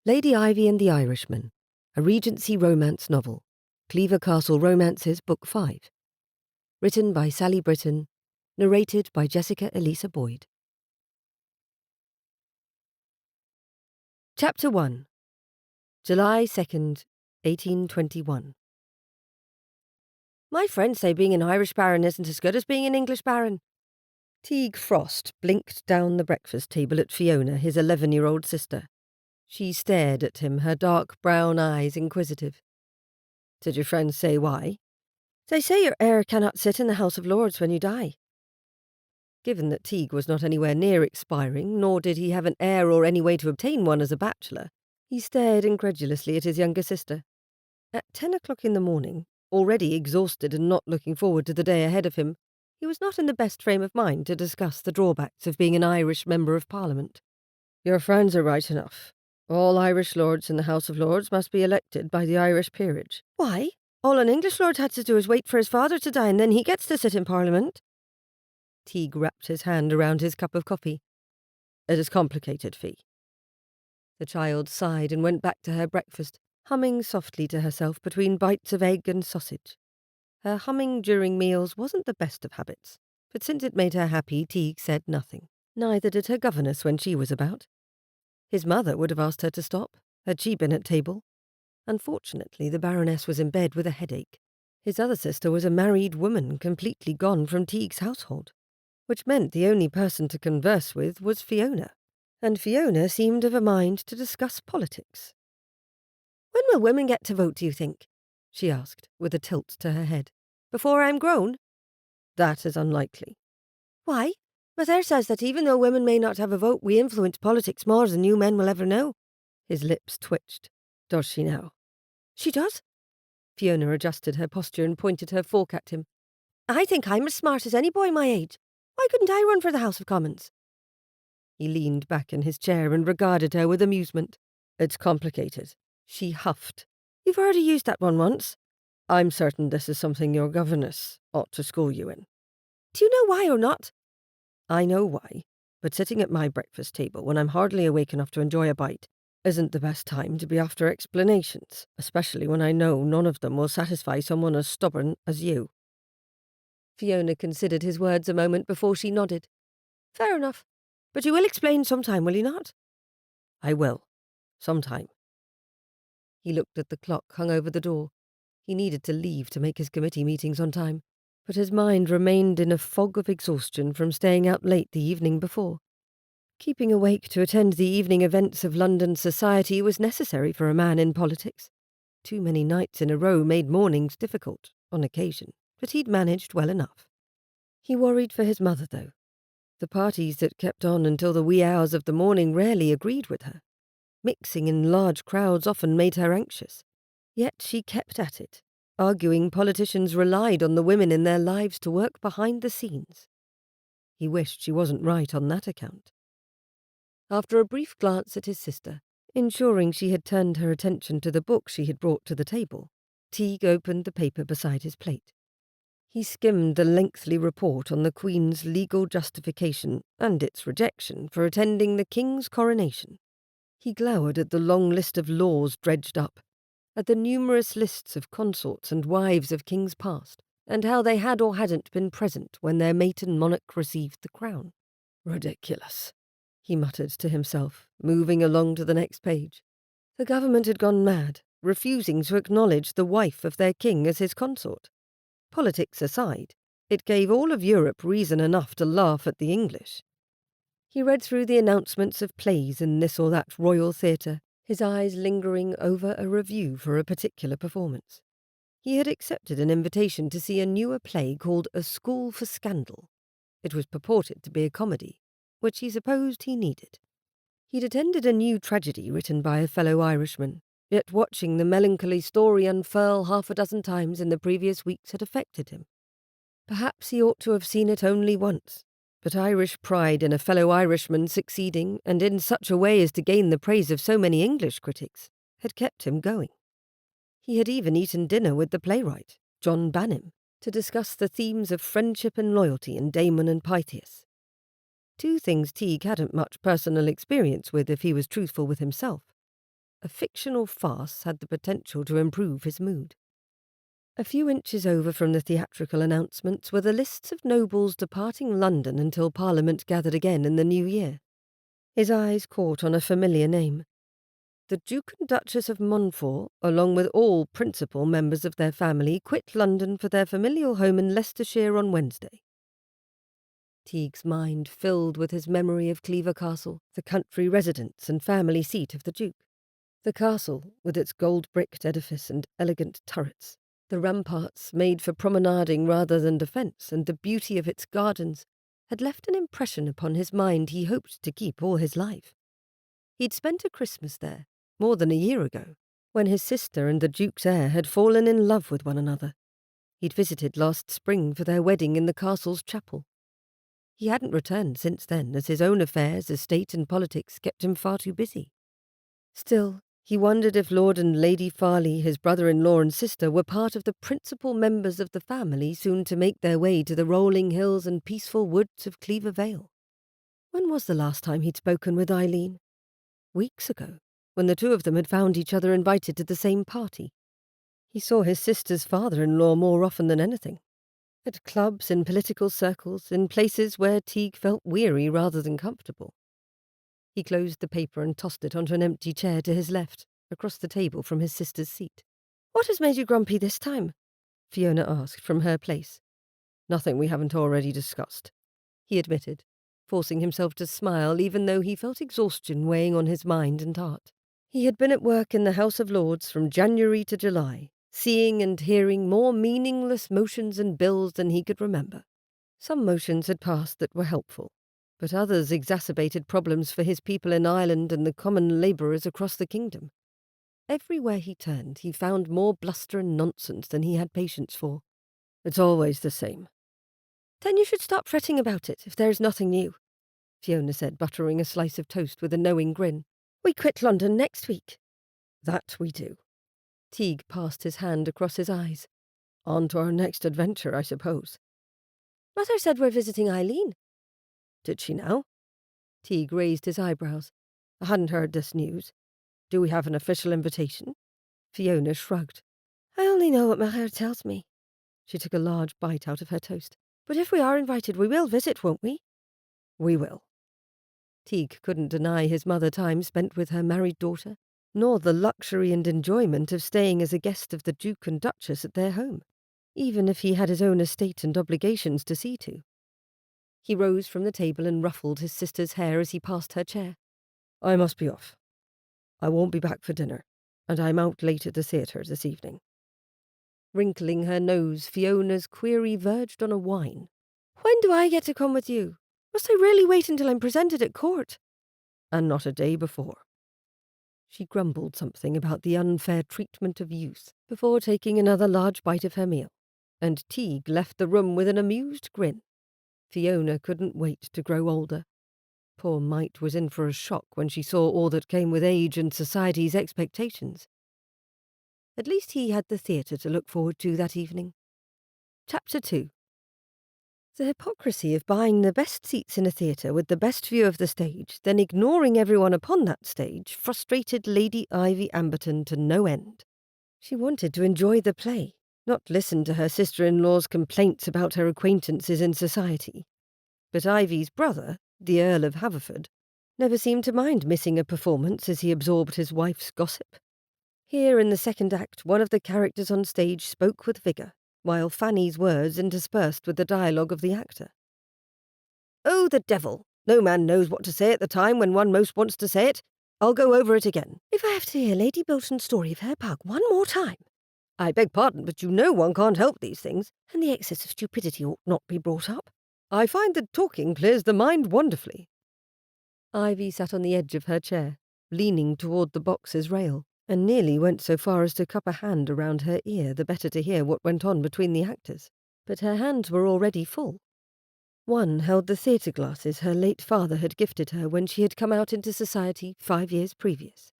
Lady Ivy and the Irishman, a Regency romance novel, Cleaver Castle Romances, Book 5. Written by Sally Britton, narrated by Jessica Elisa Boyd. Chapter 1. July 2nd, 1821. My friends say being an Irish baron isn't as good as being an English baron. Teague Frost blinked down the breakfast table at Fiona, his 11-year-old sister. She stared at him, her dark brown eyes inquisitive. Did your friends say why? They say your heir cannot sit in the House of Lords when you die. Given that Teague was not anywhere near expiring, nor did he have an heir or any way to obtain one as a bachelor, he stared incredulously at his younger sister. At 10 o'clock in the morning, already exhausted and not looking forward to the day ahead of him, he was not in the best frame of mind to discuss the drawbacks of being an Irish Member of Parliament. Your friends are right enough. All Irish lords in the House of Lords must be elected by the Irish peerage. Why? All an English lord had to do is wait for his father to die and then he gets to sit in Parliament. Teague wrapped his hand around his cup of coffee. It is complicated, Fee. The child sighed and went back to her breakfast, humming softly to herself between bites of egg and sausage. Her humming during meals wasn't the best of habits, but since it made her happy, Teague said nothing. Neither did her governess when she was about. His mother would have asked her to stop, had she been at table. Unfortunately, the Baroness was in bed with a headache. His other sister was a married woman completely gone from Teague's household, which meant the only person to converse with was Fiona, and Fiona seemed of a mind to discuss politics. When will women get to vote, do you think? She asked, with a tilt to her head. Before I'm grown? That is unlikely. Why? Mother says that even though women may not have a vote, we influence politics more than you men will ever know. His lips twitched. Does she now? She does. Fiona adjusted her posture and pointed her fork at him. I think I'm as smart as any boy my age. Why couldn't I run for the House of Commons? He leaned back in his chair and regarded her with amusement. It's complicated. She huffed. You've already used that one once. I'm certain this is something your governess ought to school you in. Do you know why or not? I know why, but sitting at my breakfast table when I'm hardly awake enough to enjoy a bite isn't the best time to be after explanations, especially when I know none of them will satisfy someone as stubborn as you. Fiona considered his words a moment before she nodded. Fair enough. But you will explain sometime, will you not? I will. Sometime. He looked at the clock hung over the door. He needed to leave to make his committee meetings on time, but his mind remained in a fog of exhaustion from staying out late the evening before. Keeping awake to attend the evening events of London society was necessary for a man in politics. Too many nights in a row made mornings difficult, on occasion, but he'd managed well enough. He worried for his mother, though. The parties that kept on until the wee hours of the morning rarely agreed with her. Mixing in large crowds often made her anxious. Yet she kept at it, arguing politicians relied on the women in their lives to work behind the scenes. He wished she wasn't right on that account. After a brief glance at his sister, ensuring she had turned her attention to the book she had brought to the table, Teague opened the paper beside his plate. He skimmed the lengthy report on the Queen's legal justification and its rejection for attending the King's coronation. He glowered at the long list of laws dredged up, at the numerous lists of consorts and wives of kings past, and how they had or hadn't been present when their maiden monarch received the crown. Ridiculous, he muttered to himself, moving along to the next page. The government had gone mad, refusing to acknowledge the wife of their king as his consort. Politics aside, it gave all of Europe reason enough to laugh at the English. He read through the announcements of plays in this or that royal theatre, his eyes lingering over a review for a particular performance. He had accepted an invitation to see a newer play called A School for Scandal. It was purported to be a comedy, which he supposed he needed. He'd attended a new tragedy written by a fellow Irishman, yet watching the melancholy story unfurl half a dozen times in the previous weeks had affected him. Perhaps he ought to have seen it only once, but Irish pride in a fellow Irishman succeeding, and in such a way as to gain the praise of so many English critics, had kept him going. He had even eaten dinner with the playwright, John Banim, to discuss the themes of friendship and loyalty in Damon and Pythias. Two things Teague hadn't much personal experience with if he was truthful with himself. a fictional farce had the potential to improve his mood. A few inches over from the theatrical announcements were the lists of nobles departing London until Parliament gathered again in the new year. His eyes caught on a familiar name. The Duke and Duchess of Montfort, along with all principal members of their family, quit London for their familial home in Leicestershire on Wednesday. Teague's mind filled with his memory of Cleaver Castle, the country residence and family seat of the Duke. The castle, with its gold-bricked edifice and elegant turrets, the ramparts made for promenading rather than defence, and the beauty of its gardens, had left an impression upon his mind he hoped to keep all his life. He'd spent a Christmas there, more than a year ago, when his sister and the Duke's heir had fallen in love with one another. He'd visited last spring for their wedding in the castle's chapel. He hadn't returned since then, as his own affairs, estate and politics kept him far too busy. Still, he wondered if Lord and Lady Farley, his brother-in-law and sister, were part of the principal members of the family soon to make their way to the rolling hills and peaceful woods of Cleaver Vale. When was the last time he'd spoken with Eileen? Weeks ago, when the two of them had found each other invited to the same party. He saw his sister's father-in-law more often than anything. At clubs, in political circles, in places where Teague felt weary rather than comfortable. He closed the paper and tossed it onto an empty chair to his left, across the table from his sister's seat. "What has made you grumpy this time?" Fiona asked from her place. "Nothing we haven't already discussed," he admitted, forcing himself to smile even though he felt exhaustion weighing on his mind and heart. He had been at work in the House of Lords from January to July, seeing and hearing more meaningless motions and bills than he could remember. Some motions had passed that were helpful, but others exacerbated problems for his people in Ireland and the common labourers across the kingdom. Everywhere he turned, he found more bluster and nonsense than he had patience for. "It's always the same." "Then you should stop fretting about it, if there is nothing new," Fiona said, buttering a slice of toast with a knowing grin. "We quit London next week." "That we do." Teague passed his hand across his eyes. "On to our next adventure, I suppose." "Mother said we're visiting Eileen." "Did she now?" Teague raised his eyebrows. "I hadn't heard this news. Do we have an official invitation?" Fiona shrugged. "I only know what Mother tells me." She took a large bite out of her toast. "But if we are invited, we will visit, won't we?" "We will." Teague couldn't deny his mother time spent with her married daughter, nor the luxury and enjoyment of staying as a guest of the Duke and Duchess at their home, even if he had his own estate and obligations to see to. He rose from the table and ruffled his sister's hair as he passed her chair. "I must be off. I won't be back for dinner, and I'm out late at the theatre this evening." Wrinkling her nose, Fiona's query verged on a whine. "When do I get to come with you? Must I really wait until I'm presented at court?" "And not a day before." She grumbled something about the unfair treatment of youth before taking another large bite of her meal, and Teague left the room with an amused grin. Fiona couldn't wait to grow older. Poor Mite was in for a shock when she saw all that came with age and society's expectations. At least he had the theatre to look forward to that evening. Chapter 2. The hypocrisy of buying the best seats in a theatre with the best view of the stage, then ignoring everyone upon that stage, frustrated Lady Ivy Amberton to no end. She wanted to enjoy the play, not listen to her sister-in-law's complaints about her acquaintances in society. But Ivy's brother, the Earl of Haverford, never seemed to mind missing a performance as he absorbed his wife's gossip. Here in the second act, one of the characters on stage spoke with vigour, while Fanny's words interspersed with the dialogue of the actor. "Oh, the devil! No man knows what to say at the time when one most wants to say it. I'll go over it again. If I have to hear Lady Bolton's story of her pug one more time—" "I beg pardon, but you know one can't help these things." "And the excess of stupidity ought not be brought up." "I find that talking clears the mind wonderfully." Ivy sat on the edge of her chair, leaning toward the box's rail, and nearly went so far as to cup a hand around her ear the better to hear what went on between the actors. But her hands were already full. One held the theatre glasses her late father had gifted her when she had come out into society 5 years previous.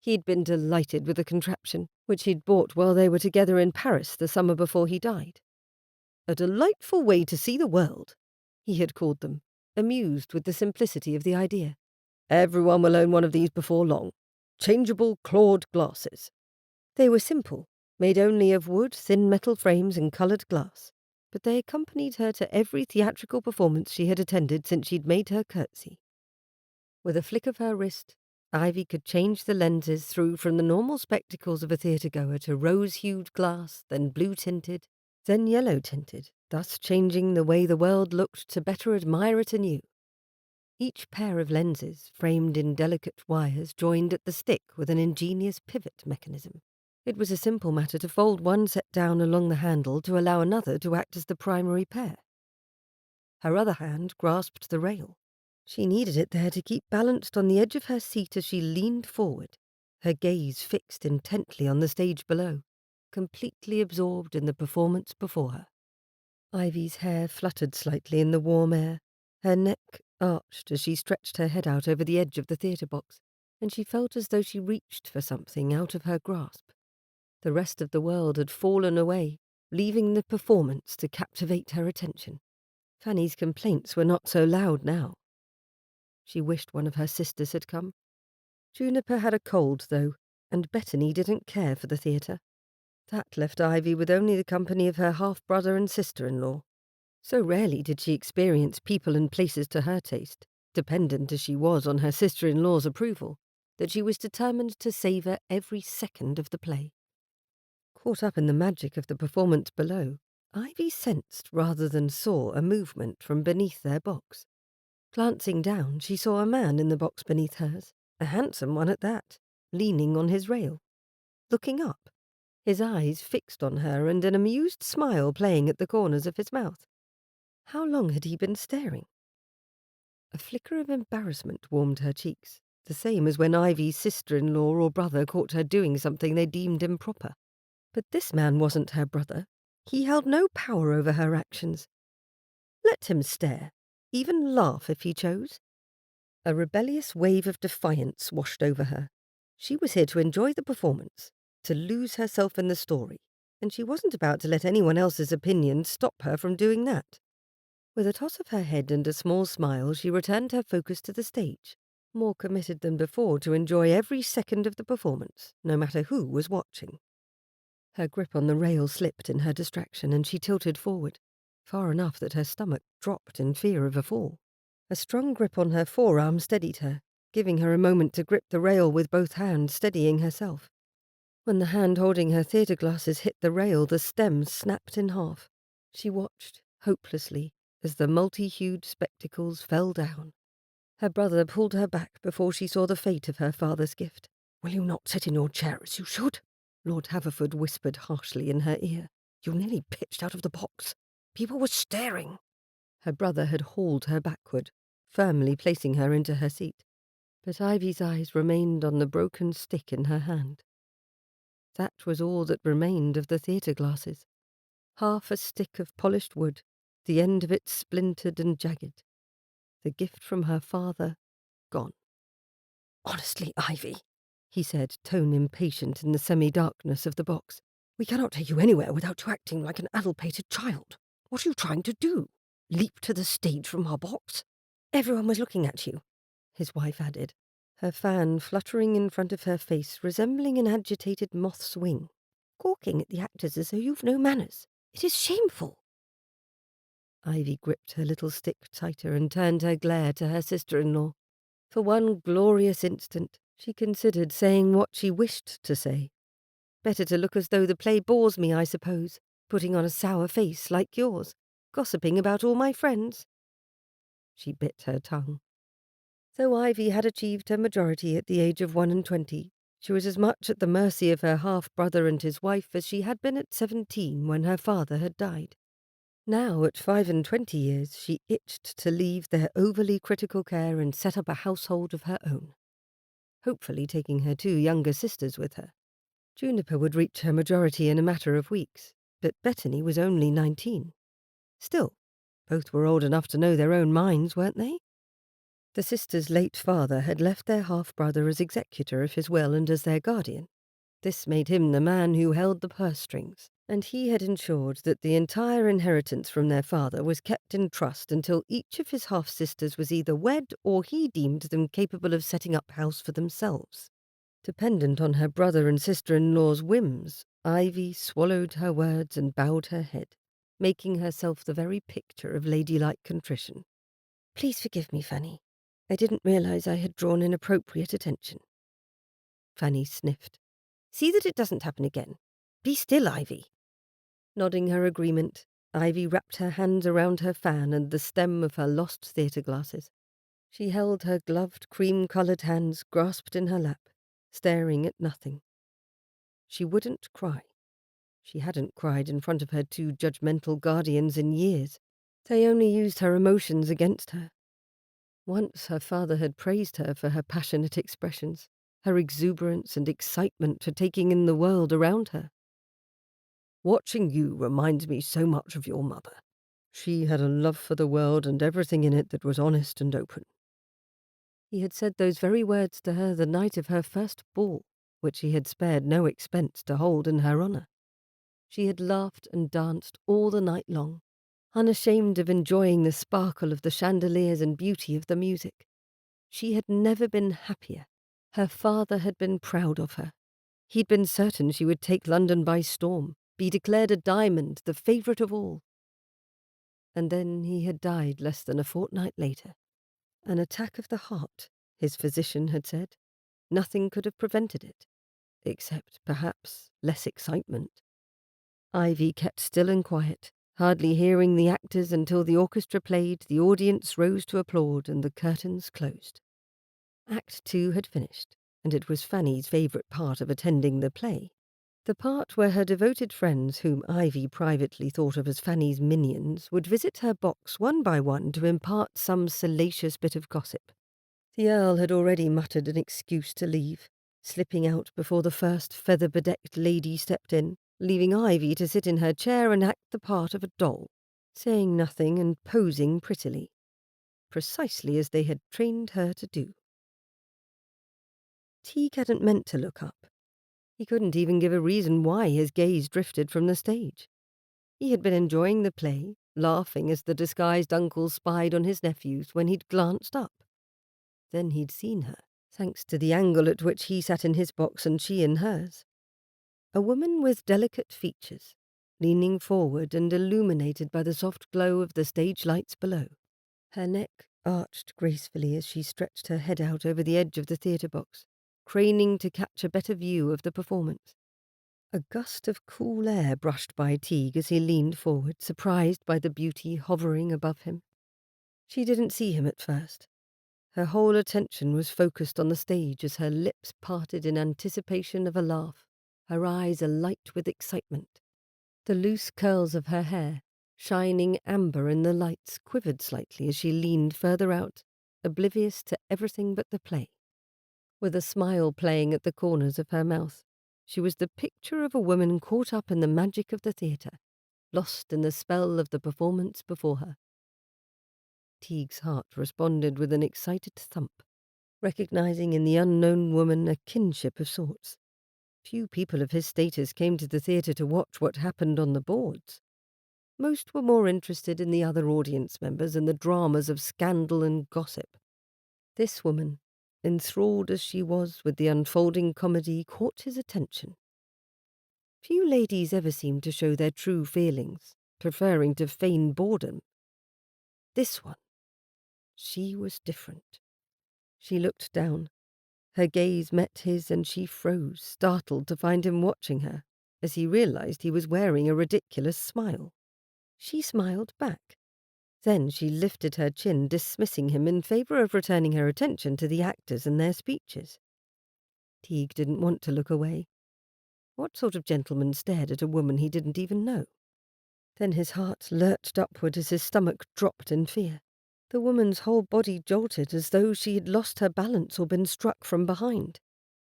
He'd been delighted with the contraption, which he'd bought while they were together in Paris the summer before he died. "A delightful way to see the world," he had called them, amused with the simplicity of the idea. "Everyone will own one of these before long. changeable clawed glasses. They were simple, made only of wood, thin metal frames and coloured glass, but they accompanied her to every theatrical performance she had attended since she'd made her curtsy. With a flick of her wrist, Ivy could change the lenses through from the normal spectacles of a theatre-goer to rose-hued glass, then blue-tinted, then yellow-tinted, thus changing the way the world looked to better admire it anew. Each pair of lenses, framed in delicate wires, joined at the stick with an ingenious pivot mechanism. It was a simple matter to fold one set down along the handle to allow another to act as the primary pair. Her other hand grasped the rail. She needed it there to keep balanced on the edge of her seat as she leaned forward, her gaze fixed intently on the stage below, completely absorbed in the performance before her. Ivy's hair fluttered slightly in the warm air, her neck arched as she stretched her head out over the edge of the theatre box, and she felt as though she reached for something out of her grasp. The rest of the world had fallen away, leaving the performance to captivate her attention. Fanny's complaints were not so loud now. She wished one of her sisters had come. Juniper had a cold, though, and Bettany didn't care for the theatre. That left Ivy with only the company of her half-brother and sister-in-law. So rarely did she experience people and places to her taste, dependent as she was on her sister-in-law's approval, that she was determined to savour every second of the play. Caught up in the magic of the performance below, Ivy sensed rather than saw a movement from beneath their box. Glancing down, she saw a man in the box beneath hers, a handsome one at that, leaning on his rail. Looking up, his eyes fixed on her and an amused smile playing at the corners of his mouth. How long had he been staring? A flicker of embarrassment warmed her cheeks, the same as when Ivy's sister-in-law or brother caught her doing something they deemed improper. But this man wasn't her brother. He held no power over her actions. Let him stare, even laugh if he chose. A rebellious wave of defiance washed over her. She was here to enjoy the performance, to lose herself in the story, and she wasn't about to let anyone else's opinion stop her from doing that. With a toss of her head and a small smile, she returned her focus to the stage, more committed than before to enjoy every second of the performance, no matter who was watching. Her grip on the rail slipped in her distraction, and she tilted forward, far enough that her stomach dropped in fear of a fall. A strong grip on her forearm steadied her, giving her a moment to grip the rail with both hands, steadying herself. When the hand holding her theatre glasses hit the rail, the stems snapped in half. She watched, hopelessly, as the multi-hued spectacles fell down. Her brother pulled her back before she saw the fate of her father's gift. "Will you not sit in your chair as you should?" Lord Haverford whispered harshly in her ear. "You nearly pitched out of the box. People were staring." Her brother had hauled her backward, firmly placing her into her seat. But Ivy's eyes remained on the broken stick in her hand. That was all that remained of the theatre glasses. Half a stick of polished wood, the end of it splintered and jagged. The gift from her father, gone. "Honestly, Ivy," he said, tone impatient in the semi-darkness of the box, "we cannot take you anywhere without you acting like an addle-pated child. What are you trying to do? Leap to the stage from our box?" "Everyone was looking at you," his wife added, her fan fluttering in front of her face, resembling an agitated moth's wing. "Gawking at the actors as though you've no manners. It is shameful." Ivy gripped her little stick tighter and turned her glare to her sister-in-law. For one glorious instant, she considered saying what she wished to say. "Better to look as though the play bores me, I suppose, putting on a sour face like yours, gossiping about all my friends." She bit her tongue. Though Ivy had achieved her majority at the age of 21, she was as much at the mercy of her half-brother and his wife as she had been at 17 when her father had died. Now, at 25 years, she itched to leave their overly critical care and set up a household of her own, hopefully taking her 2 younger sisters with her. Juniper would reach her majority in a matter of weeks, but Bettany was only 19. Still, both were old enough to know their own minds, weren't they? The sisters' late father had left their half-brother as executor of his will and as their guardian. This made him the man who held the purse strings, and he had ensured that the entire inheritance from their father was kept in trust until each of his half-sisters was either wed or he deemed them capable of setting up house for themselves. Dependent on her brother and sister-in-law's whims, Ivy swallowed her words and bowed her head, making herself the very picture of ladylike contrition. "Please forgive me, Fanny. I didn't realize I had drawn inappropriate attention." Fanny sniffed. "See that it doesn't happen again. Be still, Ivy." Nodding her agreement, Ivy wrapped her hands around her fan and the stem of her lost theatre glasses. She held her gloved, cream-coloured hands grasped in her lap, staring at nothing. She wouldn't cry. She hadn't cried in front of her two judgmental guardians in years. They only used her emotions against her. Once her father had praised her for her passionate expressions, her exuberance and excitement for taking in the world around her. "Watching you reminds me so much of your mother. She had a love for the world and everything in it that was honest and open." He had said those very words to her the night of her first ball, which he had spared no expense to hold in her honour. She had laughed and danced all the night long, unashamed of enjoying the sparkle of the chandeliers and beauty of the music. She had never been happier. Her father had been proud of her. He'd been certain she would take London by storm, be declared a diamond, the favourite of all. And then he had died less than a fortnight later. An attack of the heart, his physician had said. Nothing could have prevented it, except, perhaps, less excitement. Ivy kept still and quiet, hardly hearing the actors until the orchestra played, the audience rose to applaud, and the curtains closed. Act 2 had finished, and it was Fanny's favourite part of attending the play. The part where her devoted friends, whom Ivy privately thought of as Fanny's minions, would visit her box one by one to impart some salacious bit of gossip. The Earl had already muttered an excuse to leave, slipping out before the first feather-bedecked lady stepped in, leaving Ivy to sit in her chair and act the part of a doll, saying nothing and posing prettily, precisely as they had trained her to do. Teague hadn't meant to look up. He couldn't even give a reason why his gaze drifted from the stage. He had been enjoying the play, laughing as the disguised uncle spied on his nephews when he'd glanced up. Then he'd seen her, thanks to the angle at which he sat in his box and she in hers. A woman with delicate features, leaning forward and illuminated by the soft glow of the stage lights below. Her neck arched gracefully as she stretched her head out over the edge of the theatre box, craning to catch a better view of the performance. A gust of cool air brushed by Teague as he leaned forward, surprised by the beauty hovering above him. She didn't see him at first. Her whole attention was focused on the stage as her lips parted in anticipation of a laugh, her eyes alight with excitement. The loose curls of her hair, shining amber in the lights, quivered slightly as she leaned further out, oblivious to everything but the play. With a smile playing at the corners of her mouth, she was the picture of a woman caught up in the magic of the theatre, lost in the spell of the performance before her. Teague's heart responded with an excited thump, recognizing in the unknown woman a kinship of sorts. Few people of his status came to the theatre to watch what happened on the boards. Most were more interested in the other audience members and the dramas of scandal and gossip. This woman, enthralled as she was with the unfolding comedy, caught his attention. Few ladies ever seemed to show their true feelings, preferring to feign boredom. This one, she was different. She looked down. Her gaze met his and she froze, startled to find him watching her, as he realized he was wearing a ridiculous smile. She smiled back. Then she lifted her chin, dismissing him in favor of returning her attention to the actors and their speeches. Teague didn't want to look away. What sort of gentleman stared at a woman he didn't even know? Then his heart lurched upward as his stomach dropped in fear. The woman's whole body jolted as though she had lost her balance or been struck from behind.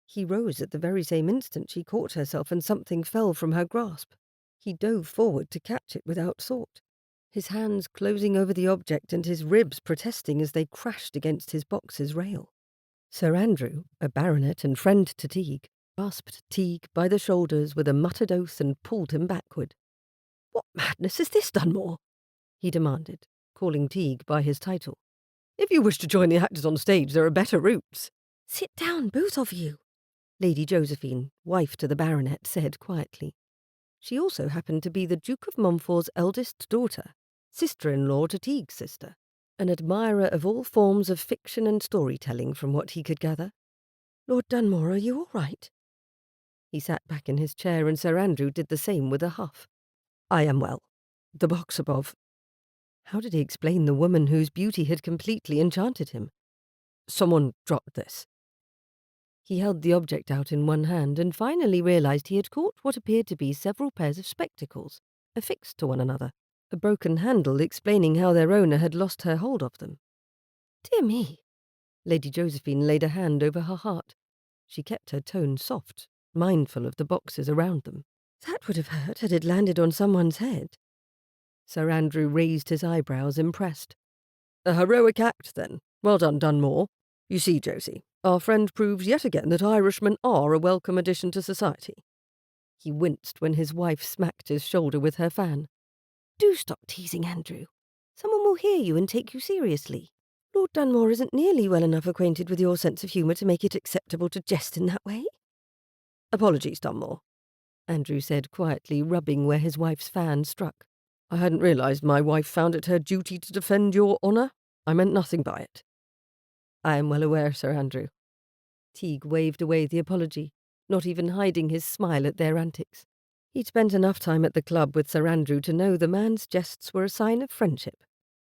He rose at the very same instant she caught herself and something fell from her grasp. He dove forward to catch it without thought, his hands closing over the object and his ribs protesting as they crashed against his box's rail. Sir Andrew, a baronet and friend to Teague, grasped Teague by the shoulders with a muttered oath and pulled him backward. "What madness is this, Dunmore?" he demanded, calling Teague by his title. "If you wish to join the actors on stage, there are better routes." "Sit down, both of you," Lady Josephine, wife to the baronet, said quietly. She also happened to be the Duke of Montfort's eldest daughter, sister-in-law to Teague's sister, an admirer of all forms of fiction and storytelling from what he could gather. "Lord Dunmore, are you all right?" He sat back in his chair, and Sir Andrew did the same with a huff. "I am well. The box above." How did he explain the woman whose beauty had completely enchanted him? "Someone dropped this." He held the object out in one hand and finally realized he had caught what appeared to be several pairs of spectacles, affixed to one another, a broken handle explaining how their owner had lost her hold of them. "Dear me." Lady Josephine laid a hand over her heart. She kept her tone soft, mindful of the boxes around them. "That would have hurt had it landed on someone's head." Sir Andrew raised his eyebrows, impressed. "A heroic act, then. Well done, Dunmore. You see, Josie, our friend proves yet again that Irishmen are a welcome addition to society." He winced when his wife smacked his shoulder with her fan. "Do stop teasing, Andrew. Someone will hear you and take you seriously. Lord Dunmore isn't nearly well enough acquainted with your sense of humour to make it acceptable to jest in that way." "Apologies, Dunmore," Andrew said quietly, rubbing where his wife's fan struck. "I hadn't realised my wife found it her duty to defend your honour. I meant nothing by it." "I am well aware, Sir Andrew." Teague waved away the apology, not even hiding his smile at their antics. He'd spent enough time at the club with Sir Andrew to know the man's jests were a sign of friendship.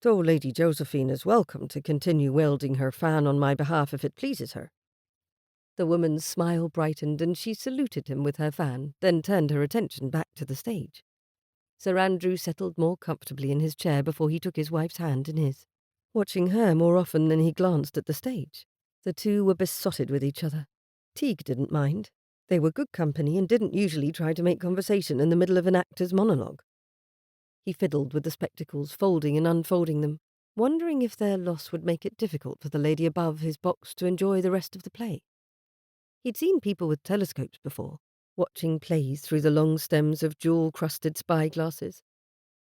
"Though Lady Josephine is welcome to continue wielding her fan on my behalf if it pleases her." The woman's smile brightened and she saluted him with her fan, then turned her attention back to the stage. Sir Andrew settled more comfortably in his chair before he took his wife's hand in his, watching her more often than he glanced at the stage. The two were besotted with each other. Teague didn't mind. They were good company and didn't usually try to make conversation in the middle of an actor's monologue. He fiddled with the spectacles, folding and unfolding them, wondering if their loss would make it difficult for the lady above his box to enjoy the rest of the play. He'd seen people with telescopes before, watching plays through the long stems of jewel-crusted spyglasses.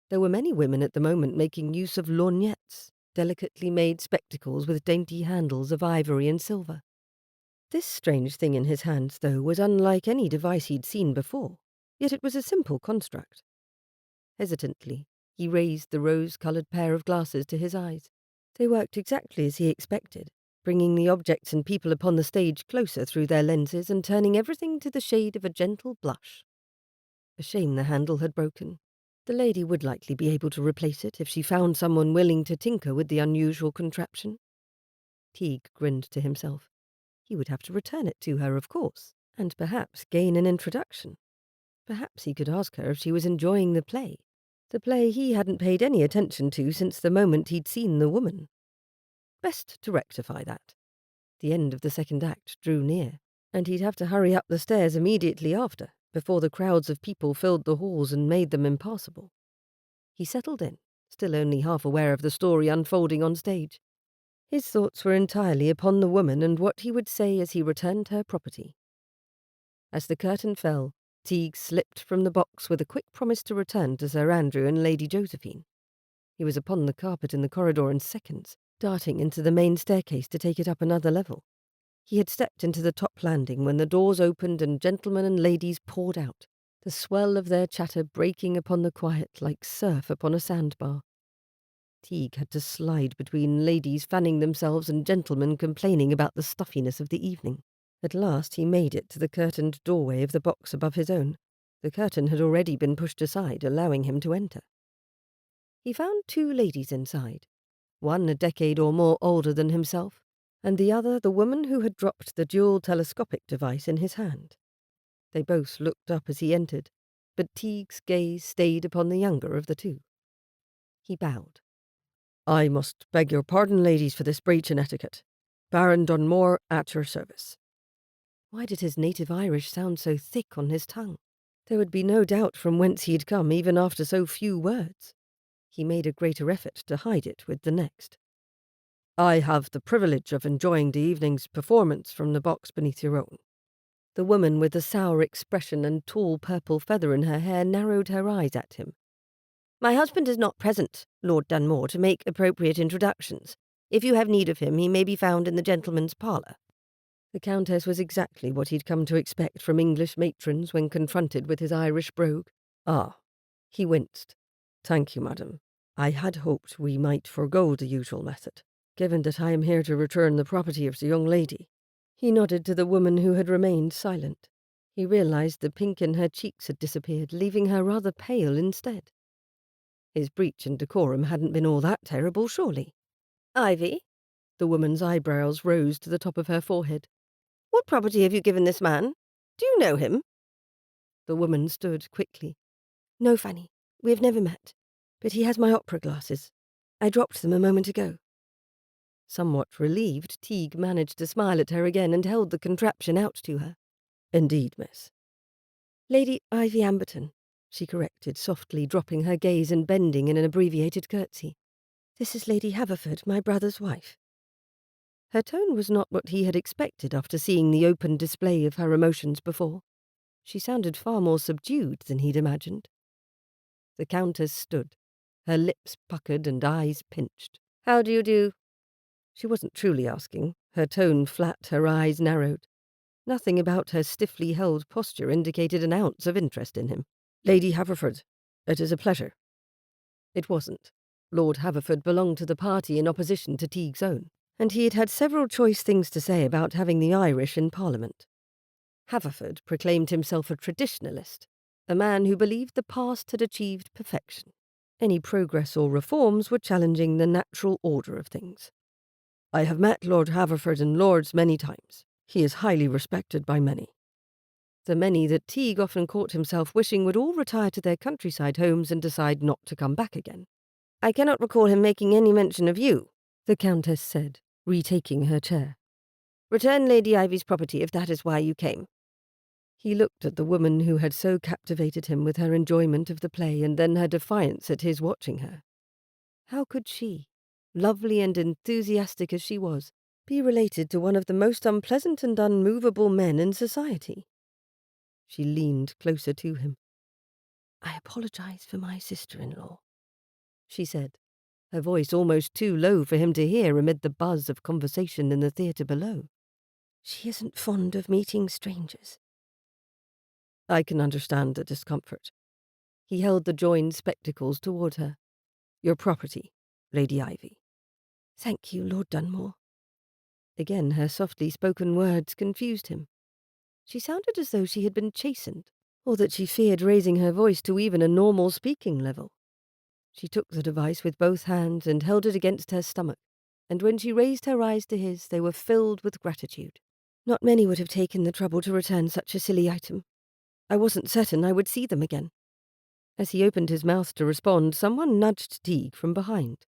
There were many women at the moment making use of lorgnettes, delicately made spectacles with dainty handles of ivory and silver. This strange thing in his hands, though, was unlike any device he'd seen before, yet it was a simple construct. Hesitantly, he raised the rose-coloured pair of glasses to his eyes. They worked exactly as he expected, bringing the objects and people upon the stage closer through their lenses and turning everything to the shade of a gentle blush. A shame the handle had broken. The lady would likely be able to replace it if she found someone willing to tinker with the unusual contraption. Teague grinned to himself. He would have to return it to her, of course, and perhaps gain an introduction. Perhaps he could ask her if she was enjoying the play he hadn't paid any attention to since the moment he'd seen the woman. Best to rectify that. The end of the second act drew near, and he'd have to hurry up the stairs immediately after, before the crowds of people filled the halls and made them impassable. He settled in, still only half aware of the story unfolding on stage. His thoughts were entirely upon the woman and what he would say as he returned her property. As the curtain fell, Teague slipped from the box with a quick promise to return to Sir Andrew and Lady Josephine. He was upon the carpet in the corridor in seconds, darting into the main staircase to take it up another level. He had stepped into the top landing when the doors opened and gentlemen and ladies poured out, the swell of their chatter breaking upon the quiet like surf upon a sandbar. Teague had to slide between ladies fanning themselves and gentlemen complaining about the stuffiness of the evening. At last he made it to the curtained doorway of the box above his own. The curtain had already been pushed aside, allowing him to enter. He found two ladies inside, one a decade or more older than himself, and the other the woman who had dropped the dual telescopic device in his hand. They both looked up as he entered, but Teague's gaze stayed upon the younger of the two. He bowed. "I must beg your pardon, ladies, for this breach in etiquette. Baron Dunmore at your service." Why did his native Irish sound so thick on his tongue? There would be no doubt from whence he'd come, even after so few words. He made a greater effort to hide it with the next. "I have the privilege of enjoying the evening's performance from the box beneath your own." The woman with the sour expression and tall purple feather in her hair narrowed her eyes at him. "My husband is not present, Lord Dunmore, to make appropriate introductions. If you have need of him, he may be found in the gentleman's parlour." The Countess was exactly what he'd come to expect from English matrons when confronted with his Irish brogue. "Ah." He winced. "Thank you, madam. I had hoped we might forego the usual method, given that I am here to return the property of the young lady." He nodded to the woman who had remained silent. He realized the pink in her cheeks had disappeared, leaving her rather pale instead. His breach in decorum hadn't been all that terrible, surely. "Ivy?" The woman's eyebrows rose to the top of her forehead. "What property have you given this man? Do you know him?" The woman stood quickly. "No, Fanny, we have never met. But he has my opera glasses. I dropped them a moment ago." Somewhat relieved, Teague managed to smile at her again and held the contraption out to her. "Indeed, miss." "Lady Ivy Amberton," she corrected, softly dropping her gaze and bending in an abbreviated curtsy. "This is Lady Haverford, my brother's wife." Her tone was not what he had expected after seeing the open display of her emotions before. She sounded far more subdued than he'd imagined. The Countess stood, her lips puckered and eyes pinched. "How do you do?" She wasn't truly asking, her tone flat, her eyes narrowed. Nothing about her stiffly held posture indicated an ounce of interest in him. "Lady Haverford, it is a pleasure." It wasn't. Lord Haverford belonged to the party in opposition to Teague's own, and he had had several choice things to say about having the Irish in Parliament. Haverford proclaimed himself a traditionalist, a man who believed the past had achieved perfection. Any progress or reforms were challenging the natural order of things. "I have met Lord Haverford in Lords many times. He is highly respected by many." The many that Teague often caught himself wishing would all retire to their countryside homes and decide not to come back again. "I cannot recall him making any mention of you," the Countess said, retaking her chair. "Return Lady Ivy's property if that is why you came." He looked at the woman who had so captivated him with her enjoyment of the play and then her defiance at his watching her. How could she, lovely and enthusiastic as she was, be related to one of the most unpleasant and unmovable men in society? She leaned closer to him. "I apologize for my sister-in-law," she said, her voice almost too low for him to hear amid the buzz of conversation in the theatre below. "She isn't fond of meeting strangers." "I can understand the discomfort." He held the joined spectacles toward her. "Your property, Lady Ivy." "Thank you, Lord Dunmore." Again her softly spoken words confused him. She sounded as though she had been chastened, or that she feared raising her voice to even a normal speaking level. She took the device with both hands and held it against her stomach, and when she raised her eyes to his, they were filled with gratitude. "Not many would have taken the trouble to return such a silly item. I wasn't certain I would see them again." As he opened his mouth to respond, someone nudged Teague from behind.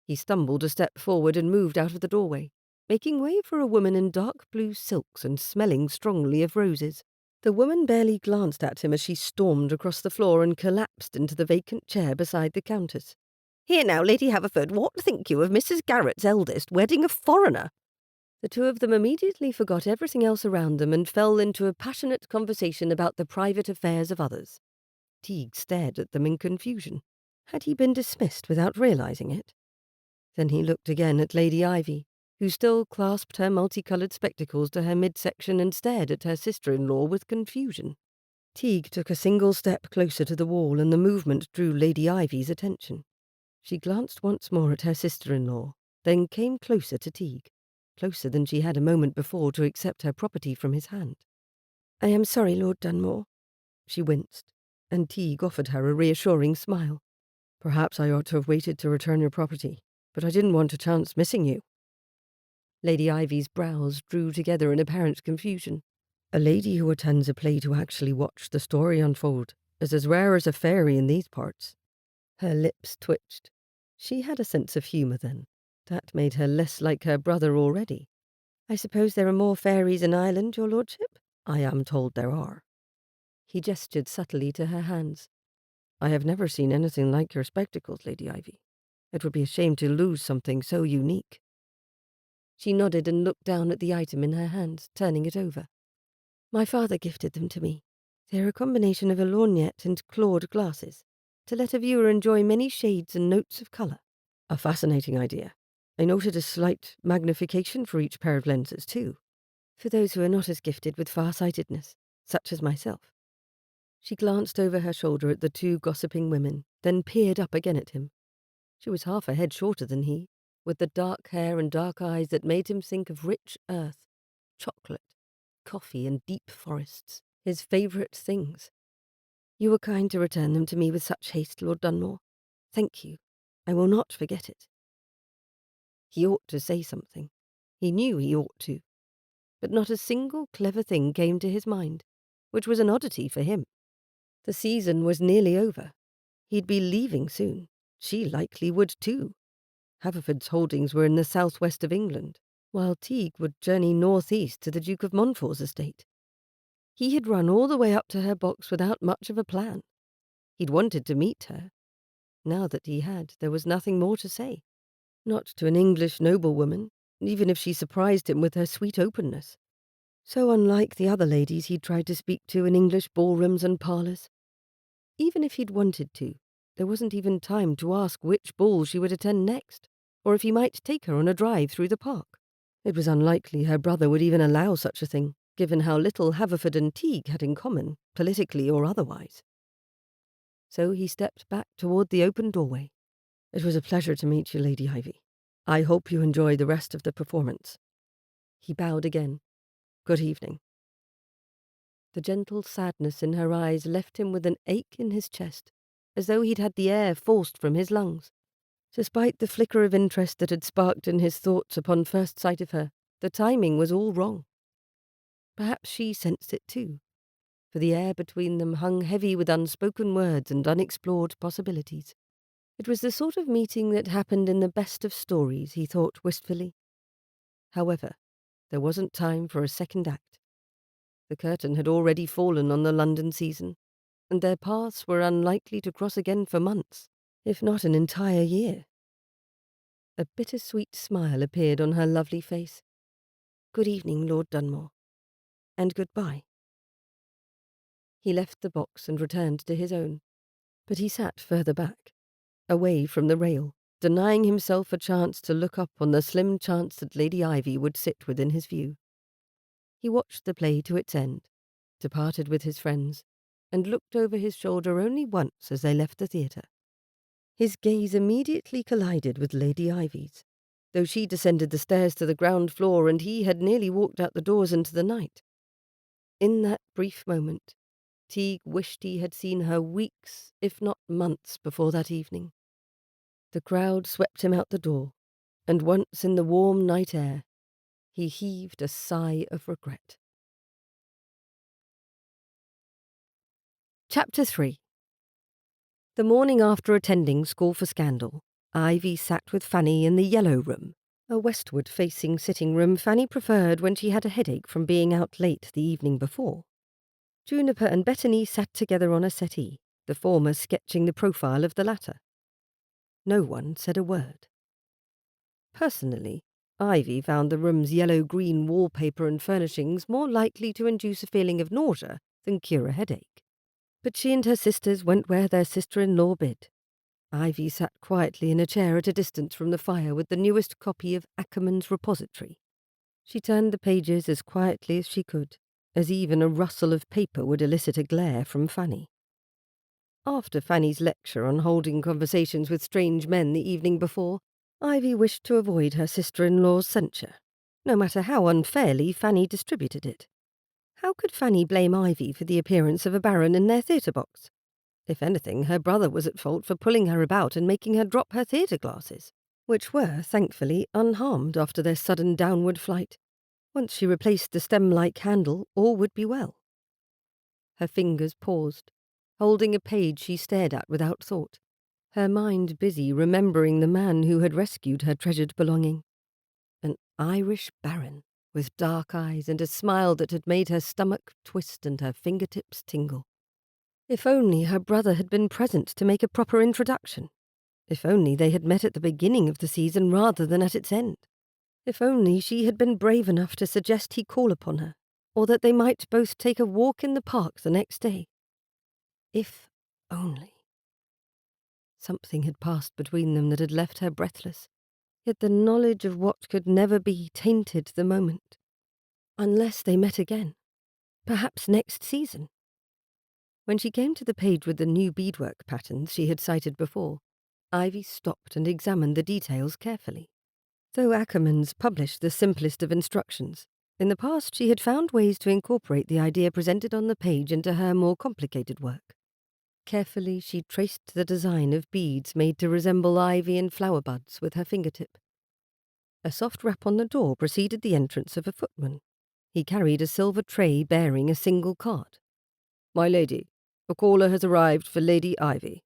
He stumbled a step forward and moved out of the doorway, making way for a woman in dark blue silks and smelling strongly of roses. The woman barely glanced at him as she stormed across the floor and collapsed into the vacant chair beside the Countess. "Here now, Lady Haverford, what think you of Mrs. Garrett's eldest wedding a foreigner?" The two of them immediately forgot everything else around them and fell into a passionate conversation about the private affairs of others. Teague stared at them in confusion. Had he been dismissed without realizing it? Then he looked again at Lady Ivy, who still clasped her multicolored spectacles to her midsection and stared at her sister-in-law with confusion. Teague took a single step closer to the wall, and the movement drew Lady Ivy's attention. She glanced once more at her sister-in-law, then came closer to Teague, closer than she had a moment before to accept her property from his hand. "I am sorry, Lord Dunmore." She winced, and Teague offered her a reassuring smile. "Perhaps I ought to have waited to return your property, but I didn't want to chance missing you." Lady Ivy's brows drew together in apparent confusion. A lady who attends a play to actually watch the story unfold is as rare as a fairy in these parts. Her lips twitched. She had a sense of humour then. That made her less like her brother already. "I suppose there are more fairies in Ireland, your lordship?" "I am told there are." He gestured subtly to her hands. "I have never seen anything like your spectacles, Lady Ivy. It would be a shame to lose something so unique." She nodded and looked down at the item in her hands, turning it over. "My father gifted them to me. They're a combination of a lorgnette and clawed glasses, to let a viewer enjoy many shades and notes of colour." "A fascinating idea. I noted a slight magnification for each pair of lenses, too." For those who are not as gifted with far-sightedness, such as myself. She glanced over her shoulder at the two gossiping women, then peered up again at him. She was half a head shorter than he, with the dark hair and dark eyes that made him think of rich earth, chocolate, coffee, and deep forests, his favourite things. You were kind to return them to me with such haste, Lord Dunmore. Thank you. I will not forget it. He ought to say something. He knew he ought to. But not a single clever thing came to his mind, which was an oddity for him. The season was nearly over. He'd be leaving soon. She likely would too. Haverford's holdings were in the southwest of England, while Teague would journey northeast to the Duke of Montfort's estate. He had run all the way up to her box without much of a plan. He'd wanted to meet her. Now that he had, there was nothing more to say. Not to an English noblewoman, even if she surprised him with her sweet openness. So unlike the other ladies he'd tried to speak to in English ballrooms and parlours. Even if he'd wanted to, there wasn't even time to ask which ball she would attend next, or if he might take her on a drive through the park. It was unlikely her brother would even allow such a thing, given how little Haverford and Teague had in common, politically or otherwise. So he stepped back toward the open doorway. It was a pleasure to meet you, Lady Ivy. I hope you enjoy the rest of the performance. He bowed again. Good evening. The gentle sadness in her eyes left him with an ache in his chest, as though he'd had the air forced from his lungs. Despite the flicker of interest that had sparked in his thoughts upon first sight of her, the timing was all wrong. Perhaps she sensed it too, for the air between them hung heavy with unspoken words and unexplored possibilities. It was the sort of meeting that happened in the best of stories, he thought wistfully. However, there wasn't time for a second act. The curtain had already fallen on the London season, and their paths were unlikely to cross again for months, if not an entire year. A bittersweet smile appeared on her lovely face. Good evening, Lord Dunmore, and goodbye. He left the box and returned to his own, but he sat further back, away from the rail, denying himself a chance to look up on the slim chance that Lady Ivy would sit within his view. He watched the play to its end, departed with his friends, and looked over his shoulder only once as they left the theatre. His gaze immediately collided with Lady Ivy's, though she descended the stairs to the ground floor and he had nearly walked out the doors into the night. In that brief moment, Teague wished he had seen her weeks, if not months, before that evening. The crowd swept him out the door, and once in the warm night air, he heaved a sigh of regret. Chapter 3. The morning after attending School for Scandal, Ivy sat with Fanny in the Yellow Room, a westward-facing sitting room Fanny preferred when she had a headache from being out late the evening before. Juniper and Bettany sat together on a settee, the former sketching the profile of the latter. No one said a word. Personally, Ivy found the room's yellow-green wallpaper and furnishings more likely to induce a feeling of nausea than cure a headache. But she and her sisters went where their sister-in-law bid. Ivy sat quietly in a chair at a distance from the fire with the newest copy of Ackerman's Repository. She turned the pages as quietly as she could, as even a rustle of paper would elicit a glare from Fanny. After Fanny's lecture on holding conversations with strange men the evening before, Ivy wished to avoid her sister-in-law's censure, no matter how unfairly Fanny distributed it. How could Fanny blame Ivy for the appearance of a baron in their theatre box? If anything, her brother was at fault for pulling her about and making her drop her theatre glasses, which were, thankfully, unharmed after their sudden downward flight. Once she replaced the stem-like handle, all would be well. Her fingers paused, holding a page she stared at without thought, her mind busy remembering the man who had rescued her treasured belonging. An Irish baron, with dark eyes and a smile that had made her stomach twist and her fingertips tingle. If only her brother had been present to make a proper introduction. If only they had met at the beginning of the season rather than at its end. If only she had been brave enough to suggest he call upon her, or that they might both take a walk in the park the next day. If only. Something had passed between them that had left her breathless, yet the knowledge of what could never be tainted the moment. Unless they met again. Perhaps next season. When she came to the page with the new beadwork patterns she had cited before, Ivy stopped and examined the details carefully. Though Ackermann's published the simplest of instructions, in the past she had found ways to incorporate the idea presented on the page into her more complicated work. Carefully she traced the design of beads made to resemble ivy and flower buds with her fingertip. A soft rap on the door preceded the entrance of a footman. He carried a silver tray bearing a single card. "My lady, a caller has arrived for Lady Ivy."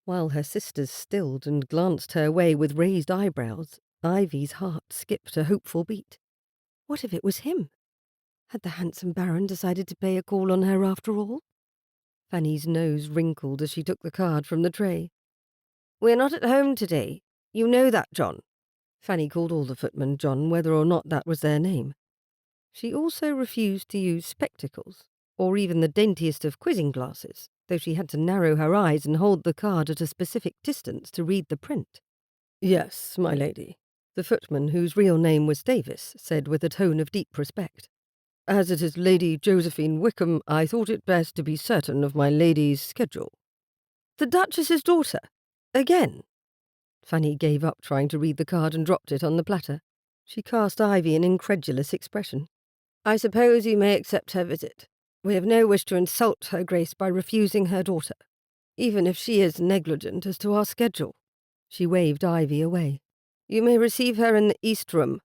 While her sisters stilled and glanced her way with raised eyebrows, Ivy's heart skipped a hopeful beat. What if it was him? Had the handsome Baron decided to pay a call on her after all? Fanny's nose wrinkled as she took the card from the tray. "We're not at home today. You know that, John." Fanny called all the footmen John, whether or not that was their name. She also refused to use spectacles, or even the daintiest of quizzing glasses, though she had to narrow her eyes and hold the card at a specific distance to read the print. "Yes, my lady," the footman, whose real name was Davis, said with a tone of deep respect. "As it is Lady Josephine Wickham, I thought it best to be certain of my lady's schedule." "The Duchess's daughter? Again?" Fanny gave up trying to read the card and dropped it on the platter. She cast Ivy an incredulous expression. "I suppose you may accept her visit. We have no wish to insult her grace by refusing her daughter, even if she is negligent as to our schedule." She waved Ivy away. "You may receive her in the East Room."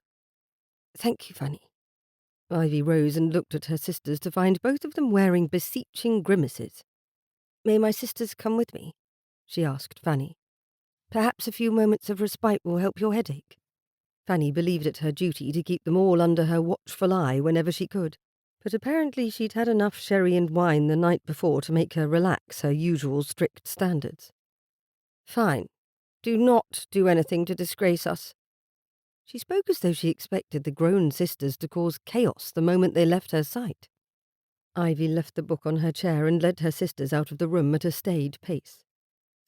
"Thank you, Fanny." Ivy rose and looked at her sisters to find both of them wearing beseeching grimaces. "May my sisters come with me?" she asked Fanny. "Perhaps a few moments of respite will help your headache." Fanny believed it her duty to keep them all under her watchful eye whenever she could, but apparently she'd had enough sherry and wine the night before to make her relax her usual strict standards. "Fine. Do not do anything to disgrace us." She spoke as though she expected the grown sisters to cause chaos the moment they left her sight. Ivy left the book on her chair and led her sisters out of the room at a staid pace.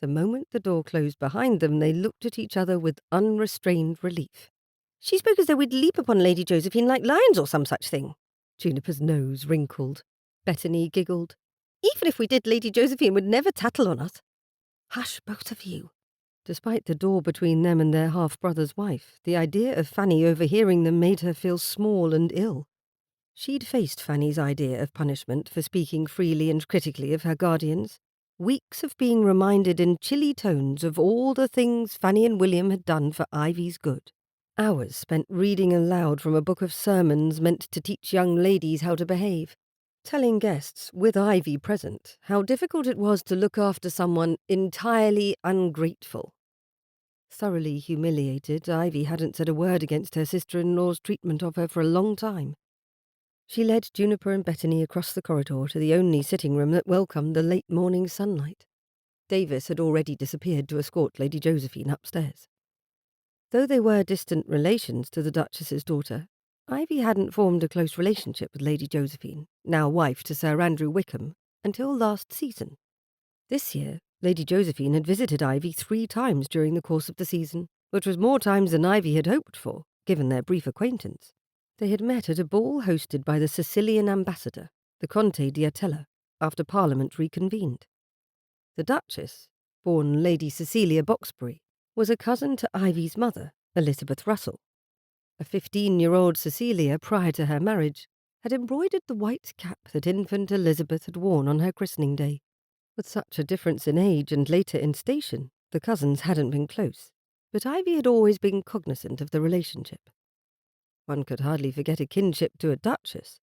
The moment the door closed behind them, they looked at each other with unrestrained relief. "She spoke as though we'd leap upon Lady Josephine like lions or some such thing." Juniper's nose wrinkled. Bethany giggled. "Even if we did, Lady Josephine would never tattle on us." "Hush, both of you." Despite the door between them and their half-brother's wife, the idea of Fanny overhearing them made her feel small and ill. She'd faced Fanny's idea of punishment for speaking freely and critically of her guardians. Weeks of being reminded in chilly tones of all the things Fanny and William had done for Ivy's good. Hours spent reading aloud from a book of sermons meant to teach young ladies how to behave. Telling guests, with Ivy present, how difficult it was to look after someone entirely ungrateful. Thoroughly humiliated, Ivy hadn't said a word against her sister-in-law's treatment of her for a long time. She led Juniper and Bethany across the corridor to the only sitting room that welcomed the late morning sunlight. Davis had already disappeared to escort Lady Josephine upstairs. Though they were distant relations to the Duchess's daughter, Ivy hadn't formed a close relationship with Lady Josephine, now wife to Sir Andrew Wickham, until last season. This year, Lady Josephine had visited Ivy 3 times during the course of the season, which was more times than Ivy had hoped for, given their brief acquaintance. They had met at a ball hosted by the Sicilian ambassador, the Conte di Atella, after Parliament reconvened. The Duchess, born Lady Cecilia Boxbury, was a cousin to Ivy's mother, Elizabeth Russell. A 15-year-old Cecilia, prior to her marriage, had embroidered the white cap that infant Elizabeth had worn on her christening day. With such a difference in age and later in station, the cousins hadn't been close, but Ivy had always been cognizant of the relationship. One could hardly forget a kinship to a duchess.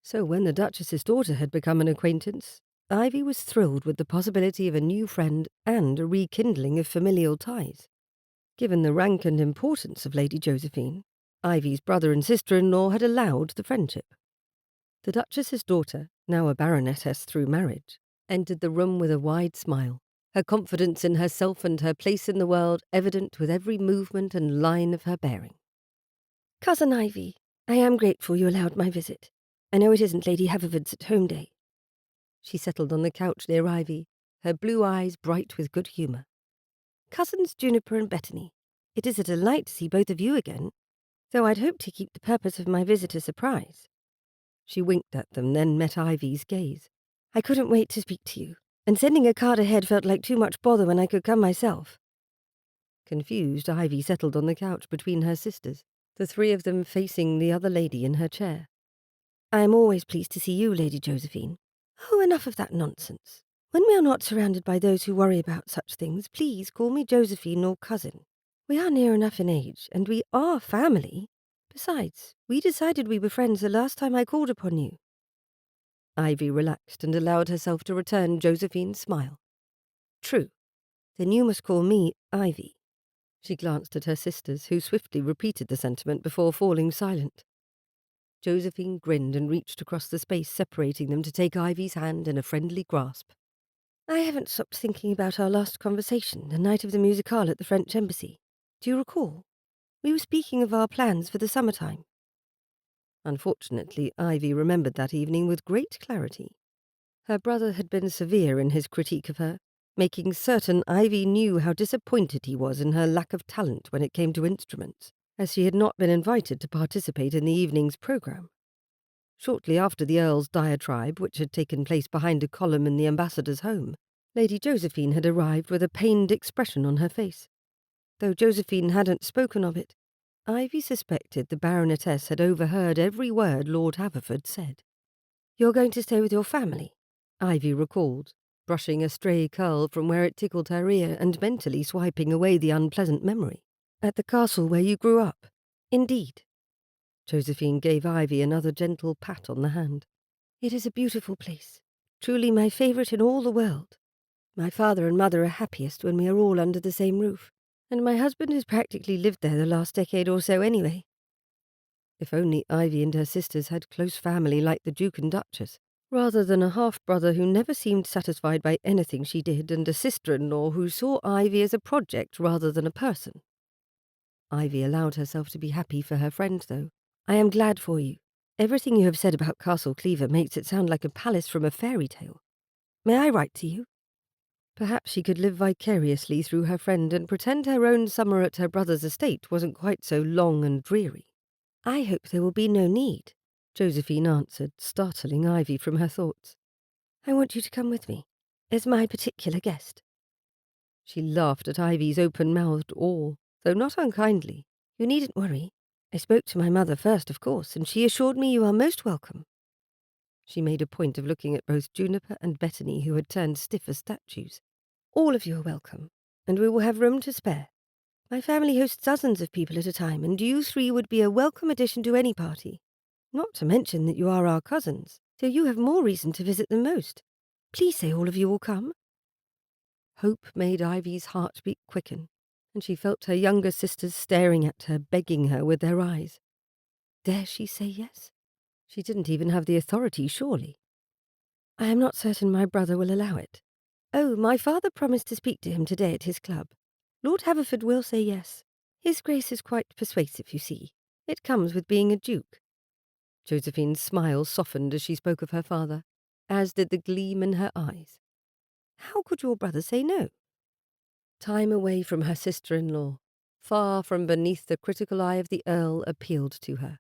So when the Duchess's daughter had become an acquaintance, Ivy was thrilled with the possibility of a new friend and a rekindling of familial ties. Given the rank and importance of Lady Josephine, Ivy's brother and sister-in-law had allowed the friendship. The Duchess's daughter, now a baronetess through marriage, entered the room with a wide smile, her confidence in herself and her place in the world evident with every movement and line of her bearing. "Cousin Ivy, I am grateful you allowed my visit. I know it isn't Lady Haverford's at-home day." She settled on the couch near Ivy, her blue eyes bright with good humour. "Cousins Juniper and Bethany, it is a delight to see both of you again, though I'd hoped to keep the purpose of my visit a surprise. She winked at them, then met Ivy's gaze. "I couldn't wait to speak to you, and sending a card ahead felt like too much bother when I could come myself." Confused, Ivy settled on the couch between her sisters, the three of them facing the other lady in her chair. "I am always pleased to see you, Lady Josephine." "Oh, enough of that nonsense. When we are not surrounded by those who worry about such things, please call me Josephine or cousin. We are near enough in age, and we are family. Besides, we decided we were friends the last time I called upon you." Ivy relaxed and allowed herself to return Josephine's smile. "True. Then you must call me Ivy." She glanced at her sisters, who swiftly repeated the sentiment before falling silent. Josephine grinned and reached across the space separating them to take Ivy's hand in a friendly grasp. "I haven't stopped thinking about our last conversation, the night of the musicale at the French Embassy. Do you recall? We were speaking of our plans for the summertime." Unfortunately, Ivy remembered that evening with great clarity. Her brother had been severe in his critique of her, making certain Ivy knew how disappointed he was in her lack of talent when it came to instruments, as she had not been invited to participate in the evening's programme. Shortly after the Earl's diatribe, which had taken place behind a column in the ambassador's home, Lady Josephine had arrived with a pained expression on her face. Though Josephine hadn't spoken of it, Ivy suspected the Baronetess had overheard every word Lord Haverford said. "You're going to stay with your family?" Ivy recalled, brushing a stray curl from where it tickled her ear and mentally swiping away the unpleasant memory. "At the castle where you grew up?" "Indeed." Josephine gave Ivy another gentle pat on the hand. "It is a beautiful place, truly my favourite in all the world. My father and mother are happiest when we are all under the same roof, and my husband has practically lived there the last decade or so anyway." If only Ivy and her sisters had close family like the Duke and Duchess, rather than a half-brother who never seemed satisfied by anything she did and a sister-in-law who saw Ivy as a project rather than a person. Ivy allowed herself to be happy for her friend, though. "I am glad for you. Everything you have said about Castle Cleaver makes it sound like a palace from a fairy tale. May I write to you?" Perhaps she could live vicariously through her friend and pretend her own summer at her brother's estate wasn't quite so long and dreary. "I hope there will be no need," Josephine answered, startling Ivy from her thoughts. "I want you to come with me, as my particular guest." She laughed at Ivy's open-mouthed awe, though not unkindly. "You needn't worry. I spoke to my mother first, of course, and she assured me you are most welcome." She made a point of looking at both Juniper and Bethany, who had turned stiff as statues. "All of you are welcome, and we will have room to spare. My family hosts dozens of people at a time, and you three would be a welcome addition to any party. Not to mention that you are our cousins, so you have more reason to visit than most. Please say all of you will come." Hope made Ivy's heartbeat quicken, and she felt her younger sisters staring at her, begging her with their eyes. Dare she say yes? She didn't even have the authority, surely. "I am not certain my brother will allow it. Oh, my father promised to speak to him today at his club. Lord Haverford will say yes. His Grace is quite persuasive, you see. It comes with being a duke." Josephine's smile softened as she spoke of her father, as did the gleam in her eyes. "How could your brother say no?" Time away from her sister-in-law, far from beneath the critical eye of the Earl, appealed to her.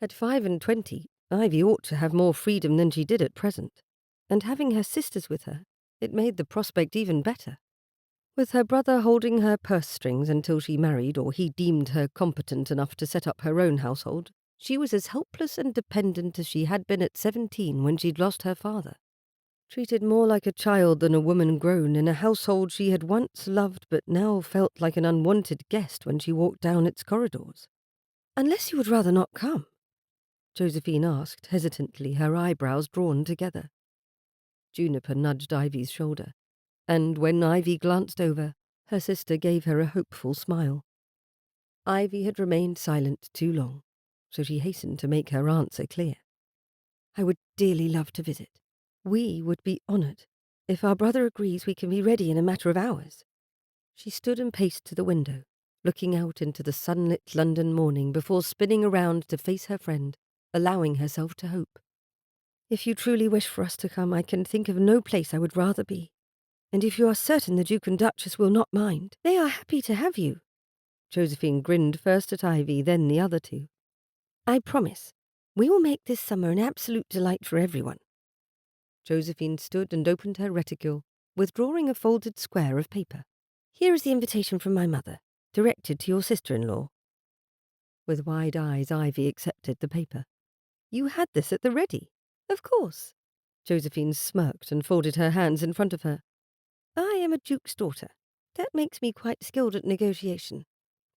At 25, Ivy ought to have more freedom than she did at present, and having her sisters with her, it made the prospect even better. With her brother holding her purse strings until she married or he deemed her competent enough to set up her own household, she was as helpless and dependent as she had been at 17 when she'd lost her father. Treated more like a child than a woman grown in a household she had once loved but now felt like an unwanted guest when she walked down its corridors. "Unless you would rather not come?" Josephine asked hesitantly, her eyebrows drawn together. Juniper nudged Ivy's shoulder, and when Ivy glanced over, her sister gave her a hopeful smile. Ivy had remained silent too long, so she hastened to make her answer clear. "I would dearly love to visit. We would be honoured. If our brother agrees, we can be ready in a matter of hours." She stood and paced to the window, looking out into the sunlit London morning before spinning around to face her friend, allowing herself to hope. "If you truly wish for us to come, I can think of no place I would rather be. And if you are certain the Duke and Duchess will not mind, they are happy to have you." Josephine grinned first at Ivy, then the other two. "I promise. We will make this summer an absolute delight for everyone. Josephine stood and opened her reticule, withdrawing a folded square of paper. Here is the invitation from my mother, directed to your sister-in-law. With wide eyes, Ivy accepted the paper. You had this at the ready. Of course. Josephine smirked and folded her hands in front of her. I am a duke's daughter. That makes me quite skilled at negotiation.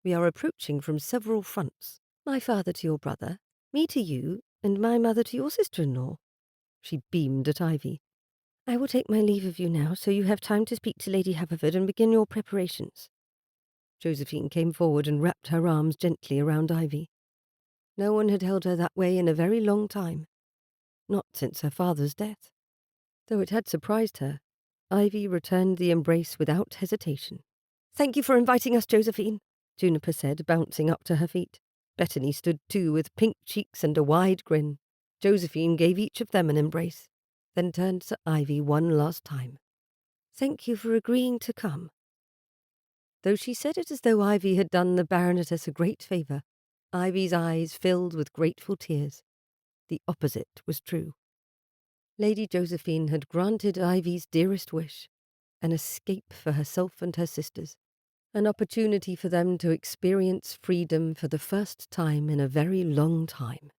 We are approaching from several fronts. My father to your brother, me to you, and my mother to your sister-in-law. She beamed at Ivy. I will take my leave of you now, so you have time to speak to Lady Haverford and begin your preparations. Josephine came forward and wrapped her arms gently around Ivy. No one had held her that way in a very long time. Not since her father's death. Though it had surprised her, Ivy returned the embrace without hesitation. Thank you for inviting us, Josephine, Juniper said, bouncing up to her feet. Bethany stood too, with pink cheeks and a wide grin. Josephine gave each of them an embrace, then turned to Ivy one last time. Thank you for agreeing to come. Though she said it as though Ivy had done the Baroness a great favour, Ivy's eyes filled with grateful tears. The opposite was true. Lady Josephine had granted Ivy's dearest wish, an escape for herself and her sisters, an opportunity for them to experience freedom for the first time in a very long time.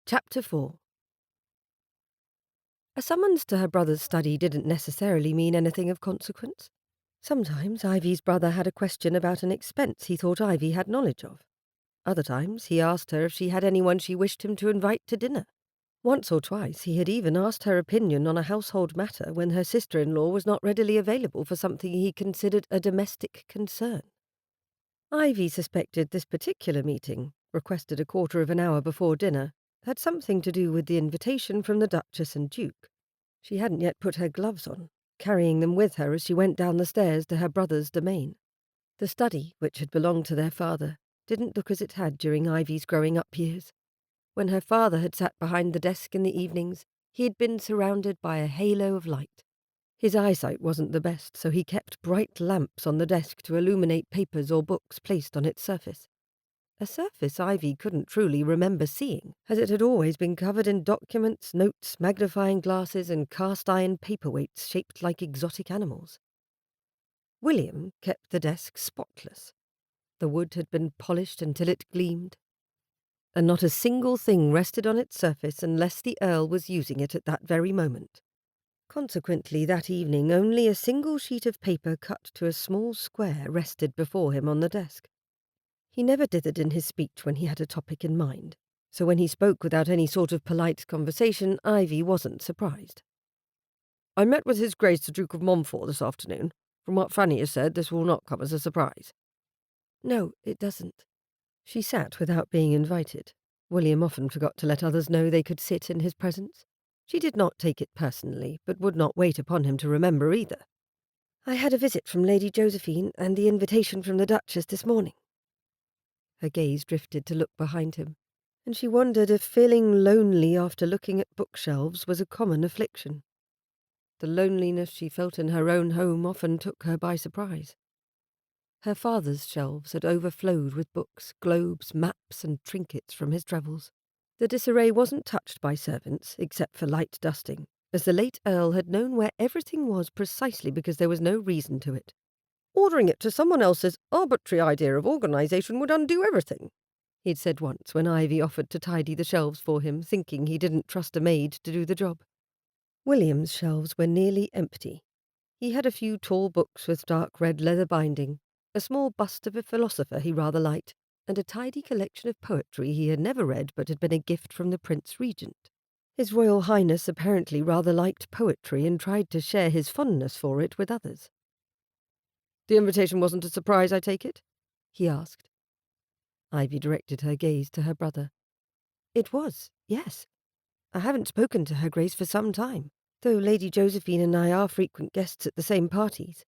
Chapter 4. A summons to her brother's study didn't necessarily mean anything of consequence. Sometimes Ivy's brother had a question about an expense he thought Ivy had knowledge of. Other times he asked her if she had anyone she wished him to invite to dinner. Once or twice he had even asked her opinion on a household matter when her sister-in-law was not readily available for something he considered a domestic concern. Ivy suspected this particular meeting, requested a quarter of an hour before dinner, had something to do with the invitation from the Duchess and Duke. She hadn't yet put her gloves on, carrying them with her as she went down the stairs to her brother's domain. The study, which had belonged to their father, didn't look as it had during Ivy's growing-up years. When her father had sat behind the desk in the evenings, he had been surrounded by a halo of light. His eyesight wasn't the best, so he kept bright lamps on the desk to illuminate papers or books placed on its surface. A surface Ivy couldn't truly remember seeing, as it had always been covered in documents, notes, magnifying glasses, and cast-iron paperweights shaped like exotic animals. William kept the desk spotless. The wood had been polished until it gleamed, and not a single thing rested on its surface unless the Earl was using it at that very moment. Consequently, that evening only a single sheet of paper cut to a small square rested before him on the desk. He never dithered in his speech when he had a topic in mind, so when he spoke without any sort of polite conversation, Ivy wasn't surprised. I met with His Grace the Duke of Montfort this afternoon. From what Fanny has said, this will not come as a surprise. No, it doesn't. She sat without being invited. William often forgot to let others know they could sit in his presence. She did not take it personally, but would not wait upon him to remember either. I had a visit from Lady Josephine and the invitation from the Duchess this morning. Her gaze drifted to look behind him, and she wondered if feeling lonely after looking at bookshelves was a common affliction. The loneliness she felt in her own home often took her by surprise. Her father's shelves had overflowed with books, globes, maps, and trinkets from his travels. The disarray wasn't touched by servants, except for light dusting, as the late Earl had known where everything was precisely because there was no reason to it. Ordering it to someone else's arbitrary idea of organisation would undo everything, he'd said once when Ivy offered to tidy the shelves for him, thinking he didn't trust a maid to do the job. William's shelves were nearly empty. He had a few tall books with dark red leather binding, a small bust of a philosopher he rather liked, and a tidy collection of poetry he had never read but had been a gift from the Prince Regent. His Royal Highness apparently rather liked poetry and tried to share his fondness for it with others. The invitation wasn't a surprise, I take it? He asked. Ivy directed her gaze to her brother. It was, yes. I haven't spoken to Her Grace for some time, though Lady Josephine and I are frequent guests at the same parties.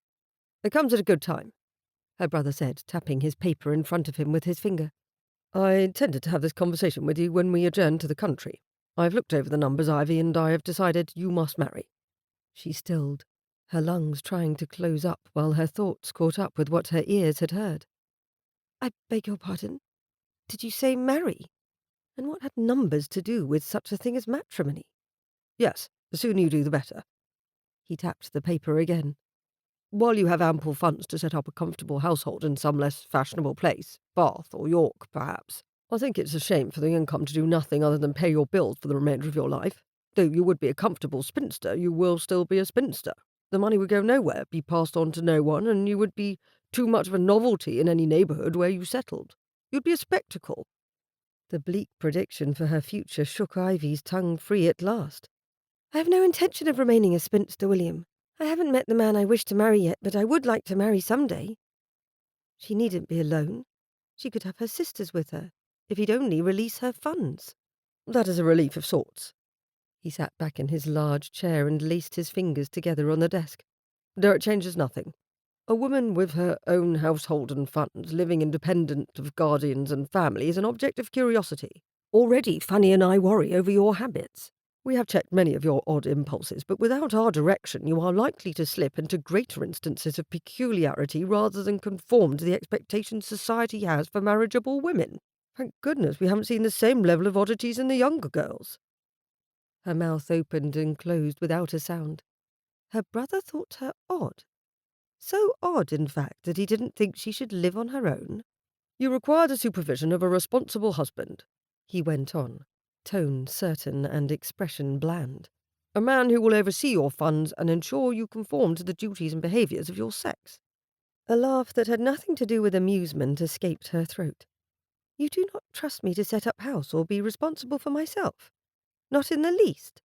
It comes at a good time, her brother said, tapping his paper in front of him with his finger. I intended to have this conversation with you when we adjourn to the country. I've looked over the numbers, Ivy, and I have decided you must marry. She stilled, her lungs trying to close up while her thoughts caught up with what her ears had heard. I beg your pardon? Did you say marry? And what had numbers to do with such a thing as matrimony? Yes, the sooner you do the better. He tapped the paper again. While you have ample funds to set up a comfortable household in some less fashionable place, Bath or York, perhaps, I think it's a shame for the income to do nothing other than pay your bills for the remainder of your life. Though you would be a comfortable spinster, you will still be a spinster. The money would go nowhere, be passed on to no one, and you would be too much of a novelty in any neighbourhood where you settled. You'd be a spectacle. The bleak prediction for her future shook Ivy's tongue free at last. I have no intention of remaining a spinster, William. I haven't met the man I wish to marry yet, but I would like to marry some day. She needn't be alone. She could have her sisters with her, if he'd only release her funds. That is a relief of sorts. He sat back in his large chair and laced his fingers together on the desk. Though it changes nothing. A woman with her own household and funds, living independent of guardians and family, is an object of curiosity. Already Fanny and I worry over your habits. We have checked many of your odd impulses, but without our direction you are likely to slip into greater instances of peculiarity rather than conform to the expectations society has for marriageable women. Thank goodness we haven't seen the same level of oddities in the younger girls. Her mouth opened and closed without a sound. Her brother thought her odd. So odd, in fact, that he didn't think she should live on her own. You require the supervision of a responsible husband, he went on, tone certain and expression bland. A man who will oversee your funds and ensure you conform to the duties and behaviours of your sex. A laugh that had nothing to do with amusement escaped her throat. You do not trust me to set up house or be responsible for myself? Not in the least.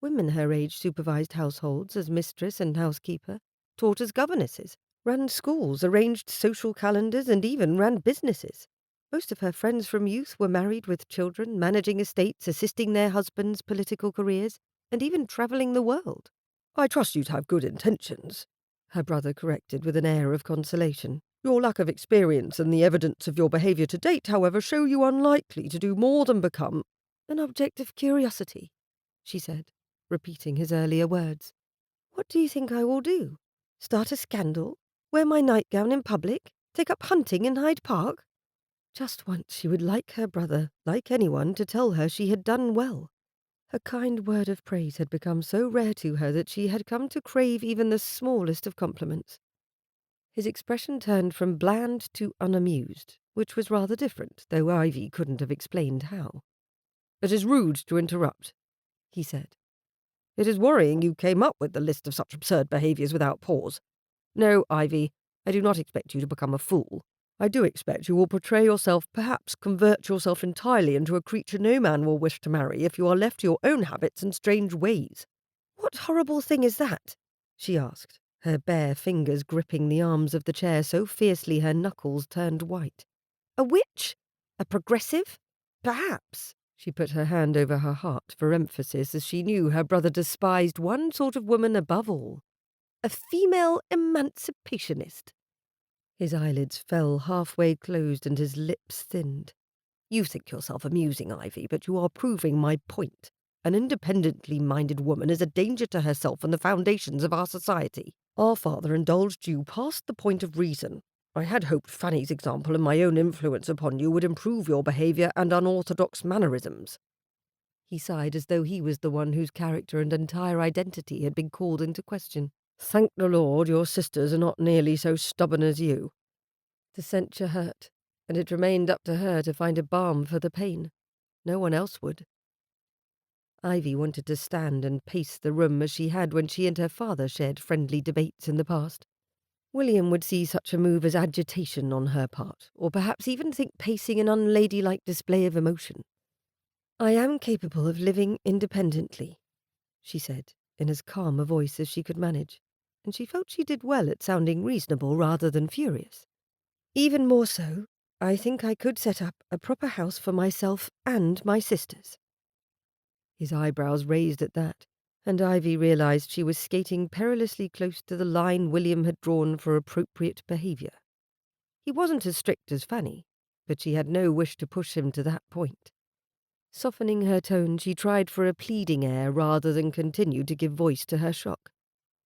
Women her age supervised households as mistress and housekeeper, taught as governesses, ran schools, arranged social calendars, and even ran businesses. Most of her friends from youth were married with children, managing estates, assisting their husbands' political careers, and even travelling the world. I trust you to have good intentions, her brother corrected with an air of consolation. Your lack of experience and the evidence of your behaviour to date, however, show you unlikely to do more than become an object of curiosity, she said, repeating his earlier words. What do you think I will do? Start a scandal? Wear my nightgown in public? Take up hunting in Hyde Park? Just once she would like her brother, like anyone, to tell her she had done well. A kind word of praise had become so rare to her that she had come to crave even the smallest of compliments. His expression turned from bland to unamused, which was rather different, though Ivy couldn't have explained how. It is rude to interrupt, he said. It is worrying you came up with the list of such absurd behaviours without pause. No, Ivy, I do not expect you to become a fool. I do expect you will portray yourself, perhaps convert yourself entirely into a creature no man will wish to marry if you are left to your own habits and strange ways. What horrible thing is that? She asked, her bare fingers gripping the arms of the chair so fiercely her knuckles turned white. A witch? A progressive? Perhaps. She put her hand over her heart for emphasis, as she knew her brother despised one sort of woman above all. A female emancipationist. His eyelids fell halfway closed and his lips thinned. You think yourself amusing, Ivy, but you are proving my point. An independently minded woman is a danger to herself and the foundations of our society. Our father indulged you past the point of reason. I had hoped Fanny's example and my own influence upon you would improve your behaviour and unorthodox mannerisms. He sighed as though he was the one whose character and entire identity had been called into question. Thank the Lord your sisters are not nearly so stubborn as you. The censure hurt, and it remained up to her to find a balm for the pain. No one else would. Ivy wanted to stand and pace the room as she had when she and her father shared friendly debates in the past. William would see such a move as agitation on her part, or perhaps even think pacing an unladylike display of emotion. I am capable of living independently, she said, in as calm a voice as she could manage, and she felt she did well at sounding reasonable rather than furious. Even more so, I think I could set up a proper house for myself and my sisters. His eyebrows raised at that, and Ivy realized she was skating perilously close to the line William had drawn for appropriate behaviour. He wasn't as strict as Fanny, but she had no wish to push him to that point. Softening her tone, she tried for a pleading air rather than continue to give voice to her shock.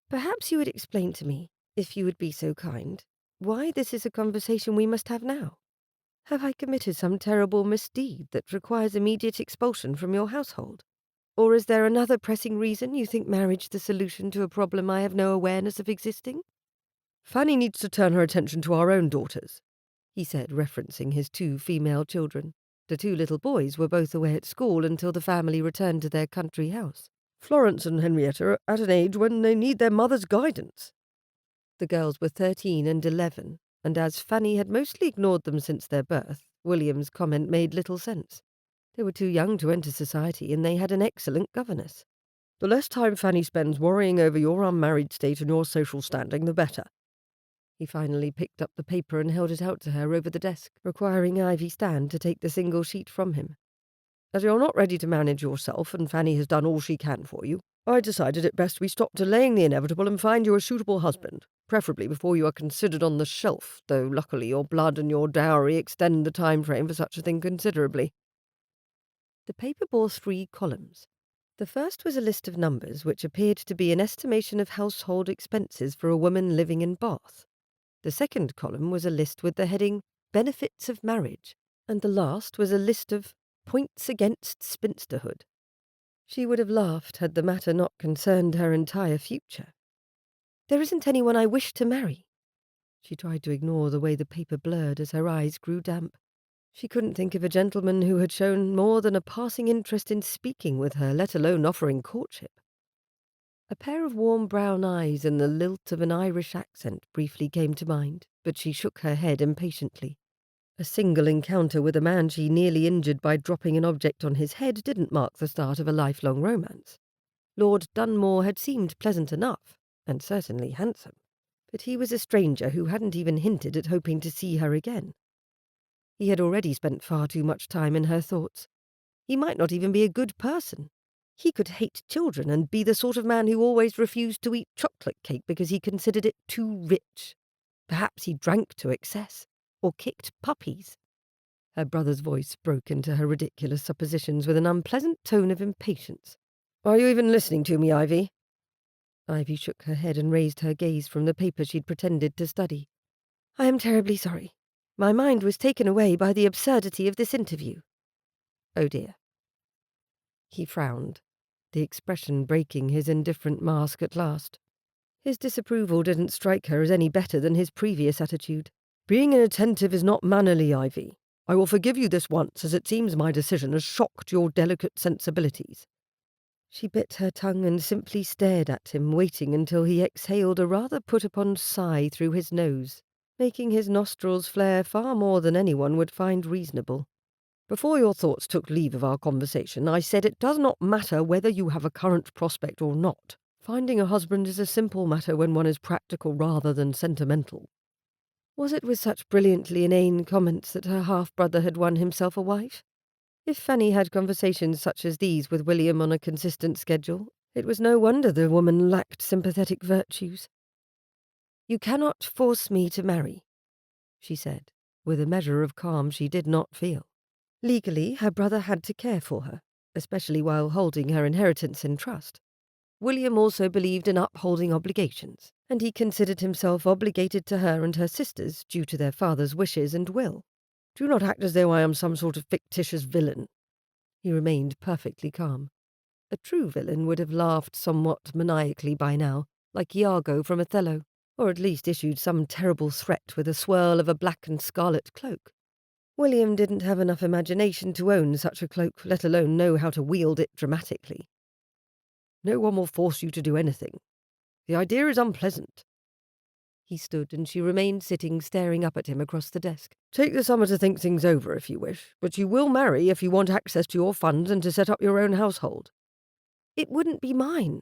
Perhaps you would explain to me, if you would be so kind, why this is a conversation we must have now. Have I committed some terrible misdeed that requires immediate expulsion from your household? Or is there another pressing reason you think marriage the solution to a problem I have no awareness of existing? Fanny needs to turn her attention to our own daughters, he said, referencing his 2 female children. The 2 little boys were both away at school until the family returned to their country house. Florence and Henrietta are at an age when they need their mother's guidance. The girls were 13 and 11, and as Fanny had mostly ignored them since their birth, William's comment made little sense. They were too young to enter society, and they had an excellent governess. The less time Fanny spends worrying over your unmarried state and your social standing, the better. He finally picked up the paper and held it out to her over the desk, requiring Ivy Stan to take the single sheet from him. As you're not ready to manage yourself, and Fanny has done all she can for you, I decided it best we stop delaying the inevitable and find you a suitable husband, preferably before you are considered on the shelf, though luckily your blood and your dowry extend the time frame for such a thing considerably. The paper bore 3 columns. The first was a list of numbers which appeared to be an estimation of household expenses for a woman living in Bath. The second column was a list with the heading Benefits of Marriage, and the last was a list of Points Against Spinsterhood. She would have laughed had the matter not concerned her entire future. There isn't anyone I wish to marry. She tried to ignore the way the paper blurred as her eyes grew damp. She couldn't think of a gentleman who had shown more than a passing interest in speaking with her, let alone offering courtship. A pair of warm brown eyes and the lilt of an Irish accent briefly came to mind, but she shook her head impatiently. A single encounter with a man she nearly injured by dropping an object on his head didn't mark the start of a lifelong romance. Lord Dunmore had seemed pleasant enough, and certainly handsome, but he was a stranger who hadn't even hinted at hoping to see her again. He had already spent far too much time in her thoughts. He might not even be a good person. He could hate children and be the sort of man who always refused to eat chocolate cake because he considered it too rich. Perhaps he drank to excess, or kicked puppies. Her brother's voice broke into her ridiculous suppositions with an unpleasant tone of impatience. Are you even listening to me, Ivy? Ivy shook her head and raised her gaze from the paper she'd pretended to study. I am terribly sorry. My mind was taken away by the absurdity of this interview. Oh dear. He frowned, the expression breaking his indifferent mask at last. His disapproval didn't strike her as any better than his previous attitude. Being inattentive is not mannerly, Ivy. I will forgive you this once, as it seems my decision has shocked your delicate sensibilities. She bit her tongue and simply stared at him, waiting until he exhaled a rather put-upon sigh through his nose, making his nostrils flare far more than anyone would find reasonable. Before your thoughts took leave of our conversation, I said it does not matter whether you have a current prospect or not. Finding a husband is a simple matter when one is practical rather than sentimental. Was it with such brilliantly inane comments that her half-brother had won himself a wife? If Fanny had conversations such as these with William on a consistent schedule, it was no wonder the woman lacked sympathetic virtues. You cannot force me to marry, she said, with a measure of calm she did not feel. Legally, her brother had to care for her, especially while holding her inheritance in trust. William also believed in upholding obligations, and he considered himself obligated to her and her sisters due to their father's wishes and will. Do not act as though I am some sort of fictitious villain. He remained perfectly calm. A true villain would have laughed somewhat maniacally by now, like Iago from Othello, or at least issued some terrible threat with a swirl of a black and scarlet cloak. William didn't have enough imagination to own such a cloak, let alone know how to wield it dramatically. No one will force you to do anything. The idea is unpleasant. He stood, and she remained sitting, staring up at him across the desk. Take the summer to think things over if you wish, but you will marry if you want access to your funds and to set up your own household. It wouldn't be mine,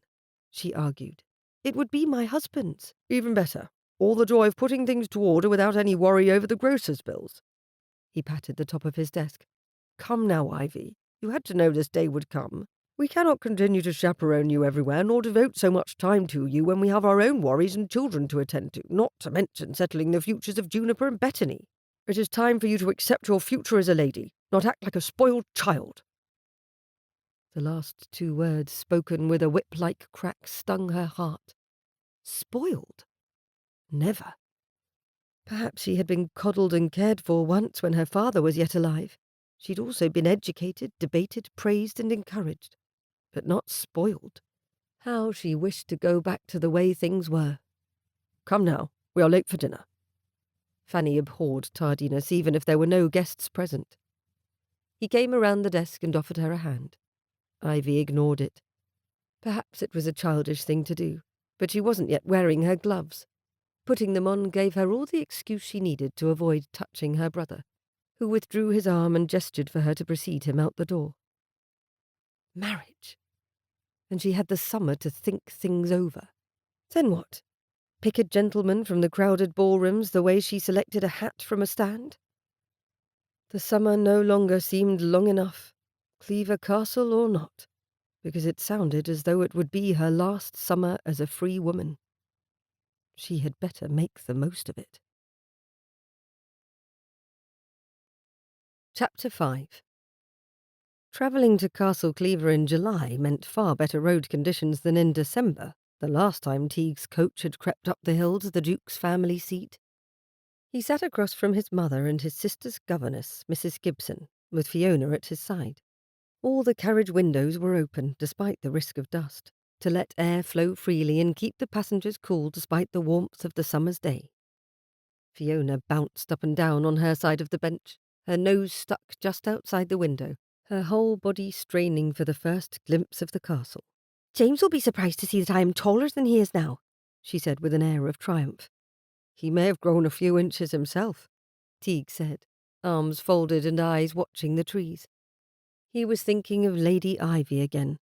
she argued. It would be my husband's. Even better. All the joy of putting things to order without any worry over the grocer's bills. He patted the top of his desk. Come now, Ivy. You had to know this day would come. We cannot continue to chaperone you everywhere, nor devote so much time to you when we have our own worries and children to attend to, not to mention settling the futures of Juniper and Bettany. It is time for you to accept your future as a lady, not act like a spoiled child. The last 2 words, spoken with a whip-like crack, stung her heart. Spoiled? Never. Perhaps she had been coddled and cared for once when her father was yet alive. She'd also been educated, debated, praised and encouraged, but not spoiled. How she wished to go back to the way things were. "Come now, we are late for dinner." Fanny abhorred tardiness, even if there were no guests present. He came around the desk and offered her a hand. Ivy ignored it. Perhaps it was a childish thing to do, but she wasn't yet wearing her gloves. Putting them on gave her all the excuse she needed to avoid touching her brother, who withdrew his arm and gestured for her to precede him out the door. Marriage! And she had the summer to think things over. Then what? Pick a gentleman from the crowded ballrooms the way she selected a hat from a stand? The summer no longer seemed long enough, Cleaver Castle or not, because it sounded as though it would be her last summer as a free woman. She had better make the most of it. Chapter 5. Travelling to Castle Cleaver in July meant far better road conditions than in December, the last time Teague's coach had crept up the hill to the Duke's family seat. He sat across from his mother and his sister's governess, Mrs. Gibson, with Fiona at his side. All the carriage windows were open, despite the risk of dust, to let air flow freely and keep the passengers cool despite the warmth of the summer's day. Fiona bounced up and down on her side of the bench, her nose stuck just outside the window, her whole body straining for the first glimpse of the castle. "James will be surprised to see that I am taller than he is now," she said with an air of triumph. "He may have grown a few inches himself," Teague said, arms folded and eyes watching the trees. He was thinking of Lady Ivy again.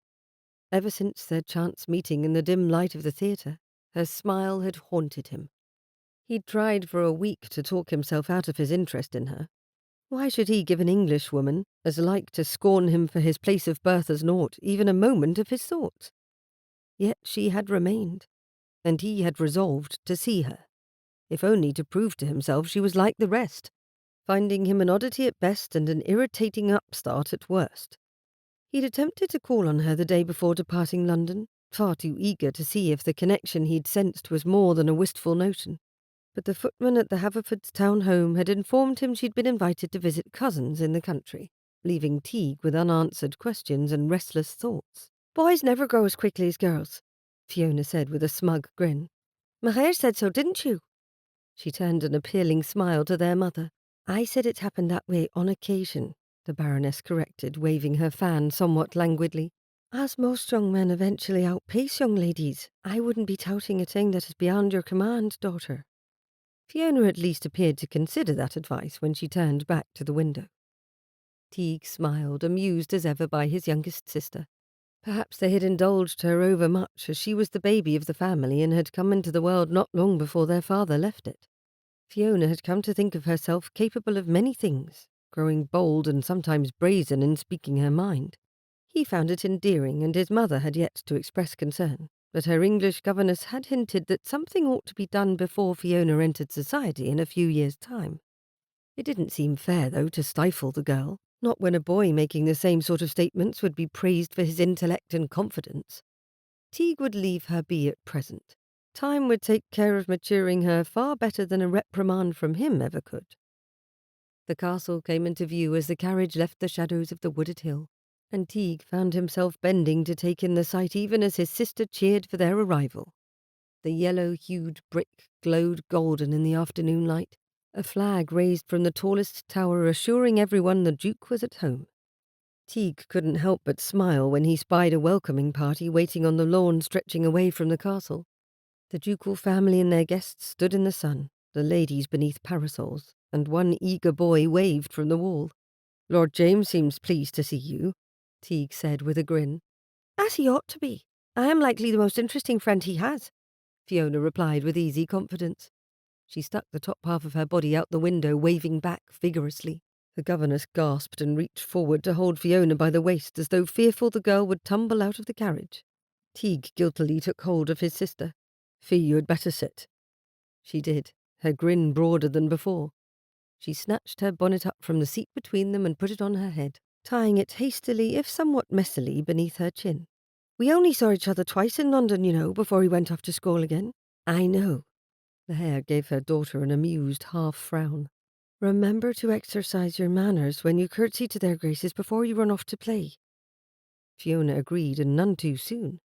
Ever since their chance meeting in the dim light of the theatre, her smile had haunted him. He'd tried for a week to talk himself out of his interest in her. Why should he give an Englishwoman, as like to scorn him for his place of birth as naught, even a moment of his thoughts? Yet she had remained, and he had resolved to see her, if only to prove to himself she was like the rest, finding him an oddity at best and an irritating upstart at worst. He'd attempted to call on her the day before departing London, far too eager to see if the connection he'd sensed was more than a wistful notion. But the footman at the Haverfords' town home had informed him she'd been invited to visit cousins in the country, leaving Teague with unanswered questions and restless thoughts. "Boys never grow as quickly as girls," Fiona said with a smug grin. "Maher said so, didn't you?" She turned an appealing smile to their mother. "I said it happened that way on occasion," the Baroness corrected, waving her fan somewhat languidly. "As most young men eventually outpace young ladies, I wouldn't be touting a thing that is beyond your command, daughter." Fiona at least appeared to consider that advice when she turned back to the window. Teague smiled, amused as ever by his youngest sister. Perhaps they had indulged her overmuch, as she was the baby of the family and had come into the world not long before their father left it. Fiona had come to think of herself capable of many things, growing bold and sometimes brazen in speaking her mind. He found it endearing, and his mother had yet to express concern, but her English governess had hinted that something ought to be done before Fiona entered society in a few years' time. It didn't seem fair, though, to stifle the girl, not when a boy making the same sort of statements would be praised for his intellect and confidence. Teague would leave her be at present. Time would take care of maturing her far better than a reprimand from him ever could. The castle came into view as the carriage left the shadows of the wooded hill, and Teague found himself bending to take in the sight even as his sister cheered for their arrival. The yellow-hued brick glowed golden in the afternoon light, a flag raised from the tallest tower assuring everyone the Duke was at home. Teague couldn't help but smile when he spied a welcoming party waiting on the lawn stretching away from the castle. The ducal family and their guests stood in the sun, the ladies beneath parasols, and one eager boy waved from the wall. "Lord James seems pleased to see you," Teague said with a grin. "As he ought to be. I am likely the most interesting friend he has," Fiona replied with easy confidence. She stuck the top half of her body out the window, waving back vigorously. The governess gasped and reached forward to hold Fiona by the waist as though fearful the girl would tumble out of the carriage. Teague guiltily took hold of his sister. "Fee, you had better sit." She did, her grin broader than before. She snatched her bonnet up from the seat between them and put it on her head, tying it hastily, if somewhat messily, beneath her chin. "We only saw each other twice in London, you know, before he went off to school again." "I know." The hare gave her daughter an amused half-frown. "Remember to exercise your manners when you curtsy to their graces before you run off to play." Fiona agreed, and none too soon.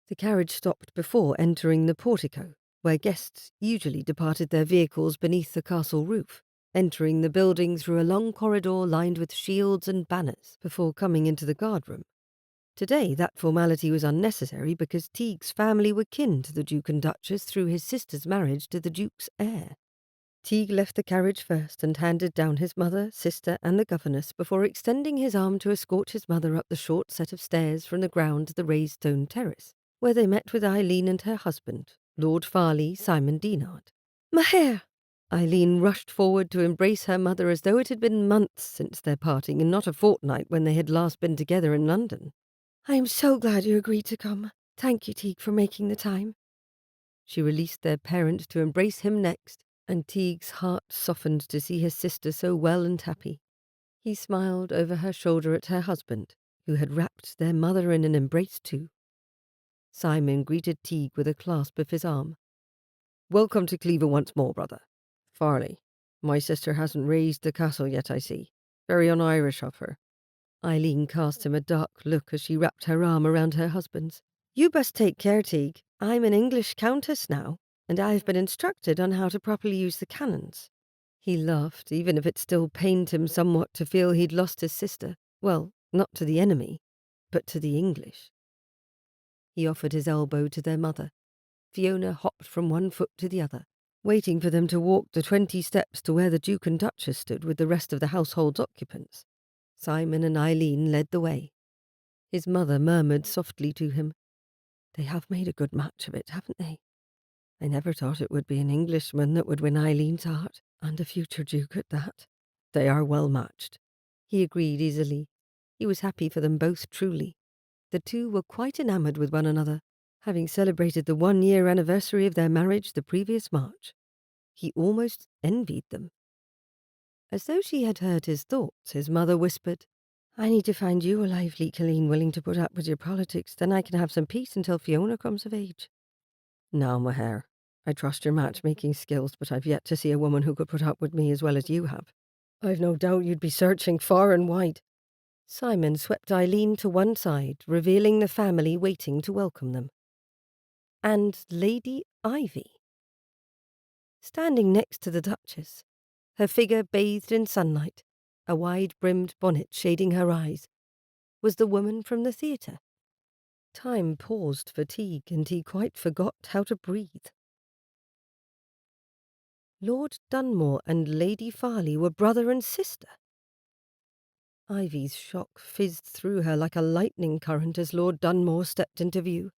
The carriage stopped before entering the portico, where guests usually departed their vehicles beneath the castle roof, entering the building through a long corridor lined with shields and banners before coming into the guardroom. Today that formality was unnecessary because Teague's family were kin to the Duke and Duchess through his sister's marriage to the Duke's heir. Teague left the carriage first and handed down his mother, sister, and the governess before extending his arm to escort his mother up the short set of stairs from the ground to the raised stone terrace, where they met with Eileen and her husband, Lord Farley, Simon Dinard. "My hair!" Eileen rushed forward to embrace her mother as though it had been months since their parting and not a fortnight when they had last been together in London. "I am so glad you agreed to come. Thank you, Teague, for making the time." She released their parent to embrace him next, and Teague's heart softened to see his sister so well and happy. He smiled over her shoulder at her husband, who had wrapped their mother in an embrace too. Simon greeted Teague with a clasp of his arm. "Welcome to Cleaver once more, brother. Farley, my sister hasn't raised the castle yet, I see. Very un-Irish of her." Eileen cast him a dark look as she wrapped her arm around her husband's. "You best take care, Teague. I'm an English countess now, and I have been instructed on how to properly use the cannons." He laughed, even if it still pained him somewhat to feel he'd lost his sister. Well, not to the enemy, but to the English. He offered his elbow to their mother. Fiona hopped from one foot to the other, waiting for them to walk the 20 steps to where the Duke and Duchess stood with the rest of the household's occupants. Simon and Eileen led the way. His mother murmured softly to him, "They have made a good match of it, haven't they? I never thought it would be an Englishman that would win Eileen's heart, and a future Duke at that. They are well matched." He agreed easily. He was happy for them both, truly. The two were quite enamoured with one another, having celebrated the 1-year anniversary of their marriage the previous March. He almost envied them. As though she had heard his thoughts, his mother whispered, "I need to find you a lively Colleen willing to put up with your politics, then I can have some peace until Fiona comes of age." "Now, my hair, I trust your matchmaking skills, but I've yet to see a woman who could put up with me as well as you have. I've no doubt you'd be searching far and wide." Simon swept Eileen to one side, revealing the family waiting to welcome them. And Lady Ivy. Standing next to the Duchess, her figure bathed in sunlight, a wide-brimmed bonnet shading her eyes, was the woman from the theatre. Time paused for Teague, and he quite forgot how to breathe. Lord Dunmore and Lady Farley were brother and sister. Ivy's shock fizzed through her like a lightning current as Lord Dunmore stepped into view.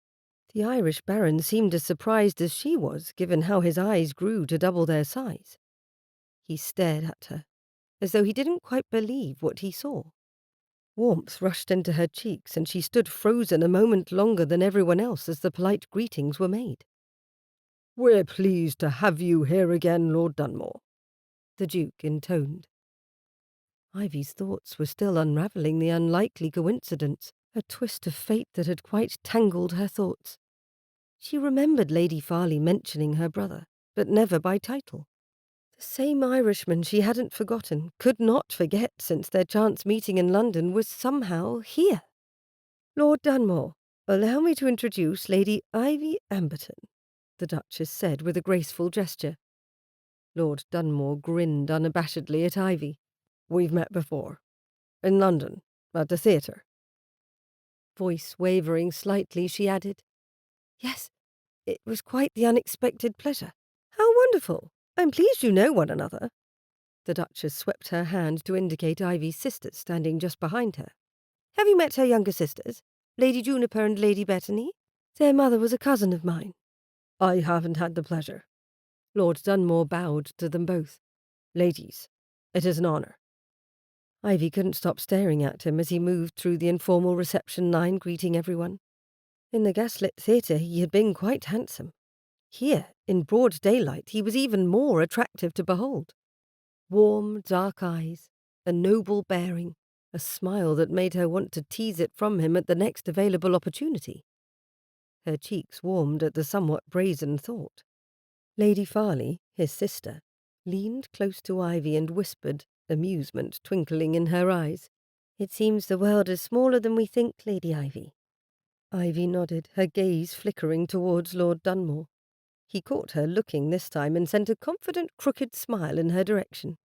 The Irish Baron seemed as surprised as she was, given how his eyes grew to double their size. He stared at her, as though he didn't quite believe what he saw. Warmth rushed into her cheeks, and she stood frozen a moment longer than everyone else as the polite greetings were made. "We're pleased to have you here again, Lord Dunmore," the Duke intoned. Ivy's thoughts were still unravelling the unlikely coincidence, a twist of fate that had quite tangled her thoughts. She remembered Lady Farley mentioning her brother, but never by title. The same Irishman she hadn't forgotten, could not forget since their chance meeting in London, was somehow here. "Lord Dunmore, allow me to introduce Lady Ivy Amberton," the Duchess said with a graceful gesture. Lord Dunmore grinned unabashedly at Ivy. "We've met before. In London, at the theatre." Voice wavering slightly, she added, "Yes, it was quite the unexpected pleasure. How wonderful! I'm pleased you know one another." The Duchess swept her hand to indicate Ivy's sisters standing just behind her. "Have you met her younger sisters, Lady Juniper and Lady Bethany? Their mother was a cousin of mine." "I haven't had the pleasure." Lord Dunmore bowed to them both. "Ladies, it is an honour." Ivy couldn't stop staring at him as he moved through the informal reception line greeting everyone. In the gaslit theatre he had been quite handsome. Here, in broad daylight, he was even more attractive to behold. Warm, dark eyes, a noble bearing, a smile that made her want to tease it from him at the next available opportunity. Her cheeks warmed at the somewhat brazen thought. Lady Farley, his sister, leaned close to Ivy and whispered, amusement twinkling in her eyes. "It seems the world is smaller than we think, Lady Ivy." Ivy nodded, her gaze flickering towards Lord Dunmore. He caught her looking this time and sent a confident, crooked smile in her direction.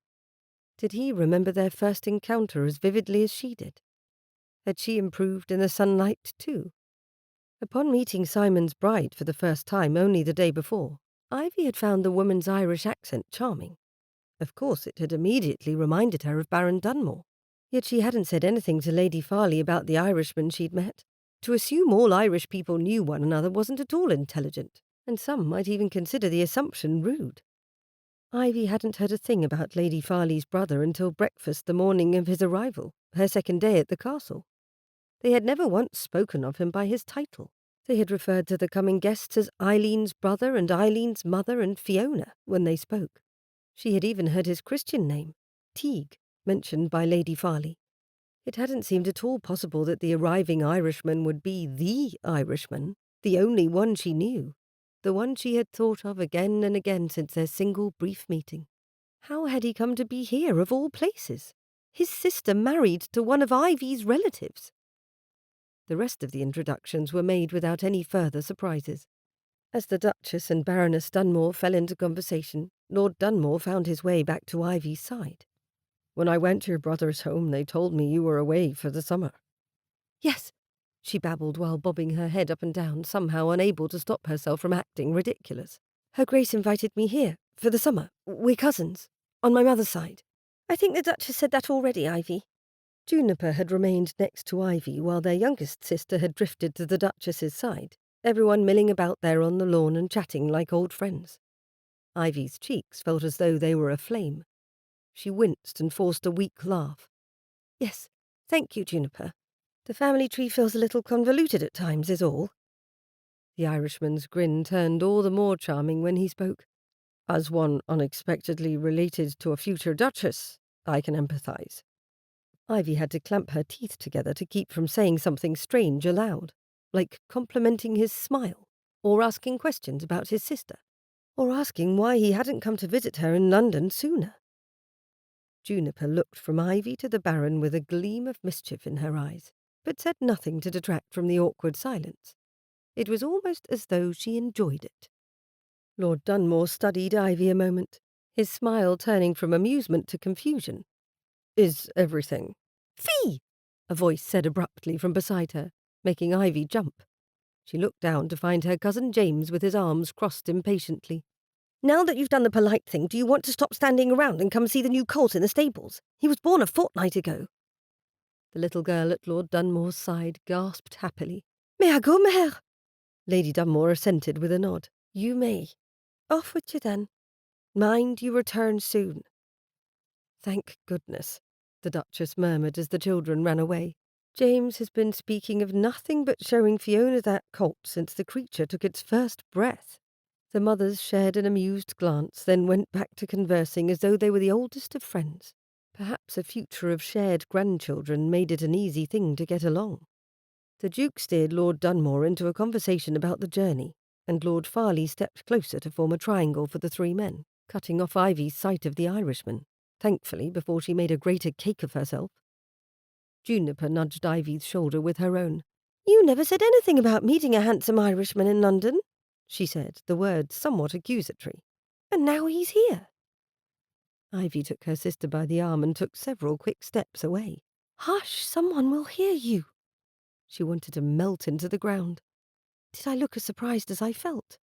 Did he remember their first encounter as vividly as she did? Had she improved in the sunlight too? Upon meeting Simon's bride for the first time only the day before, Ivy had found the woman's Irish accent charming. Of course it had immediately reminded her of Baron Dunmore. Yet she hadn't said anything to Lady Farley about the Irishman she'd met. To assume all Irish people knew one another wasn't at all intelligent, and some might even consider the assumption rude. Ivy hadn't heard a thing about Lady Farley's brother until breakfast the morning of his arrival, her second day at the castle. They had never once spoken of him by his title. They had referred to the coming guests as Eileen's brother and Eileen's mother and Fiona when they spoke. She had even heard his Christian name, Teague, mentioned by Lady Farley. It hadn't seemed at all possible that the arriving Irishman would be the Irishman, the only one she knew, the one she had thought of again and again since their single brief meeting. How had he come to be here, of all places? His sister married to one of Ivy's relatives. The rest of the introductions were made without any further surprises. As the Duchess and Baroness Dunmore fell into conversation, Lord Dunmore found his way back to Ivy's side. "When I went to your brother's home, they told me you were away for the summer." "Yes," she babbled while bobbing her head up and down, somehow unable to stop herself from acting ridiculous. "Her Grace invited me here, for the summer. We're cousins, on my mother's side." "I think the Duchess said that already, Ivy." Juniper had remained next to Ivy while their youngest sister had drifted to the Duchess's side, everyone milling about there on the lawn and chatting like old friends. Ivy's cheeks felt as though they were aflame. She winced and forced a weak laugh. "Yes, thank you, Juniper. The family tree feels a little convoluted at times, is all." The Irishman's grin turned all the more charming when he spoke. "As one unexpectedly related to a future duchess, I can empathise." Ivy had to clamp her teeth together to keep from saying something strange aloud, like complimenting his smile, or asking questions about his sister, or asking why he hadn't come to visit her in London sooner. Juniper looked from Ivy to the Baron with a gleam of mischief in her eyes, but said nothing to detract from the awkward silence. It was almost as though she enjoyed it. Lord Dunmore studied Ivy a moment, his smile turning from amusement to confusion. "Is everything—" "Fie!" a voice said abruptly from beside her, making Ivy jump. She looked down to find her cousin James with his arms crossed impatiently. "Now that you've done the polite thing, do you want to stop standing around and come see the new colt in the stables? He was born a fortnight ago." The little girl at Lord Dunmore's side gasped happily. "May I go, mère?" Lady Dunmore assented with a nod. "You may. Off with you then. Mind you return soon." "Thank goodness," the Duchess murmured as the children ran away. "James has been speaking of nothing but showing Fiona that colt since the creature took its first breath." The mothers shared an amused glance, then went back to conversing as though they were the oldest of friends. Perhaps a future of shared grandchildren made it an easy thing to get along. The Duke steered Lord Dunmore into a conversation about the journey, and Lord Farley stepped closer to form a triangle for the three men, cutting off Ivy's sight of the Irishman, thankfully before she made a greater cake of herself. Juniper nudged Ivy's shoulder with her own. "You never said anything about meeting a handsome Irishman in London," she said, the words somewhat accusatory. "And now he's here." Ivy took her sister by the arm and took several quick steps away. "Hush, someone will hear you." She wanted to melt into the ground. Did I look as surprised as I felt?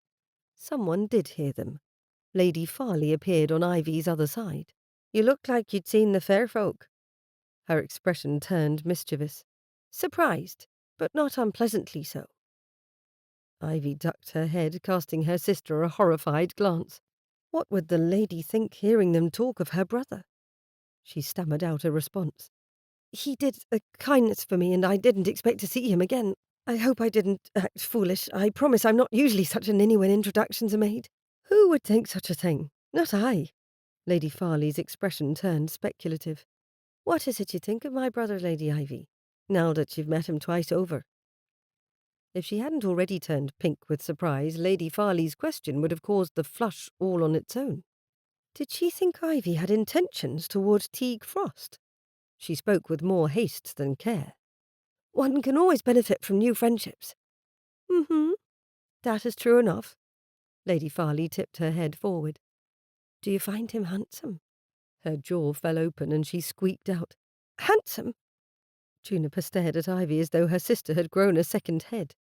Someone did hear them. Lady Farley appeared on Ivy's other side. "You looked like you'd seen the fair folk." Her expression turned mischievous. "Surprised, but not unpleasantly so." Ivy ducked her head, casting her sister a horrified glance. What would the lady think hearing them talk of her brother? She stammered out a response. "He did a kindness for me, and I didn't expect to see him again. I hope I didn't act foolish. I promise I'm not usually such a ninny when introductions are made." "Who would think such a thing? Not I." Lady Farley's expression turned speculative. "What is it you think of my brother, Lady Ivy, now that you've met him twice over?" If she hadn't already turned pink with surprise, Lady Farley's question would have caused the flush all on its own. Did she think Ivy had intentions toward Teague Frost? She spoke with more haste than care. One can always benefit from new friendships. Mm-hmm. That is true enough. Lady Farley tipped her head forward. Do you find him handsome? Her jaw fell open and she squeaked out, Handsome? Juniper stared at Ivy as though her sister had grown a second head.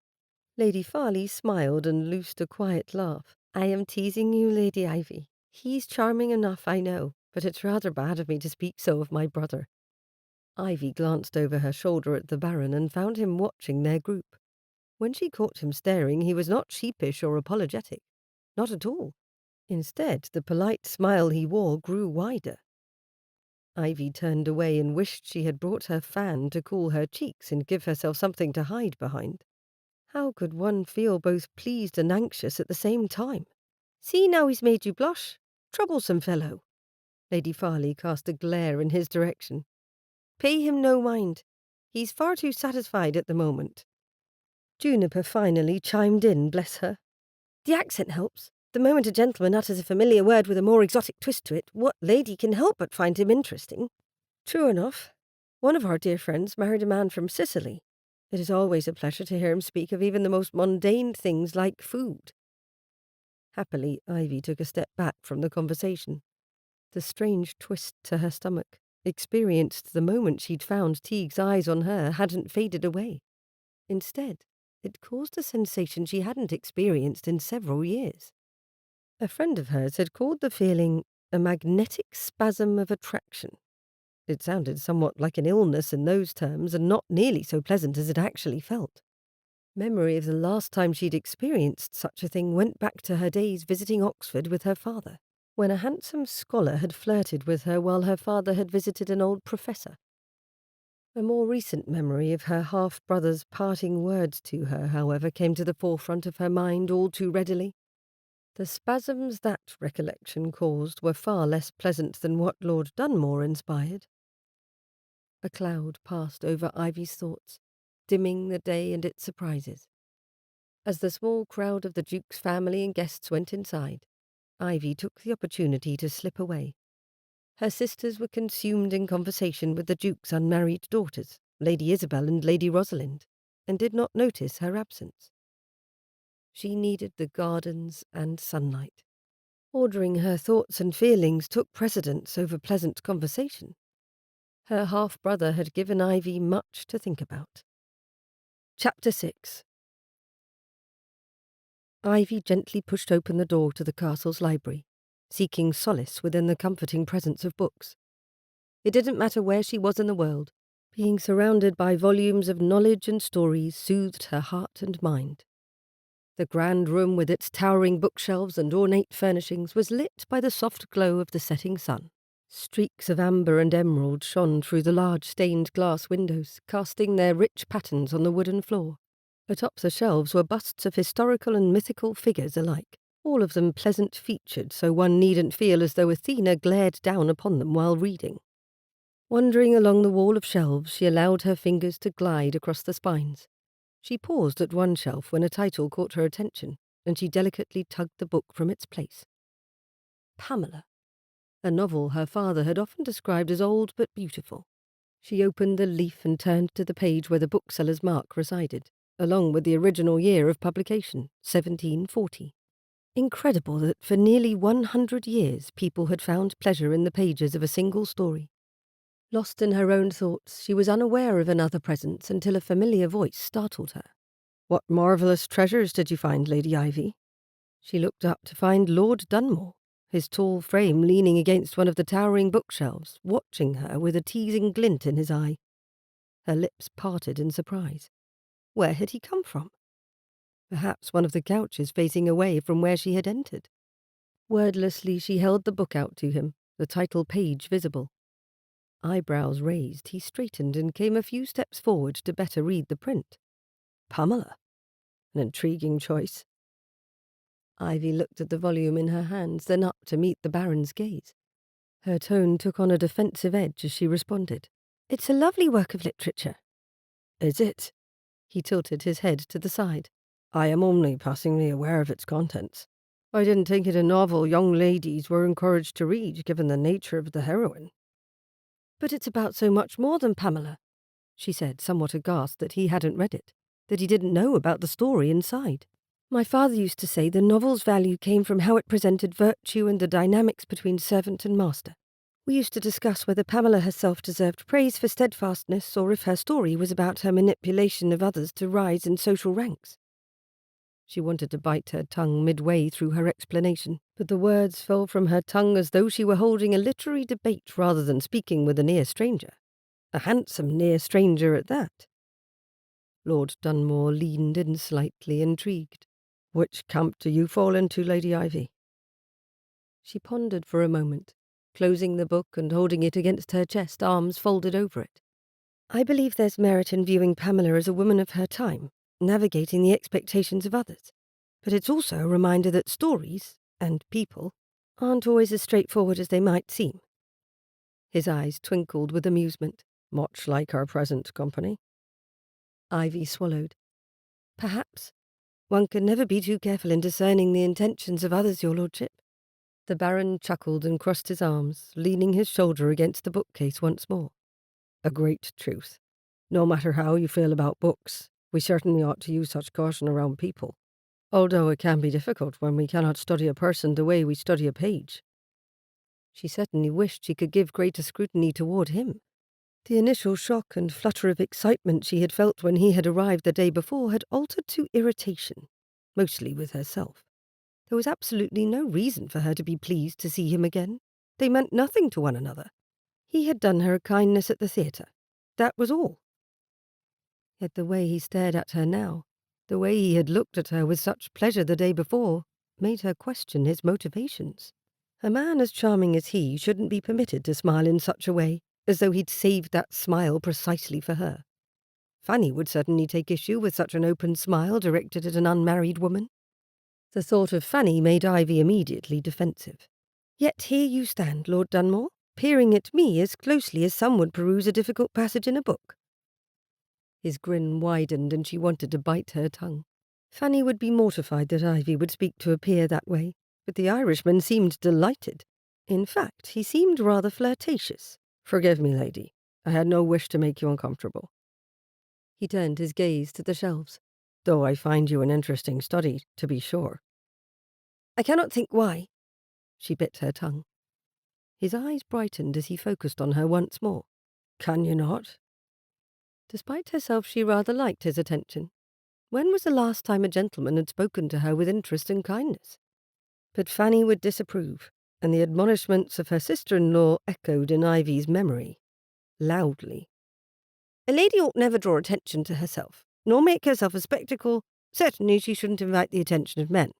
Lady Farley smiled and loosed a quiet laugh. I am teasing you, Lady Ivy. He's charming enough, I know, but it's rather bad of me to speak so of my brother. Ivy glanced over her shoulder at the Baron and found him watching their group. When she caught him staring, he was not sheepish or apologetic. Not at all. Instead, the polite smile he wore grew wider. Ivy turned away and wished she had brought her fan to cool her cheeks and give herself something to hide behind. How could one feel both pleased and anxious at the same time? See, now he's made you blush. Troublesome fellow. Lady Farley cast a glare in his direction. Pay him no mind. He's far too satisfied at the moment. Juniper finally chimed in, bless her. The accent helps. The moment a gentleman utters a familiar word with a more exotic twist to it, what lady can help but find him interesting? True enough. One of our dear friends married a man from Sicily. It is always a pleasure to hear him speak of even the most mundane things like food. Happily, Ivy took a step back from the conversation. The strange twist to her stomach, experienced the moment she'd found Teague's eyes on her, hadn't faded away. Instead, it caused a sensation she hadn't experienced in several years. A friend of hers had called the feeling a magnetic spasm of attraction. It sounded somewhat like an illness in those terms, and not nearly so pleasant as it actually felt. Memory of the last time she'd experienced such a thing went back to her days visiting Oxford with her father, when a handsome scholar had flirted with her while her father had visited an old professor. A more recent memory of her half-brother's parting words to her, however, came to the forefront of her mind all too readily. The spasms that recollection caused were far less pleasant than what Lord Dunmore inspired. A cloud passed over Ivy's thoughts, dimming the day and its surprises. As the small crowd of the Duke's family and guests went inside, Ivy took the opportunity to slip away. Her sisters were consumed in conversation with the Duke's unmarried daughters, Lady Isabel and Lady Rosalind, and did not notice her absence. She needed the gardens and sunlight. Ordering her thoughts and feelings took precedence over pleasant conversation. Her half-brother had given Ivy much to think about. Chapter 6. Ivy gently pushed open the door to the castle's library, seeking solace within the comforting presence of books. It didn't matter where she was in the world. Being surrounded by volumes of knowledge and stories soothed her heart and mind. The grand room with its towering bookshelves and ornate furnishings was lit by the soft glow of the setting sun. Streaks of amber and emerald shone through the large stained glass windows, casting their rich patterns on the wooden floor. Atop the shelves were busts of historical and mythical figures alike, all of them pleasant-featured so one needn't feel as though Athena glared down upon them while reading. Wandering along the wall of shelves, she allowed her fingers to glide across the spines. She paused at one shelf when a title caught her attention, and she delicately tugged the book from its place. Pamela, a novel her father had often described as old but beautiful. She opened the leaf and turned to the page where the bookseller's mark resided, along with the original year of publication, 1740. Incredible that for nearly 100 years people had found pleasure in the pages of a single story. Lost in her own thoughts, she was unaware of another presence until a familiar voice startled her. What marvellous treasures did you find, Lady Ivy? She looked up to find Lord Dunmore, his tall frame leaning against one of the towering bookshelves, watching her with a teasing glint in his eye. Her lips parted in surprise. Where had he come from? Perhaps one of the couches facing away from where she had entered. Wordlessly she held the book out to him, the title page visible. Eyebrows raised, he straightened and came a few steps forward to better read the print. Pamela. An intriguing choice. Ivy looked at the volume in her hands, then up to meet the Baron's gaze. Her tone took on a defensive edge as she responded. It's a lovely work of literature. Is it? He tilted his head to the side. I am only passingly aware of its contents. I didn't think it a novel young ladies were encouraged to read, given the nature of the heroine. But it's about so much more than Pamela, she said, somewhat aghast that he hadn't read it, that he didn't know about the story inside. My father used to say the novel's value came from how it presented virtue and the dynamics between servant and master. We used to discuss whether Pamela herself deserved praise for steadfastness or if her story was about her manipulation of others to rise in social ranks. She wanted to bite her tongue midway through her explanation, but the words fell from her tongue as though she were holding a literary debate rather than speaking with a near stranger. A handsome near stranger at that. Lord Dunmore leaned in slightly intrigued. Which camp do you fall into, Lady Ivy? She pondered for a moment, closing the book and holding it against her chest, arms folded over it. I believe there's merit in viewing Pamela as a woman of her time, navigating the expectations of others. But it's also a reminder that stories, and people, aren't always as straightforward as they might seem. His eyes twinkled with amusement. Much like our present company. Ivy swallowed. Perhaps. One can never be too careful in discerning the intentions of others, your lordship. The Baron chuckled and crossed his arms, leaning his shoulder against the bookcase once more. A great truth. No matter how you feel about books, we certainly ought to use such caution around people, although it can be difficult when we cannot study a person the way we study a page. She certainly wished she could give greater scrutiny toward him. The initial shock and flutter of excitement she had felt when he had arrived the day before had altered to irritation, mostly with herself. There was absolutely no reason for her to be pleased to see him again. They meant nothing to one another. He had done her a kindness at the theatre. That was all. Yet the way he stared at her now, the way he had looked at her with such pleasure the day before, made her question his motivations. A man as charming as he shouldn't be permitted to smile in such a way, as though he'd saved that smile precisely for her. Fanny would certainly take issue with such an open smile directed at an unmarried woman. The thought of Fanny made Ivy immediately defensive. Yet here you stand, Lord Dunmore, peering at me as closely as some would peruse a difficult passage in a book. His grin widened and she wanted to bite her tongue. Fanny would be mortified that Ivy would speak to a peer that way, but the Irishman seemed delighted. In fact, he seemed rather flirtatious. Forgive me, lady. I had no wish to make you uncomfortable. He turned his gaze to the shelves. Though I find you an interesting study, to be sure. I cannot think why. She bit her tongue. His eyes brightened as he focused on her once more. Can you not? Despite herself, she rather liked his attention. When was the last time a gentleman had spoken to her with interest and kindness? But Fanny would disapprove, and the admonishments of her sister-in-law echoed in Ivy's memory, loudly. A lady ought never draw attention to herself, nor make herself a spectacle. Certainly she shouldn't invite the attention of men.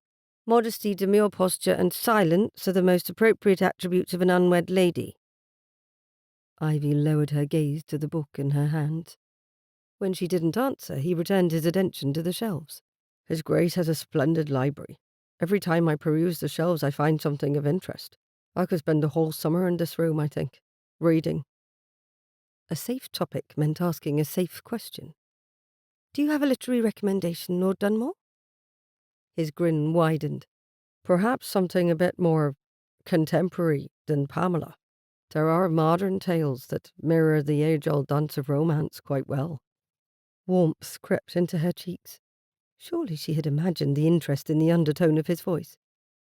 Modesty, demure posture, and silence are the most appropriate attributes of an unwed lady. Ivy lowered her gaze to the book in her hands. When she didn't answer, he returned his attention to the shelves. His Grace has a splendid library. Every time I peruse the shelves, I find something of interest. I could spend the whole summer in this room, I think, reading. A safe topic meant asking a safe question. Do you have a literary recommendation, Lord Dunmore? His grin widened. Perhaps something a bit more contemporary than Pamela. There are modern tales that mirror the age-old dance of romance quite well. Warmth crept into her cheeks. Surely she had imagined the interest in the undertone of his voice.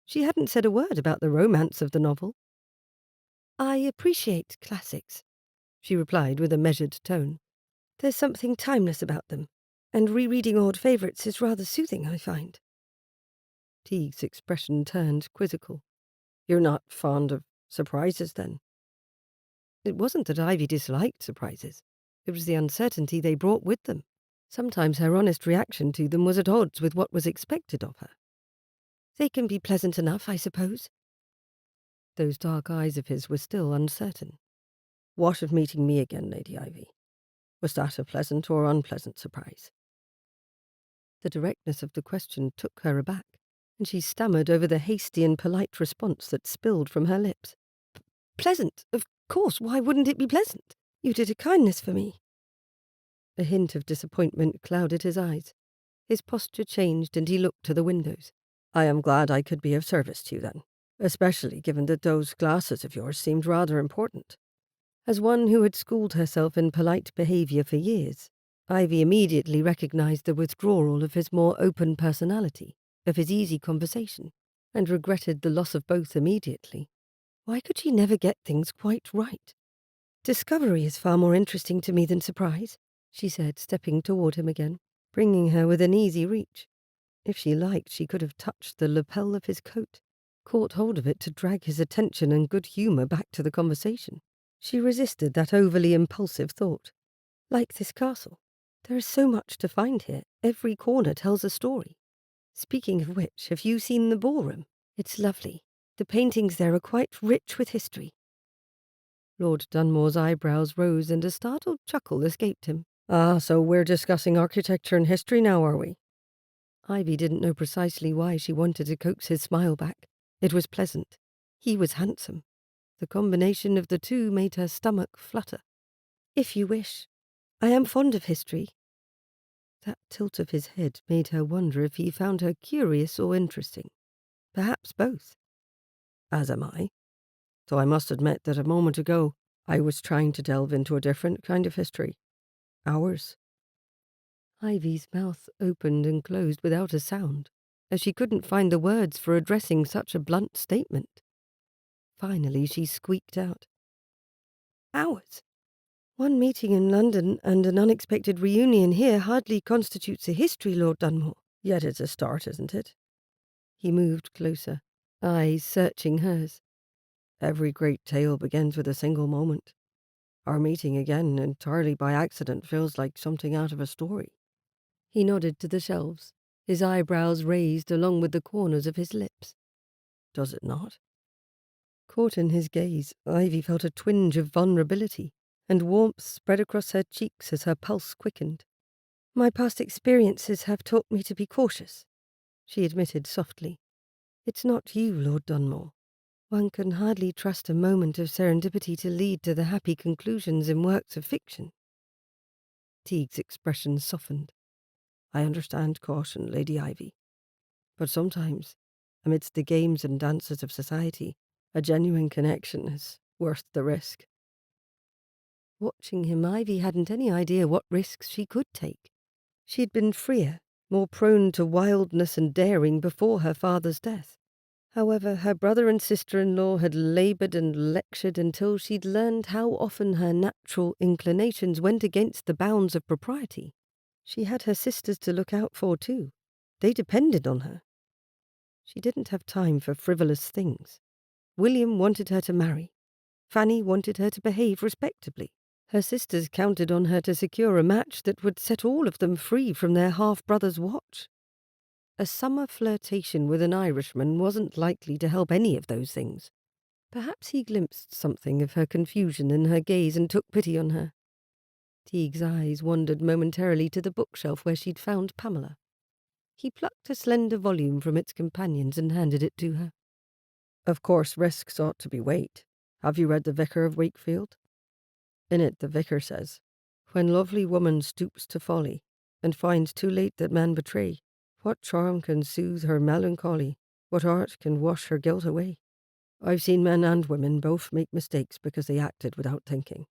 She hadn't said a word about the romance of the novel. I appreciate classics, she replied with a measured tone. There's something timeless about them, and rereading old favourites is rather soothing, I find. Teague's expression turned quizzical. You're not fond of surprises, then? It wasn't that Ivy disliked surprises. It was the uncertainty they brought with them. Sometimes her honest reaction to them was at odds with what was expected of her. They can be pleasant enough, I suppose. Those dark eyes of his were still uncertain. What of meeting me again, Lady Ivy? Was that a pleasant or unpleasant surprise? The directness of the question took her aback, and she stammered over the hasty and polite response that spilled from her lips. Pleasant, of course, why wouldn't it be pleasant? You did a kindness for me. A hint of disappointment clouded his eyes. His posture changed and he looked to the windows. "I am glad I could be of service to you then, especially given that those glasses of yours seemed rather important." As one who had schooled herself in polite behaviour for years, Ivy immediately recognized the withdrawal of his more open personality, of his easy conversation, and regretted the loss of both immediately. Why could she never get things quite right? "Discovery is far more interesting to me than surprise," she said, stepping toward him again, bringing her within easy reach. If she liked, she could have touched the lapel of his coat, caught hold of it to drag his attention and good humour back to the conversation. She resisted that overly impulsive thought. "Like this castle. There is so much to find here. Every corner tells a story. Speaking of which, have you seen the ballroom? It's lovely. The paintings there are quite rich with history." Lord Dunmore's eyebrows rose and a startled chuckle escaped him. "Ah, so we're discussing architecture and history now, are we?" Ivy didn't know precisely why she wanted to coax his smile back. It was pleasant. He was handsome. The combination of the two made her stomach flutter. "If you wish. I am fond of history." That tilt of his head made her wonder if he found her curious or interesting. Perhaps both. "As am I. Though I must admit that a moment ago I was trying to delve into a different kind of history. Ours." Ivy's mouth opened and closed without a sound, as she couldn't find the words for addressing such a blunt statement. Finally she squeaked out, "Ours? One meeting in London and an unexpected reunion here hardly constitutes a history, Lord Dunmore." "Yet it's a start, isn't it?" He moved closer, eyes searching hers. "Every great tale begins with a single moment. Our meeting again entirely by accident feels like something out of a story." He nodded to the shelves, his eyebrows raised along with the corners of his lips. "Does it not?" Caught in his gaze, Ivy felt a twinge of vulnerability, and warmth spread across her cheeks as her pulse quickened. "My past experiences have taught me to be cautious," she admitted softly. "It's not you, Lord Dunmore. One can hardly trust a moment of serendipity to lead to the happy conclusions in works of fiction." Teague's expression softened. "I understand caution, Lady Ivy. But sometimes, amidst the games and dances of society, a genuine connection is worth the risk." Watching him, Ivy hadn't any idea what risks she could take. She'd been freer, more prone to wildness and daring before her father's death. However, her brother and sister-in-law had laboured and lectured until she'd learned how often her natural inclinations went against the bounds of propriety. She had her sisters to look out for, too. They depended on her. She didn't have time for frivolous things. William wanted her to marry. Fanny wanted her to behave respectably. Her sisters counted on her to secure a match that would set all of them free from their half-brother's watch. A summer flirtation with an Irishman wasn't likely to help any of those things. Perhaps he glimpsed something of her confusion in her gaze and took pity on her. Teague's eyes wandered momentarily to the bookshelf where she'd found Pamela. He plucked a slender volume from its companions and handed it to her. "Of course, risks ought to be weighed. Have you read The Vicar of Wakefield? In it, the vicar says, 'When lovely woman stoops to folly, and finds too late that man betray, what charm can soothe her melancholy? What art can wash her guilt away?' I've seen men and women both make mistakes because they acted without thinking."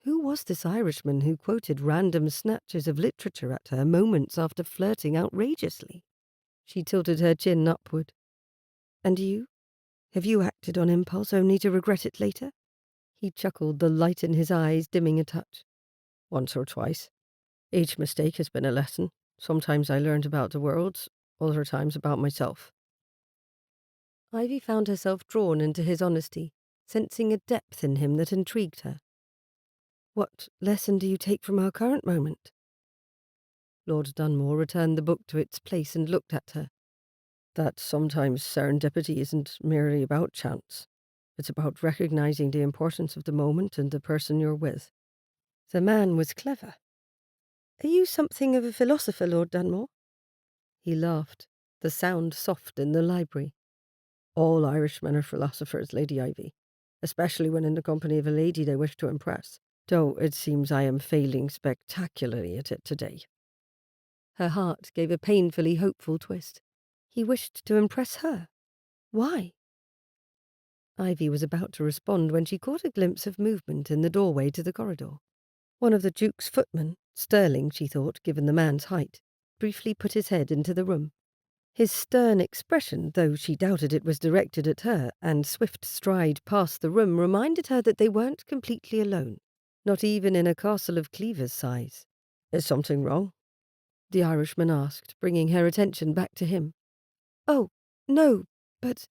Who was this Irishman who quoted random snatches of literature at her moments after flirting outrageously? She tilted her chin upward. "And you? Have you acted on impulse only to regret it later?" He chuckled, the light in his eyes dimming a touch. "Once or twice. Each mistake has been a lesson. Sometimes I learned about the world, other times about myself." Ivy found herself drawn into his honesty, sensing a depth in him that intrigued her. "What lesson do you take from our current moment?" Lord Dunmore returned the book to its place and looked at her. "That sometimes serendipity isn't merely about chance. It's about recognizing the importance of the moment and the person you're with." The man was clever. "Are you something of a philosopher, Lord Dunmore?" He laughed, the sound soft in the library. "All Irishmen are philosophers, Lady Ivy, especially when in the company of a lady they wish to impress. though it seems I am failing spectacularly at it today." Her heart gave a painfully hopeful twist. He wished to impress her. Why? Ivy was about to respond when she caught a glimpse of movement in the doorway to the corridor. One of the Duke's footmen, sterling, she thought, given the man's height, briefly put his head into the room. His stern expression, though she doubted it was directed at her, and swift stride past the room reminded her that they weren't completely alone, not even in a castle of Cleaver's size. "Is something wrong?" the Irishman asked, bringing her attention back to him. "Oh, no, but—"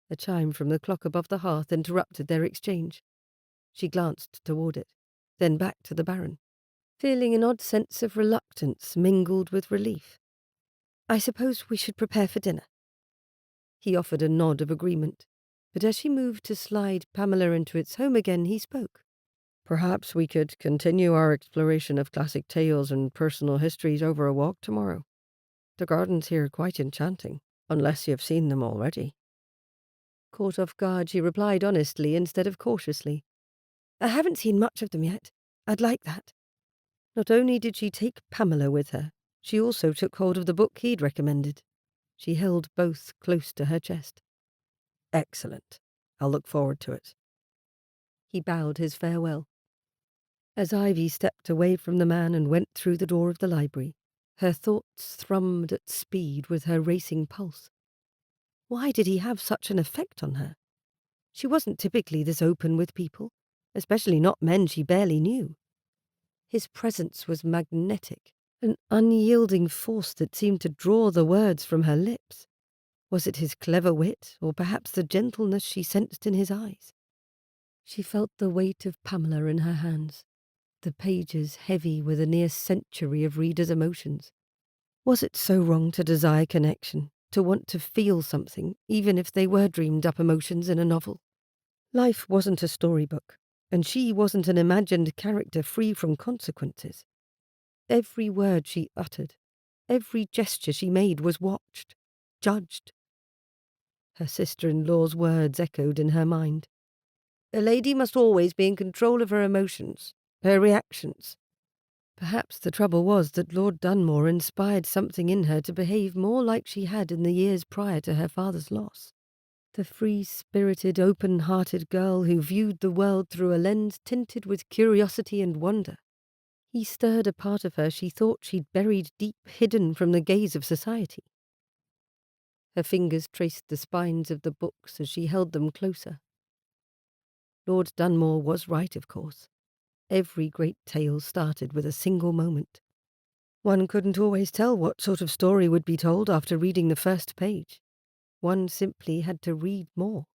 A chime from the clock above the hearth interrupted their exchange. She glanced toward it, then back to the Baron, feeling an odd sense of reluctance mingled with relief. "I suppose we should prepare for dinner." He offered a nod of agreement, but as she moved to slide Pamela into its home again, he spoke. "Perhaps we could continue our exploration of classic tales and personal histories over a walk tomorrow. The gardens here are quite enchanting, unless you've seen them already." Caught off guard, she replied honestly instead of cautiously. "I haven't seen much of them yet. I'd like that." Not only did she take Pamela with her, she also took hold of the book he'd recommended. She held both close to her chest. "Excellent. I'll look forward to it." He bowed his farewell. As Ivy stepped away from the man and went through the door of the library, her thoughts thrummed at speed with her racing pulse. Why did he have such an effect on her? She wasn't typically this open with people, especially not men she barely knew. His presence was magnetic, an unyielding force that seemed to draw the words from her lips. Was it his clever wit, or perhaps the gentleness she sensed in his eyes? She felt the weight of Pamela in her hands, the pages heavy with a near century of readers' emotions. Was it so wrong to desire connection, to want to feel something, even if they were dreamed-up emotions in a novel? Life wasn't a storybook, and she wasn't an imagined character free from consequences. Every word she uttered, every gesture she made was watched, judged. Her sister-in-law's words echoed in her mind. A lady must always be in control of her emotions, her reactions. Perhaps the trouble was that Lord Dunmore inspired something in her to behave more like she had in the years prior to her father's loss. The free-spirited, open-hearted girl who viewed the world through a lens tinted with curiosity and wonder. He stirred a part of her she thought she'd buried deep hidden from the gaze of society. Her fingers traced the spines of the books as she held them closer. Lord Dunmore was right, of course. Every great tale started with a single moment. One couldn't always tell what sort of story would be told after reading the first page. One simply had to read more.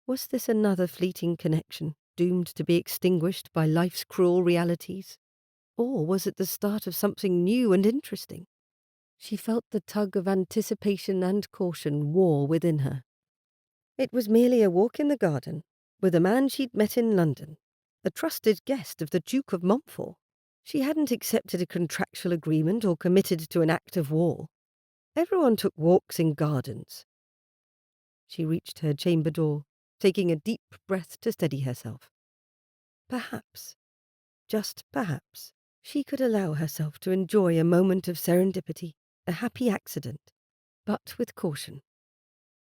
Was this another fleeting connection, doomed to be extinguished by life's cruel realities? Or was it the start of something new and interesting? She felt the tug of anticipation and caution war within her. It was merely a walk in the garden, with a man she'd met in London, a trusted guest of the Duke of Montfort. She hadn't accepted a contractual agreement or committed to an act of war. Everyone took walks in gardens. She reached her chamber door, taking a deep breath to steady herself. Perhaps, just perhaps, she could allow herself to enjoy a moment of serendipity, a happy accident, but with caution.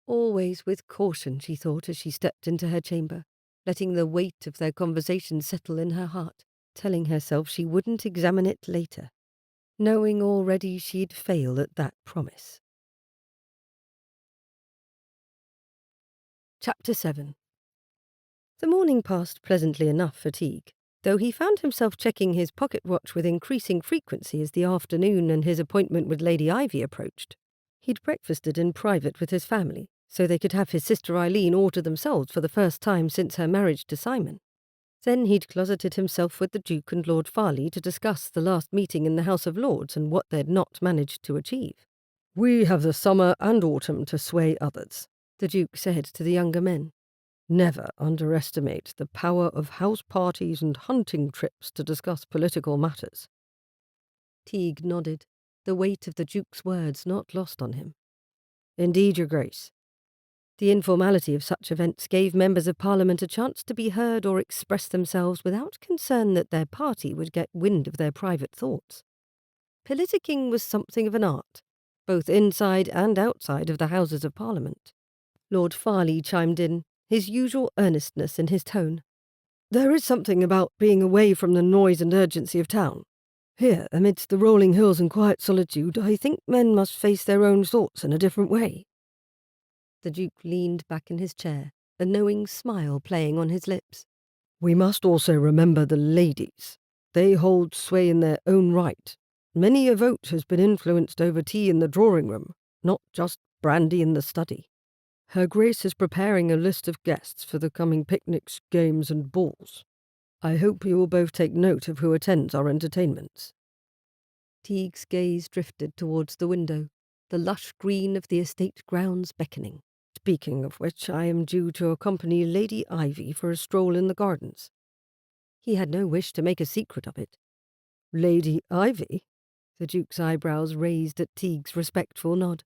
Always with caution, she thought as she stepped into her chamber, letting the weight of their conversation settle in her heart, telling herself she wouldn't examine it later, knowing already she'd fail at that promise. Chapter 7. The morning passed pleasantly enough for Teague, though he found himself checking his pocket watch with increasing frequency as the afternoon and his appointment with Lady Ivy approached. He'd breakfasted in private with his family, so they could have his sister Eileen all to themselves for the first time since her marriage to Simon. Then he'd closeted himself with the Duke and Lord Farley to discuss the last meeting in the House of Lords and what they'd not managed to achieve. "We have the summer and autumn to sway others," the Duke said to the younger men. "Never underestimate the power of house parties and hunting trips to discuss political matters." Teague nodded, the weight of the Duke's words not lost on him. "Indeed, Your Grace." The informality of such events gave members of Parliament a chance to be heard or express themselves without concern that their party would get wind of their private thoughts. Politicking was something of an art, both inside and outside of the Houses of Parliament. Lord Farley chimed in, his usual earnestness in his tone. There is something about being away from the noise and urgency of town. Here, amidst the rolling hills and quiet solitude, I think men must face their own thoughts in a different way. The Duke leaned back in his chair, a knowing smile playing on his lips. We must also remember the ladies. They hold sway in their own right. Many a vote has been influenced over tea in the drawing-room, not just brandy in the study. Her Grace is preparing a list of guests for the coming picnics, games and balls. I hope you will both take note of who attends our entertainments. Teague's gaze drifted towards the window, the lush green of the estate grounds beckoning. Speaking of which, I am due to accompany Lady Ivy for a stroll in the gardens. He had no wish to make a secret of it. Lady Ivy? The Duke's eyebrows raised at Teague's respectful nod.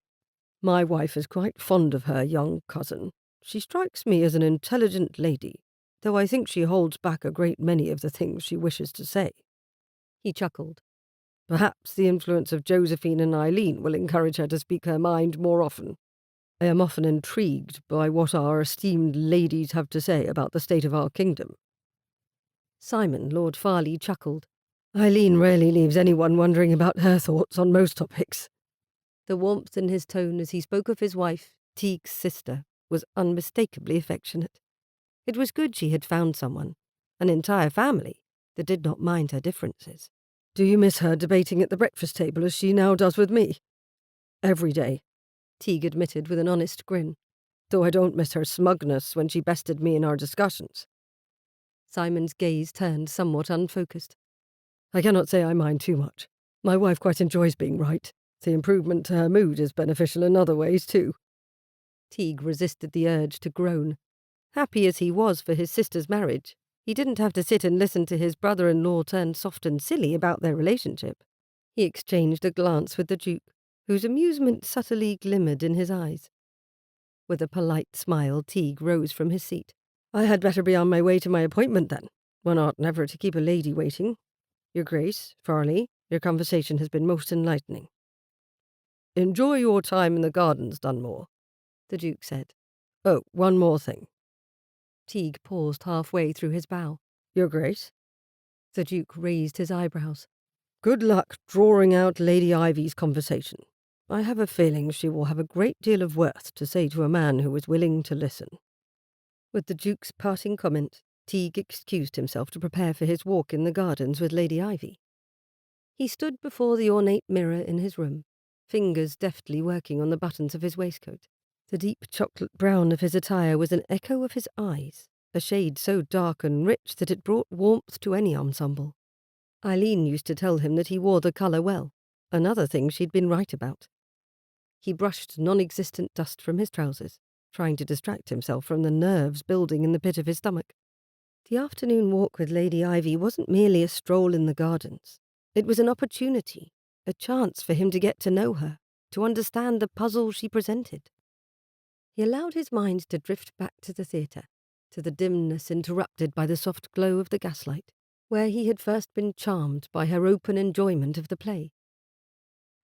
My wife is quite fond of her young cousin. She strikes me as an intelligent lady, though I think she holds back a great many of the things she wishes to say. He chuckled. Perhaps the influence of Josephine and Eileen will encourage her to speak her mind more often. I am often intrigued by what our esteemed ladies have to say about the state of our kingdom. Simon, Lord Farley, chuckled. Eileen rarely leaves anyone wondering about her thoughts on most topics. The warmth in his tone as he spoke of his wife, Teague's sister, was unmistakably affectionate. It was good she had found someone, an entire family, that did not mind her differences. Do you miss her debating at the breakfast table as she now does with me? Every day, Teague admitted with an honest grin, though I don't miss her smugness when she bested me in our discussions. Simon's gaze turned somewhat unfocused. I cannot say I mind too much. My wife quite enjoys being right. The improvement to her mood is beneficial in other ways, too. Teague resisted the urge to groan. Happy as he was for his sister's marriage, he didn't have to sit and listen to his brother-in-law turn soft and silly about their relationship. He exchanged a glance with the Duke, whose amusement subtly glimmered in his eyes. With a polite smile, Teague rose from his seat. I had better be on my way to my appointment, then. One ought never to keep a lady waiting. Your Grace, Farley, your conversation has been most enlightening. Enjoy your time in the gardens, Dunmore, the Duke said. Oh, one more thing. Teague paused halfway through his bow. Your Grace? The Duke raised his eyebrows. Good luck drawing out Lady Ivy's conversation. I have a feeling she will have a great deal of worth to say to a man who is willing to listen. With the Duke's parting comment, Teague excused himself to prepare for his walk in the gardens with Lady Ivy. He stood before the ornate mirror in his room, fingers deftly working on the buttons of his waistcoat. The deep chocolate brown of his attire was an echo of his eyes, a shade so dark and rich that it brought warmth to any ensemble. Eileen used to tell him that he wore the colour well, another thing she'd been right about. He brushed non-existent dust from his trousers, trying to distract himself from the nerves building in the pit of his stomach. The afternoon walk with Lady Ivy wasn't merely a stroll in the gardens. It was an opportunity, a chance for him to get to know her, to understand the puzzle she presented. He allowed his mind to drift back to the theatre, to the dimness interrupted by the soft glow of the gaslight, where he had first been charmed by her open enjoyment of the play.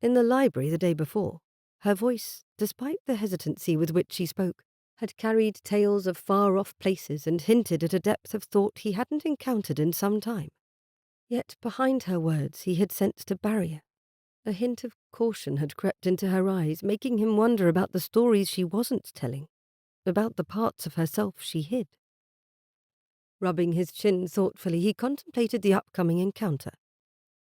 In the library the day before, her voice, despite the hesitancy with which she spoke, had carried tales of far-off places and hinted at a depth of thought he hadn't encountered in some time. Yet behind her words he had sensed a barrier. A hint of caution had crept into her eyes, making him wonder about the stories she wasn't telling, about the parts of herself she hid. Rubbing his chin thoughtfully, he contemplated the upcoming encounter.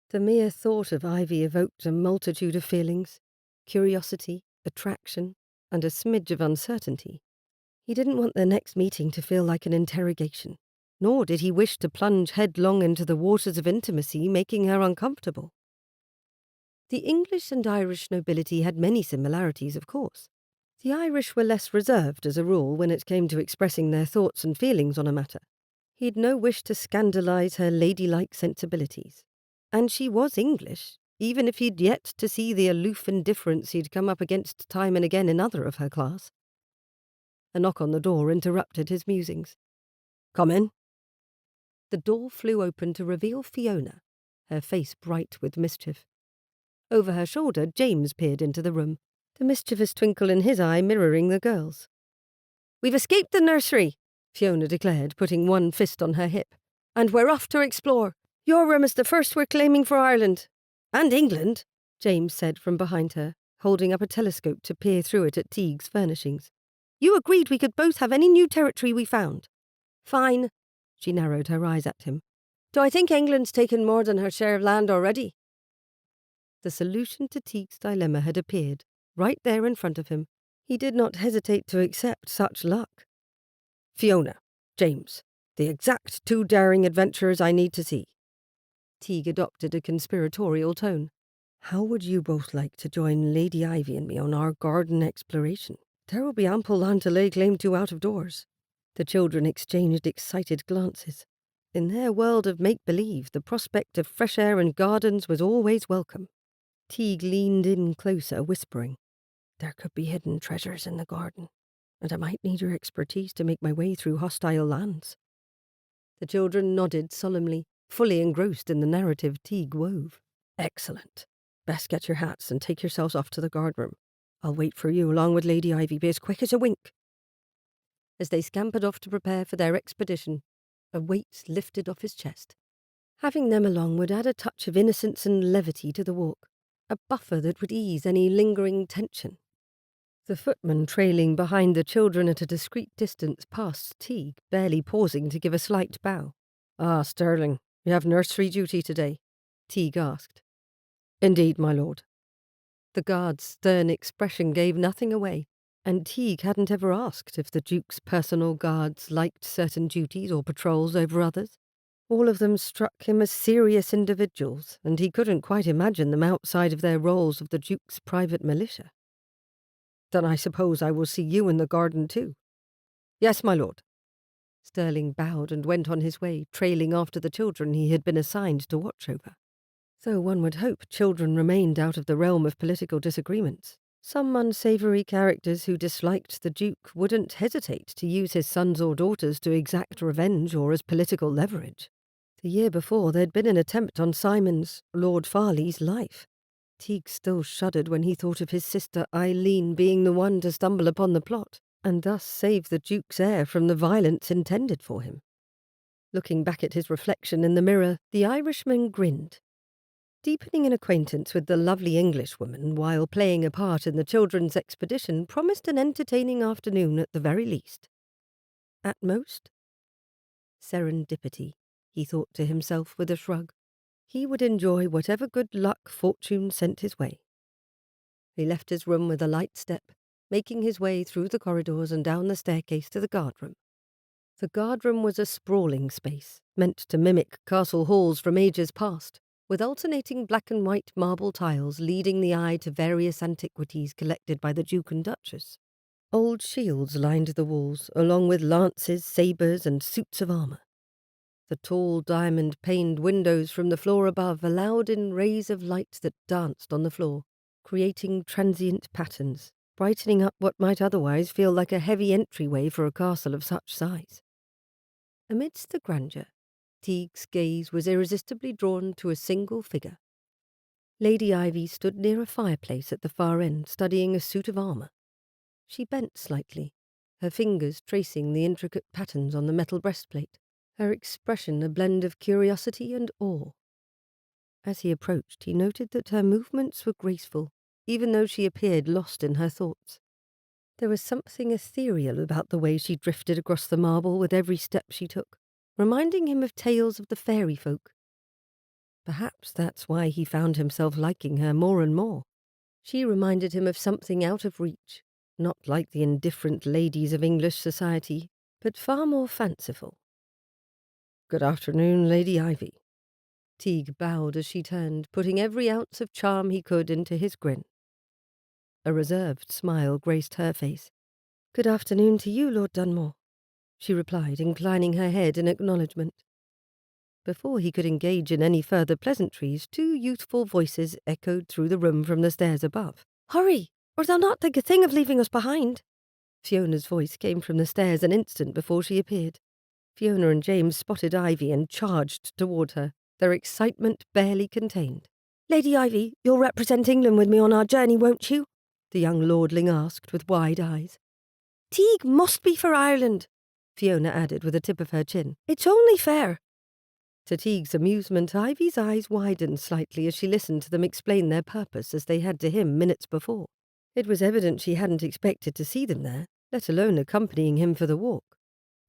The mere thought of Ivy evoked a multitude of feelings, curiosity, attraction, and a smidge of uncertainty. He didn't want their next meeting to feel like an interrogation, nor did he wish to plunge headlong into the waters of intimacy, making her uncomfortable. The English and Irish nobility had many similarities, of course. The Irish were less reserved, as a rule, when it came to expressing their thoughts and feelings on a matter. He'd no wish to scandalise her ladylike sensibilities. And she was English, even if he'd yet to see the aloof indifference he'd come up against time and again in other of her class. A knock on the door interrupted his musings. "Come in." The door flew open to reveal Fiona, her face bright with mischief. Over her shoulder, James peered into the room, the mischievous twinkle in his eye mirroring the girl's. "We've escaped the nursery," Fiona declared, putting one fist on her hip. "And we're off to explore. Your room is the first we're claiming for Ireland." "And England," James said from behind her, holding up a telescope to peer through it at Teague's furnishings. "You agreed we could both have any new territory we found." "Fine." She narrowed her eyes at him. "Do I think England's taken more than her share of land already?" The solution to Teague's dilemma had appeared, right there in front of him. He did not hesitate to accept such luck. "Fiona, James, the exact two daring adventurers I need to see." Teague adopted a conspiratorial tone. "How would you both like to join Lady Ivy and me on our garden exploration? There will be ample land to lay claim to out of doors." The children exchanged excited glances. In their world of make-believe, the prospect of fresh air and gardens was always welcome. Teague leaned in closer, whispering, "There could be hidden treasures in the garden, and I might need your expertise to make my way through hostile lands." The children nodded solemnly, fully engrossed in the narrative Teague wove. "Excellent. Best get your hats and take yourselves off to the guardroom. I'll wait for you along with Lady Ivy, be as quick as a wink." As they scampered off to prepare for their expedition, a weight lifted off his chest. Having them along would add a touch of innocence and levity to the walk, a buffer that would ease any lingering tension. The footman trailing behind the children at a discreet distance passed Teague, barely pausing to give a slight bow. "Ah, Sterling, you have nursery duty today?" Teague asked. "Indeed, my lord." The guard's stern expression gave nothing away, and Teague hadn't ever asked if the Duke's personal guards liked certain duties or patrols over others. All of them struck him as serious individuals, and he couldn't quite imagine them outside of their roles of the Duke's private militia. "Then I suppose I will see you in the garden too." "Yes, my lord." Sterling bowed and went on his way, trailing after the children he had been assigned to watch over. Though one would hope children remained out of the realm of political disagreements, some unsavoury characters who disliked the Duke wouldn't hesitate to use his sons or daughters to exact revenge or as political leverage. The year before, there'd been an attempt on Simon's, Lord Farley's, life. Teague still shuddered when he thought of his sister Eileen being the one to stumble upon the plot, and thus save the Duke's heir from the violence intended for him. Looking back at his reflection in the mirror, the Irishman grinned. Deepening an acquaintance with the lovely Englishwoman while playing a part in the children's expedition promised an entertaining afternoon at the very least. At most, serendipity, he thought to himself with a shrug. He would enjoy whatever good luck fortune sent his way. He left his room with a light step, making his way through the corridors and down the staircase to the guardroom. The guardroom was a sprawling space, meant to mimic castle halls from ages past, with alternating black and white marble tiles leading the eye to various antiquities collected by the Duke and Duchess. Old shields lined the walls, along with lances, sabres, and suits of armour. The tall diamond-paned windows from the floor above allowed in rays of light that danced on the floor, creating transient patterns, brightening up what might otherwise feel like a heavy entryway for a castle of such size. Amidst the grandeur, Teague's gaze was irresistibly drawn to a single figure. Lady Ivy stood near a fireplace at the far end, studying a suit of armour. She bent slightly, her fingers tracing the intricate patterns on the metal breastplate, her expression a blend of curiosity and awe. As he approached, he noted that her movements were graceful, even though she appeared lost in her thoughts. There was something ethereal about the way she drifted across the marble with every step she took, reminding him of tales of the fairy folk. Perhaps that's why he found himself liking her more and more. She reminded him of something out of reach, not like the indifferent ladies of English society, but far more fanciful. "Good afternoon, Lady Ivy." Teague bowed as she turned, putting every ounce of charm he could into his grin. A reserved smile graced her face. "Good afternoon to you, Lord Dunmore," she replied, inclining her head in acknowledgement. Before he could engage in any further pleasantries, two youthful voices echoed through the room from the stairs above. "Hurry, or they'll not think a thing of leaving us behind." Fiona's voice came from the stairs an instant before she appeared. Fiona and James spotted Ivy and charged toward her, their excitement barely contained. "Lady Ivy, you'll represent England with me on our journey, won't you?" the young lordling asked with wide eyes. "Teague must be for Ireland," Fiona added with a tip of her chin. "It's only fair." To Teague's amusement, Ivy's eyes widened slightly as she listened to them explain their purpose as they had to him minutes before. It was evident she hadn't expected to see them there, let alone accompanying him for the walk.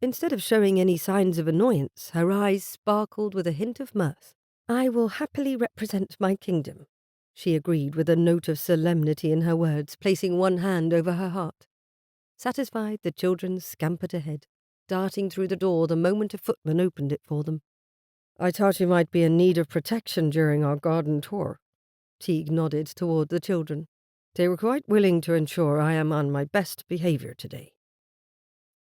Instead of showing any signs of annoyance, her eyes sparkled with a hint of mirth. "I will happily represent my kingdom," she agreed with a note of solemnity in her words, placing one hand over her heart. Satisfied, the children scampered ahead, darting through the door the moment a footman opened it for them. "I thought you might be in need of protection during our garden tour." Teague nodded toward the children. "They were quite willing to ensure I am on my best behavior today."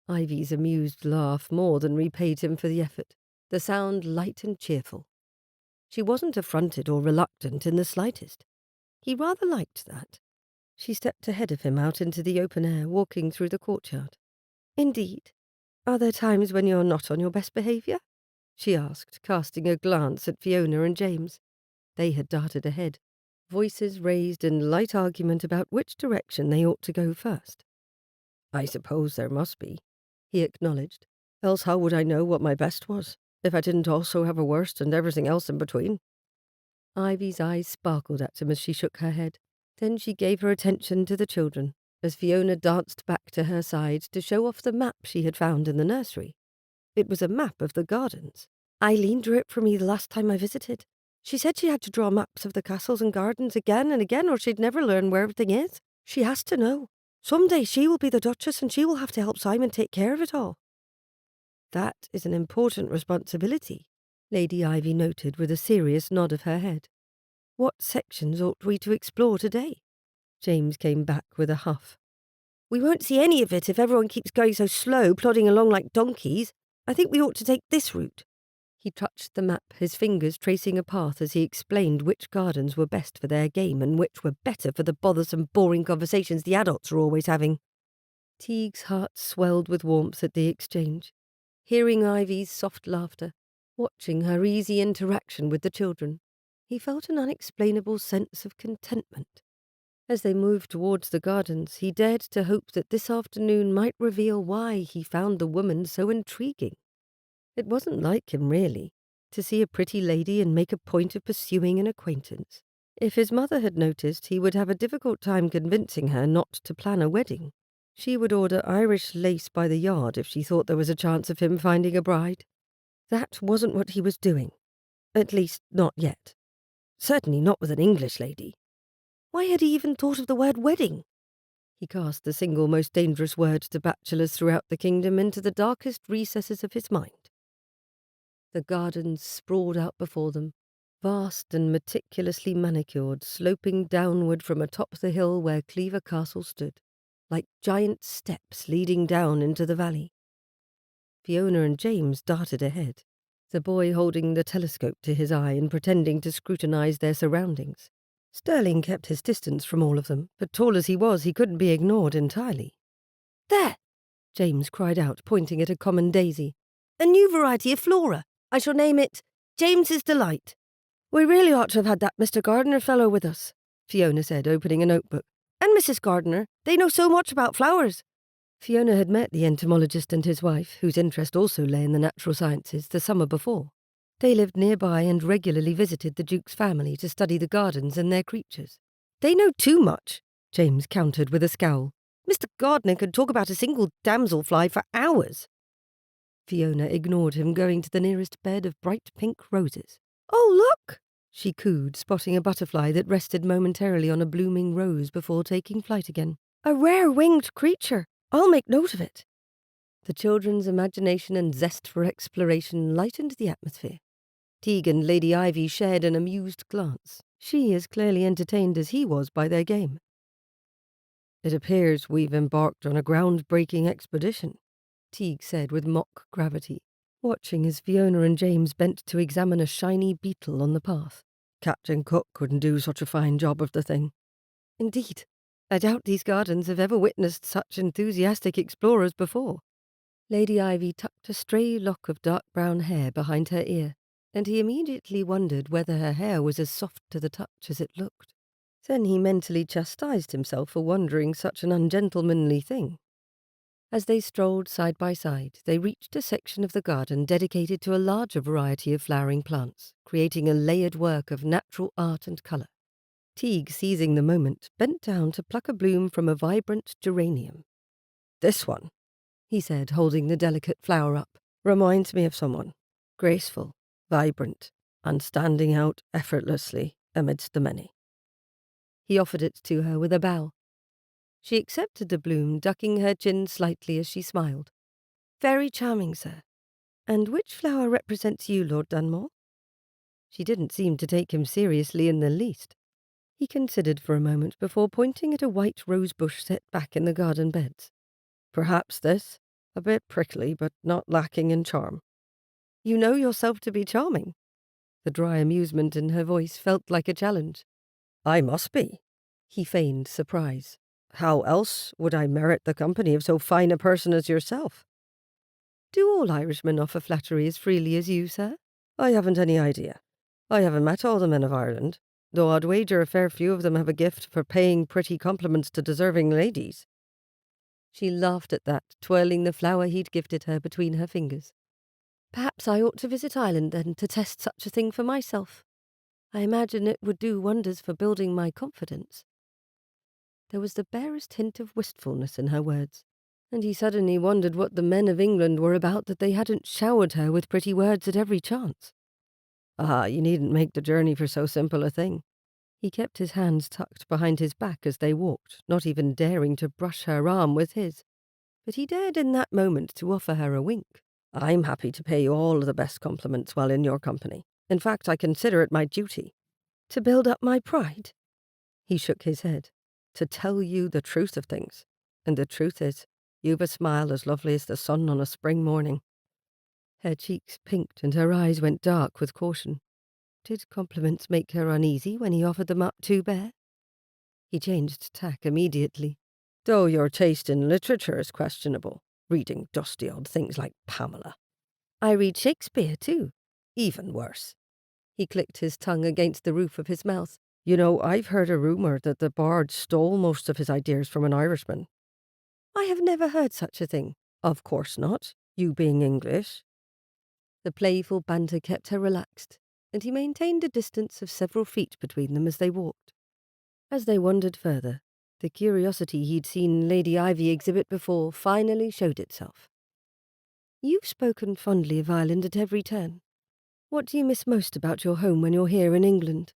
Ivy's amused laugh more than repaid him for the effort, the sound light and cheerful. She wasn't affronted or reluctant in the slightest. He rather liked that. She stepped ahead of him out into the open air, walking through the courtyard. "Indeed. Are there times when you're not on your best behavior?" she asked, casting a glance at Fiona and James. They had darted ahead, voices raised in light argument about which direction they ought to go first. "I suppose there must be," he acknowledged. "Else how would I know what my best was, if I didn't also have a worst and everything else in between?" Ivy's eyes sparkled at him as she shook her head. Then she gave her attention to the children, as Fiona danced back to her side to show off the map she had found in the nursery. It was a map of the gardens. "Eileen drew it for me the last time I visited. She said she had to draw maps of the castles and gardens again and again or she'd never learn where everything is. She has to know. Someday she will be the Duchess and she will have to help Simon take care of it all." "That is an important responsibility," Lady Ivy noted with a serious nod of her head. "What sections ought we to explore today?" James came back with a huff. "We won't see any of it if everyone keeps going so slow, plodding along like donkeys. I think we ought to take this route." He touched the map, his fingers tracing a path as he explained which gardens were best for their game and which were better for the bothersome, boring conversations the adults are always having. Teague's heart swelled with warmth at the exchange, hearing Ivy's soft laughter, watching her easy interaction with the children. He felt an unexplainable sense of contentment. As they moved towards the gardens, he dared to hope that this afternoon might reveal why he found the woman so intriguing. It wasn't like him, really, to see a pretty lady and make a point of pursuing an acquaintance. If his mother had noticed, he would have a difficult time convincing her not to plan a wedding. She would order Irish lace by the yard if she thought there was a chance of him finding a bride. That wasn't what he was doing. At least, not yet. Certainly not with an English lady. Why had he even thought of the word wedding? He cast the single most dangerous word to bachelors throughout the kingdom into the darkest recesses of his mind. The gardens sprawled out before them, vast and meticulously manicured, sloping downward from atop the hill where Cleaver Castle stood, like giant steps leading down into the valley. Fiona and James darted ahead, the boy holding the telescope to his eye and pretending to scrutinize their surroundings. Sterling kept his distance from all of them, but tall as he was, he couldn't be ignored entirely. "There!" James cried out, pointing at a common daisy. "A new variety of flora. I shall name it James's Delight." "We really ought to have had that Mr. Gardiner fellow with us," Fiona said, opening a notebook. "And Mrs. Gardiner. They know so much about flowers." Fiona had met the entomologist and his wife, whose interest also lay in the natural sciences, the summer before. They lived nearby and regularly visited the Duke's family to study the gardens and their creatures. "They know too much," James countered with a scowl. "Mr. Gardiner could talk about a single damselfly for hours." Fiona ignored him, going to the nearest bed of bright pink roses. "Oh, look!" she cooed, spotting a butterfly that rested momentarily on a blooming rose before taking flight again. "A rare winged creature. I'll make note of it." The children's imagination and zest for exploration lightened the atmosphere. Teague and Lady Ivy shared an amused glance, she as clearly entertained as he was by their game. "It appears we've embarked on a groundbreaking expedition," Teague said with mock gravity, watching as Fiona and James bent to examine a shiny beetle on the path. "Captain Cook couldn't do such a fine job of the thing." "Indeed. I doubt these gardens have ever witnessed such enthusiastic explorers before." Lady Ivy tucked a stray lock of dark brown hair behind her ear, and he immediately wondered whether her hair was as soft to the touch as it looked. Then he mentally chastised himself for wondering such an ungentlemanly thing. As they strolled side by side, they reached a section of the garden dedicated to a larger variety of flowering plants, creating a layered work of natural art and colour. Teague, seizing the moment, bent down to pluck a bloom from a vibrant geranium. "This one," he said, holding the delicate flower up, "reminds me of someone. Graceful, vibrant, and standing out effortlessly amidst the many." He offered it to her with a bow. She accepted the bloom, ducking her chin slightly as she smiled. "Very charming, sir. And which flower represents you, Lord Dunmore?" She didn't seem to take him seriously in the least. He considered for a moment before pointing at a white rose bush set back in the garden beds. "Perhaps this. A bit prickly, but not lacking in charm." "You know yourself to be charming." The dry amusement in her voice felt like a challenge. "I must be." He feigned surprise. "How else would I merit the company of so fine a person as yourself?" "Do all Irishmen offer flattery as freely as you, sir?" "I haven't any idea. I haven't met all the men of Ireland, though I'd wager a fair few of them have a gift for paying pretty compliments to deserving ladies." She laughed at that, twirling the flower he'd gifted her between her fingers. "Perhaps I ought to visit Ireland, then, to test such a thing for myself. I imagine it would do wonders for building my confidence." There was the barest hint of wistfulness in her words, and he suddenly wondered what the men of England were about that they hadn't showered her with pretty words at every chance. "Ah, you needn't make the journey for so simple a thing." He kept his hands tucked behind his back as they walked, not even daring to brush her arm with his. But he dared in that moment to offer her a wink. "I'm happy to pay you all the best compliments while in your company. In fact, I consider it my duty." "To build up my pride?" He shook his head. "To tell you the truth of things. And the truth is, you've a smile as lovely as the sun on a spring morning." Her cheeks pinked and her eyes went dark with caution. Did compliments make her uneasy when he offered them up too bare? He changed tack immediately. "Though your taste in literature is questionable, reading dusty old things like Pamela." "I read Shakespeare, too." "Even worse." He clicked his tongue against the roof of his mouth. "You know, I've heard a rumour that the bard stole most of his ideas from an Irishman." "I have never heard such a thing." "Of course not, you being English." The playful banter kept her relaxed, and he maintained a distance of several feet between them as they walked. As they wandered further, the curiosity he'd seen Lady Ivy exhibit before finally showed itself. "You've spoken fondly of Ireland at every turn. What do you miss most about your home when you're here in England?"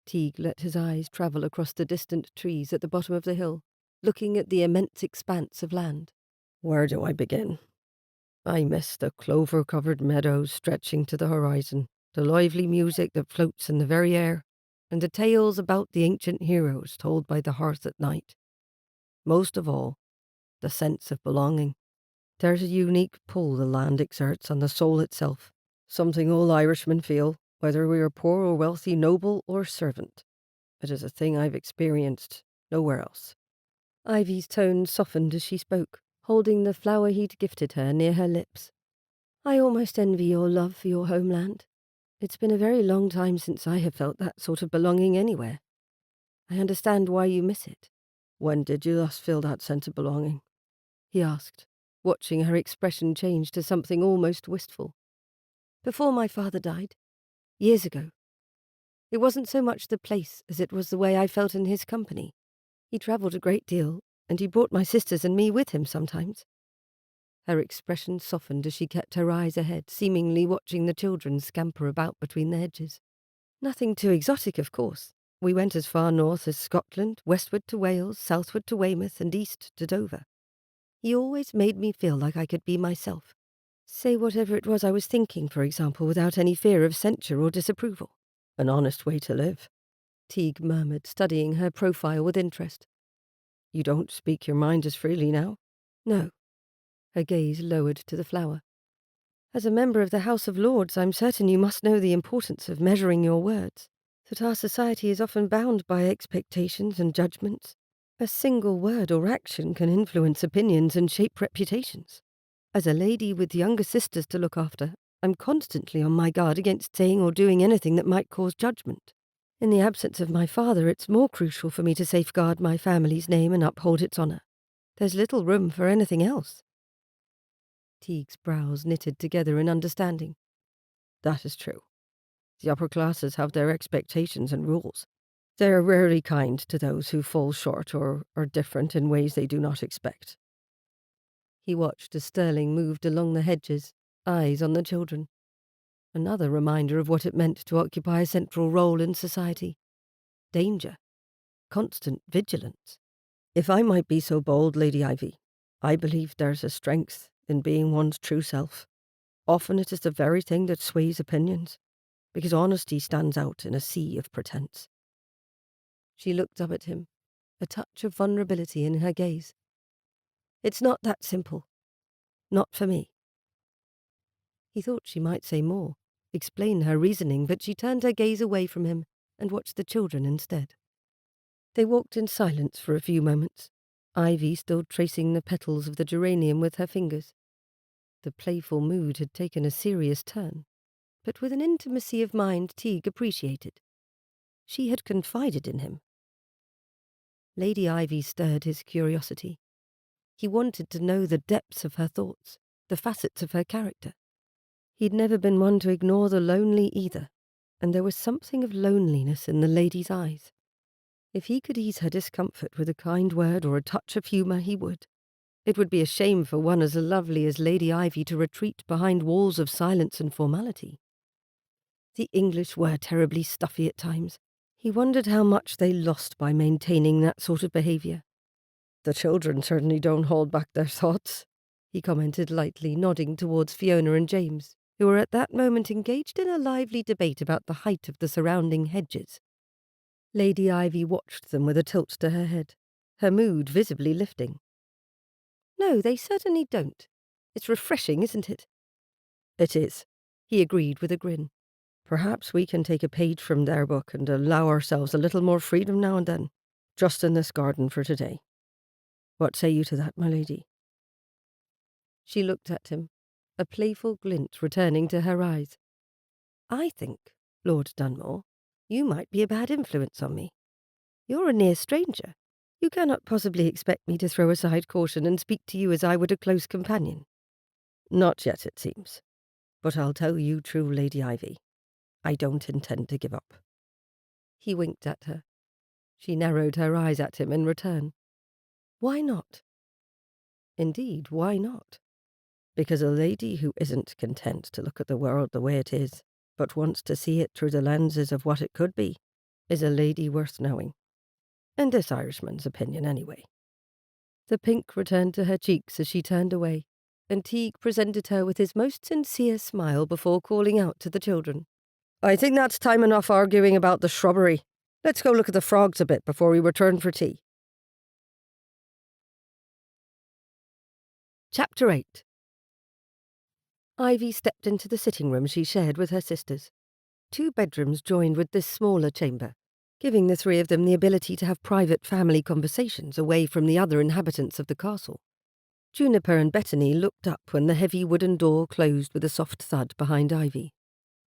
Teague let his eyes travel across the distant trees at the bottom of the hill, looking at the immense expanse of land. "Where do I begin? I miss the clover-covered meadows stretching to the horizon, the lively music that floats in the very air, and the tales about the ancient heroes told by the hearth at night. Most of all, the sense of belonging. There's a unique pull the land exerts on the soul itself, something all Irishmen feel, whether we are poor or wealthy, noble or servant. It is a thing I've experienced nowhere else." Ivy's tone softened as she spoke, holding the flower he'd gifted her near her lips. "I almost envy your love for your homeland. It's been a very long time since I have felt that sort of belonging anywhere. I understand why you miss it." "When did you last feel that sense of belonging?" he asked, watching her expression change to something almost wistful. "Before my father died. Years ago. It wasn't so much the place as it was the way I felt in his company. He travelled a great deal, and he brought my sisters and me with him sometimes." Her expression softened as she kept her eyes ahead, seemingly watching the children scamper about between the hedges. "Nothing too exotic, of course. We went as far north as Scotland, westward to Wales, southward to Weymouth, and east to Dover. He always made me feel like I could be myself. Say whatever it was I was thinking, for example, without any fear of censure or disapproval." "An honest way to live," Teague murmured, studying her profile with interest. "You don't speak your mind as freely now?" "No." Her gaze lowered to the flower. "As a member of the House of Lords, I'm certain you must know the importance of measuring your words, that our society is often bound by expectations and judgments. A single word or action can influence opinions and shape reputations. As a lady with younger sisters to look after, I'm constantly on my guard against saying or doing anything that might cause judgment. In the absence of my father, it's more crucial for me to safeguard my family's name and uphold its honour. There's little room for anything else. Teague's brows knitted together in understanding. That is true. The upper classes have their expectations and rules. They are rarely kind to those who fall short or are different in ways they do not expect. He watched as Sterling moved along the hedges, eyes on the children. Another reminder of what it meant to occupy a central role in society. Danger. Constant vigilance. If I might be so bold, Lady Ivy, I believe there's a strength in being one's true self. Often it is the very thing that sways opinions, because honesty stands out in a sea of pretense. She looked up at him, a touch of vulnerability in her gaze. It's not that simple. Not for me. He thought she might say more, explain her reasoning, but she turned her gaze away from him and watched the children instead. They walked in silence for a few moments, Ivy still tracing the petals of the geranium with her fingers. The playful mood had taken a serious turn, but with an intimacy of mind Teague appreciated. She had confided in him. Lady Ivy stirred his curiosity. He wanted to know the depths of her thoughts, the facets of her character. He'd never been one to ignore the lonely either, and there was something of loneliness in the lady's eyes. If he could ease her discomfort with a kind word or a touch of humour, he would. It would be a shame for one as lovely as Lady Ivy to retreat behind walls of silence and formality. The English were terribly stuffy at times. He wondered how much they lost by maintaining that sort of behaviour. The children certainly don't hold back their thoughts, he commented lightly, nodding towards Fiona and James, who were at that moment engaged in a lively debate about the height of the surrounding hedges. Lady Ivy watched them with a tilt to her head, her mood visibly lifting. No, they certainly don't. It's refreshing, isn't it? It is, he agreed with a grin. Perhaps we can take a page from their book and allow ourselves a little more freedom now and then, just in this garden for today. What say you to that, my lady? She looked at him, a playful glint returning to her eyes. I think, Lord Dunmore, you might be a bad influence on me. You're a near stranger. You cannot possibly expect me to throw aside caution and speak to you as I would a close companion. Not yet, it seems. But I'll tell you true, Lady Ivy. I don't intend to give up. He winked at her. She narrowed her eyes at him in return. Why not? Indeed, why not? Because a lady who isn't content to look at the world the way it is, but wants to see it through the lenses of what it could be, is a lady worth knowing. In this Irishman's opinion, anyway. The pink returned to her cheeks as she turned away, and Teague presented her with his most sincere smile before calling out to the children. I think that's time enough arguing about the shrubbery. Let's go look at the frogs a bit before we return for tea. Chapter 8. Ivy stepped into the sitting room she shared with her sisters. 2 bedrooms joined with this smaller chamber, giving the 3 of them the ability to have private family conversations away from the other inhabitants of the castle. Juniper and Bethany looked up when the heavy wooden door closed with a soft thud behind Ivy.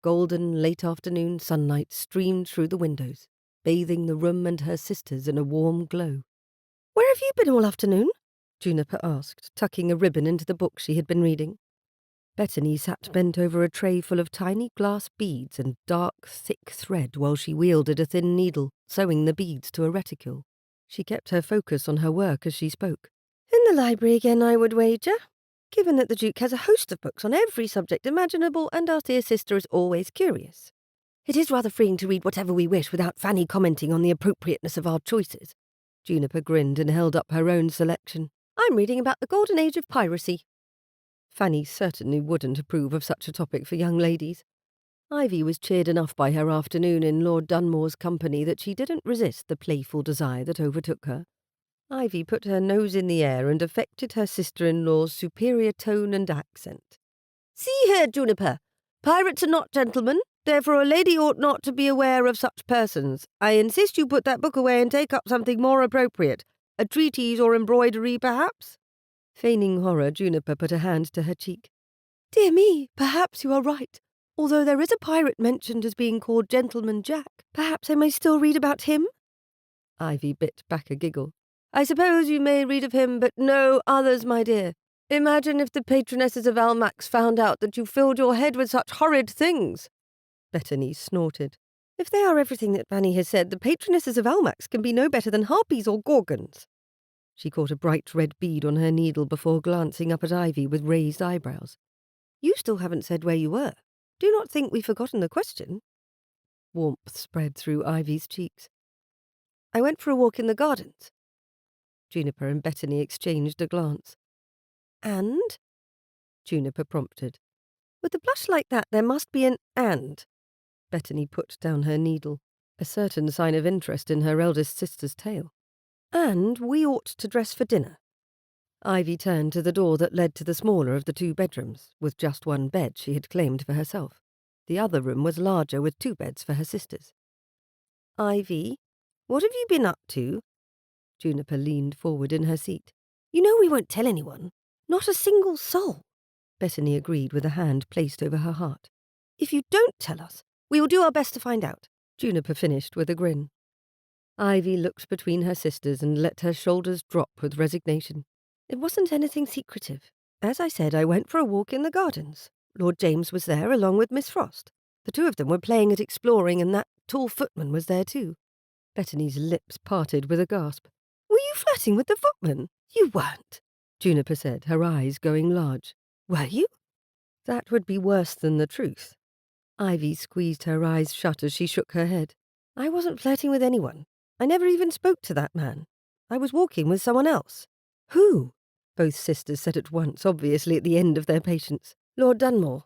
Golden, late-afternoon sunlight streamed through the windows, bathing the room and her sisters in a warm glow. "Where have you been all afternoon?" Juniper asked, tucking a ribbon into the book she had been reading. Bethany sat bent over a tray full of tiny glass beads and dark, thick thread while she wielded a thin needle, sewing the beads to a reticule. She kept her focus on her work as she spoke. "In the library again, I would wager. Given that the Duke has a host of books on every subject imaginable, and our dear sister is always curious. It is rather freeing to read whatever we wish without Fanny commenting on the appropriateness of our choices." Juniper grinned and held up her own selection. "I'm reading about the golden age of piracy." Fanny certainly wouldn't approve of such a topic for young ladies. Ivy was cheered enough by her afternoon in Lord Dunmore's company that she didn't resist the playful desire that overtook her. Ivy put her nose in the air and affected her sister-in-law's superior tone and accent. "See here, Juniper. Pirates are not gentlemen, therefore a lady ought not to be aware of such persons. I insist you put that book away and take up something more appropriate. A treatise or embroidery, perhaps?" Feigning horror, Juniper put a hand to her cheek. "Dear me, perhaps you are right. Although there is a pirate mentioned as being called Gentleman Jack, perhaps I may still read about him?" Ivy bit back a giggle. "I suppose you may read of him, but no others, my dear. Imagine if the patronesses of Almack's found out that you filled your head with such horrid things." Bettany snorted. "If they are everything that Fanny has said, the patronesses of Almack's can be no better than harpies or gorgons." She caught a bright red bead on her needle before glancing up at Ivy with raised eyebrows. "You still haven't said where you were. Do not think we've forgotten the question." Warmth spread through Ivy's cheeks. "I went for a walk in the gardens." Juniper and Bettany exchanged a glance. "And?" Juniper prompted. "With a blush like that, there must be an and." Bettany put down her needle, a certain sign of interest in her eldest sister's tale. "And we ought to dress for dinner." Ivy turned to the door that led to the smaller of the two bedrooms, with just one bed she had claimed for herself. The other room was larger, with two beds for her sisters. "Ivy, what have you been up to?" Juniper leaned forward in her seat. "You know we won't tell anyone. Not a single soul." Bettany agreed with a hand placed over her heart. "If you don't tell us, we will do our best to find out," Juniper finished with a grin. Ivy looked between her sisters and let her shoulders drop with resignation. "It wasn't anything secretive. As I said, I went for a walk in the gardens. Lord James was there along with Miss Frost. The two of them were playing at exploring, and that tall footman was there too." Bettany's lips parted with a gasp. "Were you flirting with the footman?" "You weren't," Juniper said, her eyes going large. "Were you?" "That would be worse than the truth." Ivy squeezed her eyes shut as she shook her head. "I wasn't flirting with anyone. I never even spoke to that man. I was walking with someone else." "Who?" Both sisters said at once, obviously at the end of their patience. "Lord Dunmore."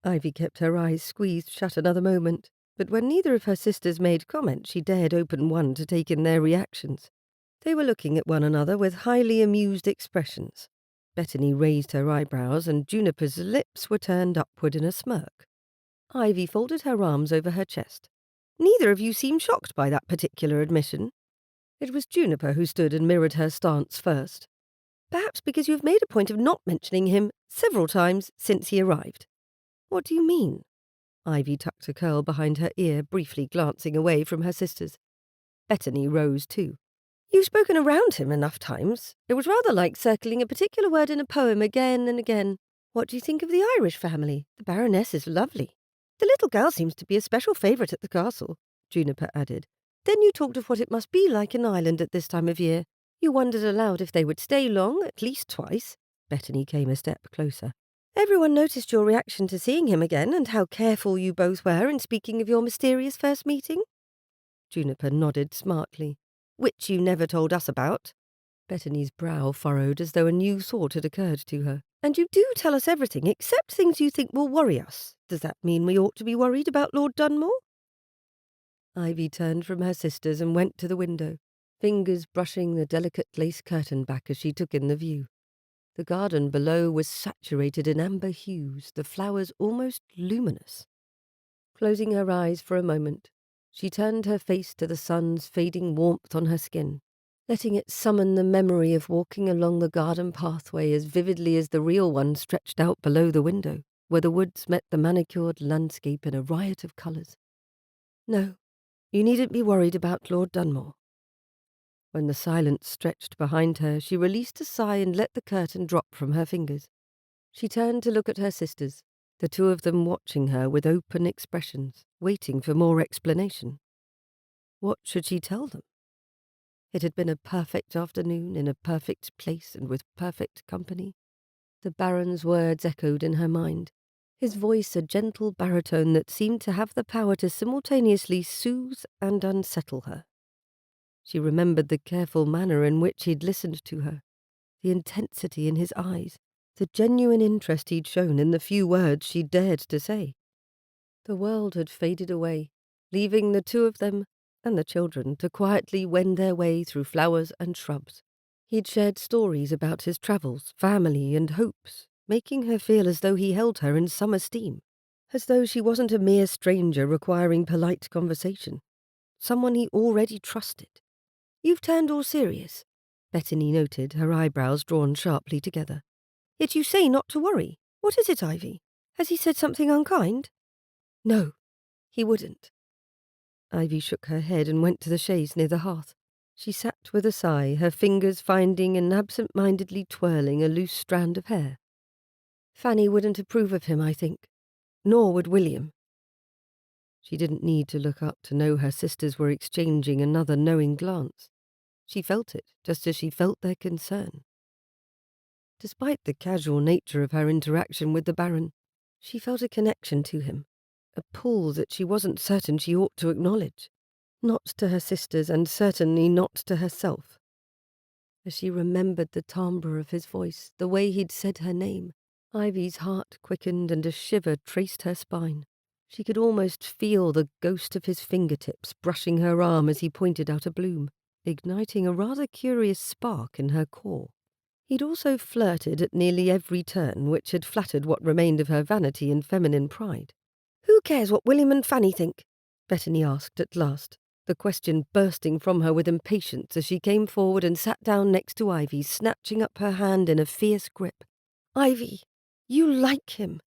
Ivy kept her eyes squeezed shut another moment, but when neither of her sisters made comment, she dared open one to take in their reactions. They were looking at one another with highly amused expressions. Bettany raised her eyebrows, and Juniper's lips were turned upward in a smirk. Ivy folded her arms over her chest. "Neither of you seemed shocked by that particular admission." It was Juniper who stood and mirrored her stance first. "Perhaps because you have made a point of not mentioning him several times since he arrived." "What do you mean?" Ivy tucked a curl behind her ear, briefly glancing away from her sisters. Bettany rose too. "You've spoken around him enough times. It was rather like circling a particular word in a poem again and again. What do you think of the Irish family? The Baroness is lovely. The little girl seems to be a special favourite at the castle," Juniper added. "Then you talked of what it must be like in Ireland at this time of year. You wondered aloud if they would stay long, at least twice." Bettany came a step closer. "Everyone noticed your reaction to seeing him again, and how careful you both were in speaking of your mysterious first meeting." Juniper nodded smartly. "Which you never told us about." Bettany's brow furrowed as though a new thought had occurred to her. "And you do tell us everything except things you think will worry us. Does that mean we ought to be worried about Lord Dunmore?" Ivy turned from her sisters and went to the window, fingers brushing the delicate lace curtain back as she took in the view. The garden below was saturated in amber hues, the flowers almost luminous. Closing her eyes for a moment, she turned her face to the sun's fading warmth on her skin, letting it summon the memory of walking along the garden pathway as vividly as the real one stretched out below the window, where the woods met the manicured landscape in a riot of colours. "No, you needn't be worried about Lord Dunmore." When the silence stretched behind her, she released a sigh and let the curtain drop from her fingers. She turned to look at her sisters, the two of them watching her with open expressions, waiting for more explanation. What should she tell them? It had been a perfect afternoon in a perfect place and with perfect company. The Baron's words echoed in her mind, his voice a gentle baritone that seemed to have the power to simultaneously soothe and unsettle her. She remembered the careful manner in which he'd listened to her, the intensity in his eyes, the genuine interest he'd shown in the few words she dared to say. The world had faded away, leaving the two of them and the children to quietly wend their way through flowers and shrubs. He'd shared stories about his travels, family, and hopes, making her feel as though he held her in some esteem, as though she wasn't a mere stranger requiring polite conversation, someone he already trusted. "You've turned all serious." Bettany noted, her eyebrows drawn sharply together. Yet you say not to worry. What is it, Ivy? Has he said something unkind? No, he wouldn't. Ivy shook her head and went to the chaise near the hearth. She sat with a sigh, her fingers finding and absent-mindedly twirling a loose strand of hair. Fanny wouldn't approve of him, I think. Nor would William. She didn't need to look up to know her sisters were exchanging another knowing glance. She felt it, just as she felt their concern. Despite the casual nature of her interaction with the Baron, she felt a connection to him, a pull that she wasn't certain she ought to acknowledge. Not to her sisters, and certainly not to herself. As she remembered the timbre of his voice, the way he'd said her name, Ivy's heart quickened and a shiver traced her spine. She could almost feel the ghost of his fingertips brushing her arm as he pointed out a bloom, igniting a rather curious spark in her core. He'd also flirted at nearly every turn, which had flattered what remained of her vanity and feminine pride. "Who cares what William and Fanny think?" Bettany asked at last, the question bursting from her with impatience as she came forward and sat down next to Ivy, snatching up her hand in a fierce grip. "Ivy, you like him."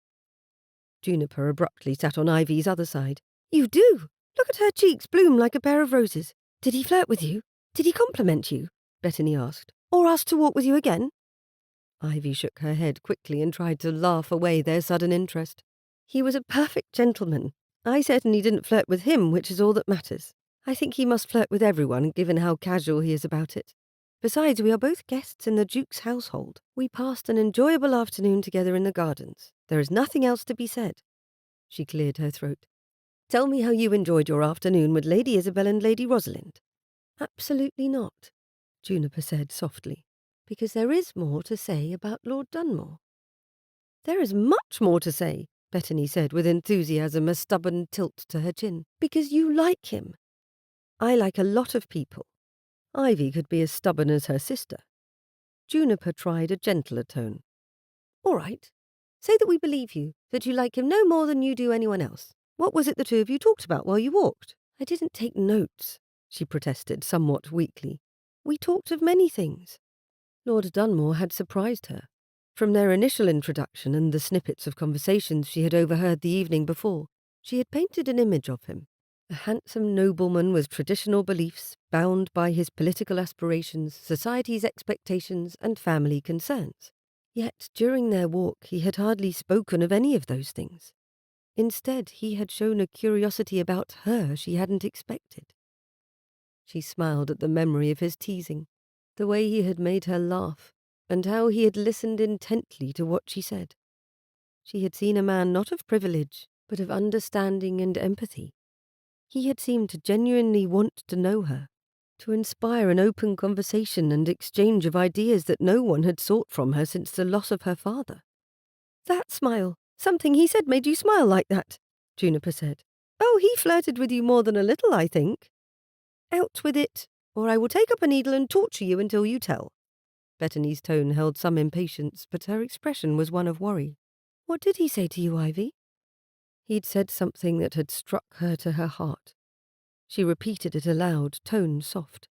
Juniper abruptly sat on Ivy's other side. "You do? Look at her cheeks bloom like a pair of roses. Did he flirt with you? Did he compliment you?" Bettany asked. "Or ask to walk with you again?" Ivy shook her head quickly and tried to laugh away their sudden interest. "He was a perfect gentleman. I certainly didn't flirt with him, which is all that matters. I think he must flirt with everyone, given how casual he is about it. Besides, we are both guests in the Duke's household. We passed an enjoyable afternoon together in the gardens. There is nothing else to be said." She cleared her throat. "Tell me how you enjoyed your afternoon with Lady Isabel and Lady Rosalind." "Absolutely not," Juniper said softly, "because there is more to say about Lord Dunmore." "There is much more to say," Bettany said with enthusiasm, a stubborn tilt to her chin, "because you like him. I like a lot of people." Ivy could be as stubborn as her sister. Juniper tried a gentler tone. "All right. Say that we believe you, that you like him no more than you do anyone else. What was it the two of you talked about while you walked?" "I didn't take notes," she protested somewhat weakly. "We talked of many things." Lord Dunmore had surprised her. From their initial introduction and the snippets of conversations she had overheard the evening before, she had painted an image of him. A handsome nobleman with traditional beliefs, bound by his political aspirations, society's expectations, and family concerns. Yet during their walk he had hardly spoken of any of those things. Instead, he had shown a curiosity about her she hadn't expected. She smiled at the memory of his teasing, the way he had made her laugh, and how he had listened intently to what she said. She had seen a man not of privilege, but of understanding and empathy. He had seemed to genuinely want to know her, to inspire an open conversation and exchange of ideas that no one had sought from her since the loss of her father. "That smile, something he said made you smile like that," Juniper said. "Oh, he flirted with you more than a little, I think." "Out with it, or I will take up a needle and torture you until you tell." Bettany's tone held some impatience, but her expression was one of worry. "What did he say to you, Ivy?" He'd said something that had struck her to her heart. She repeated it aloud, tone soft.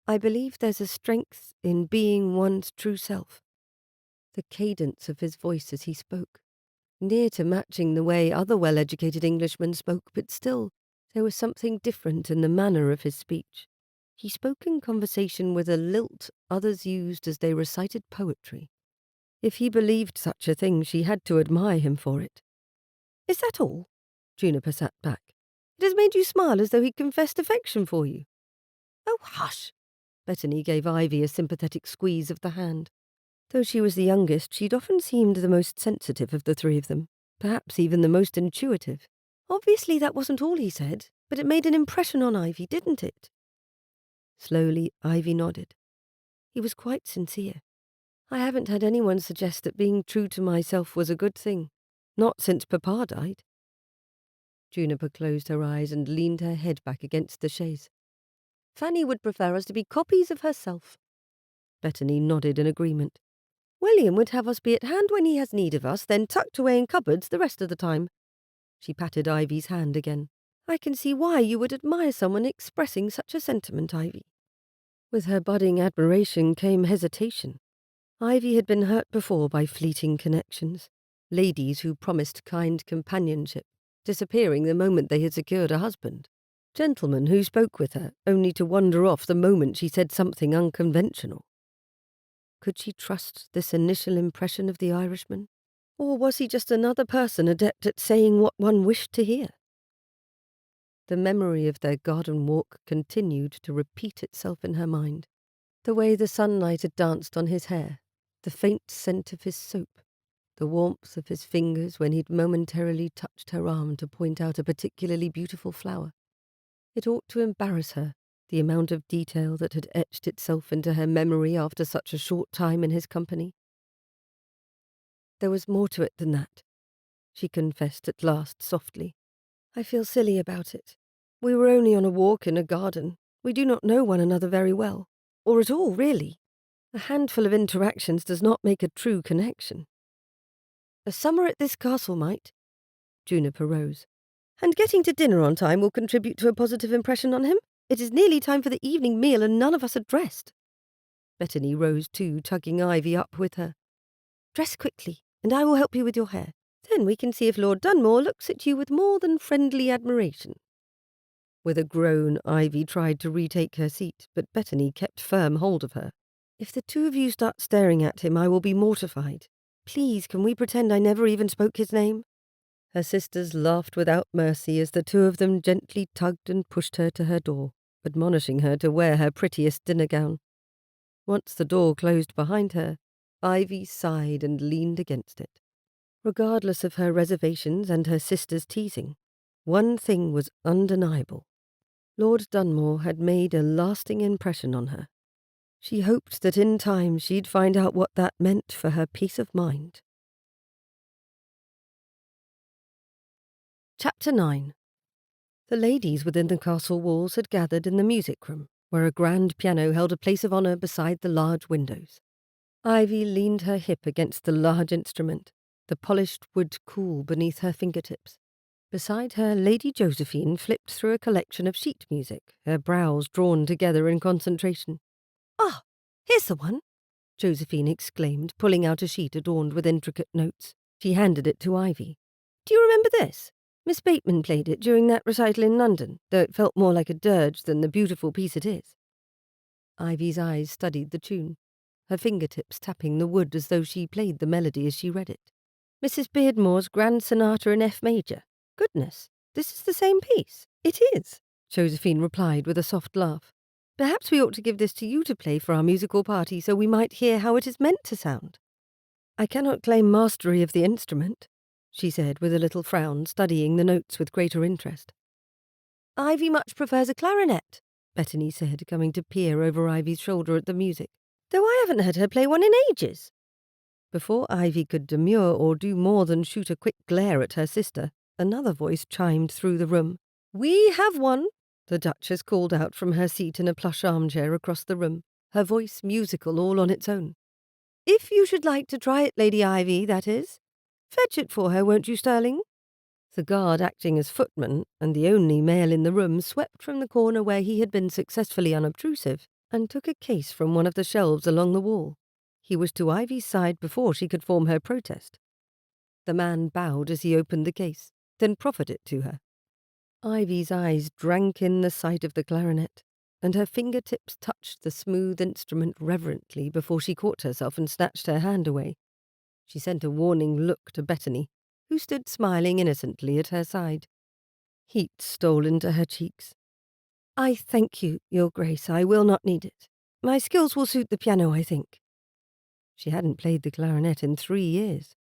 "I believe there's a strength in being one's true self." The cadence of his voice as he spoke, near to matching the way other well-educated Englishmen spoke, but still, there was something different in the manner of his speech. He spoke in conversation with a lilt others used as they recited poetry. If he believed such a thing, she had to admire him for it. "Is that all?" Juniper sat back. "It has made you smile as though he confessed affection for you." "Oh, hush!" Bettany gave Ivy a sympathetic squeeze of the hand. Though she was the youngest, she'd often seemed the most sensitive of the three of them, perhaps even the most intuitive. "Obviously that wasn't all he said, but it made an impression on Ivy, didn't it?" Slowly, Ivy nodded. "He was quite sincere. I haven't had anyone suggest that being true to myself was a good thing. Not since Papa died." Juniper closed her eyes and leaned her head back against the chaise. "Fanny would prefer us to be copies of herself." Bettany nodded in agreement. "William would have us be at hand when he has need of us, then tucked away in cupboards the rest of the time." She patted Ivy's hand again. "I can see why you would admire someone expressing such a sentiment, Ivy." With her budding admiration came hesitation. Ivy had been hurt before by fleeting connections, ladies who promised kind companionship, disappearing the moment they had secured a husband, gentlemen who spoke with her only to wander off the moment she said something unconventional. Could she trust this initial impression of the Irishman? Or was he just another person adept at saying what one wished to hear? The memory of their garden walk continued to repeat itself in her mind. The way the sunlight had danced on his hair, the faint scent of his soap, the warmth of his fingers when he'd momentarily touched her arm to point out a particularly beautiful flower. It ought to embarrass her, the amount of detail that had etched itself into her memory after such a short time in his company. There was more to it than that, she confessed at last softly. I feel silly about it. We were only on a walk in a garden. We do not know one another very well, or at all, really. A handful of interactions does not make a true connection. A summer at this castle might. Juniper rose. And getting to dinner on time will contribute to a positive impression on him. It is nearly time for the evening meal and none of us are dressed. Bethany rose too, tugging Ivy up with her. Dress quickly, and I will help you with your hair. Then we can see if Lord Dunmore looks at you with more than friendly admiration. With a groan, Ivy tried to retake her seat, but Bethany kept firm hold of her. If the two of you start staring at him, I will be mortified. Please, can we pretend I never even spoke his name? Her sisters laughed without mercy as the two of them gently tugged and pushed her to her door, admonishing her to wear her prettiest dinner gown. Once the door closed behind her, Ivy sighed and leaned against it. Regardless of her reservations and her sister's teasing, one thing was undeniable. Lord Dunmore had made a lasting impression on her. She hoped that in time she'd find out what that meant for her peace of mind. Chapter 9. The ladies within the castle walls had gathered in the music room, where a grand piano held a place of honour beside the large windows. Ivy leaned her hip against the large instrument, the polished wood cool beneath her fingertips. Beside her, Lady Josephine flipped through a collection of sheet music, her brows drawn together in concentration. Ah, here's the one, Josephine exclaimed, pulling out a sheet adorned with intricate notes. She handed it to Ivy. Do you remember this? Miss Bateman played it during that recital in London, though it felt more like a dirge than the beautiful piece it is. Ivy's eyes studied the tune, her fingertips tapping the wood as though she played the melody as she read it. Mrs. Beardmore's Grand Sonata in F major. Goodness, this is the same piece. It is, Josephine replied with a soft laugh. Perhaps we ought to give this to you to play for our musical party so we might hear how it is meant to sound. I cannot claim mastery of the instrument, she said with a little frown, studying the notes with greater interest. Ivy much prefers a clarinet, Bethany said, coming to peer over Ivy's shoulder at the music, though I haven't heard her play one in ages. Before Ivy could demur or do more than shoot a quick glare at her sister, another voice chimed through the room. We have one, the Duchess called out from her seat in a plush armchair across the room, her voice musical all on its own. If you should like to try it, Lady Ivy, that is. Fetch it for her, won't you, Sterling? The guard acting as footman, and the only male in the room, swept from the corner where he had been successfully unobtrusive, and took a case from one of the shelves along the wall. He was to Ivy's side before she could form her protest. The man bowed as he opened the case, then proffered it to her. Ivy's eyes drank in the sight of the clarinet, and her fingertips touched the smooth instrument reverently before she caught herself and snatched her hand away. She sent a warning look to Bethany, who stood smiling innocently at her side. Heat stole into her cheeks. I thank you, Your Grace, I will not need it. My skills will suit the piano, I think. She hadn't played the clarinet in 3 years,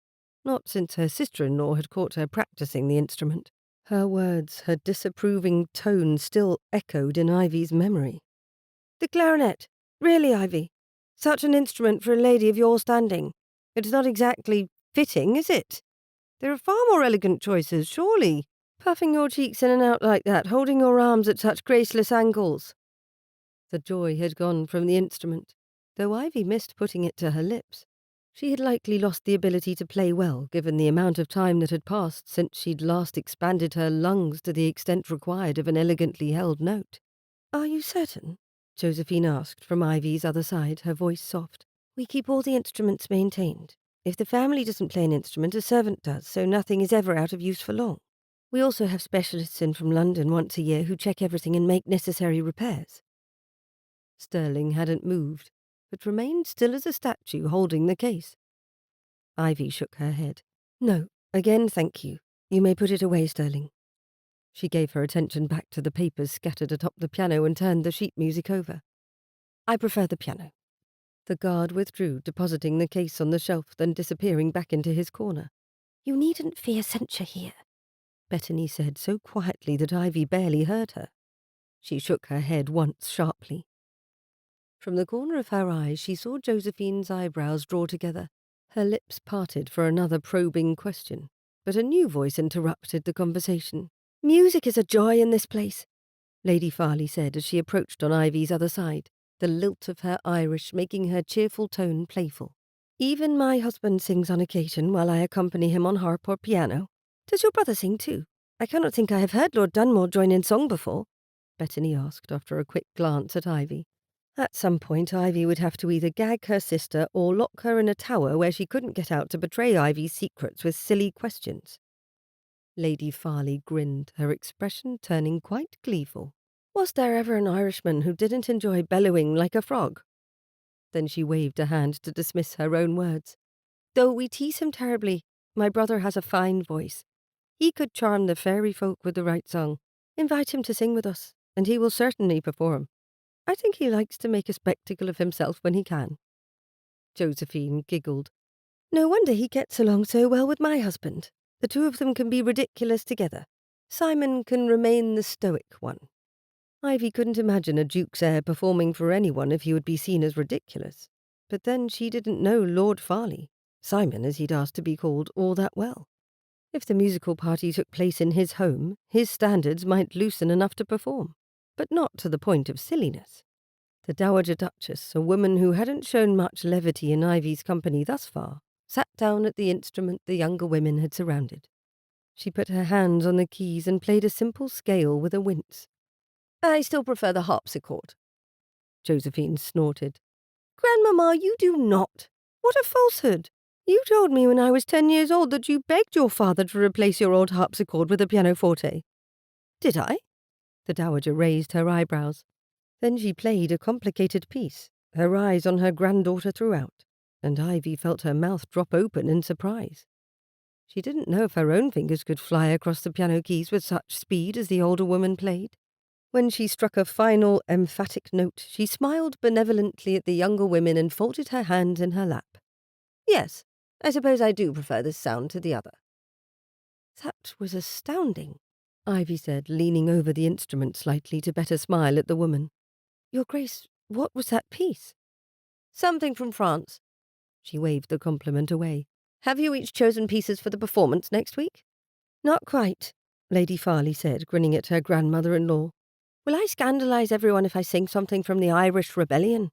not since her sister-in-law had caught her practicing the instrument. Her words, her disapproving tone still echoed in Ivy's memory. The clarinet, really, Ivy? Such an instrument for a lady of your standing. It's not exactly fitting, is it? There are far more elegant choices, surely. Puffing your cheeks in and out like that, holding your arms at such graceless angles. The joy had gone from the instrument, though Ivy missed putting it to her lips. She had likely lost the ability to play well, given the amount of time that had passed since she'd last expanded her lungs to the extent required of an elegantly held note. Are you certain? Josephine asked from Ivy's other side, her voice soft. We keep all the instruments maintained. If the family doesn't play an instrument, a servant does, so nothing is ever out of use for long. We also have specialists in from London once a year who check everything and make necessary repairs. Sterling hadn't moved, but remained still as a statue holding the case. Ivy shook her head. No, again thank you. You may put it away, Sterling. She gave her attention back to the papers scattered atop the piano and turned the sheet music over. I prefer the piano. The guard withdrew, depositing the case on the shelf, then disappearing back into his corner. You needn't fear censure here, Bettany said so quietly that Ivy barely heard her. She shook her head once sharply. From the corner of her eye she saw Josephine's eyebrows draw together. Her lips parted for another probing question, but a new voice interrupted the conversation. Music is a joy in this place, Lady Farley said as she approached on Ivy's other side, the lilt of her Irish making her cheerful tone playful. Even my husband sings on occasion while I accompany him on harp or piano. Does your brother sing too? I cannot think I have heard Lord Dunmore join in song before, Bettany asked after a quick glance at Ivy. At some point Ivy would have to either gag her sister or lock her in a tower where she couldn't get out to betray Ivy's secrets with silly questions. Lady Farley grinned, her expression turning quite gleeful. Was there ever an Irishman who didn't enjoy bellowing like a frog? Then she waved a hand to dismiss her own words. Though we tease him terribly, my brother has a fine voice. He could charm the fairy folk with the right song. Invite him to sing with us, and he will certainly perform. I think he likes to make a spectacle of himself when he can. Josephine giggled. No wonder he gets along so well with my husband. The two of them can be ridiculous together. Simon can remain the stoic one. Ivy couldn't imagine a duke's heir performing for anyone if he would be seen as ridiculous. But then she didn't know Lord Farley, Simon as he'd asked to be called, all that well. If the musical party took place in his home, his standards might loosen enough to perform, but not to the point of silliness. The Dowager Duchess, a woman who hadn't shown much levity in Ivy's company thus far, sat down at the instrument the younger women had surrounded. She put her hands on the keys and played a simple scale with a wince. I still prefer the harpsichord. Josephine snorted. Grandmamma, you do not. What a falsehood! You told me when I was 10 years old that you begged your father to replace your old harpsichord with a pianoforte. Did I? The dowager raised her eyebrows. Then she played a complicated piece, her eyes on her granddaughter throughout, and Ivy felt her mouth drop open in surprise. She didn't know if her own fingers could fly across the piano keys with such speed as the older woman played. When she struck a final, emphatic note, she smiled benevolently at the younger women and folded her hands in her lap. Yes, I suppose I do prefer this sound to the other. That was astounding, Ivy said, leaning over the instrument slightly to better smile at the woman. Your Grace, what was that piece? Something from France. She waved the compliment away. Have you each chosen pieces for the performance next week? Not quite, Lady Farley said, grinning at her grandmother-in-law. Will I scandalise everyone if I sing something from the Irish Rebellion?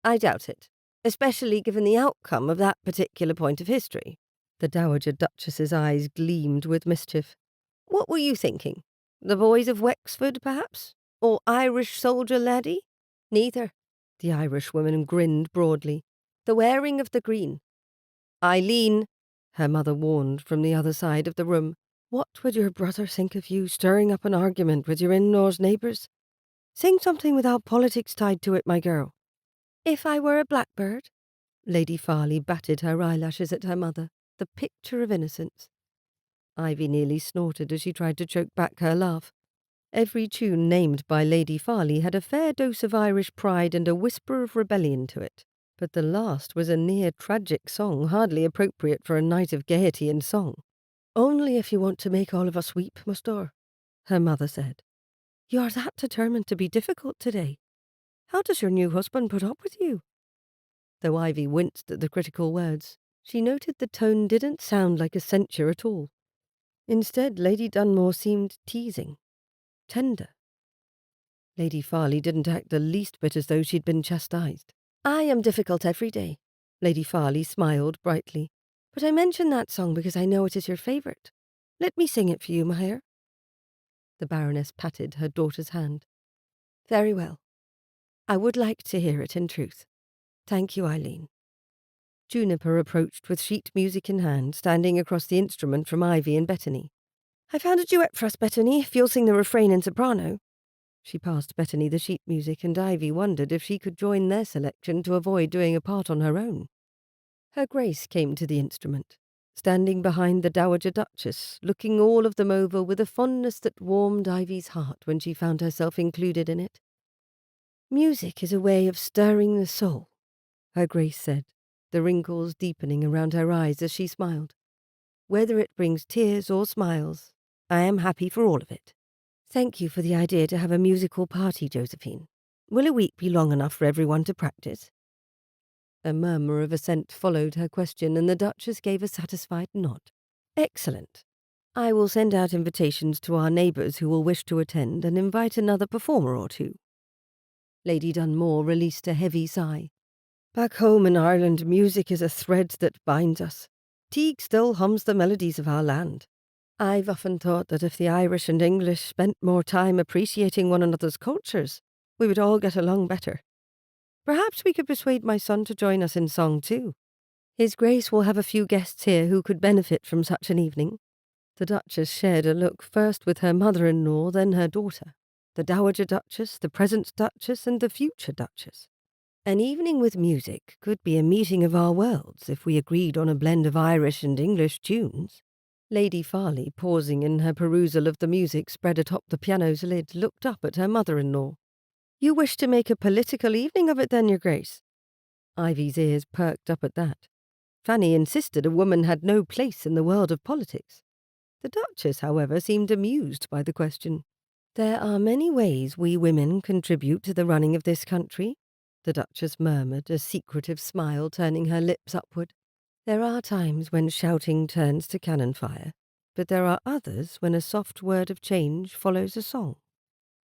I doubt it, especially given the outcome of that particular point of history. The Dowager Duchess's eyes gleamed with mischief. What were you thinking? The boys of Wexford, perhaps? Or Irish soldier laddie? Neither. The Irishwoman grinned broadly. The wearing of the green. Eileen, her mother warned from the other side of the room. What would your brother think of you stirring up an argument with your in-laws' neighbours? Sing something without politics tied to it, my girl. If I were a blackbird? Lady Farley batted her eyelashes at her mother, the picture of innocence. Ivy nearly snorted as she tried to choke back her laugh. Every tune named by Lady Farley had a fair dose of Irish pride and a whisper of rebellion to it, but the last was a near-tragic song hardly appropriate for a night of gaiety and song. Only if you want to make all of us weep, Mustor, her mother said. You are that determined to be difficult today. How does your new husband put up with you? Though Ivy winced at the critical words, she noted the tone didn't sound like a censure at all. Instead, Lady Dunmore seemed teasing, tender. Lady Farley didn't act the least bit as though she'd been chastised. I am difficult every day, Lady Farley smiled brightly. But I mention that song because I know it is your favourite. Let me sing it for you, Maher. The Baroness patted her daughter's hand. Very well. I would like to hear it in truth. Thank you, Eileen. Juniper approached with sheet music in hand, standing across the instrument from Ivy and Bettany. I found a duet for us, Bettany, if you'll sing the refrain in soprano. She passed Bettany the sheet music, and Ivy wondered if she could join their selection to avoid doing a part on her own. Her Grace came to the instrument, standing behind the Dowager Duchess, looking all of them over with a fondness that warmed Ivy's heart when she found herself included in it. Music is a way of stirring the soul, her Grace said, the wrinkles deepening around her eyes as she smiled. Whether it brings tears or smiles, I am happy for all of it. Thank you for the idea to have a musical party, Josephine. Will a week be long enough for everyone to practice? A murmur of assent followed her question, and the Duchess gave a satisfied nod. Excellent. I will send out invitations to our neighbours who will wish to attend and invite another performer or two. Lady Dunmore released a heavy sigh. Back home in Ireland, music is a thread that binds us. Teague still hums the melodies of our land. I've often thought that if the Irish and English spent more time appreciating one another's cultures, we would all get along better. Perhaps we could persuade my son to join us in song too. His Grace will have a few guests here who could benefit from such an evening. The Duchess shared a look first with her mother-in-law, then her daughter, the Dowager Duchess, the present Duchess, and the future Duchess. An evening with music could be a meeting of our worlds if we agreed on a blend of Irish and English tunes. Lady Farley, pausing in her perusal of the music spread atop the piano's lid, looked up at her mother-in-law. You wish to make a political evening of it then, Your Grace? Ivy's ears perked up at that. Fanny insisted a woman had no place in the world of politics. The Duchess, however, seemed amused by the question. There are many ways we women contribute to the running of this country, the Duchess murmured, a secretive smile turning her lips upward. There are times when shouting turns to cannon fire, but there are others when a soft word of change follows a song.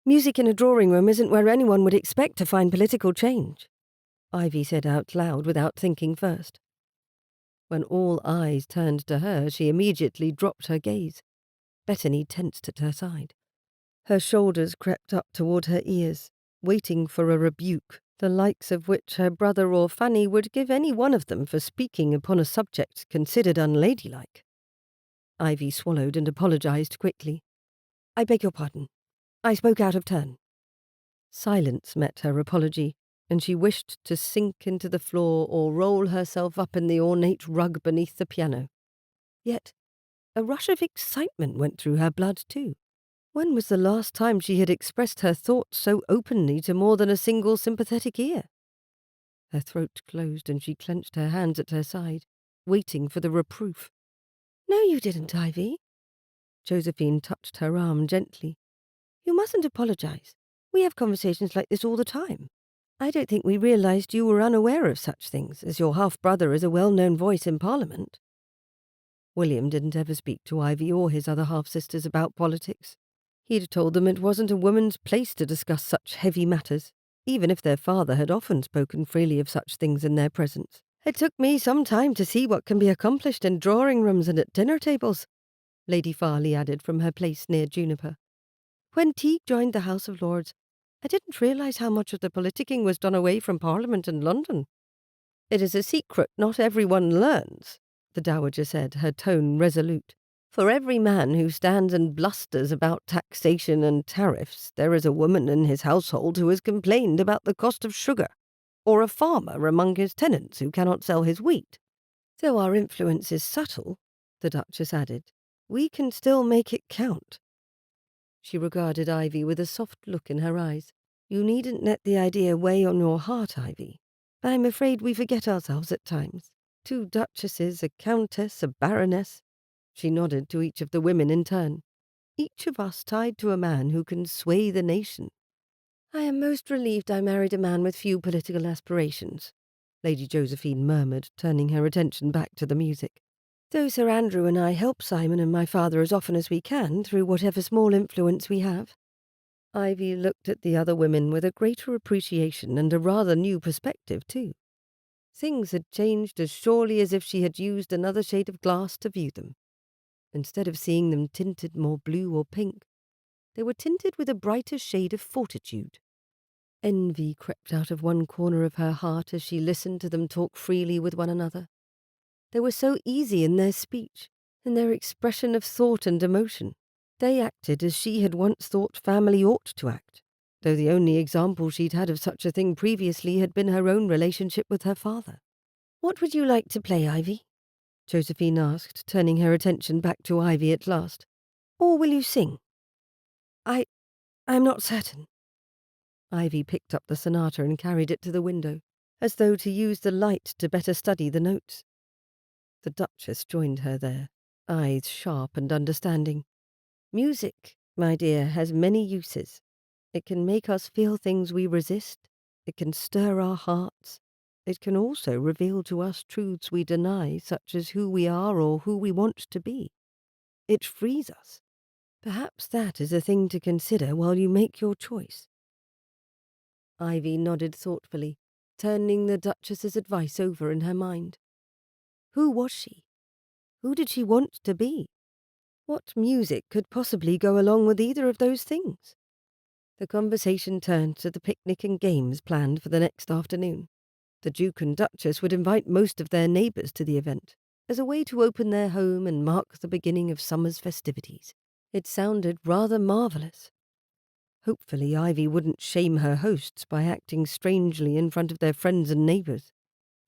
Music in a drawing room isn't where anyone would expect to find political change, Ivy said out loud without thinking first. When all eyes turned to her, she immediately dropped her gaze. Bettany tensed at her side. Her shoulders crept up toward her ears, waiting for a rebuke, the likes of which her brother or Fanny would give any one of them for speaking upon a subject considered unladylike. Ivy swallowed and apologized quickly. I beg your pardon. I spoke out of turn. Silence met her apology, and she wished to sink into the floor or roll herself up in the ornate rug beneath the piano. Yet a rush of excitement went through her blood too. When was the last time she had expressed her thoughts so openly to more than a single sympathetic ear? Her throat closed and she clenched her hands at her side, waiting for the reproof. No, you didn't, Ivy. Josephine touched her arm gently. You mustn't apologize. We have conversations like this all the time. I don't think we realized you were unaware of such things, as your half-brother is a well-known voice in Parliament. William didn't ever speak to Ivy or his other half-sisters about politics. He'd told them it wasn't a woman's place to discuss such heavy matters, even if their father had often spoken freely of such things in their presence. It took me some time to see what can be accomplished in drawing rooms and at dinner tables, Lady Farley added from her place near Juniper. When Teague joined the House of Lords, I didn't realise how much of the politicking was done away from Parliament in London. It is a secret not everyone learns, the Dowager said, her tone resolute. For every man who stands and blusters about taxation and tariffs, there is a woman in his household who has complained about the cost of sugar, or a farmer among his tenants who cannot sell his wheat. Though our influence is subtle, the Duchess added, we can still make it count. She regarded Ivy with a soft look in her eyes. You needn't let the idea weigh on your heart, Ivy. I'm afraid we forget ourselves at times. 2 duchesses, a countess, a baroness. She nodded to each of the women in turn. Each of us tied to a man who can sway the nation. I am most relieved I married a man with few political aspirations, Lady Josephine murmured, turning her attention back to the music. Though Sir Andrew and I help Simon and my father as often as we can through whatever small influence we have. Ivy looked at the other women with a greater appreciation and a rather new perspective too. Things had changed as surely as if she had used another shade of glass to view them. Instead of seeing them tinted more blue or pink, they were tinted with a brighter shade of fortitude. Envy crept out of one corner of her heart as she listened to them talk freely with one another. They were so easy in their speech, in their expression of thought and emotion. They acted as she had once thought family ought to act, though the only example she'd had of such a thing previously had been her own relationship with her father. "What would you like to play, Ivy?" Josephine asked, turning her attention back to Ivy at last. "Or will you sing?" I'm not certain." Ivy picked up the sonata and carried it to the window, as though to use the light to better study the notes. The Duchess joined her there, eyes sharp and understanding. "Music, my dear, has many uses. It can make us feel things we resist. It can stir our hearts. It can also reveal to us truths we deny, such as who we are or who we want to be. It frees us. Perhaps that is a thing to consider while you make your choice." Ivy nodded thoughtfully, turning the Duchess's advice over in her mind. Who was she? Who did she want to be? What music could possibly go along with either of those things? The conversation turned to the picnic and games planned for the next afternoon. The Duke and Duchess would invite most of their neighbours to the event, as a way to open their home and mark the beginning of summer's festivities. It sounded rather marvellous. Hopefully Ivy wouldn't shame her hosts by acting strangely in front of their friends and neighbours.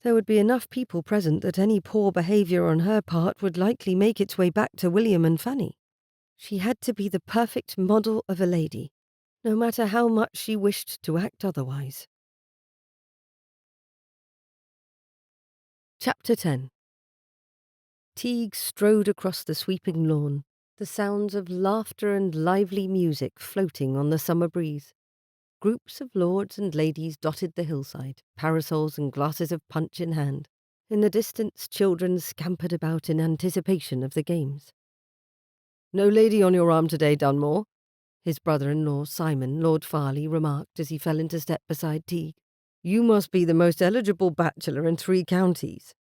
There would be enough people present that any poor behaviour on her part would likely make its way back to William and Fanny. She had to be the perfect model of a lady, no matter how much she wished to act otherwise. Chapter 10. Teague strode across the sweeping lawn, the sounds of laughter and lively music floating on the summer breeze. Groups of lords and ladies dotted the hillside, parasols and glasses of punch in hand. In the distance, children scampered about in anticipation of the games. "No lady on your arm today, Dunmore," his brother-in-law, Simon, Lord Farley, remarked as he fell into step beside Teague. "You must be the most eligible bachelor in 3 counties.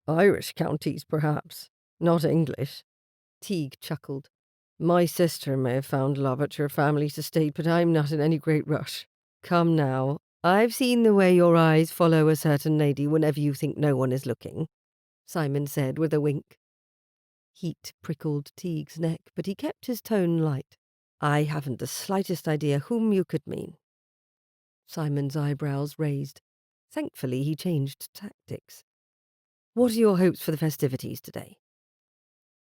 Irish counties, perhaps, not English." Teague chuckled. "My sister may have found love at your family's estate, but I'm not in any great rush. Come now, I've seen the way your eyes follow a certain lady whenever you think no one is looking," Simon said with a wink. Heat prickled Teague's neck, but he kept his tone light. "I haven't the slightest idea whom you could mean." Simon's eyebrows raised. Thankfully, he changed tactics. "What are your hopes for the festivities today?"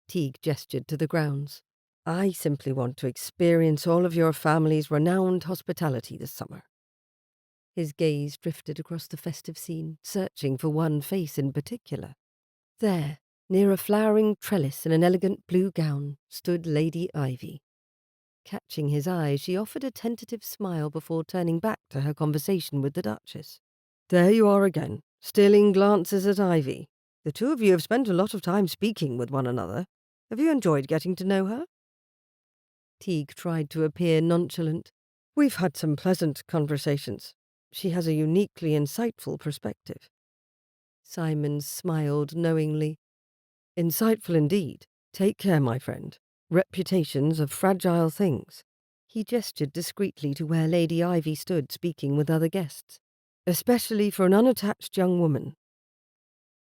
Teague gestured to the grounds. "I simply want to experience all of your family's renowned hospitality this summer." His gaze drifted across the festive scene, searching for one face in particular. There, near a flowering trellis in an elegant blue gown, stood Lady Ivy. Catching his eye, she offered a tentative smile before turning back to her conversation with the Duchess. "There you are again, stealing glances at Ivy. The two of you have spent a lot of time speaking with one another. Have you enjoyed getting to know her?" Teague tried to appear nonchalant. "We've had some pleasant conversations. She has a uniquely insightful perspective." Simon smiled knowingly. "Insightful indeed. Take care, my friend. Reputations are fragile things." He gestured discreetly to where Lady Ivy stood speaking with other guests. "Especially for an unattached young woman."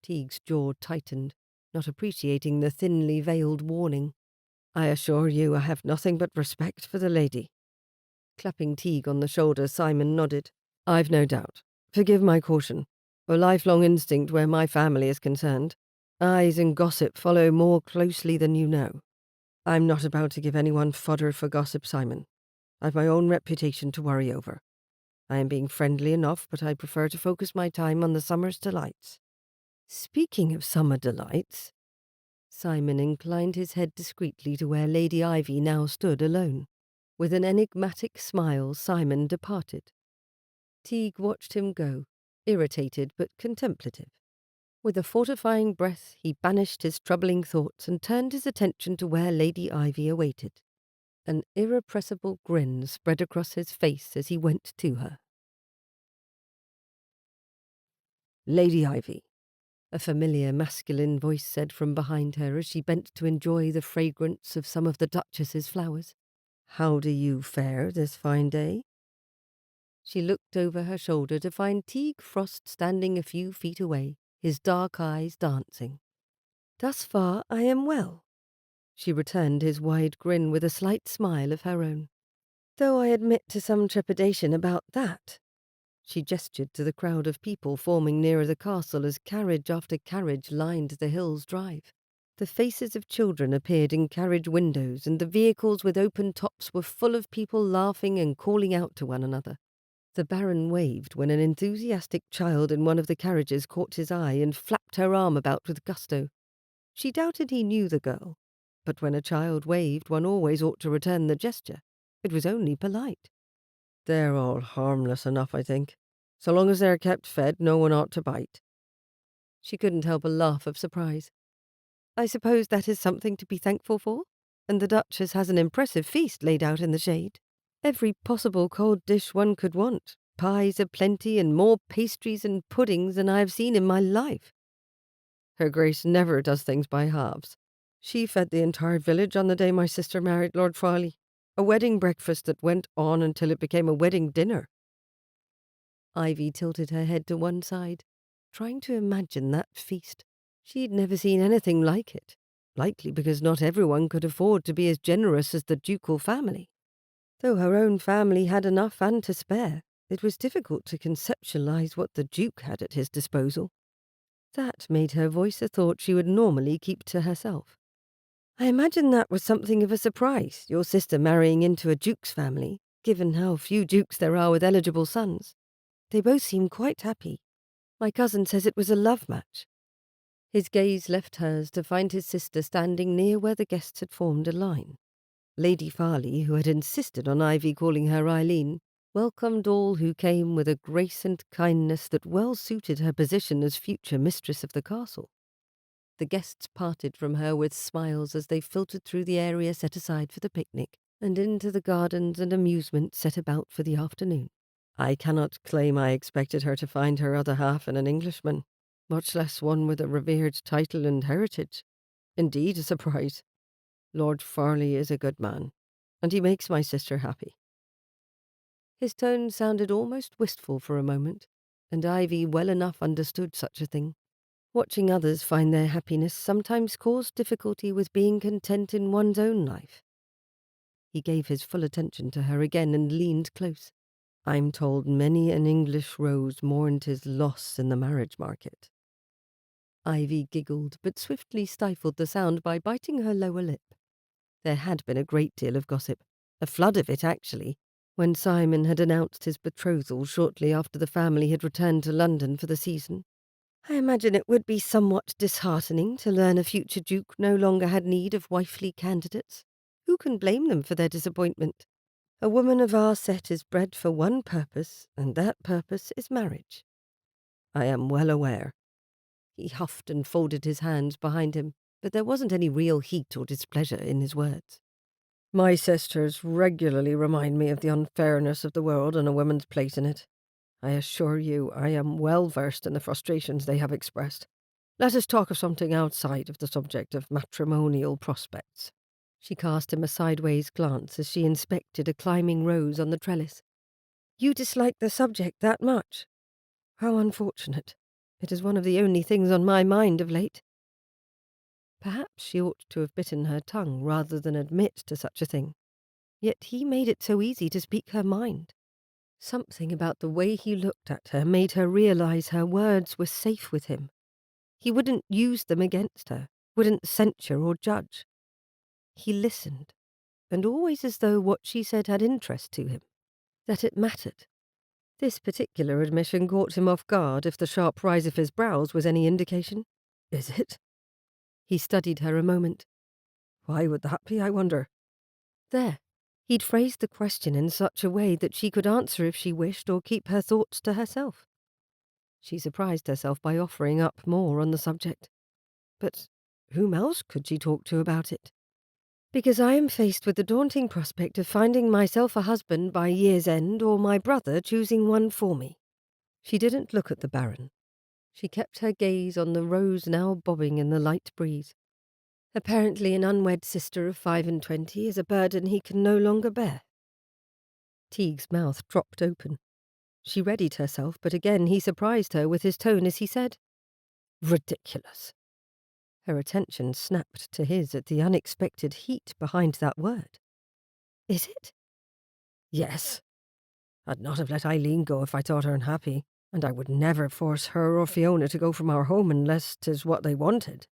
Teague's jaw tightened, not appreciating the thinly veiled warning. "I assure you I have nothing but respect for the lady." Clapping Teague on the shoulder, Simon nodded. "I've no doubt. Forgive my caution. A lifelong instinct where my family is concerned. Eyes and gossip follow more closely than you know. I'm not about to give anyone fodder for gossip, Simon. I've my own reputation to worry over. I am being friendly enough, but I prefer to focus my time on the summer's delights." "Speaking of summer delights," Simon inclined his head discreetly to where Lady Ivy now stood alone. With an enigmatic smile, Simon departed. Teague watched him go, irritated but contemplative. With a fortifying breath, he banished his troubling thoughts and turned his attention to where Lady Ivy awaited. An irrepressible grin spread across his face as he went to her. "Lady Ivy," a familiar masculine voice said from behind her as she bent to enjoy the fragrance of some of the Duchess's flowers. "How do you fare this fine day?" She looked over her shoulder to find Teague Frost standing a few feet away, his dark eyes dancing. "Thus far I am well," she returned his wide grin with a slight smile of her own. "Though I admit to some trepidation about that." She gestured to the crowd of people forming nearer the castle as carriage after carriage lined the hill's drive. The faces of children appeared in carriage windows, and the vehicles with open tops were full of people laughing and calling out to one another. The Baron waved when an enthusiastic child in one of the carriages caught his eye and flapped her arm about with gusto. She doubted he knew the girl, but when a child waved, one always ought to return the gesture. It was only polite. "They're all harmless enough, I think. So long as they're kept fed, no one ought to bite." She couldn't help a laugh of surprise. "I suppose that is something to be thankful for? And the Duchess has an impressive feast laid out in the shade. Every possible cold dish one could want, pies aplenty, and more pastries and puddings than I have seen in my life. Her Grace never does things by halves. She fed the entire village on the day my sister married Lord Farley. A wedding breakfast that went on until it became a wedding dinner." Ivy tilted her head to one side, trying to imagine that feast. She'd never seen anything like it, likely because not everyone could afford to be as generous as the ducal family. Though her own family had enough and to spare, it was difficult to conceptualize what the Duke had at his disposal. That made her voice a thought she would normally keep to herself. "I imagine that was something of a surprise, your sister marrying into a duke's family, given how few dukes there are with eligible sons. They both seem quite happy. My cousin says it was a love match." His gaze left hers to find his sister standing near where the guests had formed a line. Lady Farley, who had insisted on Ivy calling her Eileen, welcomed all who came with a grace and kindness that well suited her position as future mistress of the castle. The guests parted from her with smiles as they filtered through the area set aside for the picnic and into the gardens and amusements set about for the afternoon. I cannot claim I expected her to find her other half in an Englishman, much less one with a revered title and heritage. Indeed, a surprise. Lord Farley is a good man, and he makes my sister happy." His tone sounded almost wistful for a moment, and Ivy well enough understood such a thing. Watching others find their happiness sometimes caused difficulty with being content in one's own life. He gave his full attention to her again and leaned close. "I'm told many an English rose mourned his loss in the marriage market." Ivy giggled, but swiftly stifled the sound by biting her lower lip. There had been a great deal of gossip, a flood of it actually, when Simon had announced his betrothal shortly after the family had returned to London for the season. I imagine it would be somewhat disheartening to learn a future duke no longer had need of wifely candidates. Who can blame them for their disappointment? A woman of our set is bred for one purpose, and that purpose is marriage. I am well aware. He huffed and folded his hands behind him, but there wasn't any real heat or displeasure in his words. My sisters regularly remind me of the unfairness of the world and a woman's place in it. I assure you I am well versed in the frustrations they have expressed. Let us talk of something outside of the subject of matrimonial prospects." She cast him a sideways glance as she inspected a climbing rose on the trellis. "You dislike the subject that much? How unfortunate. It is one of the only things on my mind of late." Perhaps she ought to have bitten her tongue rather than admit to such a thing. Yet he made it so easy to speak her mind. Something about the way he looked at her made her realize her words were safe with him. He wouldn't use them against her, wouldn't censure or judge. He listened, and always as though what she said had interest to him, that it mattered. This particular admission caught him off guard if the sharp rise of his brows was any indication. "Is it?" He studied her a moment. "Why would that be, I wonder?" There. He'd phrased the question in such a way that she could answer if she wished or keep her thoughts to herself. She surprised herself by offering up more on the subject. But whom else could she talk to about it? "Because I am faced with the daunting prospect of finding myself a husband by year's end or my brother choosing one for me." She didn't look at the Baron. She kept her gaze on the rose now bobbing in the light breeze. Apparently an unwed sister of 25 is a burden he can no longer bear. Teague's mouth dropped open. She readied herself, but again he surprised her with his tone as he said, "Ridiculous." Her attention snapped to his at the unexpected heat behind that word. "Is it?" "Yes. I'd not have let Eileen go if I thought her unhappy, and I would never force her or Fiona to go from our home unless 'tis what they wanted."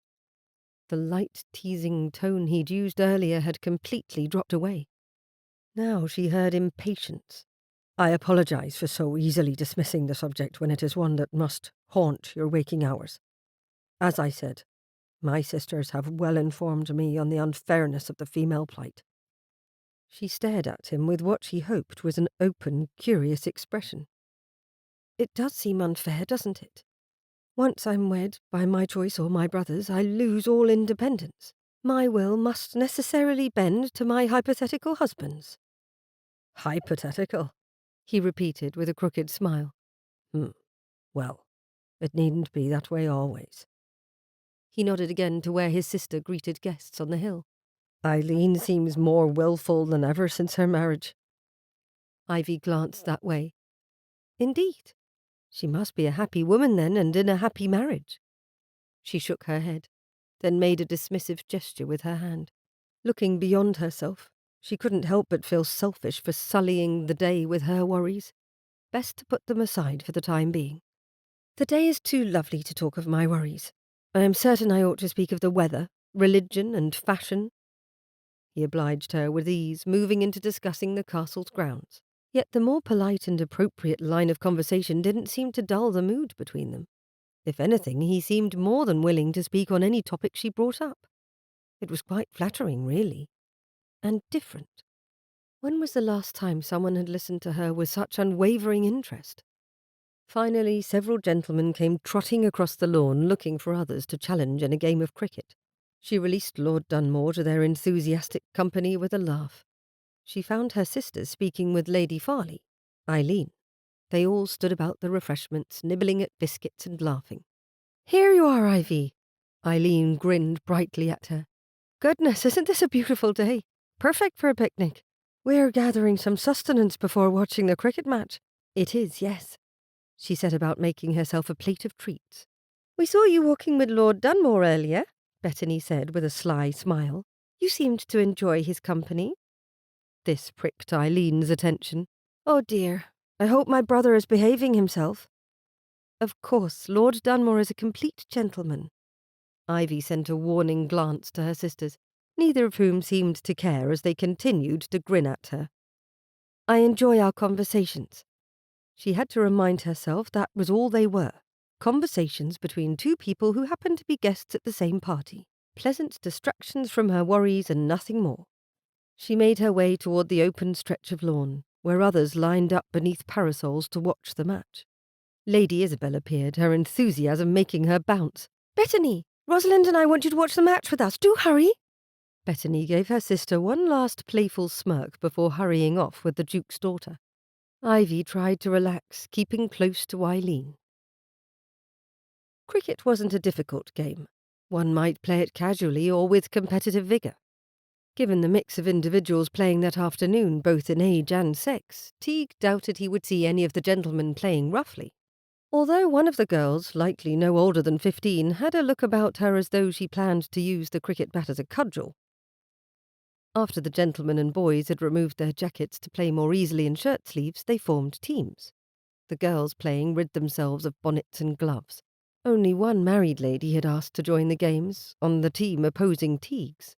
The light, teasing tone he'd used earlier had completely dropped away. Now she heard impatience. "I apologize for so easily dismissing the subject when it is one that must haunt your waking hours. As I said, my sisters have well informed me on the unfairness of the female plight." She stared at him with what she hoped was an open, curious expression. "It does seem unfair, doesn't it? Once I'm wed, by my choice or my brother's, I lose all independence. My will must necessarily bend to my hypothetical husband's." "Hypothetical?" he repeated with a crooked smile. Well, it needn't be that way always." He nodded again to where his sister greeted guests on the hill. "Eileen seems more willful than ever since her marriage." Ivy glanced that way. "Indeed. She must be a happy woman then, and in a happy marriage." She shook her head, then made a dismissive gesture with her hand. Looking beyond herself, she couldn't help but feel selfish for sullying the day with her worries. Best to put them aside for the time being. "The day is too lovely to talk of my worries. I am certain I ought to speak of the weather, religion, and fashion." He obliged her with ease, moving into discussing the castle's grounds. Yet the more polite and appropriate line of conversation didn't seem to dull the mood between them. If anything, he seemed more than willing to speak on any topic she brought up. It was quite flattering, really. And different. When was the last time someone had listened to her with such unwavering interest? Finally, several gentlemen came trotting across the lawn looking for others to challenge in a game of cricket. She released Lord Dunmore to their enthusiastic company with a laugh. She found her sisters speaking with Lady Farley, Eileen. They all stood about the refreshments, nibbling at biscuits and laughing. "Here you are, Ivy." Eileen grinned brightly at her. "Goodness, isn't this a beautiful day? Perfect for a picnic. We're gathering some sustenance before watching the cricket match." "It is, yes." She set about making herself a plate of treats. "We saw you walking with Lord Dunmore earlier," Bettany said with a sly smile. "You seemed to enjoy his company." This pricked Eileen's attention. "Oh dear, I hope my brother is behaving himself." "Of course, Lord Dunmore is a complete gentleman." Ivy sent a warning glance to her sisters, neither of whom seemed to care as they continued to grin at her. "I enjoy our conversations." She had to remind herself that was all they were. Conversations between two people who happened to be guests at the same party. Pleasant distractions from her worries and nothing more. She made her way toward the open stretch of lawn, where others lined up beneath parasols to watch the match. Lady Isabel appeared, her enthusiasm making her bounce. "Bettany, Rosalind and I want you to watch the match with us. Do hurry!" Bettany gave her sister one last playful smirk before hurrying off with the Duke's daughter. Ivy tried to relax, keeping close to Eileen. Cricket wasn't a difficult game. One might play it casually or with competitive vigour. Given the mix of individuals playing that afternoon, both in age and sex, Teague doubted he would see any of the gentlemen playing roughly. Although one of the girls, likely no older than 15, had a look about her as though she planned to use the cricket bat as a cudgel. After the gentlemen and boys had removed their jackets to play more easily in shirt sleeves, they formed teams. The girls playing rid themselves of bonnets and gloves. Only one married lady had asked to join the games, on the team opposing Teague's.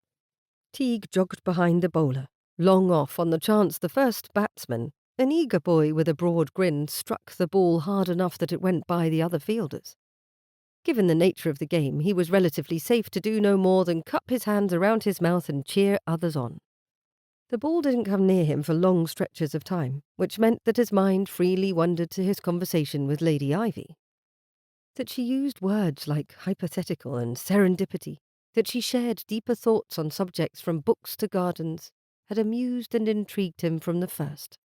Teague jogged behind the bowler, long off on the chance the first batsman, an eager boy with a broad grin, struck the ball hard enough that it went by the other fielders. Given the nature of the game, he was relatively safe to do no more than cup his hands around his mouth and cheer others on. The ball didn't come near him for long stretches of time, which meant that his mind freely wandered to his conversation with Lady Ivy. That she used words like hypothetical and serendipity, that she shared deeper thoughts on subjects from books to gardens, had amused and intrigued him from the first.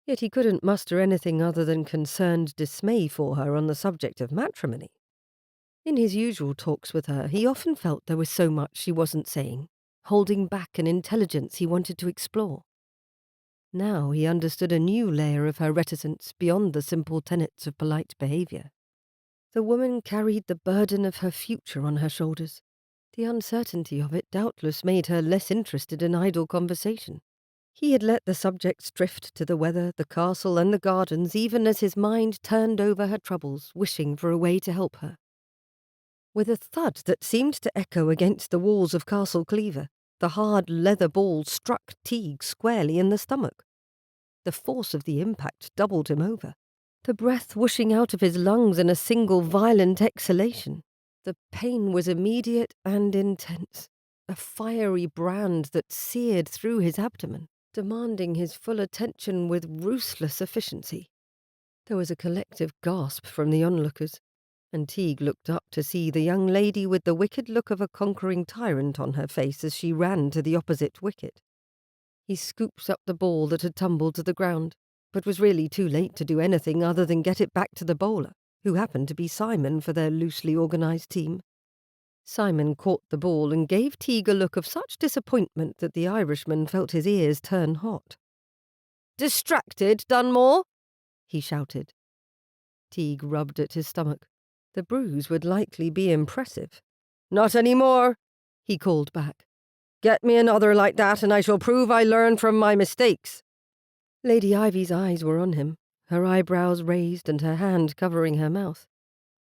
Yet he couldn't muster anything other than concerned dismay for her on the subject of matrimony. In his usual talks with her, he often felt there was so much she wasn't saying, holding back an intelligence he wanted to explore. Now he understood a new layer of her reticence beyond the simple tenets of polite behaviour. The woman carried the burden of her future on her shoulders. The uncertainty of it doubtless made her less interested in idle conversation. He had let the subjects drift to the weather, the castle, and the gardens, even as his mind turned over her troubles, wishing for a way to help her. With a thud that seemed to echo against the walls of Castle Cleaver, the hard leather ball struck Teague squarely in the stomach. The force of the impact doubled him over, the breath whooshing out of his lungs in a single violent exhalation. The pain was immediate and intense, a fiery brand that seared through his abdomen, demanding his full attention with ruthless efficiency. There was a collective gasp from the onlookers, and Teague looked up to see the young lady with the wicked look of a conquering tyrant on her face as she ran to the opposite wicket. He scooped up the ball that had tumbled to the ground, but was really too late to do anything other than get it back to the bowler, who happened to be Simon for their loosely organised team. Simon caught the ball and gave Teague a look of such disappointment that the Irishman felt his ears turn hot. "Distracted, Dunmore?" he shouted. Teague rubbed at his stomach. The bruise would likely be impressive. "Not any more," he called back. "Get me another like that, and I shall prove I learn from my mistakes." Lady Ivy's eyes were on him, her eyebrows raised and her hand covering her mouth.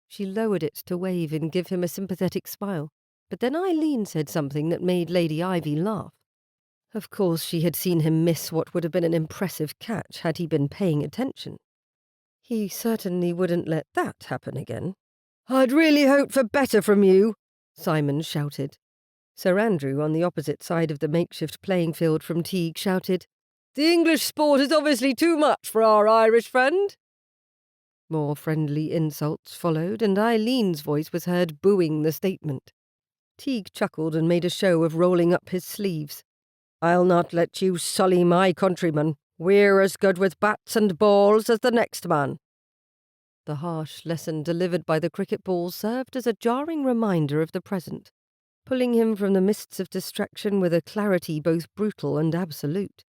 She lowered it to wave and give him a sympathetic smile, but then Eileen said something that made Lady Ivy laugh. Of course she had seen him miss what would have been an impressive catch had he been paying attention. He certainly wouldn't let that happen again. "I'd really hoped for better from you," Simon shouted. Sir Andrew, on the opposite side of the makeshift playing field from Teague, shouted, "The English sport is obviously too much for our Irish friend." More friendly insults followed, and Eileen's voice was heard booing the statement. Teague chuckled and made a show of rolling up his sleeves. "I'll not let you sully my countrymen. We're as good with bats and balls as the next man." The harsh lesson delivered by the cricket ball served as a jarring reminder of the present, pulling him from the mists of distraction with a clarity both brutal and absolute.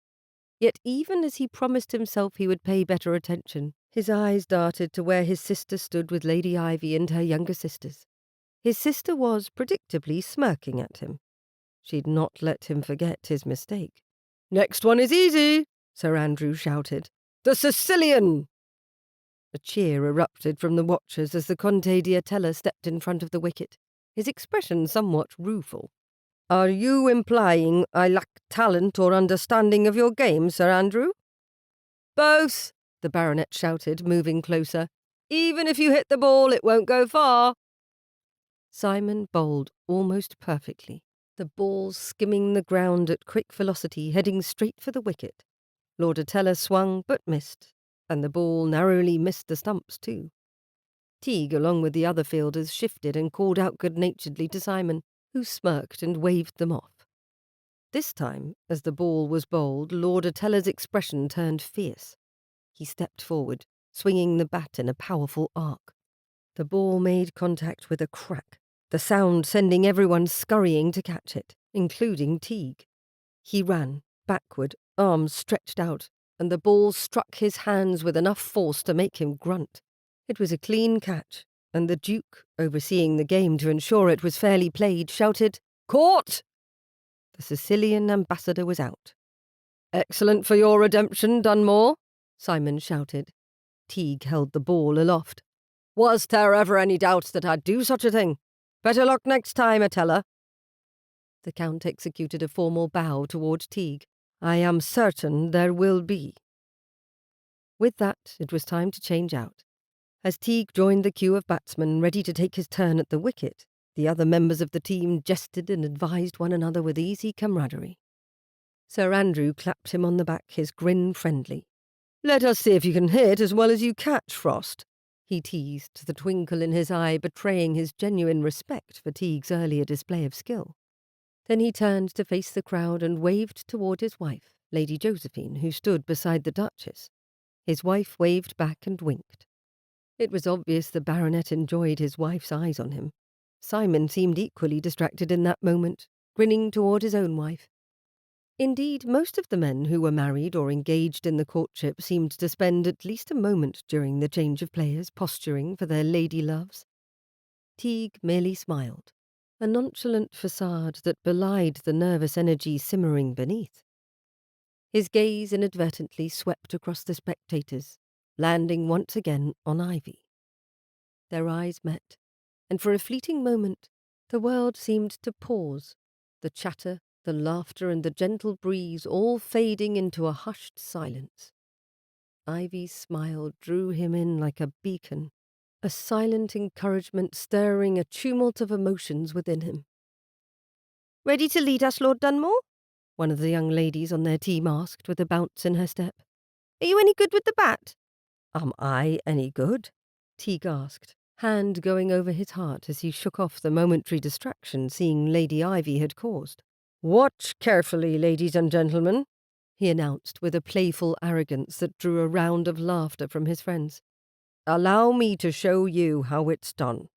Yet even as he promised himself he would pay better attention, his eyes darted to where his sister stood with Lady Ivy and her younger sisters. His sister was, predictably, smirking at him. She'd not let him forget his mistake. "Next one is easy," Sir Andrew shouted. "The Sicilian!" A cheer erupted from the watchers as the Conte d'Atella stepped in front of the wicket, his expression somewhat rueful. "Are you implying I lack talent or understanding of your game, Sir Andrew?" "Both," the baronet shouted, moving closer. "Even if you hit the ball, it won't go far." Simon bowled almost perfectly, the ball skimming the ground at quick velocity, heading straight for the wicket. Lord Atella swung but missed, and the ball narrowly missed the stumps too. Teague, along with the other fielders, shifted and called out good-naturedly to Simon, who smirked and waved them off. This time, as the ball was bowled, Lord Atella's expression turned fierce. He stepped forward, swinging the bat in a powerful arc. The ball made contact with a crack, the sound sending everyone scurrying to catch it, including Teague. He ran, backward, arms stretched out, and the ball struck his hands with enough force to make him grunt. It was a clean catch, and the Duke, overseeing the game to ensure it was fairly played, shouted, "Caught!" The Sicilian ambassador was out. "Excellent for your redemption, Dunmore," Simon shouted. Teague held the ball aloft. "Was there ever any doubt that I'd do such a thing? Better luck next time, Atella." The Count executed a formal bow toward Teague. "I am certain there will be." With that, it was time to change out. As Teague joined the queue of batsmen ready to take his turn at the wicket, the other members of the team jested and advised one another with easy camaraderie. Sir Andrew clapped him on the back, his grin friendly. "Let us see if you can hit as well as you catch, Frost," he teased, the twinkle in his eye betraying his genuine respect for Teague's earlier display of skill. Then he turned to face the crowd and waved toward his wife, Lady Josephine, who stood beside the Duchess. His wife waved back and winked. It was obvious the baronet enjoyed his wife's eyes on him. Simon seemed equally distracted in that moment, grinning toward his own wife. Indeed, most of the men who were married or engaged in the courtship seemed to spend at least a moment during the change of players posturing for their lady loves. Teague merely smiled, a nonchalant facade that belied the nervous energy simmering beneath. His gaze inadvertently swept across the spectators, landing once again on Ivy. Their eyes met, and for a fleeting moment the world seemed to pause, the chatter, the laughter, and the gentle breeze all fading into a hushed silence. Ivy's smile drew him in like a beacon, a silent encouragement stirring a tumult of emotions within him. "Ready to lead us, Lord Dunmore?" one of the young ladies on their team asked with a bounce in her step. "Are you any good with the bat?" "Am I any good?" Teague asked, hand going over his heart as he shook off the momentary distraction seeing Lady Ivy had caused. "Watch carefully, ladies and gentlemen," he announced with a playful arrogance that drew a round of laughter from his friends. "Allow me to show you how it's done."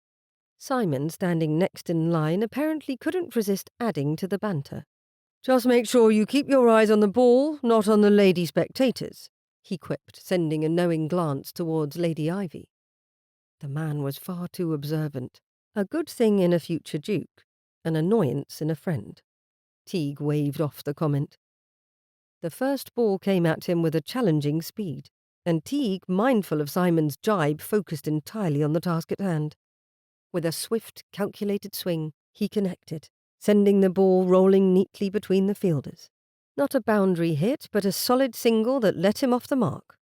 Simon, standing next in line, apparently couldn't resist adding to the banter. "Just make sure you keep your eyes on the ball, not on the lady spectators," he quipped, sending a knowing glance towards Lady Ivy. The man was far too observant. A good thing in a future duke, an annoyance in a friend. Teague waved off the comment. The first ball came at him with a challenging speed, and Teague, mindful of Simon's jibe, focused entirely on the task at hand. With a swift, calculated swing, he connected, sending the ball rolling neatly between the fielders. Not a boundary hit, but a solid single that let him off the mark.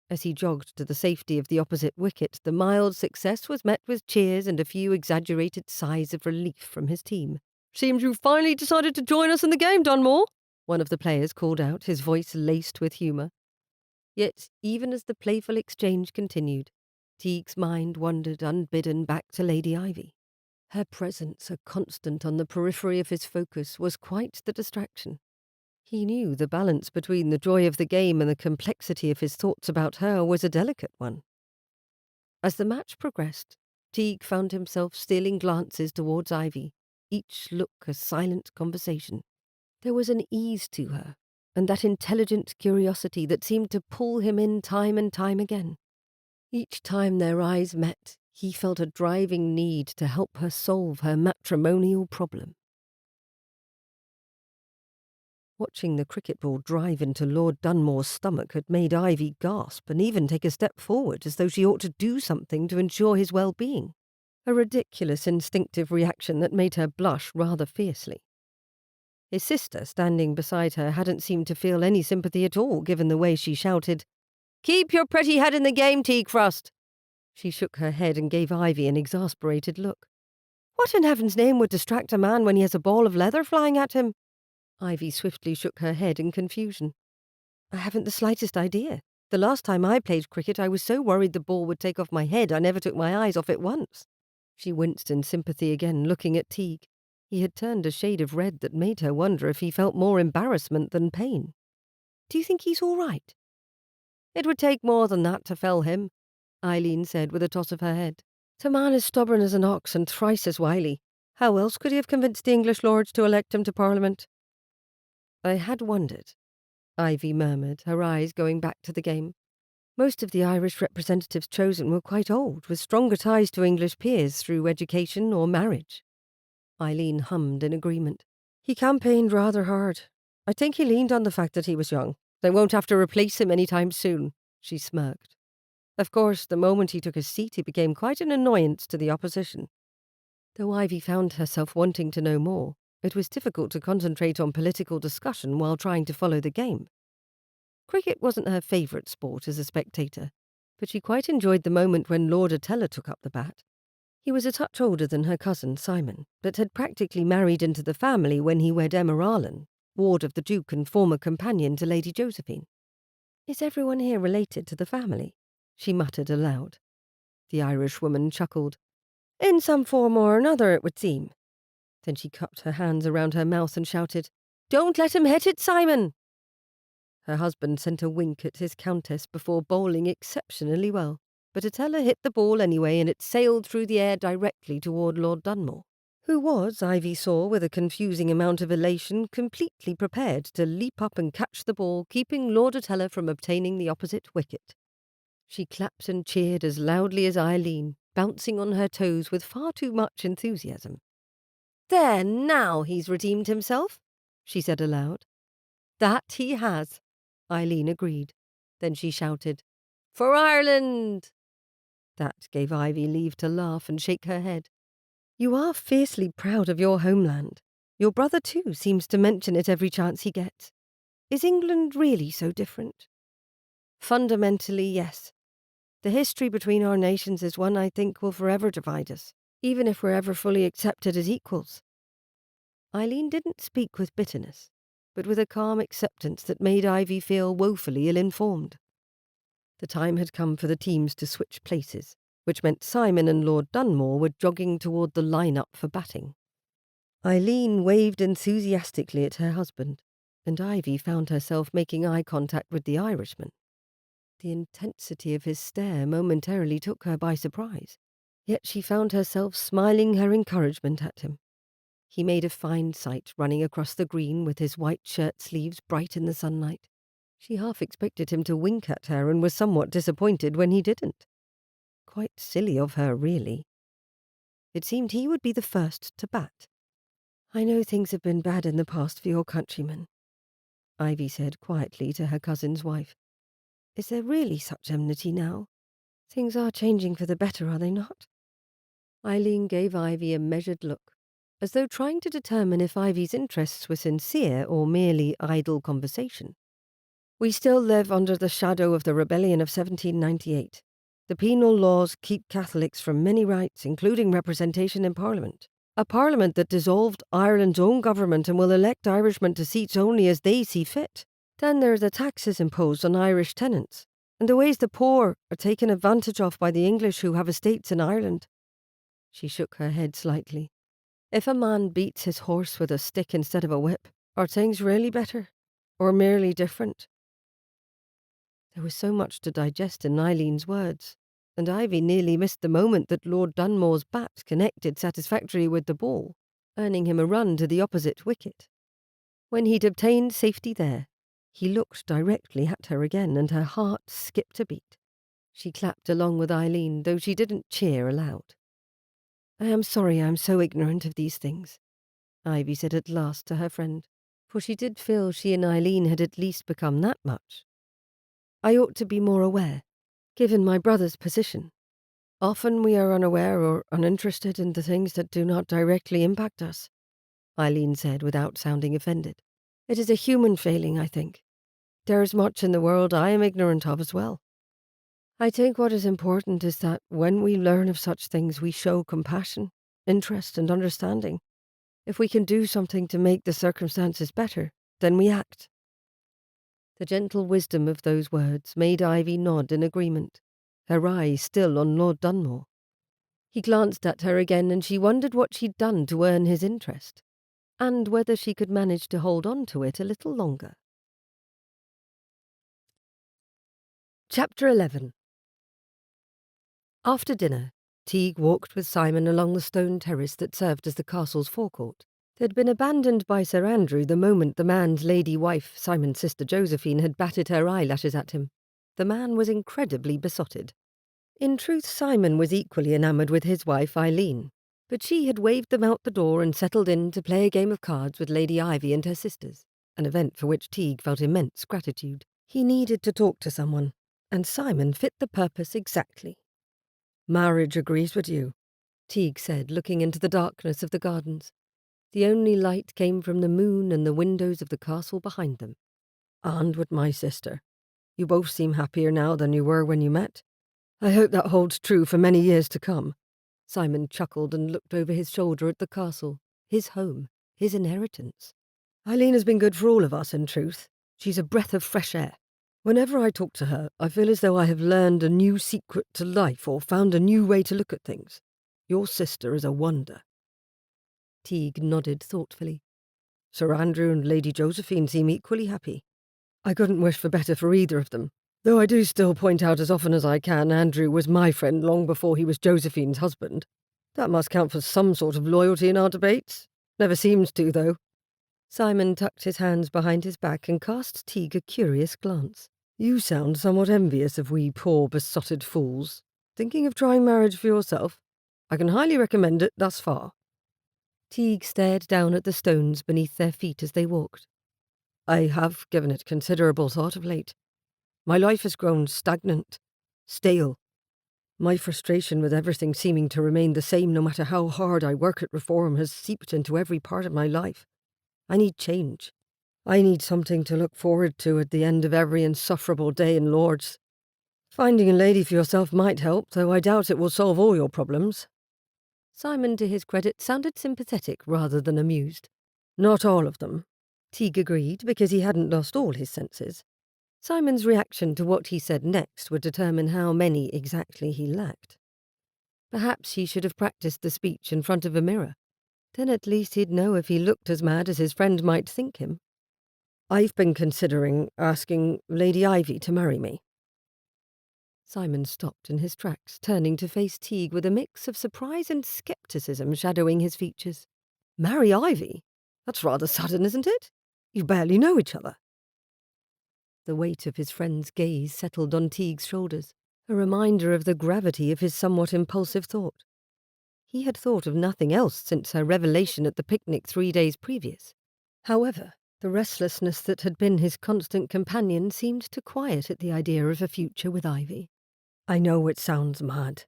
As he jogged to the safety of the opposite wicket, the mild success was met with cheers and a few exaggerated sighs of relief from his team. "Seems you finally decided to join us in the game, Dunmore," one of the players called out, his voice laced with humour. Yet, even as the playful exchange continued, Teague's mind wandered unbidden back to Lady Ivy. Her presence, a constant on the periphery of his focus, was quite the distraction. He knew the balance between the joy of the game and the complexity of his thoughts about her was a delicate one. As the match progressed, Teague found himself stealing glances towards Ivy, each look a silent conversation. There was an ease to her, and that intelligent curiosity that seemed to pull him in time and time again. Each time their eyes met, he felt a driving need to help her solve her matrimonial problem. Watching the cricket ball drive into Lord Dunmore's stomach had made Ivy gasp and even take a step forward as though she ought to do something to ensure his well-being. A ridiculous instinctive reaction that made her blush rather fiercely. His sister, standing beside her, hadn't seemed to feel any sympathy at all, given the way she shouted, "Keep your pretty head in the game, Teague Frost!" She shook her head and gave Ivy an exasperated look. "What in heaven's name would distract a man when he has a ball of leather flying at him?" Ivy swiftly shook her head in confusion. "I haven't the slightest idea. The last time I played cricket, I was so worried the ball would take off my head I never took my eyes off it once." She winced in sympathy again, looking at Teague. He had turned a shade of red that made her wonder if he felt more embarrassment than pain. "Do you think he's all right?" "It would take more than that to fell him," Eileen said with a toss of her head. "The man is stubborn as an ox and thrice as wily. How else could he have convinced the English lords to elect him to Parliament?" "I had wondered," Ivy murmured, her eyes going back to the game. "Most of the Irish representatives chosen were quite old, with stronger ties to English peers through education or marriage." Eileen hummed in agreement. "He campaigned rather hard. I think he leaned on the fact that he was young. They won't have to replace him any time soon," she smirked. Of course, the moment he took his seat, he became quite an annoyance to the opposition. Though Ivy found herself wanting to know more, it was difficult to concentrate on political discussion while trying to follow the game. Cricket wasn't her favourite sport as a spectator, but she quite enjoyed the moment when Lord Attella took up the bat. He was a touch older than her cousin, Simon, but had practically married into the family when he wed Emma Arlen, ward of the Duke and former companion to Lady Josephine. "Is everyone here related to the family?" she muttered aloud. The Irishwoman chuckled. "In some form or another, it would seem." Then she cupped her hands around her mouth and shouted, "Don't let him hit it, Simon!" Her husband sent a wink at his countess before bowling exceptionally well, but Attella hit the ball anyway and it sailed through the air directly toward Lord Dunmore. who was, Ivy saw with a confusing amount of elation, completely prepared to leap up and catch the ball, keeping Lord Atella from obtaining the opposite wicket. She clapped and cheered as loudly as Eileen, bouncing on her toes with far too much enthusiasm. "There, now he's redeemed himself," she said aloud. "That he has," Eileen agreed. Then she shouted, "For Ireland!" That gave Ivy leave to laugh and shake her head. "You are fiercely proud of your homeland. Your brother, too, seems to mention it every chance he gets. Is England really so different?" "Fundamentally, yes. The history between our nations is one I think will forever divide us, even if we're ever fully accepted as equals." Eileen didn't speak with bitterness, but with a calm acceptance that made Ivy feel woefully ill-informed. The time had come for the teams to switch places, which meant Simon and Lord Dunmore were jogging toward the line-up for batting. Eileen waved enthusiastically at her husband, and Ivy found herself making eye contact with the Irishman. The intensity of his stare momentarily took her by surprise, yet she found herself smiling her encouragement at him. He made a fine sight running across the green with his white shirt sleeves bright in the sunlight. She half expected him to wink at her and was somewhat disappointed when he didn't. Quite silly of her, really. It seemed he would be the first to bat. "I know things have been bad in the past for your countrymen," Ivy said quietly to her cousin's wife. "Is there really such enmity now? Things are changing for the better, are they not?" Eileen gave Ivy a measured look, as though trying to determine if Ivy's interests were sincere or merely idle conversation. "We still live under the shadow of the rebellion of 1798. The penal laws keep Catholics from many rights, including representation in Parliament. A Parliament that dissolved Ireland's own government and will elect Irishmen to seats only as they see fit. Then there are the taxes imposed on Irish tenants, and the ways the poor are taken advantage of by the English who have estates in Ireland." She shook her head slightly. "If a man beats his horse with a stick instead of a whip, are things really better? Or merely different?" There was so much to digest in Eileen's words, and Ivy nearly missed the moment that Lord Dunmore's bat connected satisfactorily with the ball, earning him a run to the opposite wicket. When he'd obtained safety there, he looked directly at her again, and her heart skipped a beat. She clapped along with Eileen, though she didn't cheer aloud. "I am sorry I am so ignorant of these things," Ivy said at last to her friend, for she did feel she and Eileen had at least become that much. "I ought to be more aware, given my brother's position. Often we are unaware or uninterested in the things that do not directly impact us," Eileen said without sounding offended. "It is a human failing, I think. There is much in the world I am ignorant of as well. I think what is important is that when we learn of such things we show compassion, interest and understanding. If we can do something to make the circumstances better, then we act." The gentle wisdom of those words made Ivy nod in agreement, her eye still on Lord Dunmore. He glanced at her again and she wondered what she'd done to earn his interest, and whether she could manage to hold on to it a little longer. Chapter 11. After dinner, Teague walked with Simon along the stone terrace that served as the castle's forecourt. It had been abandoned by Sir Andrew the moment the man's lady wife, Simon's sister Josephine, had batted her eyelashes at him. The man was incredibly besotted. In truth, Simon was equally enamoured with his wife Eileen, but she had waved them out the door and settled in to play a game of cards with Lady Ivy and her sisters, an event for which Teague felt immense gratitude. He needed to talk to someone, and Simon fit the purpose exactly. "Marriage agrees with you," Teague said, looking into the darkness of the gardens. The only light came from the moon and the windows of the castle behind them. "And with my sister. You both seem happier now than you were when you met. I hope that holds true for many years to come." Simon chuckled and looked over his shoulder at the castle, his home, his inheritance. "Eileen has been good for all of us, in truth. She's a breath of fresh air. Whenever I talk to her, I feel as though I have learned a new secret to life or found a new way to look at things. Your sister is a wonder." Teague nodded thoughtfully. "Sir Andrew and Lady Josephine seem equally happy. I couldn't wish for better for either of them, though I do still point out as often as I can Andrew was my friend long before he was Josephine's husband. That must count for some sort of loyalty in our debates. Never seems to, though. Simon tucked his hands behind his back and cast Teague a curious glance. You sound somewhat envious of we poor besotted fools. Thinking of trying marriage for yourself? I can highly recommend it thus far. Teague stared down at the stones beneath their feet as they walked. I have given it considerable thought of late. My life has grown stagnant, stale. My frustration with everything seeming to remain the same no matter how hard I work at reform has seeped into every part of my life. I need change. I need something to look forward to at the end of every insufferable day in Lord's. Finding a lady for yourself might help, though I doubt it will solve all your problems. Simon, to his credit, sounded sympathetic rather than amused. Not all of them, Teague agreed, because he hadn't lost all his senses. Simon's reaction to what he said next would determine how many exactly he lacked. Perhaps he should have practiced the speech in front of a mirror. Then at least he'd know if he looked as mad as his friend might think him. I've been considering asking Lady Ivy to marry me. Simon stopped in his tracks, turning to face Teague with a mix of surprise and scepticism shadowing his features. Marry Ivy? That's rather sudden, isn't it? You barely know each other. The weight of his friend's gaze settled on Teague's shoulders, a reminder of the gravity of his somewhat impulsive thought. He had thought of nothing else since her revelation at the picnic 3 days previous. However, the restlessness that had been his constant companion seemed to quiet at the idea of a future with Ivy. I know it sounds mad,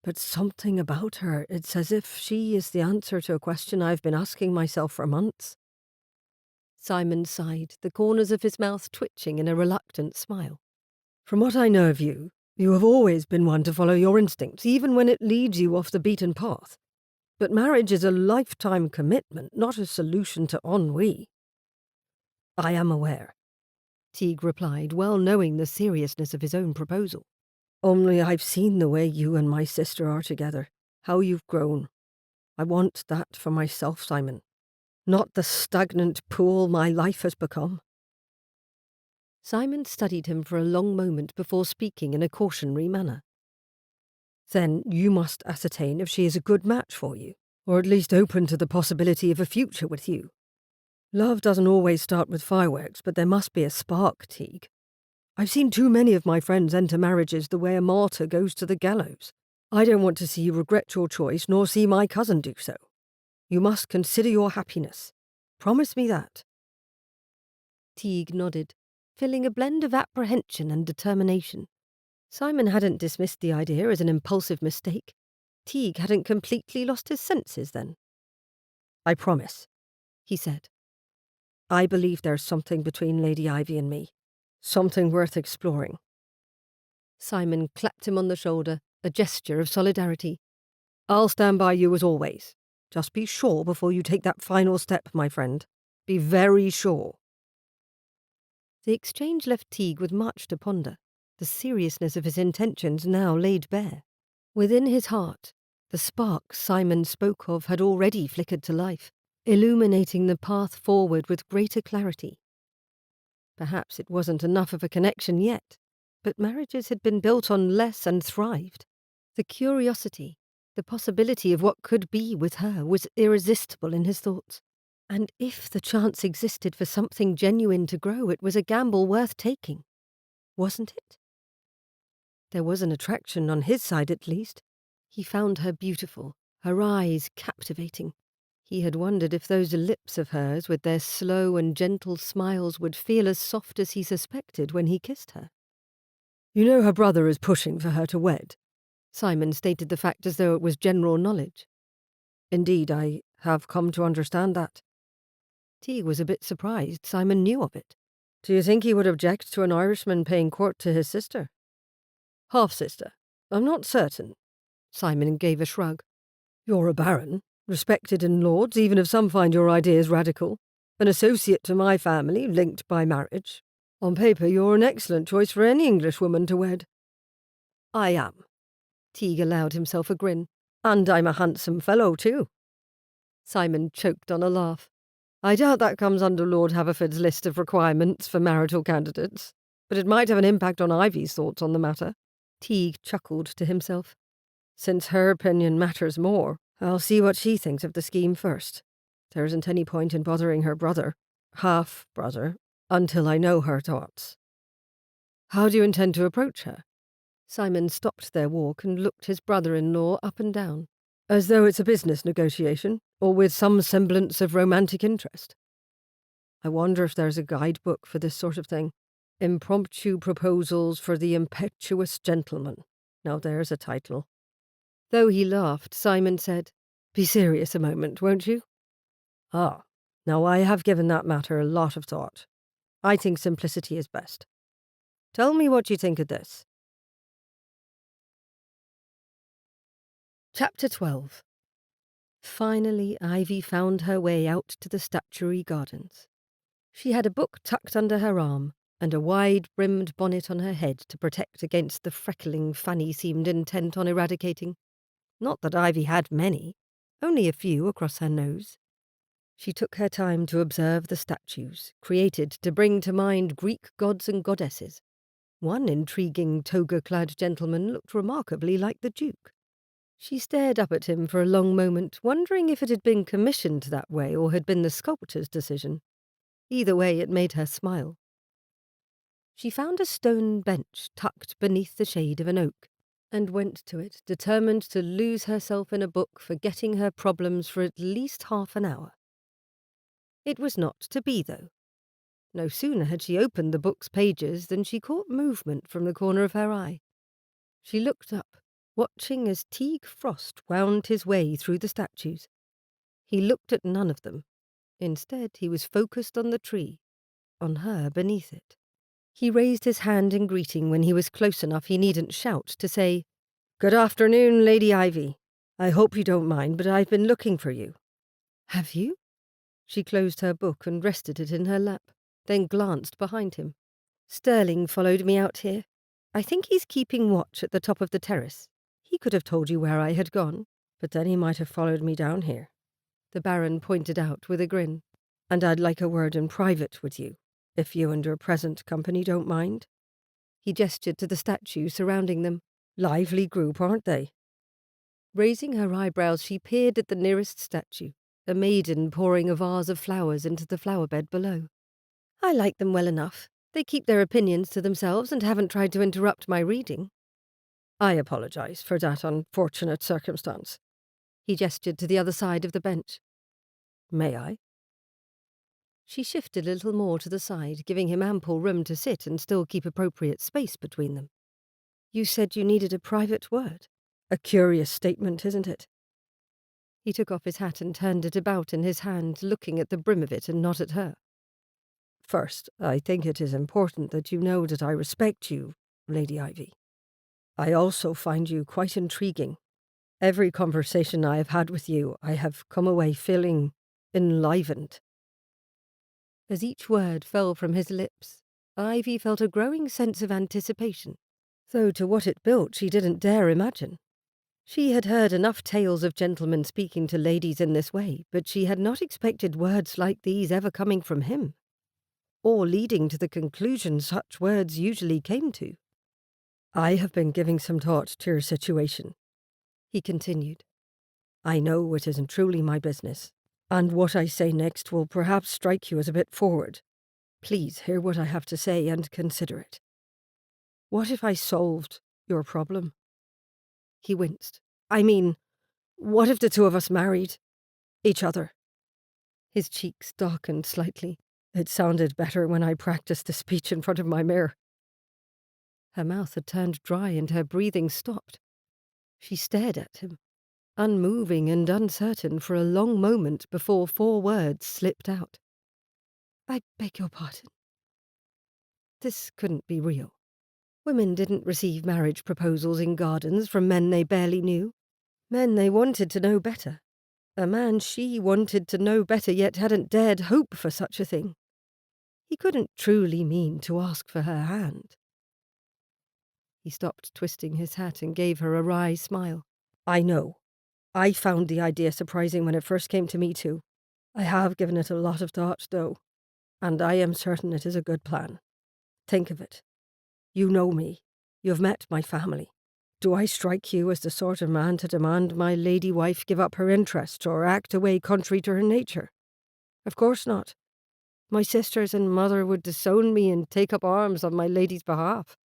but something about her, it's as if she is the answer to a question I've been asking myself for months. Simon sighed, the corners of his mouth twitching in a reluctant smile. From what I know of you, you have always been one to follow your instincts, even when it leads you off the beaten path. But marriage is a lifetime commitment, not a solution to ennui. I am aware, Teague replied, well knowing the seriousness of his own proposal. Only I've seen the way you and my sister are together, how you've grown. I want that for myself, Simon, not the stagnant pool my life has become. Simon studied him for a long moment before speaking in a cautionary manner. Then you must ascertain if she is a good match for you, or at least open to the possibility of a future with you. Love doesn't always start with fireworks, but there must be a spark, Teague. I've seen too many of my friends enter marriages the way a martyr goes to the gallows. I don't want to see you regret your choice, nor see my cousin do so. You must consider your happiness. Promise me that. Teague nodded, feeling a blend of apprehension and determination. Simon hadn't dismissed the idea as an impulsive mistake. Teague hadn't completely lost his senses then. I promise, he said. I believe there's something between Lady Ivy and me. Something worth exploring. Simon clapped him on the shoulder, a gesture of solidarity. I'll stand by you as always. Just be sure before you take that final step, my friend. Be very sure. The exchange left Teague with much to ponder, the seriousness of his intentions now laid bare. Within his heart, the spark Simon spoke of had already flickered to life, illuminating the path forward with greater clarity. Perhaps it wasn't enough of a connection yet, but marriages had been built on less and thrived. The curiosity, the possibility of what could be with her was irresistible in his thoughts. And if the chance existed for something genuine to grow, it was a gamble worth taking. Wasn't it? There was an attraction on his side at least. He found her beautiful, her eyes captivating. He had wondered if those lips of hers, with their slow and gentle smiles, would feel as soft as he suspected when he kissed her. You know her brother is pushing for her to wed. Simon stated the fact as though it was general knowledge. Indeed, I have come to understand that. Teague was a bit surprised Simon knew of it. Do you think he would object to an Irishman paying court to his sister? Half-sister. I'm not certain. Simon gave a shrug. You're a baron, respected in Lords, even if some find your ideas radical. An associate to my family, linked by marriage. On paper, you're an excellent choice for any Englishwoman to wed. I am. Teague allowed himself a grin. And I'm a handsome fellow, too. Simon choked on a laugh. I doubt that comes under Lord Haverford's list of requirements for marital candidates, but it might have an impact on Ivy's thoughts on the matter. Teague chuckled to himself. Since her opinion matters more, I'll see what she thinks of the scheme first. There isn't any point in bothering her brother, half-brother, until I know her thoughts. How do you intend to approach her? Simon stopped their walk and looked his brother-in-law up and down, as though it's a business negotiation, or with some semblance of romantic interest. I wonder if there's a guidebook for this sort of thing. Impromptu Proposals for the Impetuous Gentleman. Now there's a title. Though he laughed, Simon said, "Be serious a moment, won't you?" "Ah, now I have given that matter a lot of thought. I think simplicity is best. Tell me what you think of this." Chapter 12. Finally, Ivy found her way out to the statuary gardens. She had a book tucked under her arm, and a wide-brimmed bonnet on her head to protect against the freckling Fanny seemed intent on eradicating. Not that Ivy had many, only a few across her nose. She took her time to observe the statues, created to bring to mind Greek gods and goddesses. One intriguing toga-clad gentleman looked remarkably like the Duke. She stared up at him for a long moment, wondering if it had been commissioned that way or had been the sculptor's decision. Either way, it made her smile. She found a stone bench tucked beneath the shade of an oak, and went to it, determined to lose herself in a book, forgetting her problems for at least half an hour. It was not to be, though. No sooner had she opened the book's pages than she caught movement from the corner of her eye. She looked up, watching as Teague Frost wound his way through the statues. He looked at none of them. Instead, he was focused on the tree, on her beneath it. He raised his hand in greeting when he was close enough he needn't shout to say, "Good afternoon, Lady Ivy. I hope you don't mind, but I've been looking for you." "Have you?" She closed her book and rested it in her lap, then glanced behind him. "Sterling followed me out here. I think he's keeping watch at the top of the terrace. He could have told you where I had gone, but then he might have followed me down here," the Baron pointed out with a grin. "And I'd like a word in private with you, if you and your present company don't mind." He gestured to the statue surrounding them. "Lively group, aren't they?" Raising her eyebrows, she peered at the nearest statue, a maiden pouring a vase of flowers into the flower bed below. "I like them well enough. They keep their opinions to themselves and haven't tried to interrupt my reading." "I apologize for that unfortunate circumstance." He gestured to the other side of the bench. "May I?" She shifted a little more to the side, giving him ample room to sit and still keep appropriate space between them. "You said you needed a private word. A curious statement, isn't it?" He took off his hat and turned it about in his hand, looking at the brim of it and not at her. "First, I think it is important that you know that I respect you, Lady Ivy. I also find you quite intriguing. Every conversation I have had with you, I have come away feeling enlivened." As each word fell from his lips, Ivy felt a growing sense of anticipation, though to what it built she didn't dare imagine. She had heard enough tales of gentlemen speaking to ladies in this way, but she had not expected words like these ever coming from him, or leading to the conclusion such words usually came to. "I have been giving some thought to your situation," he continued. "I know it isn't truly my business, and what I say next will perhaps strike you as a bit forward. Please hear what I have to say and consider it. What if I solved your problem?" He winced. "I mean, what if the two of us married each other?" His cheeks darkened slightly. "It sounded better when I practiced the speech in front of my mirror." Her mouth had turned dry and her breathing stopped. She stared at him, unmoving and uncertain for a long moment before 4 words slipped out. "I beg your pardon." This couldn't be real. Women didn't receive marriage proposals in gardens from men they barely knew. Men they wanted to know better. A man she wanted to know better yet hadn't dared hope for such a thing. He couldn't truly mean to ask for her hand. He stopped twisting his hat and gave her a wry smile. "I know. I found the idea surprising when it first came to me too. I have given it a lot of thought, though, and I am certain it is a good plan. Think of it. You know me. You have met my family. Do I strike you as the sort of man to demand my lady wife give up her interests or act away contrary to her nature? Of course not. My sisters and mother would disown me and take up arms on my lady's behalf."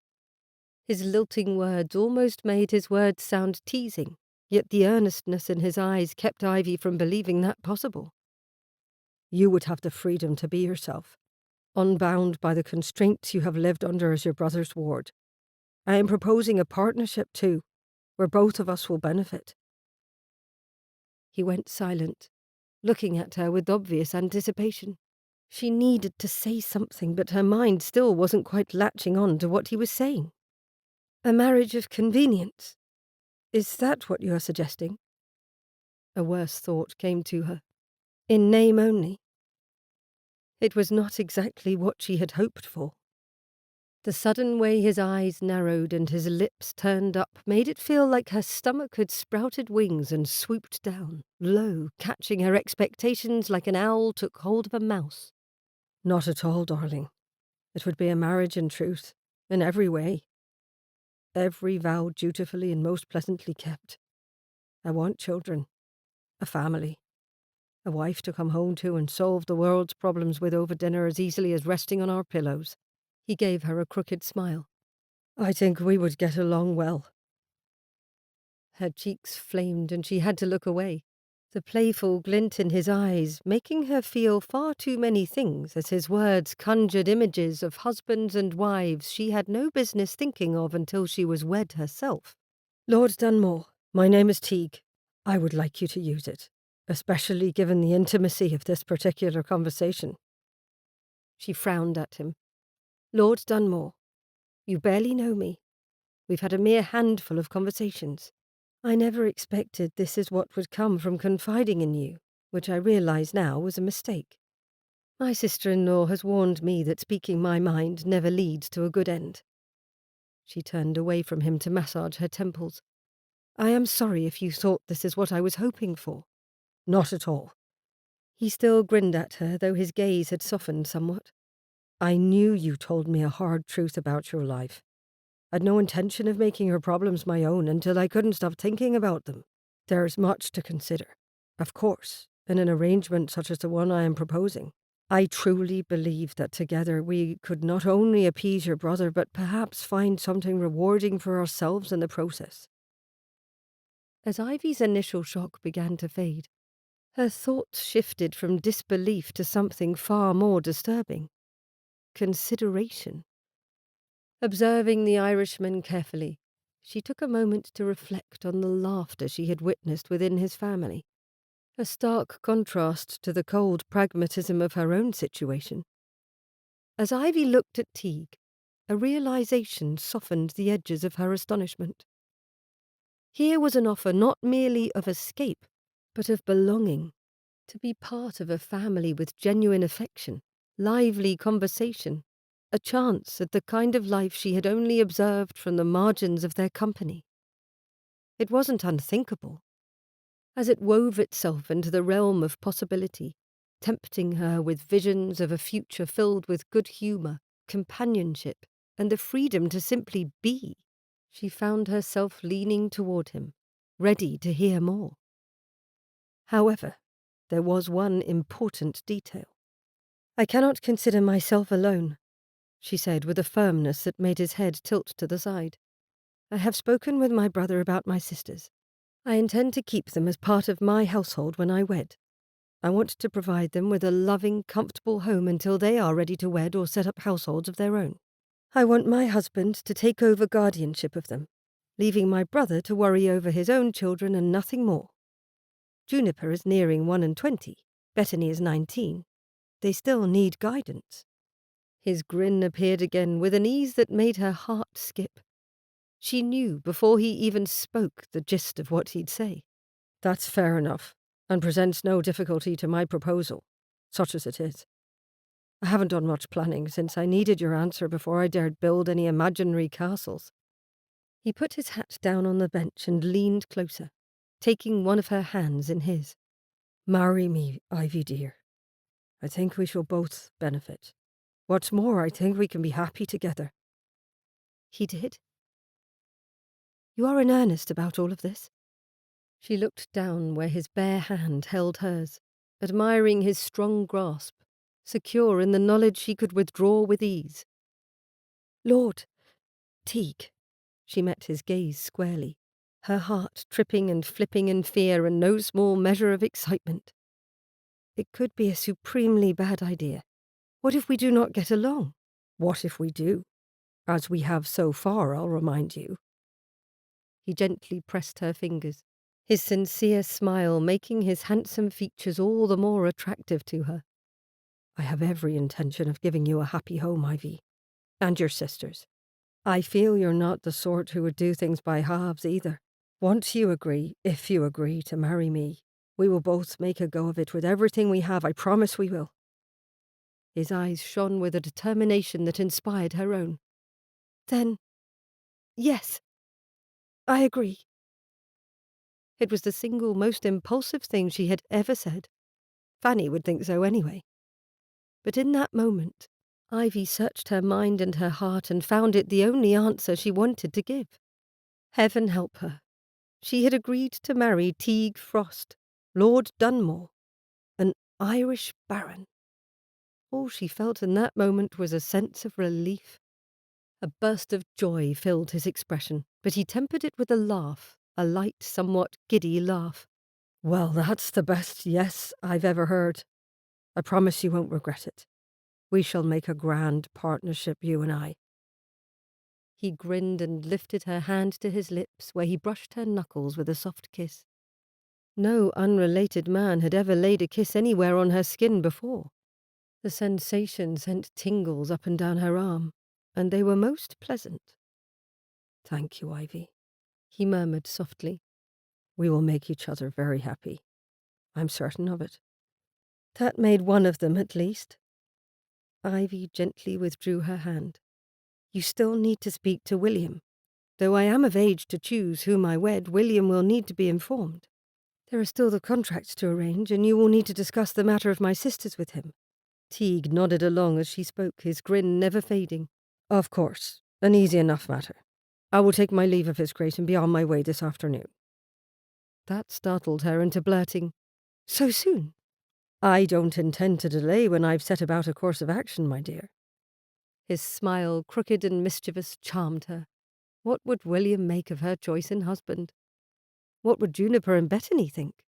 His lilting words almost made his words sound teasing, yet the earnestness in his eyes kept Ivy from believing that possible. "You would have the freedom to be yourself, unbound by the constraints you have lived under as your brother's ward. I am proposing a partnership, too, where both of us will benefit." He went silent, looking at her with obvious anticipation. She needed to say something, but her mind still wasn't quite latching on to what he was saying. "A marriage of convenience? Is that what you are suggesting?" A worse thought came to her. In name only. It was not exactly what she had hoped for. The sudden way his eyes narrowed and his lips turned up made it feel like her stomach had sprouted wings and swooped down, low, catching her expectations like an owl took hold of a mouse. "Not at all, darling. It would be a marriage in truth, in every way. Every vow dutifully and most pleasantly kept. I want children, a family, a wife to come home to and solve the world's problems with over dinner as easily as resting on our pillows." He gave her a crooked smile. "I think we would get along well." Her cheeks flamed and she had to look away, the playful glint in his eyes making her feel far too many things as his words conjured images of husbands and wives she had no business thinking of until she was wed herself. "Lord Dunmore, my name is Teague. I would like you to use it, especially given the intimacy of this particular conversation." She frowned at him. "Lord Dunmore, you barely know me. We've had a mere handful of conversations. I never expected this is what would come from confiding in you, which I realize now was a mistake. My sister-in-law has warned me that speaking my mind never leads to a good end." She turned away from him to massage her temples. "I am sorry if you thought this is what I was hoping for." "Not at all." He still grinned at her, though his gaze had softened somewhat. "I knew you told me a hard truth about your life. I'd no intention of making your problems my own until I couldn't stop thinking about them. There's much to consider, of course, in an arrangement such as the one I am proposing. I truly believe that together we could not only appease your brother, but perhaps find something rewarding for ourselves in the process." As Ivy's initial shock began to fade, her thoughts shifted from disbelief to something far more disturbing. Consideration. Observing the Irishman carefully, she took a moment to reflect on the laughter she had witnessed within his family, a stark contrast to the cold pragmatism of her own situation. As Ivy looked at Teague, a realization softened the edges of her astonishment. Here was an offer not merely of escape, but of belonging, to be part of a family with genuine affection, lively conversation, a chance at the kind of life she had only observed from the margins of their company. It wasn't unthinkable. As it wove itself into the realm of possibility, tempting her with visions of a future filled with good humour, companionship, and the freedom to simply be, she found herself leaning toward him, ready to hear more. However, there was one important detail. "I cannot consider myself alone," she said with a firmness that made his head tilt to the side. "I have spoken with my brother about my sisters. I intend to keep them as part of my household when I wed. I want to provide them with a loving, comfortable home until they are ready to wed or set up households of their own. I want my husband to take over guardianship of them, leaving my brother to worry over his own children and nothing more. Juniper is nearing 21, Bethany is 19. They still need guidance." His grin appeared again with an ease that made her heart skip. She knew before he even spoke the gist of what he'd say. "That's fair enough, and presents no difficulty to my proposal, such as it is. I haven't done much planning since I needed your answer before I dared build any imaginary castles." He put his hat down on the bench and leaned closer, taking one of her hands in his. "Marry me, Ivy dear. I think we shall both benefit. What's more, I think we can be happy together." He did. You are in earnest about all of this?" She looked down where his bare hand held hers, admiring his strong grasp, secure in the knowledge she could withdraw with ease. "Lord Teague." She met his gaze squarely, her heart tripping and flipping in fear and no small measure of excitement. "It could be a supremely bad idea. What if we do not get along?" "What if we do? As we have so far, I'll remind you." He gently pressed her fingers, his sincere smile making his handsome features all the more attractive to her. "I have every intention of giving you a happy home, Ivy. And your sisters. I feel you're not the sort who would do things by halves either. Once you agree, if you agree to marry me, we will both make a go of it with everything we have, I promise we will." His eyes shone with a determination that inspired her own. "Then, yes, I agree." It was the single most impulsive thing she had ever said. Fanny would think so anyway. But in that moment, Ivy searched her mind and her heart and found it the only answer she wanted to give. Heaven help her. She had agreed to marry Teague Frost, Lord Dunmore, an Irish baron. All she felt in that moment was a sense of relief. A burst of joy filled his expression, but he tempered it with a laugh, a light, somewhat giddy laugh. "Well, that's the best yes I've ever heard. I promise you won't regret it. We shall make a grand partnership, you and I." He grinned and lifted her hand to his lips, where he brushed her knuckles with a soft kiss. No unrelated man had ever laid a kiss anywhere on her skin before. The sensation sent tingles up and down her arm, and they were most pleasant. "Thank you, Ivy," he murmured softly. "We will make each other very happy. I'm certain of it." That made one of them, at least. Ivy gently withdrew her hand. "You still need to speak to William. Though I am of age to choose whom I wed, William will need to be informed. There are still the contracts to arrange, and you will need to discuss the matter of my sisters with him." Teague nodded along as she spoke, his grin never fading. "Of course, an easy enough matter. I will take my leave of His Grace and be on my way this afternoon." That startled her into blurting, "So soon?" "I don't intend to delay when I've set about a course of action, my dear." His smile, crooked and mischievous, charmed her. What would William make of her choice in husband? What would Juniper and Bettany think?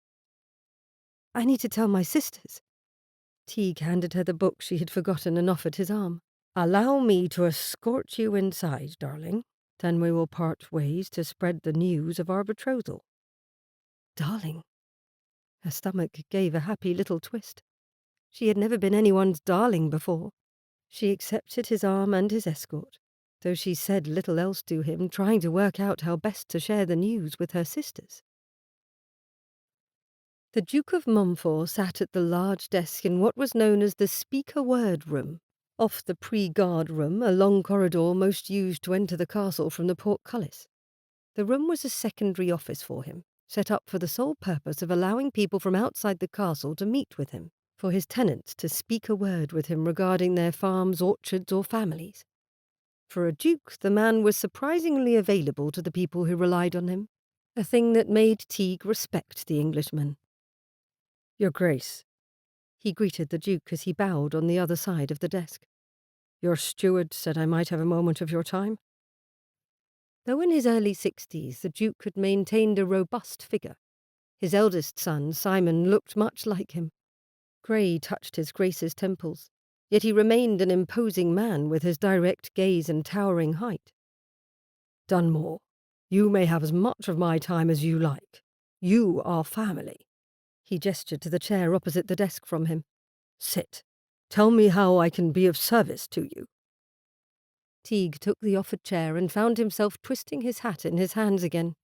"I need to tell my sisters." Teague handed her the book she had forgotten and offered his arm. "Allow me to escort you inside, darling. Then we will part ways to spread the news of our betrothal." Darling. Her stomach gave a happy little twist. She had never been anyone's darling before. She accepted his arm and his escort, though she said little else to him, trying to work out how best to share the news with her sisters. The Duke of Montfort sat at the large desk in what was known as the speak-a-word room, off the pre-guard room, a long corridor most used to enter the castle from the portcullis. The room was a secondary office for him, set up for the sole purpose of allowing people from outside the castle to meet with him, for his tenants to speak a word with him regarding their farms, orchards, or families. For a duke, the man was surprisingly available to the people who relied on him, a thing that made Teague respect the Englishman. "Your Grace," he greeted the Duke as he bowed on the other side of the desk. "Your steward said I might have a moment of your time." Though in his early 60s, the Duke had maintained a robust figure. His eldest son, Simon, looked much like him. Grey touched his Grace's temples, yet he remained an imposing man with his direct gaze and towering height. "Dunmore, you may have as much of my time as you like. You are family." He gestured to the chair opposite the desk from him. "Sit. Tell me how I can be of service to you." Teague took the offered chair and found himself twisting his hat in his hands again.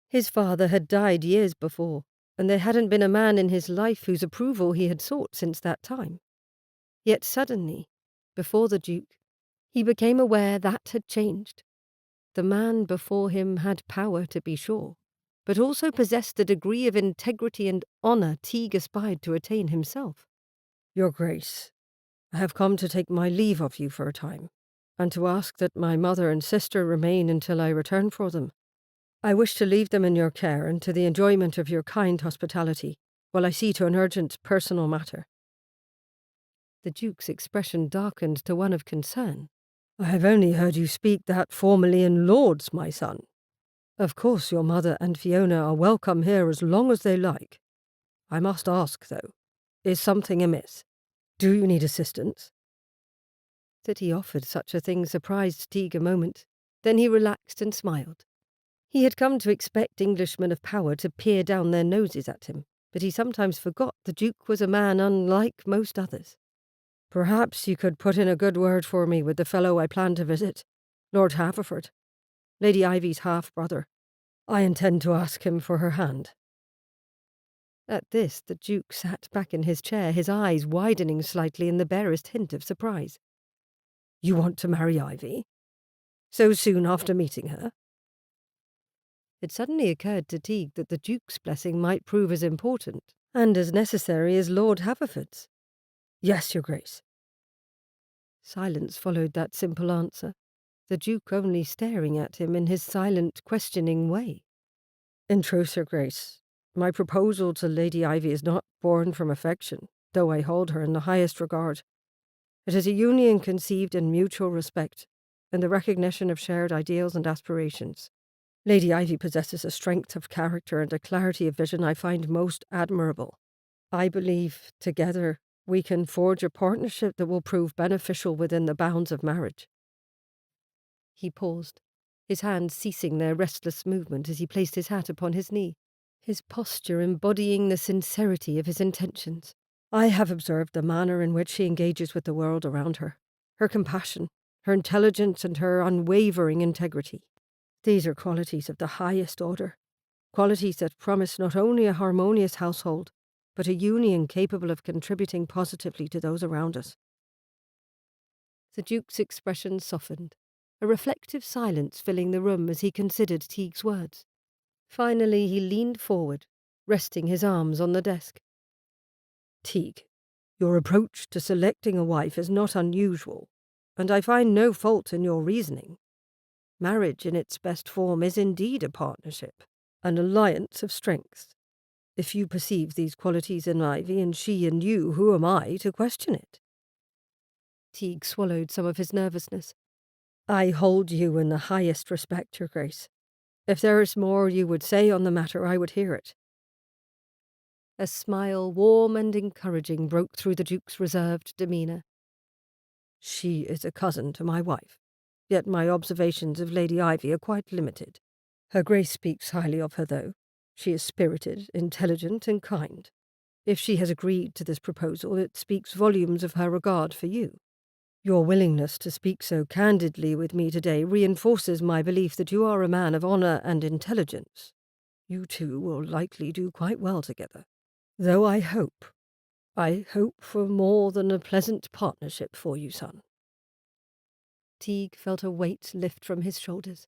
His father had died years before, and there hadn't been a man in his life whose approval he had sought since that time. Yet suddenly, before the Duke, he became aware that had changed. The man before him had power, to be sure, but also possessed a degree of integrity and honour Teague aspired to attain himself. "Your Grace, I have come to take my leave of you for a time, and to ask that my mother and sister remain until I return for them." I wish to leave them in your care and to the enjoyment of your kind hospitality, while I see to an urgent personal matter." The Duke's expression darkened to one of concern. "I have only heard you speak that formally in Lords, my son. Of course your mother and Fiona are welcome here as long as they like. I must ask, though, is something amiss? Do you need assistance?" That he offered such a thing surprised Teague a moment. Then he relaxed and smiled. He had come to expect Englishmen of power to peer down their noses at him, but he sometimes forgot the Duke was a man unlike most others. "Perhaps you could put in a good word for me with the fellow I plan to visit, Lord Haverford, Lady Ivy's half-brother. I intend to ask him for her hand." At this the Duke sat back in his chair, his eyes widening slightly in the barest hint of surprise. "You want to marry Ivy? So soon after meeting her?" It suddenly occurred to Teague that the Duke's blessing might prove as important and as necessary as Lord Haverford's. "Yes, your Grace." Silence followed that simple answer, the Duke only staring at him in his silent, questioning way. "In truth, your Grace, my proposal to Lady Ivy is not born from affection, though I hold her in the highest regard. It is a union conceived in mutual respect, and the recognition of shared ideals and aspirations. Lady Ivy possesses a strength of character and a clarity of vision I find most admirable. I believe, together, we can forge a partnership that will prove beneficial within the bounds of marriage." He paused, his hands ceasing their restless movement as he placed his hat upon his knee, his posture embodying the sincerity of his intentions. "I have observed the manner in which she engages with the world around her, her compassion, her intelligence, and her unwavering integrity. These are qualities of the highest order, qualities that promise not only a harmonious household, but a union capable of contributing positively to those around us." The Duke's expression softened, a reflective silence filling the room as he considered Teague's words. Finally he leaned forward, resting his arms on the desk. "Teague, your approach to selecting a wife is not unusual, and I find no fault in your reasoning. Marriage in its best form is indeed a partnership, an alliance of strengths. If you perceive these qualities in Ivy and she in you, who am I to question it?" Teague swallowed some of his nervousness. "I hold you in the highest respect, your Grace. If there is more you would say on the matter, I would hear it." A smile, warm and encouraging, broke through the Duke's reserved demeanour. "She is a cousin to my wife, yet my observations of Lady Ivy are quite limited. Her Grace speaks highly of her, though. She is spirited, intelligent, and kind. If she has agreed to this proposal, it speaks volumes of her regard for you. Your willingness to speak so candidly with me today reinforces my belief that you are a man of honour and intelligence. You two will likely do quite well together. Though I hope for more than a pleasant partnership for you, son." Teague felt a weight lift from his shoulders,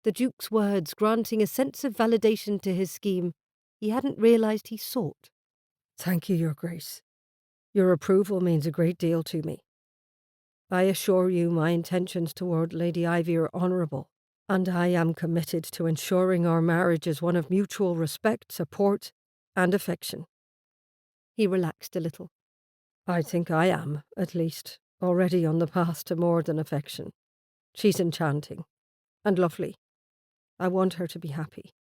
the Duke's words granting a sense of validation to his scheme he hadn't realized he sought. "Thank you, your Grace. Your approval means a great deal to me. I assure you my intentions toward Lady Ivy are honourable, and I am committed to ensuring our marriage is one of mutual respect, support, and affection." He relaxed a little. "I think I am, at least, already on the path to more than affection. She's enchanting, and lovely. I want her to be happy."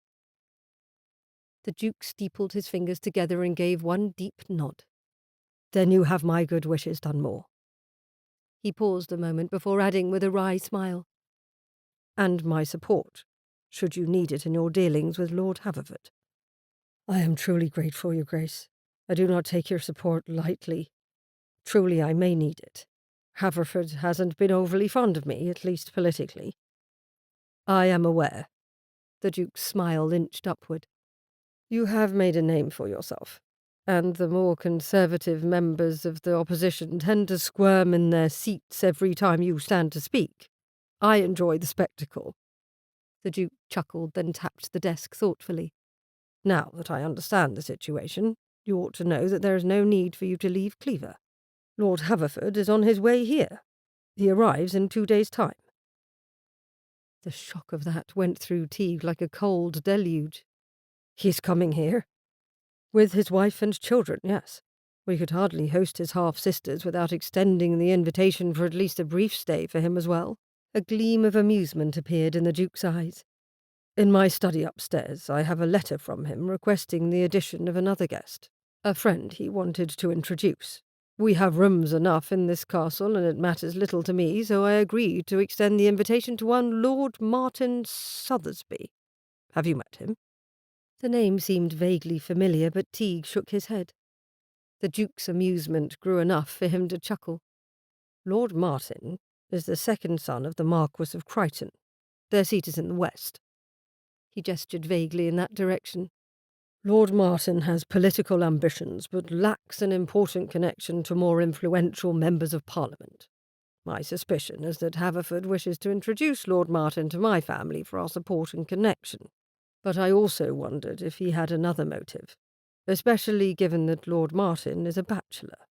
The Duke steepled his fingers together and gave one deep nod. "Then you have my good wishes, Dunmore." He paused a moment before adding with a wry smile, "and my support, should you need it in your dealings with Lord Haverford." "I am truly grateful, your Grace. I do not take your support lightly. Truly I may need it. Haverford hasn't been overly fond of me, at least politically." "I am aware." The Duke's smile inched upward. "You have made a name for yourself, and the more conservative members of the opposition tend to squirm in their seats every time you stand to speak. I enjoy the spectacle." The Duke chuckled, then tapped the desk thoughtfully. "Now that I understand the situation, you ought to know that there is no need for you to leave Cleaver. Lord Haverford is on his way here. He arrives in 2 days' time." The shock of that went through Teague like a cold deluge. "He's coming here?" "With his wife and children, yes. We could hardly host his half-sisters without extending the invitation for at least a brief stay for him as well." A gleam of amusement appeared in the Duke's eyes. "In my study upstairs, I have a letter from him requesting the addition of another guest, a friend he wanted to introduce. We have rooms enough in this castle, and it matters little to me, so I agreed to extend the invitation to one Lord Martin Sothersby. Have you met him?" The name seemed vaguely familiar, but Teague shook his head. The Duke's amusement grew enough for him to chuckle. "Lord Martin is the second son of the Marquis of Crichton. Their seat is in the west." He gestured vaguely in that direction. "Lord Martin has political ambitions, but lacks an important connection to more influential members of Parliament. My suspicion is that Haverford wishes to introduce Lord Martin to my family for our support and connection. But I also wondered if he had another motive, especially given that Lord Martin is a bachelor."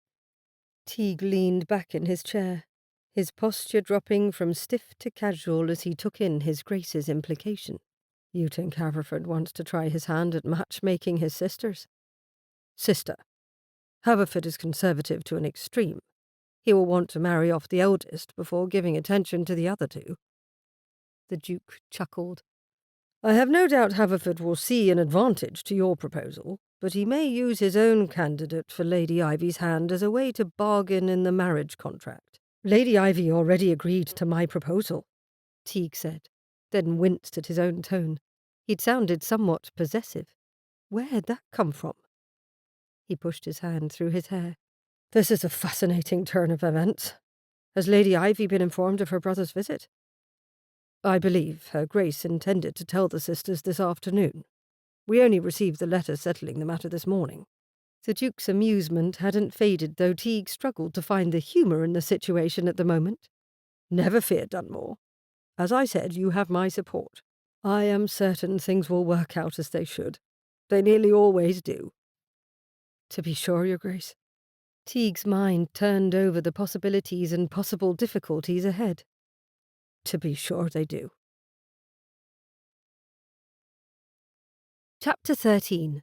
Teague leaned back in his chair, his posture dropping from stiff to casual as he took in his Grace's implication. "You think Haverford wants to try his hand at matchmaking his sisters?" "Sister. Haverford is conservative to an extreme. He will want to marry off the eldest before giving attention to the other two." The Duke chuckled. "I have no doubt Haverford will see an advantage to your proposal, but he may use his own candidate for Lady Ivy's hand as a way to bargain in the marriage contract." "Lady Ivy already agreed to my proposal," Teague said, then winced at his own tone. He'd sounded somewhat possessive. Where had that come from? He pushed his hand through his hair. "This is a fascinating turn of events. Has Lady Ivy been informed of her brother's visit?" "I believe Her Grace intended to tell the sisters this afternoon. We only received the letter settling the matter this morning." The Duke's amusement hadn't faded, though Teague struggled to find the humour in the situation at the moment. "Never fear, Dunmore. As I said, you have my support. I am certain things will work out as they should. They nearly always do." "To be sure, Your Grace." Teague's mind turned over the possibilities and possible difficulties ahead. "To be sure they do." Chapter 13.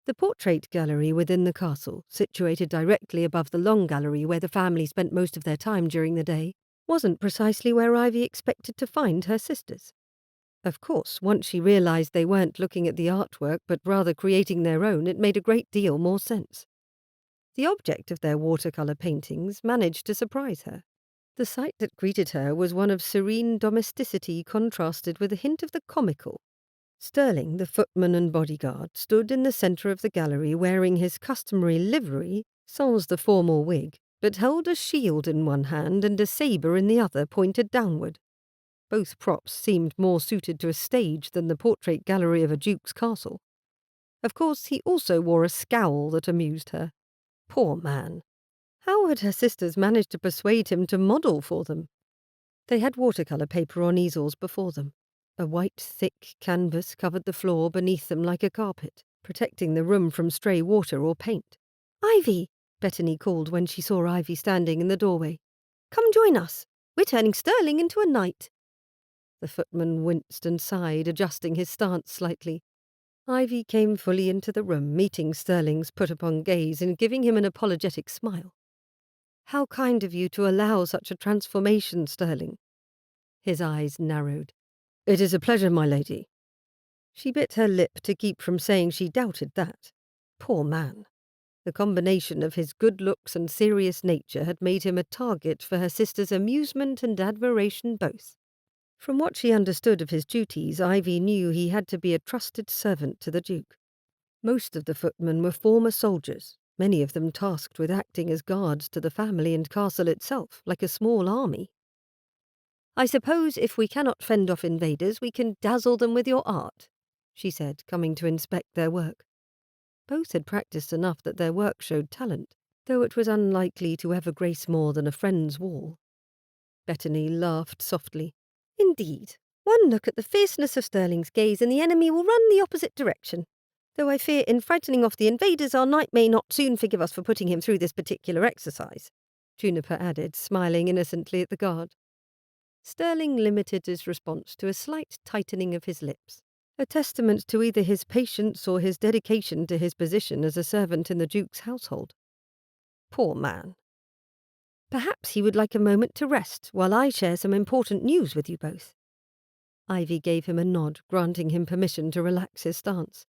The portrait gallery within the castle, situated directly above the long gallery where the family spent most of their time during the day, wasn't precisely where Ivy expected to find her sisters. Of course, once she realized they weren't looking at the artwork but rather creating their own, it made a great deal more sense. The object of their watercolour paintings managed to surprise her. The sight that greeted her was one of serene domesticity contrasted with a hint of the comical. Sterling, the footman and bodyguard, stood in the centre of the gallery wearing his customary livery, sans the formal wig, but held a shield in one hand and a sabre in the other pointed downward. Both props seemed more suited to a stage than the portrait gallery of a duke's castle. Of course, he also wore a scowl that amused her. Poor man. How had her sisters managed to persuade him to model for them? They had watercolour paper on easels before them. A white, thick canvas covered the floor beneath them like a carpet, protecting the room from stray water or paint. "Ivy," Bettany called when she saw Ivy standing in the doorway. "Come join us. We're turning Sterling into a knight." The footman winced and sighed, adjusting his stance slightly. Ivy came fully into the room, meeting Sterling's put-upon gaze and giving him an apologetic smile. "How kind of you to allow such a transformation, Sterling." His eyes narrowed. "It is a pleasure, my lady." She bit her lip to keep from saying she doubted that. Poor man. The combination of his good looks and serious nature had made him a target for her sister's amusement and admiration both. From what she understood of his duties, Ivy knew he had to be a trusted servant to the Duke. Most of the footmen were former soldiers, many of them tasked with acting as guards to the family and castle itself, like a small army. "I suppose if we cannot fend off invaders, we can dazzle them with your art," she said, coming to inspect their work. Both had practiced enough that their work showed talent, though it was unlikely to ever grace more than a friend's wall. Bettany laughed softly. "Indeed, one look at the fierceness of Sterling's gaze and the enemy will run the opposite direction. Though I fear in frightening off the invaders our knight may not soon forgive us for putting him through this particular exercise," Juniper added, smiling innocently at the guard. Sterling limited his response to a slight tightening of his lips, a testament to either his patience or his dedication to his position as a servant in the Duke's household. Poor man. Perhaps he would like a moment to rest while I share some important news with you both. Ivy gave him a nod, granting him permission to relax his stance.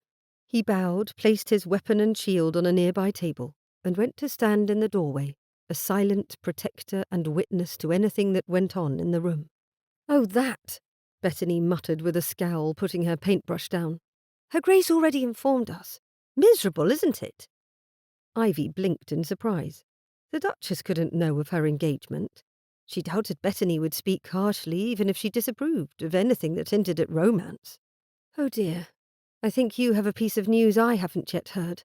He bowed, placed his weapon and shield on a nearby table, and went to stand in the doorway, a silent protector and witness to anything that went on in the room. "Oh, that," Bethany muttered with a scowl, putting her paintbrush down. "Her Grace already informed us. Miserable, isn't it?" Ivy blinked in surprise. The Duchess couldn't know of her engagement. She doubted Bethany would speak harshly, even if she disapproved of anything that hinted at romance. "Oh dear, I think you have a piece of news I haven't yet heard."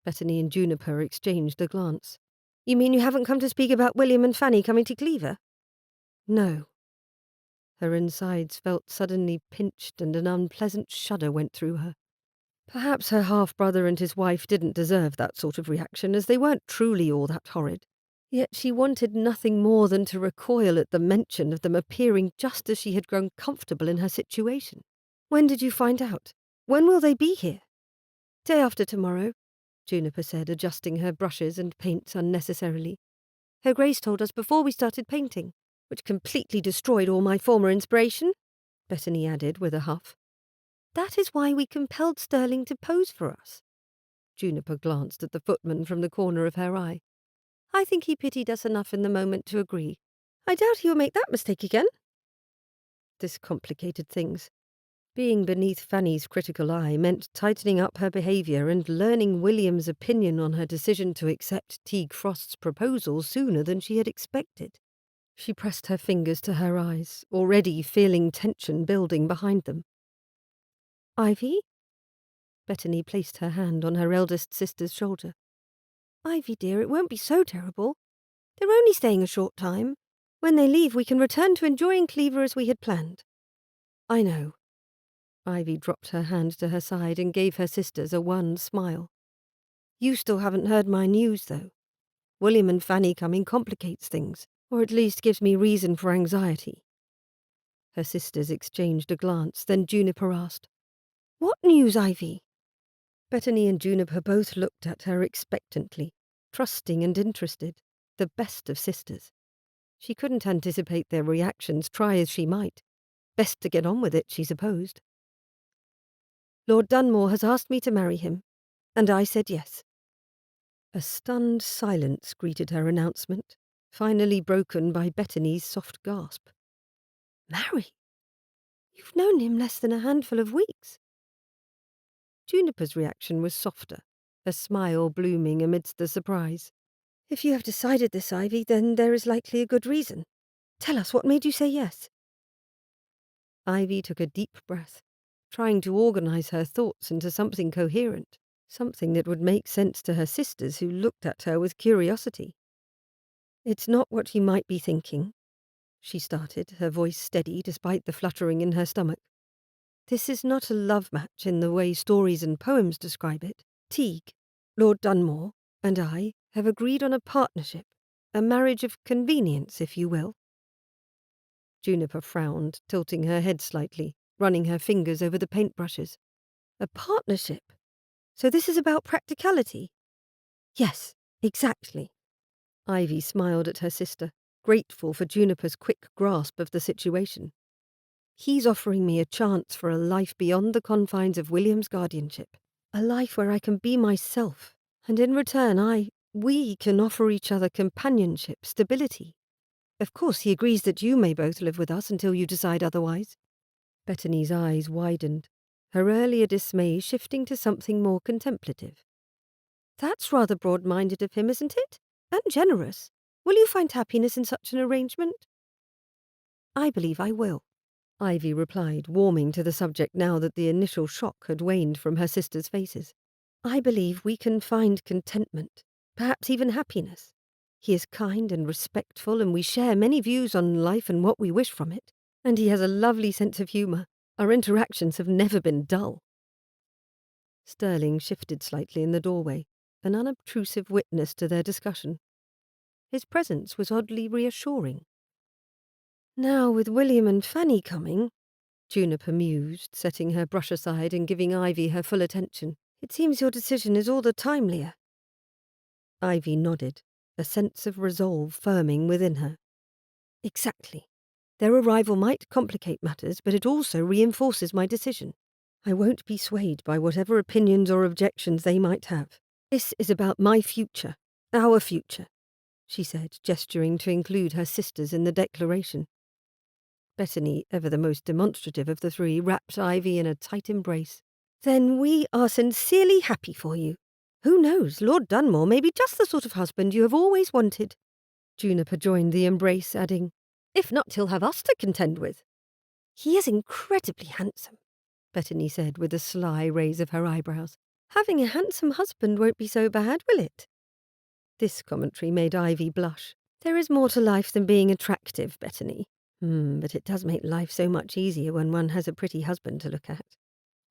Bethany and Juniper exchanged a glance. "You mean you haven't come to speak about William and Fanny coming to Cleaver?" "No." Her insides felt suddenly pinched and an unpleasant shudder went through her. Perhaps her half-brother and his wife didn't deserve that sort of reaction, as they weren't truly all that horrid. Yet she wanted nothing more than to recoil at the mention of them appearing just as she had grown comfortable in her situation. "When did you find out? When will they be here?" "Day after tomorrow," Juniper said, adjusting her brushes and paints unnecessarily. "Her Grace told us before we started painting, which completely destroyed all my former inspiration," Bethany added with a huff. "That is why we compelled Sterling to pose for us." Juniper glanced at the footman from the corner of her eye. "I think he pitied us enough in the moment to agree. I doubt he will make that mistake again." This complicated things. Being beneath Fanny's critical eye meant tightening up her behaviour and learning William's opinion on her decision to accept Teague Frost's proposal sooner than she had expected. She pressed her fingers to her eyes, already feeling tension building behind them. "Ivy?" Bethany placed her hand on her eldest sister's shoulder. "Ivy, dear, it won't be so terrible. They're only staying a short time. When they leave, we can return to enjoying Cleaver as we had planned." "I know." Ivy dropped her hand to her side and gave her sisters a wan smile. "You still haven't heard my news, though. William and Fanny coming complicates things, or at least gives me reason for anxiety." Her sisters exchanged a glance, then Juniper asked, "What news, Ivy?" Bethany and Juniper both looked at her expectantly, trusting and interested, the best of sisters. She couldn't anticipate their reactions, try as she might. Best to get on with it, she supposed. "Lord Dunmore has asked me to marry him, and I said yes." A stunned silence greeted her announcement, finally broken by Bethany's soft gasp. "Marry? You've known him less than a handful of weeks." Juniper's reaction was softer, a smile blooming amidst the surprise. "If you have decided this, Ivy, then there is likely a good reason. Tell us what made you say yes." Ivy took a deep breath, trying to organize her thoughts into something coherent, something that would make sense to her sisters who looked at her with curiosity. "It's not what you might be thinking," she started, her voice steady despite the fluttering in her stomach. "This is not a love match in the way stories and poems describe it. Teague, Lord Dunmore, and I have agreed on a partnership, a marriage of convenience, if you will." Juniper frowned, tilting her head slightly, running her fingers over the paintbrushes. "A partnership? So this is about practicality?" "Yes, exactly." Ivy smiled at her sister, grateful for Juniper's quick grasp of the situation. "He's offering me a chance for a life beyond the confines of William's guardianship, a life where I can be myself, and in return we can offer each other companionship, stability. Of course, he agrees that you may both live with us until you decide otherwise." Bethany's eyes widened, her earlier dismay shifting to something more contemplative. "That's rather broad-minded of him, isn't it? And generous. Will you find happiness in such an arrangement?" "I believe I will," Ivy replied, warming to the subject now that the initial shock had waned from her sisters' faces. "I believe we can find contentment, perhaps even happiness. He is kind and respectful, and we share many views on life and what we wish from it. And he has a lovely sense of humour. Our interactions have never been dull." Sterling shifted slightly in the doorway, an unobtrusive witness to their discussion. His presence was oddly reassuring. Now, with William and Fanny coming, Juniper mused, setting her brush aside and giving Ivy her full attention, it seems your decision is all the timelier. Ivy nodded, a sense of resolve firming within her. Exactly. Their arrival might complicate matters, but it also reinforces my decision. I won't be swayed by whatever opinions or objections they might have. This is about my future, our future, she said, gesturing to include her sisters in the declaration. Bethany, ever the most demonstrative of the three, wrapped Ivy in a tight embrace. Then we are sincerely happy for you. Who knows, Lord Dunmore may be just the sort of husband you have always wanted. Juniper joined the embrace, adding, if not, he'll have us to contend with. He is incredibly handsome, Bethany said with a sly raise of her eyebrows. Having a handsome husband won't be so bad, will it? This commentary made Ivy blush. There is more to life than being attractive, Bethany. But it does make life so much easier when one has a pretty husband to look at,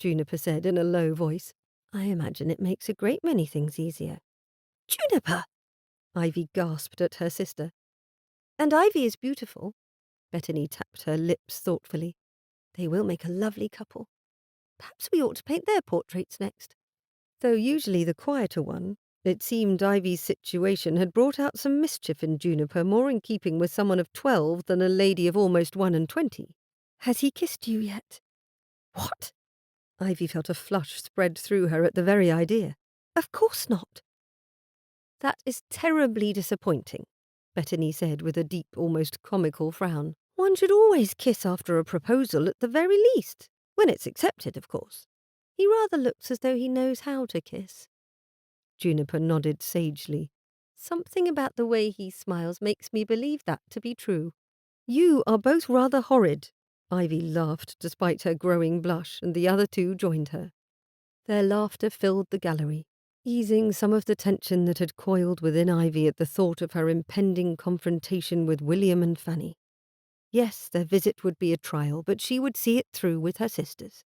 Juniper said in a low voice. I imagine it makes a great many things easier. Juniper! Ivy gasped at her sister. And Ivy is beautiful. Bethany tapped her lips thoughtfully. They will make a lovely couple. Perhaps we ought to paint their portraits next. Though usually the quieter one, it seemed Ivy's situation had brought out some mischief in Juniper, more in keeping with someone of 12 than a lady of almost 21. Has he kissed you yet? What? Ivy felt a flush spread through her at the very idea. Of course not. That is terribly disappointing, Bethany said with a deep, almost comical frown. One should always kiss after a proposal at the very least, when it's accepted, of course. He rather looks as though he knows how to kiss. Juniper nodded sagely. Something about the way he smiles makes me believe that to be true. You are both rather horrid. Ivy laughed despite her growing blush, and the other two joined her. Their laughter filled the gallery, easing some of the tension that had coiled within Ivy at the thought of her impending confrontation with William and Fanny. Yes, their visit would be a trial, but she would see it through with her sisters.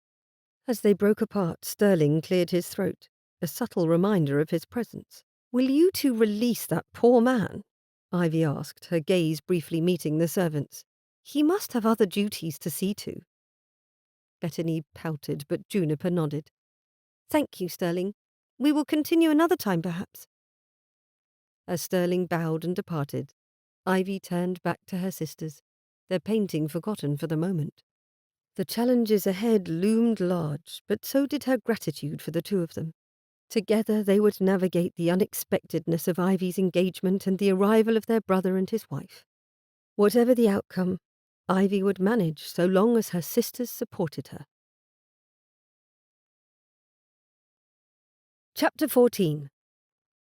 As they broke apart, Sterling cleared his throat, a subtle reminder of his presence. Will you two release that poor man? Ivy asked, her gaze briefly meeting the servants. He must have other duties to see to. Bethany pouted, but Juniper nodded. Thank you, Sterling. We will continue another time, perhaps. As Sterling bowed and departed, Ivy turned back to her sisters, their painting forgotten for the moment. The challenges ahead loomed large, but so did her gratitude for the two of them. Together they would navigate the unexpectedness of Ivy's engagement and the arrival of their brother and his wife. Whatever the outcome, Ivy would manage so long as her sisters supported her. Chapter 14.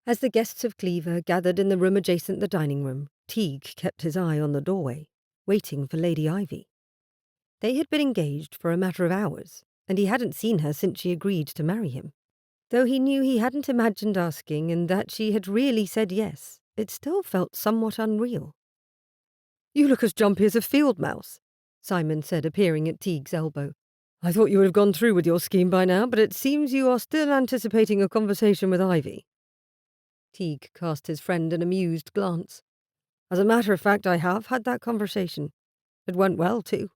As the guests of Cleaver gathered in the room adjacent the dining room, Teague kept his eye on the doorway, waiting for Lady Ivy. They had been engaged for a matter of hours, and he hadn't seen her since she agreed to marry him. Though he knew he hadn't imagined asking and that she had really said yes, it still felt somewhat unreal. You look as jumpy as a field mouse, Simon said, appearing at Teague's elbow. I thought you would have gone through with your scheme by now, but it seems you are still anticipating a conversation with Ivy. Teague cast his friend an amused glance. As a matter of fact, I have had that conversation. It went well, too.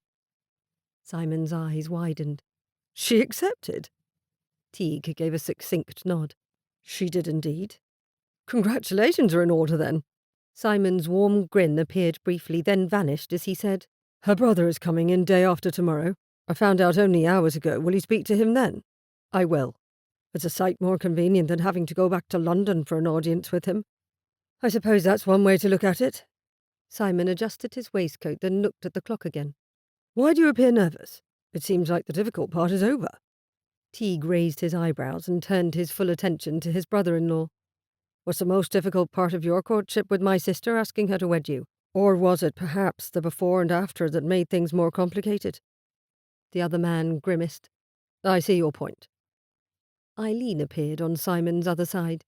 Simon's eyes widened. She accepted? Teague gave a succinct nod. She did indeed. Congratulations are in order, then. Simon's warm grin appeared briefly, then vanished as he said, Her brother is coming in day after tomorrow. I found out only hours ago. Will you speak to him then? I will. It's a sight more convenient than having to go back to London for an audience with him. I suppose that's one way to look at it. Simon adjusted his waistcoat, then looked at the clock again. Why do you appear nervous? It seems like the difficult part is over. Teague raised his eyebrows and turned his full attention to his brother-in-law. Was the most difficult part of your courtship with my sister asking her to wed you? Or was it perhaps the before and after that made things more complicated? The other man grimaced. I see your point. Eileen appeared on Simon's other side.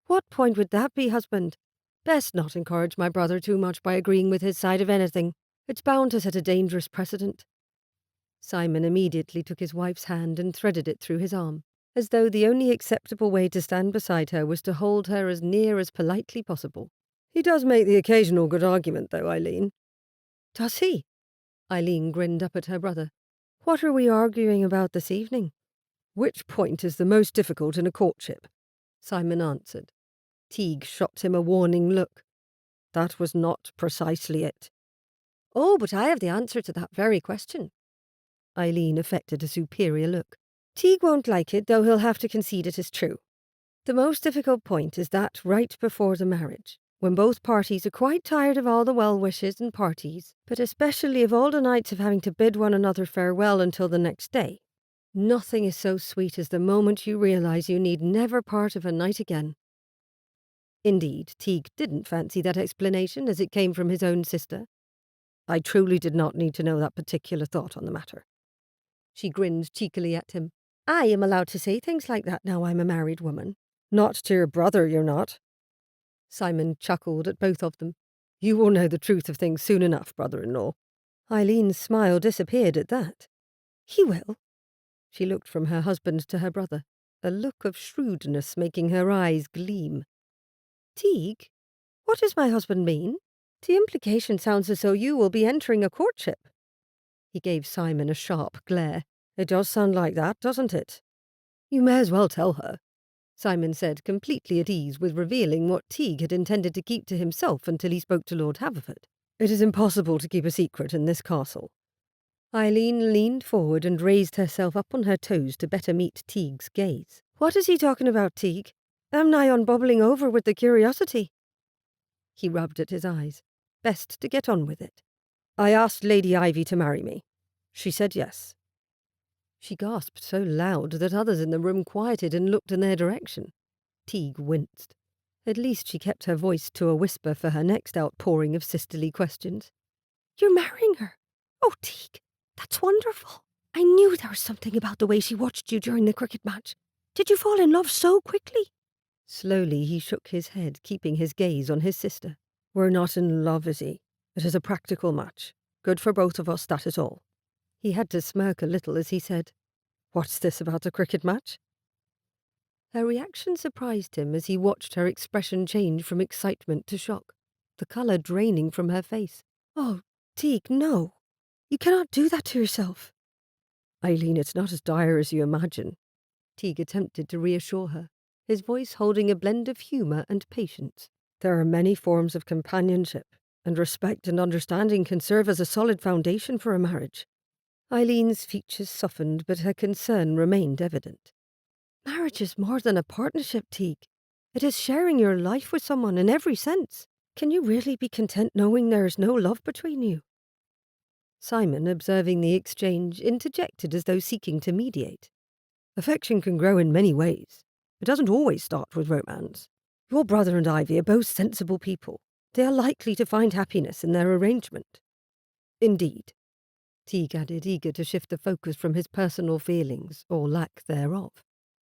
What point would that be, husband? Best not encourage my brother too much by agreeing with his side of anything. It's bound to set a dangerous precedent. Simon immediately took his wife's hand and threaded it through his arm, as though the only acceptable way to stand beside her was to hold her as near as politely possible. He does make the occasional good argument, though, Eileen. Does he? Eileen grinned up at her brother. What are we arguing about this evening? Which point is the most difficult in a courtship? Simon answered. Teague shot him a warning look. That was not precisely it. Oh, but I have the answer to that very question. Eileen affected a superior look. Teague won't like it, though he'll have to concede it is true. The most difficult point is that right before the marriage, when both parties are quite tired of all the well-wishes and parties, but especially of all the nights of having to bid one another farewell until the next day. Nothing is so sweet as the moment you realise you need never part of a night again. Indeed, Teague didn't fancy that explanation as it came from his own sister. I truly did not need to know that particular thought on the matter. She grinned cheekily at him. I am allowed to say things like that now I'm a married woman. Not to your brother, you're not. Simon chuckled at both of them. You will know the truth of things soon enough, brother-in-law. Eileen's smile disappeared at that. He will. She looked from her husband to her brother, a look of shrewdness making her eyes gleam. Teague, what does my husband mean? The implication sounds as though you will be entering a courtship. He gave Simon a sharp glare. It does sound like that, doesn't it? You may as well tell her, Simon said, completely at ease with revealing what Teague had intended to keep to himself until he spoke to Lord Haverford. It is impossible to keep a secret in this castle. Eileen leaned forward and raised herself up on her toes to better meet Teague's gaze. What is he talking about, Teague? I'm nigh on bubbling over with the curiosity. He rubbed at his eyes. Best to get on with it. I asked Lady Ivy to marry me. She said yes. She gasped so loud that others in the room quieted and looked in their direction. Teague winced. At least she kept her voice to a whisper for her next outpouring of sisterly questions. You're marrying her? Oh, Teague, that's wonderful. I knew there was something about the way she watched you during the cricket match. Did you fall in love so quickly? Slowly he shook his head, keeping his gaze on his sister. We're not in love, Izzy. It is a practical match. Good for both of us, that is all. He had to smirk a little as he said, What's this about a cricket match? Her reaction surprised him as he watched her expression change from excitement to shock, the colour draining from her face. Oh, Teague, no. You cannot do that to yourself. Eileen, it's not as dire as you imagine. Teague attempted to reassure her, his voice holding a blend of humour and patience. There are many forms of companionship, and respect and understanding can serve as a solid foundation for a marriage. Eileen's features softened, but her concern remained evident. Marriage is more than a partnership, Teague. It is sharing your life with someone in every sense. Can you really be content knowing there is no love between you? Simon, observing the exchange, interjected as though seeking to mediate. Affection can grow in many ways. It doesn't always start with romance. Your brother and Ivy are both sensible people. They are likely to find happiness in their arrangement. Indeed, Teague added, eager to shift the focus from his personal feelings, or lack thereof.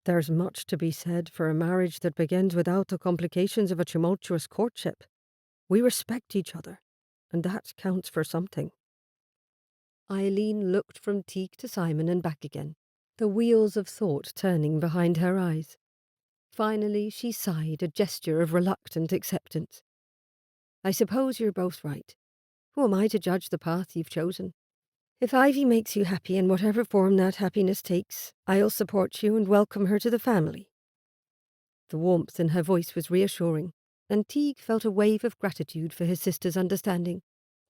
There's much to be said for a marriage that begins without the complications of a tumultuous courtship. We respect each other, and that counts for something. Eileen looked from Teague to Simon and back again, the wheels of thought turning behind her eyes. Finally, she sighed, a gesture of reluctant acceptance. I suppose you're both right. Who am I to judge the path you've chosen? If Ivy makes you happy in whatever form that happiness takes, I'll support you and welcome her to the family. The warmth in her voice was reassuring, and Teague felt a wave of gratitude for his sister's understanding.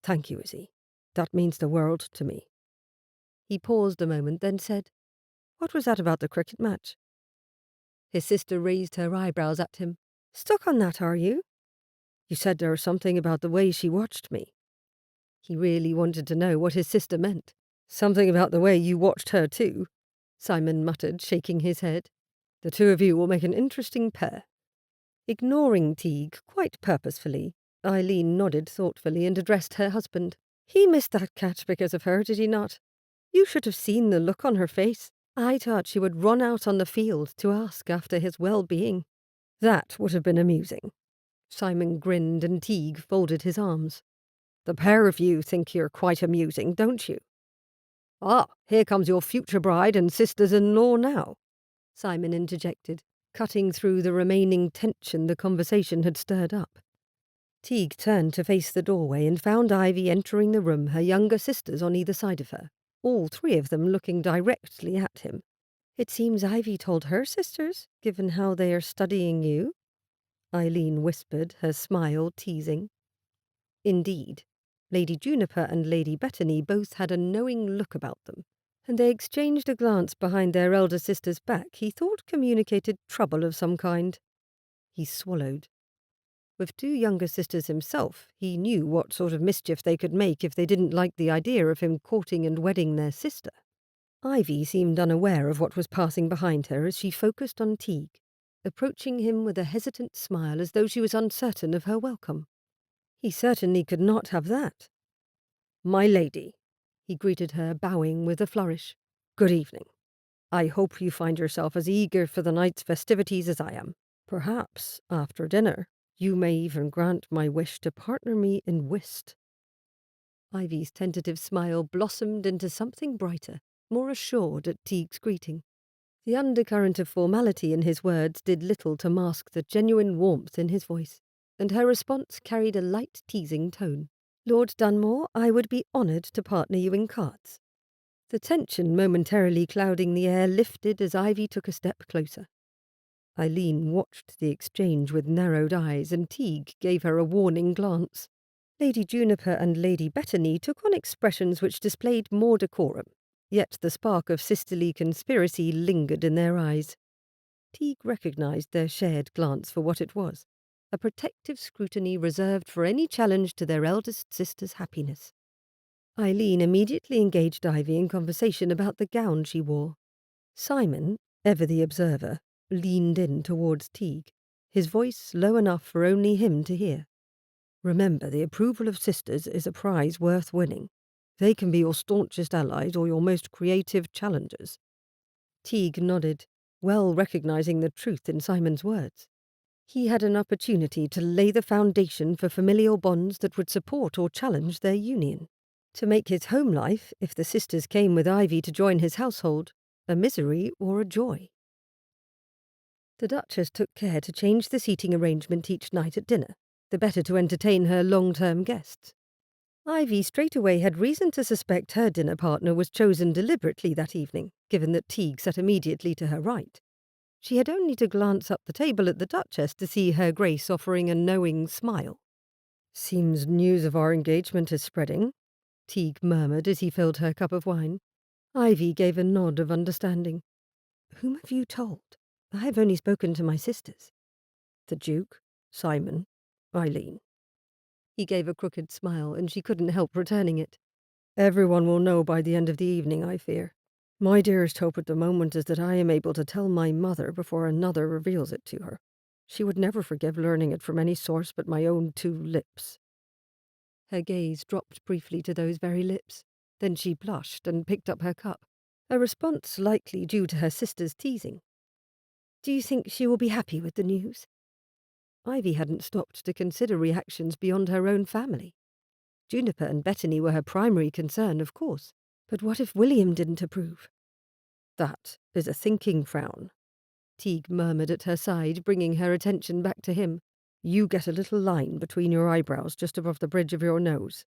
Thank you, Izzy. That means the world to me. He paused a moment, then said, What was that about the cricket match? His sister raised her eyebrows at him. Stuck on that, are you? You said there was something about the way she watched me. He really wanted to know what his sister meant. Something about the way you watched her too, Simon muttered, shaking his head. The two of you will make an interesting pair. Ignoring Teague quite purposefully, Eileen nodded thoughtfully and addressed her husband. He missed that catch because of her, did he not? You should have seen the look on her face. I thought she would run out on the field to ask after his well-being. That would have been amusing. Simon grinned and Teague folded his arms. The pair of you think you're quite amusing, don't you? Ah, here comes your future bride and sisters-in-law now, Simon interjected, cutting through the remaining tension the conversation had stirred up. Teague turned to face the doorway and found Ivy entering the room, her younger sisters on either side of her, all three of them looking directly at him. "It seems Ivy told her sisters, given how they are studying you," Eileen whispered, her smile teasing. Indeed, Lady Juniper and Lady Bettany both had a knowing look about them, and they exchanged a glance behind their elder sister's back he thought communicated trouble of some kind. He swallowed. With two younger sisters himself, he knew what sort of mischief they could make if they didn't like the idea of him courting and wedding their sister. Ivy seemed unaware of what was passing behind her as she focused on Teague, approaching him with a hesitant smile as though she was uncertain of her welcome. He certainly could not have that. "My lady," he greeted her, bowing with a flourish. "Good evening. I hope you find yourself as eager for the night's festivities as I am. Perhaps, after dinner, you may even grant my wish to partner me in whist." Ivy's tentative smile blossomed into something brighter, more assured at Teague's greeting. The undercurrent of formality in his words did little to mask the genuine warmth in his voice, and her response carried a light teasing tone. "Lord Dunmore, I would be honoured to partner you in cards." The tension momentarily clouding the air lifted as Ivy took a step closer. Eileen watched the exchange with narrowed eyes, and Teague gave her a warning glance. Lady Juniper and Lady Bettany took on expressions which displayed more decorum, yet the spark of sisterly conspiracy lingered in their eyes. Teague recognised their shared glance for what it was, a protective scrutiny reserved for any challenge to their eldest sister's happiness. Eileen immediately engaged Ivy in conversation about the gown she wore. Simon, ever the observer, leaned in towards Teague, his voice low enough for only him to hear. "Remember, the approval of sisters is a prize worth winning. They can be your staunchest allies or your most creative challengers." Teague nodded, well recognising the truth in Simon's words. He had an opportunity to lay the foundation for familial bonds that would support or challenge their union. To make his home life, if the sisters came with Ivy to join his household, a misery or a joy. The Duchess took care to change the seating arrangement each night at dinner, the better to entertain her long-term guests. Ivy straightaway had reason to suspect her dinner partner was chosen deliberately that evening, given that Teague sat immediately to her right. She had only to glance up the table at the Duchess to see her Grace offering a knowing smile. "Seems news of our engagement is spreading," Teague murmured as he filled her cup of wine. Ivy gave a nod of understanding. "Whom have you told? I have only spoken to my sisters." "The Duke, Simon, Eileen." He gave a crooked smile, and she couldn't help returning it. "Everyone will know by the end of the evening, I fear. My dearest hope at the moment is that I am able to tell my mother before another reveals it to her. She would never forgive learning it from any source but my own two lips." Her gaze dropped briefly to those very lips. Then she blushed and picked up her cup, a response likely due to her sister's teasing. "Do you think she will be happy with the news?" Ivy hadn't stopped to consider reactions beyond her own family. Juniper and Bettany were her primary concern, of course, but what if William didn't approve? "That is a thinking frown," Teague murmured at her side, bringing her attention back to him. "You get a little line between your eyebrows just above the bridge of your nose."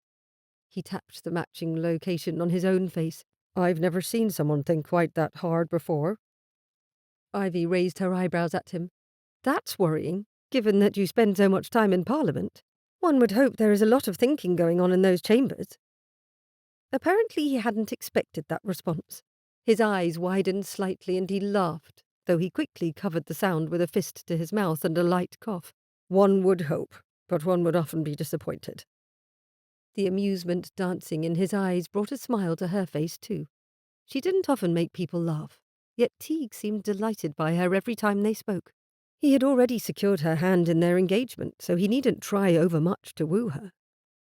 He tapped the matching location on his own face. "I've never seen someone think quite that hard before." Ivy raised her eyebrows at him. "That's worrying, given that you spend so much time in Parliament. One would hope there is a lot of thinking going on in those chambers." Apparently he hadn't expected that response. His eyes widened slightly and he laughed, though he quickly covered the sound with a fist to his mouth and a light cough. "One would hope, but one would often be disappointed." The amusement dancing in his eyes brought a smile to her face too. She didn't often make people laugh, yet Teague seemed delighted by her every time they spoke. He had already secured her hand in their engagement, so he needn't try overmuch to woo her.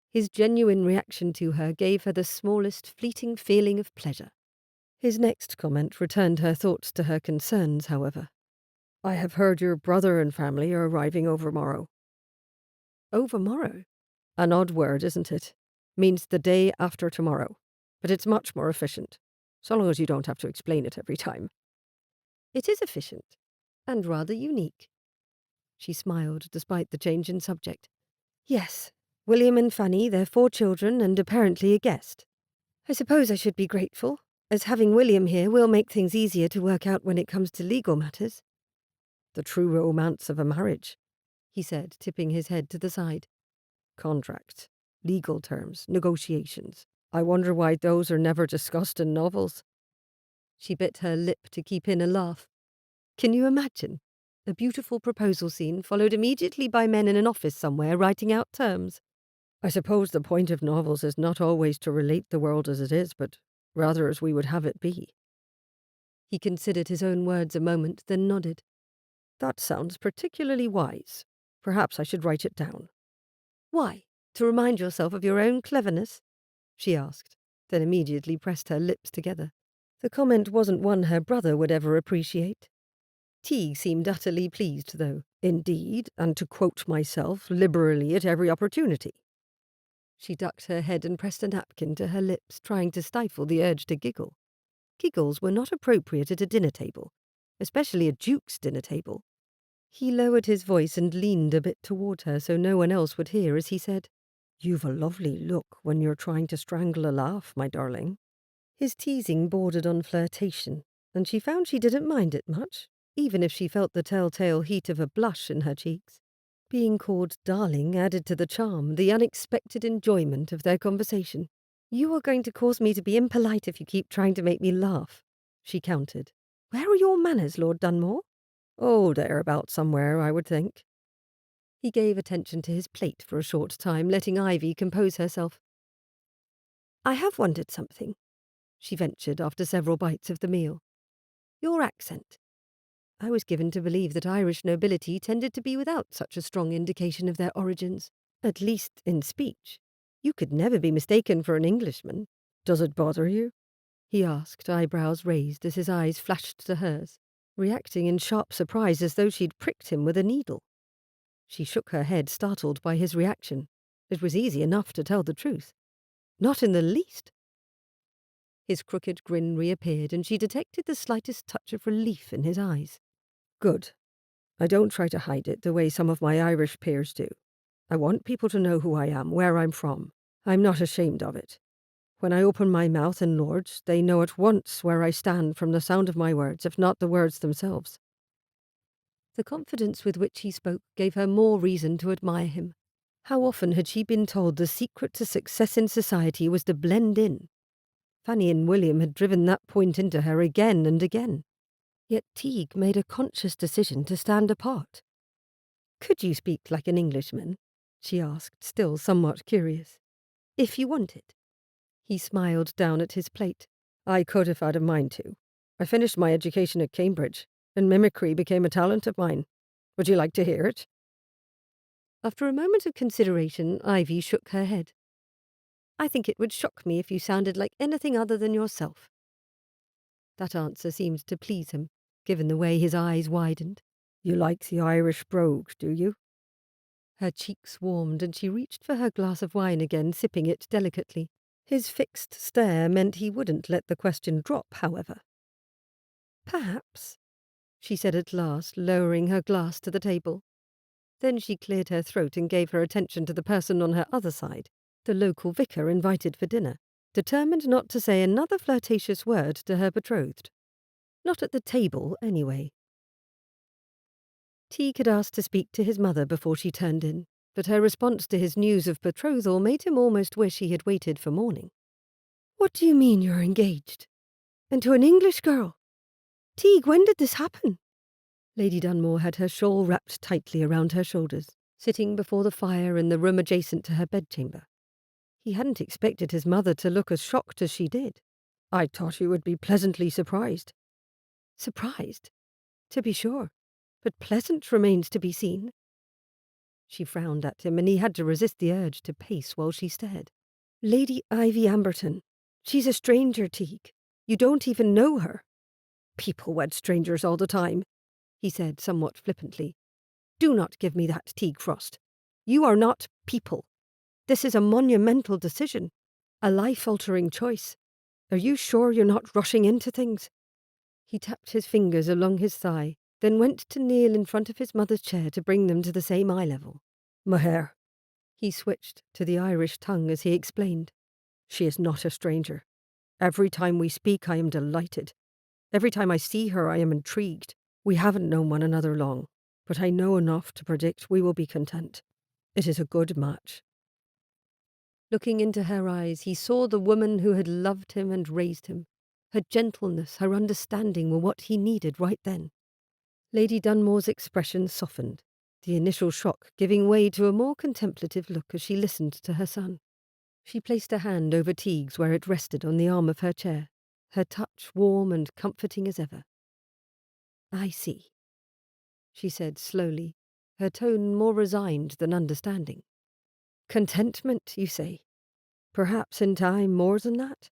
His genuine reaction to her gave her the smallest fleeting feeling of pleasure. His next comment returned her thoughts to her concerns, however. "I have heard your brother and family are arriving overmorrow." "Overmorrow?" An odd word, isn't it? Means the day after tomorrow. But it's much more efficient, so long as you don't have to explain it every time. "It is efficient, and rather unique." She smiled despite the change in subject. Yes, William and Fanny, their 4 children, and apparently a guest. I suppose I should be grateful, as having William here will make things easier to work out when it comes to legal matters. The true romance of a marriage, he said, tipping his head to the side. Contracts, legal terms, negotiations. I wonder why those are never discussed in novels. She bit her lip to keep in a laugh. Can you imagine? A beautiful proposal scene followed immediately by men in an office somewhere writing out terms. I suppose the point of novels is not always to relate the world as it is, but rather as we would have it be. He considered his own words a moment, then nodded. That sounds particularly wise. Perhaps I should write it down. Why? To remind yourself of your own cleverness? She asked, then immediately pressed her lips together. The comment wasn't one her brother would ever appreciate. Teague seemed utterly pleased, though. Indeed, and to quote myself, liberally at every opportunity. She ducked her head and pressed a napkin to her lips, trying to stifle the urge to giggle. Giggles were not appropriate at a dinner table, especially a duke's dinner table. He lowered his voice and leaned a bit toward her so no one else would hear as he said, "You've a lovely look when you're trying to strangle a laugh, my darling." His teasing bordered on flirtation, and she found she didn't mind it much, even if she felt the telltale heat of a blush in her cheeks. Being called darling added to the charm, the unexpected enjoyment of their conversation. "You are going to cause me to be impolite if you keep trying to make me laugh," she countered. "Where are your manners, Lord Dunmore?" "Oh, they're about somewhere, I would think." He gave attention to his plate for a short time, letting Ivy compose herself. "I have wondered something," she ventured after several bites of the meal. "Your accent. I was given to believe that Irish nobility tended to be without such a strong indication of their origins, at least in speech. You could never be mistaken for an Englishman." "Does it bother you?" he asked, eyebrows raised as his eyes flashed to hers, reacting in sharp surprise as though she'd pricked him with a needle. She shook her head, startled by his reaction. It was easy enough to tell the truth. Not in the least. His crooked grin reappeared, and she detected the slightest touch of relief in his eyes. "Good. I don't try to hide it the way some of my Irish peers do. I want people to know who I am, where I'm from. I'm not ashamed of it. When I open my mouth in Lord's, they know at once where I stand from the sound of my words, if not the words themselves." The confidence with which he spoke gave her more reason to admire him. How often had she been told the secret to success in society was to blend in? Fanny and William had driven that point into her again and again. Yet Teague made a conscious decision to stand apart. "Could you speak like an Englishman?" she asked, still somewhat curious. "If you wanted." He smiled down at his plate. "I could if I'd a mind to. I finished my education at Cambridge, and mimicry became a talent of mine. Would you like to hear it?" After a moment of consideration, Ivy shook her head. "I think it would shock me if you sounded like anything other than yourself." That answer seemed to please him, given the way his eyes widened. "You like the Irish brogue, do you?" Her cheeks warmed, and she reached for her glass of wine again, sipping it delicately. His fixed stare meant he wouldn't let the question drop, however. "Perhaps," she said at last, lowering her glass to the table. Then she cleared her throat and gave her attention to the person on her other side, the local vicar invited for dinner, determined not to say another flirtatious word to her betrothed. Not at the table, anyway. Teague had asked to speak to his mother before she turned in, but her response to his news of betrothal made him almost wish he had waited for morning. "What do you mean you're engaged? And to an English girl? Teague, when did this happen?" Lady Dunmore had her shawl wrapped tightly around her shoulders, sitting before the fire in the room adjacent to her bedchamber. He hadn't expected his mother to look as shocked as she did. "I thought you would be pleasantly surprised." "Surprised? To be sure. But pleasant remains to be seen." She frowned at him, and he had to resist the urge to pace while she stared. "Lady Ivy Amberton. She's a stranger, Teague. You don't even know her." "People wed strangers all the time," he said somewhat flippantly. "Do not give me that, Teague Frost. You are not people. This is a monumental decision, a life-altering choice. Are you sure you're not rushing into things?" He tapped his fingers along his thigh, then went to kneel in front of his mother's chair to bring them to the same eye level. "My hair. He switched to the Irish tongue as he explained. She is not a stranger. Every time we speak, I am delighted. Every time I see her, I am intrigued. We haven't known one another long, but I know enough to predict we will be content. It is a good match. Looking into her eyes, he saw the woman who had loved him and raised him. Her gentleness, her understanding were what he needed right then. Lady Dunmore's expression softened, the initial shock giving way to a more contemplative look as she listened to her son. She placed a hand over Teague's where it rested on the arm of her chair, her touch warm and comforting as ever. "I see," she said slowly, her tone more resigned than understanding. "Contentment, you say? Perhaps in time more than that?"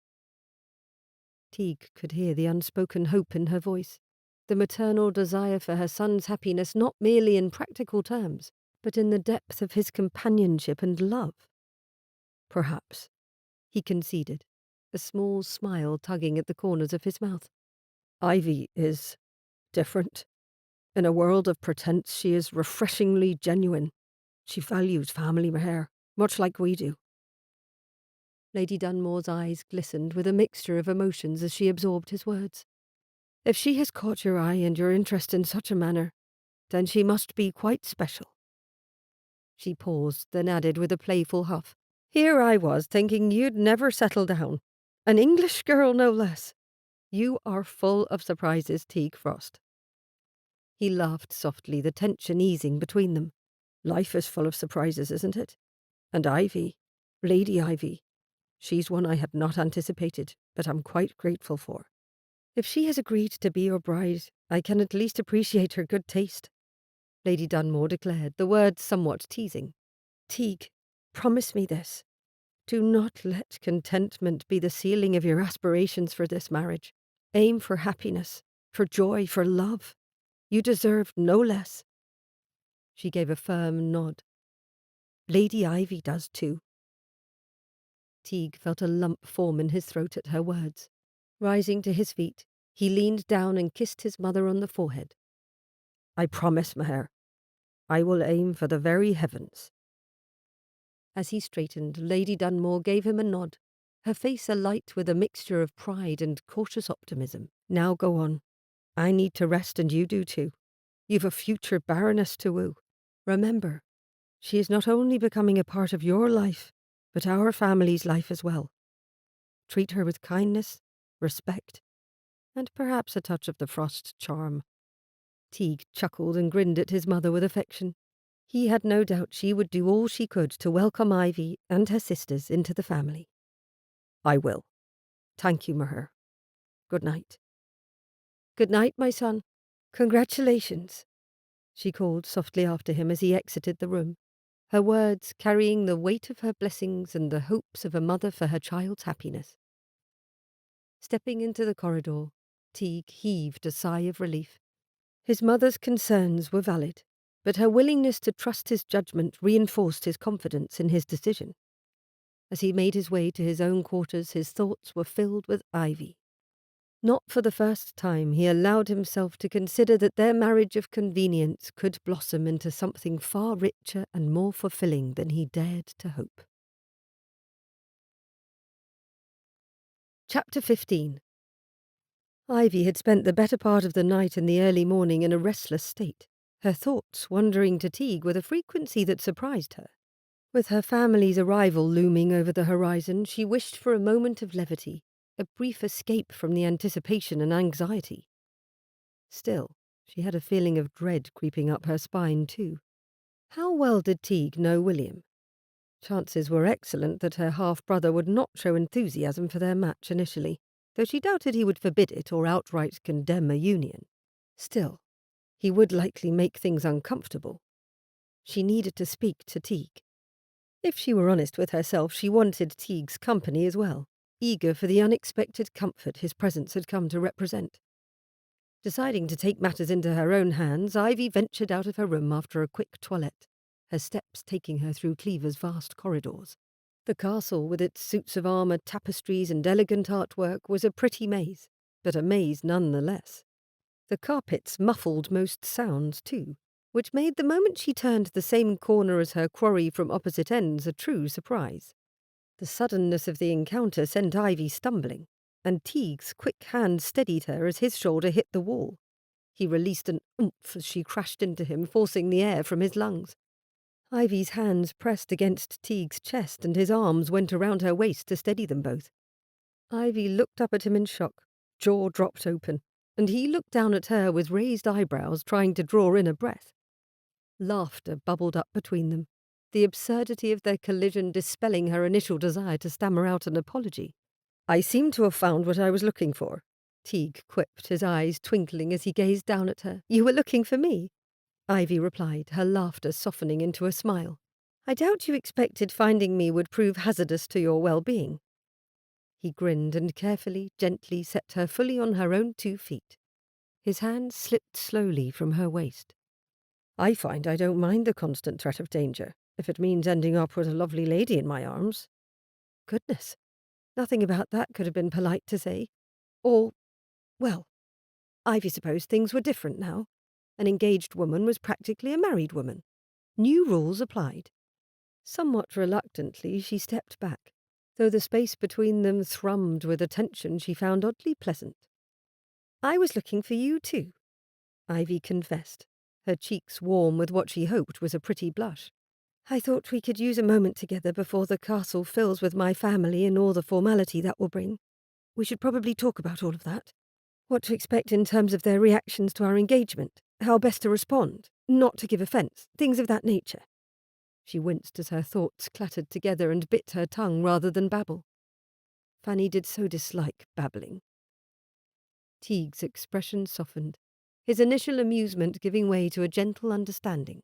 Teague could hear the unspoken hope in her voice, the maternal desire for her son's happiness not merely in practical terms, but in the depth of his companionship and love. "Perhaps," he conceded, a small smile tugging at the corners of his mouth. "Ivy is different. In a world of pretense, she is refreshingly genuine. She values family hair, much like we do." Lady Dunmore's eyes glistened with a mixture of emotions as she absorbed his words. "If she has caught your eye and your interest in such a manner, then she must be quite special." She paused, then added with a playful huff, "Here I was thinking you'd never settle down. An English girl, no less. You are full of surprises, Teague Frost." He laughed softly, the tension easing between them. "Life is full of surprises, isn't it? And Ivy, Lady Ivy, she's one I had not anticipated, but I'm quite grateful for. If she has agreed to be your bride, I can at least appreciate her good taste," Lady Dunmore declared, the words somewhat teasing. "Teague, promise me this. Do not let contentment be the ceiling of your aspirations for this marriage. Aim for happiness, for joy, for love. You deserve no less." She gave a firm nod. "Lady Ivy does too." Teague felt a lump form in his throat at her words. Rising to his feet, he leaned down and kissed his mother on the forehead. "I promise, Meher. I will aim for the very heavens." As he straightened, Lady Dunmore gave him a nod, her face alight with a mixture of pride and cautious optimism. "Now go on. I need to rest and you do too. You've a future baroness to woo. Remember, she is not only becoming a part of your life, but our family's life as well. Treat her with kindness, respect, and perhaps a touch of the Frost charm." Teague chuckled and grinned at his mother with affection. He had no doubt she would do all she could to welcome Ivy and her sisters into the family. "I will. Thank you, Meher. Good night." "Good night, my son. Congratulations," she called softly after him as he exited the room, her words carrying the weight of her blessings and the hopes of a mother for her child's happiness. Stepping into the corridor, Teague heaved a sigh of relief. His mother's concerns were valid, but her willingness to trust his judgment reinforced his confidence in his decision. As he made his way to his own quarters, his thoughts were filled with Ivy. Not for the first time he allowed himself to consider that their marriage of convenience could blossom into something far richer and more fulfilling than he dared to hope. Chapter 15. Ivy had spent the better part of the night and the early morning in a restless state, her thoughts wandering to Teague with a frequency that surprised her. With her family's arrival looming over the horizon, she wished for a moment of levity, a brief escape from the anticipation and anxiety. Still, she had a feeling of dread creeping up her spine, too. How well did Teague know William? Chances were excellent that her half-brother would not show enthusiasm for their match initially, though she doubted he would forbid it or outright condemn a union. Still, he would likely make things uncomfortable. She needed to speak to Teague. If she were honest with herself, she wanted Teague's company as well, eager for the unexpected comfort his presence had come to represent. Deciding to take matters into her own hands, Ivy ventured out of her room after a quick toilette, her steps taking her through Cleaver's vast corridors. The castle, with its suits of armour, tapestries and elegant artwork, was a pretty maze, but a maze none the less. The carpets muffled most sounds, too, which made the moment she turned the same corner as her quarry from opposite ends a true surprise. The suddenness of the encounter sent Ivy stumbling, and Teague's quick hand steadied her as his shoulder hit the wall. He released an oomph as she crashed into him, forcing the air from his lungs. Ivy's hands pressed against Teague's chest, and his arms went around her waist to steady them both. Ivy looked up at him in shock, jaw dropped open, and he looked down at her with raised eyebrows, trying to draw in a breath. Laughter bubbled up between them, the absurdity of their collision dispelling her initial desire to stammer out an apology. "I seem to have found what I was looking for," Teague quipped, his eyes twinkling as he gazed down at her. "You were looking for me?" Ivy replied, her laughter softening into a smile. "I doubt you expected finding me would prove hazardous to your well-being." He grinned and carefully, gently set her fully on her own 2 feet. His hand slipped slowly from her waist. "I find I don't mind the constant threat of danger, if it means ending up with a lovely lady in my arms." Goodness, nothing about that could have been polite to say. Or, well, Ivy supposed things were different now. An engaged woman was practically a married woman. New rules applied. Somewhat reluctantly, she stepped back, though the space between them thrummed with a tension she found oddly pleasant. "I was looking for you, too," Ivy confessed, her cheeks warm with what she hoped was a pretty blush. "I thought we could use a moment together before the castle fills with my family and all the formality that will bring. We should probably talk about all of that. What to expect in terms of their reactions to our engagement, how best to respond, not to give offence, things of that nature." She winced as her thoughts clattered together and bit her tongue rather than babble. Fanny did so dislike babbling. Teague's expression softened, his initial amusement giving way to a gentle understanding.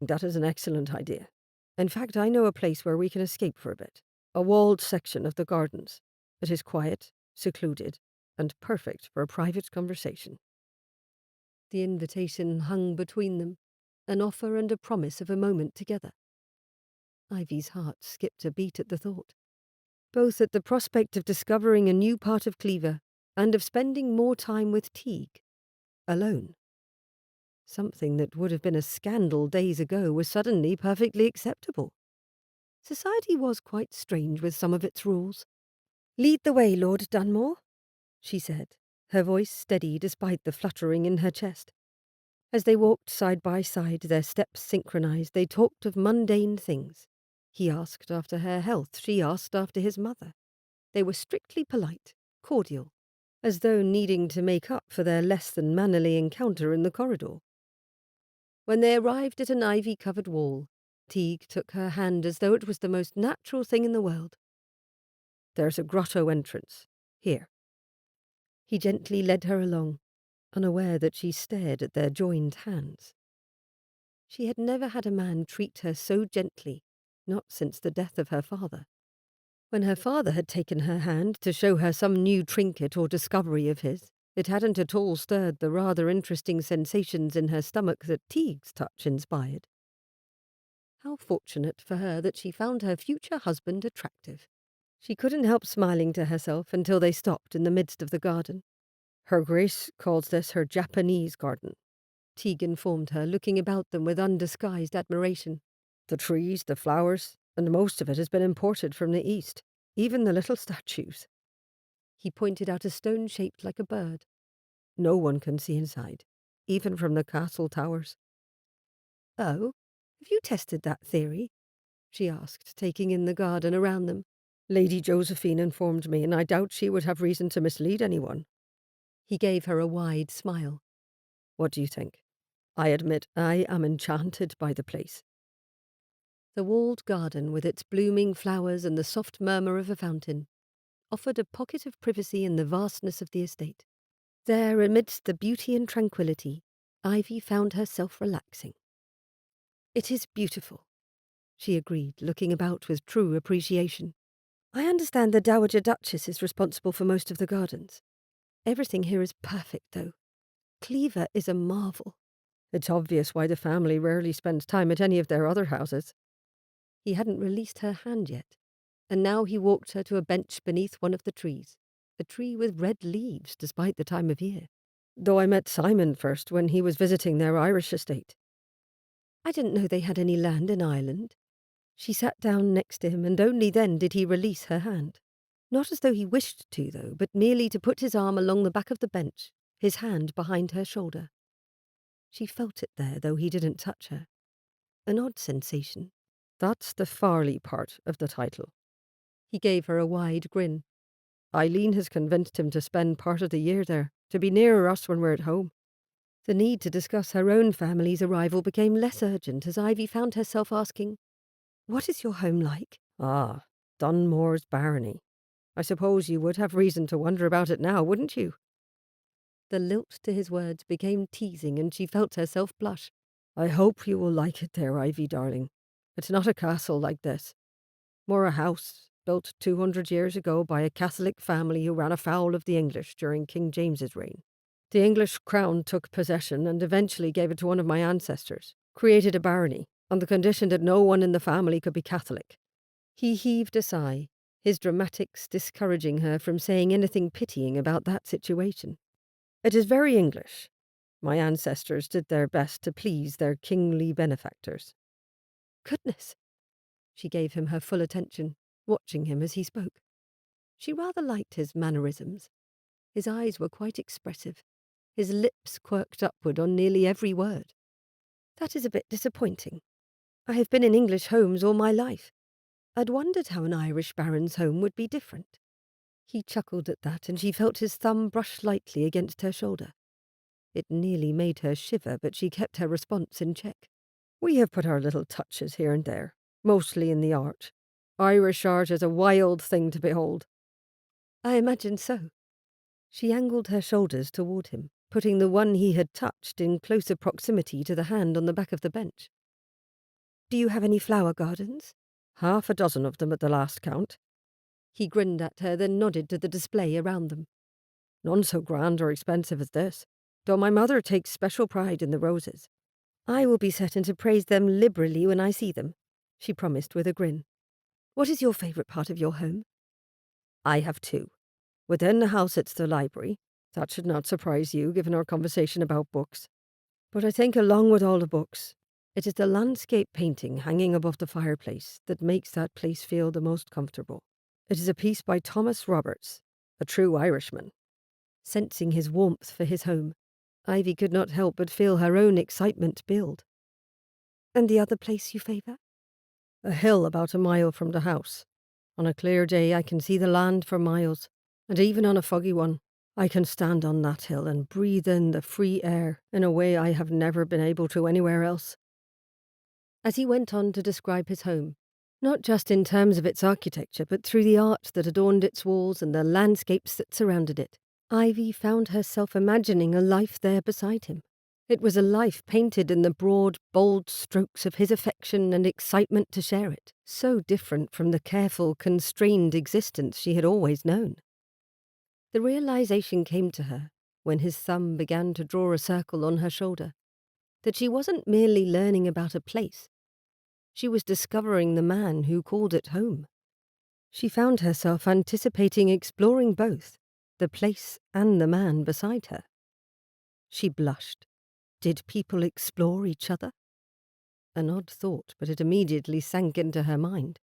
"That is an excellent idea. In fact, I know a place where we can escape for a bit. A walled section of the gardens. It is quiet, secluded, and perfect for a private conversation." The invitation hung between them, an offer and a promise of a moment together. Ivy's heart skipped a beat at the thought, both at the prospect of discovering a new part of Cleaver and of spending more time with Teague, alone. Something that would have been a scandal days ago was suddenly perfectly acceptable. Society was quite strange with some of its rules. "Lead the way, Lord Dunmore," she said, her voice steady despite the fluttering in her chest. As they walked side by side, their steps synchronized, they talked of mundane things. He asked after her health, she asked after his mother. They were strictly polite, cordial, as though needing to make up for their less than mannerly encounter in the corridor. When they arrived at an ivy-covered wall, Teague took her hand as though it was the most natural thing in the world. "There's a grotto entrance. Here." He gently led her along, unaware that she stared at their joined hands. She had never had a man treat her so gently, not since the death of her father. When her father had taken her hand to show her some new trinket or discovery of his, it hadn't at all stirred the rather interesting sensations in her stomach that Teague's touch inspired. How fortunate for her that she found her future husband attractive. She couldn't help smiling to herself until they stopped in the midst of the garden. "Her Grace calls this her Japanese garden," Teague informed her, looking about them with undisguised admiration. "The trees, the flowers, and most of it has been imported from the East, even the little statues." He pointed out a stone shaped like a bird. "No one can see inside, even from the castle towers." "Oh, have you tested that theory?" she asked, taking in the garden around them. "Lady Josephine informed me, and I doubt she would have reason to mislead anyone." He gave her a wide smile. "What do you think? I admit I am enchanted by the place." The walled garden, with its blooming flowers and the soft murmur of a fountain, offered a pocket of privacy in the vastness of the estate. There, amidst the beauty and tranquillity, Ivy found herself relaxing. "It is beautiful," she agreed, looking about with true appreciation. "I understand the Dowager Duchess is responsible for most of the gardens. Everything here is perfect, though. Cleaver is a marvel." "It's obvious why the family rarely spends time at any of their other houses." He hadn't released her hand yet, and now he walked her to a bench beneath one of the trees, a tree with red leaves despite the time of year. "Though I met Simon first when he was visiting their Irish estate. I didn't know they had any land in Ireland. She sat down next to him, and only then did he release her hand. Not as though he wished to, though, but merely to put his arm along the back of the bench, his hand behind her shoulder. She felt it there, though he didn't touch her. An odd sensation. That's the Farley part of the title. He gave her a wide grin. Eileen has convinced him to spend part of the year there, to be nearer us when we're at home. The need to discuss her own family's arrival became less urgent as Ivy found herself asking, "What is your home like?" "Ah, Dunmore's barony. I suppose you would have reason to wonder about it now, wouldn't you?" The lilt to his words became teasing, and she felt herself blush. "I hope you will like it there, Ivy, darling. It's not a castle like this. More a house, built 200 years ago by a Catholic family who ran afoul of the English during King James's reign. The English crown took possession and eventually gave it to one of my ancestors, created a barony, on the condition that no one in the family could be Catholic." He heaved a sigh, his dramatics discouraging her from saying anything pitying about that situation. "It is very English. My ancestors did their best to please their kingly benefactors." "Goodness!" She gave him her full attention, watching him as he spoke. She rather liked his mannerisms. His eyes were quite expressive, his lips quirked upward on nearly every word. "That is a bit disappointing. I have been in English homes all my life. I'd wondered how an Irish baron's home would be different." He chuckled at that, and she felt his thumb brush lightly against her shoulder. It nearly made her shiver, but she kept her response in check. "We have put our little touches here and there, mostly in the art. Irish art is a wild thing to behold." "I imagine so." She angled her shoulders toward him, putting the one he had touched in closer proximity to the hand on the back of the bench. "Do you have any flower gardens?" "Half a dozen of them at the last count." He grinned at her, then nodded to the display around them. "None so grand or expensive as this, though my mother takes special pride in the roses." "I will be certain to praise them liberally when I see them," she promised with a grin. "What is your favourite part of your home?" "I have two. Within the house it's the library. That should not surprise you, given our conversation about books. But I think along with all the books, it is the landscape painting hanging above the fireplace that makes that place feel the most comfortable. It is a piece by Thomas Roberts, a true Irishman." Sensing his warmth for his home, Ivy could not help but feel her own excitement build. "And the other place you favour?" "A hill about a mile from the house. On a clear day I can see the land for miles, and even on a foggy one, I can stand on that hill and breathe in the free air in a way I have never been able to anywhere else." As he went on to describe his home, not just in terms of its architecture, but through the art that adorned its walls and the landscapes that surrounded it, Ivy found herself imagining a life there beside him. It was a life painted in the broad, bold strokes of his affection and excitement to share it, so different from the careful, constrained existence she had always known. The realization came to her, when his thumb began to draw a circle on her shoulder, that she wasn't merely learning about a place. She was discovering the man who called it home. She found herself anticipating exploring both, the place and the man beside her. She blushed. Did people explore each other? An odd thought, but it immediately sank into her mind.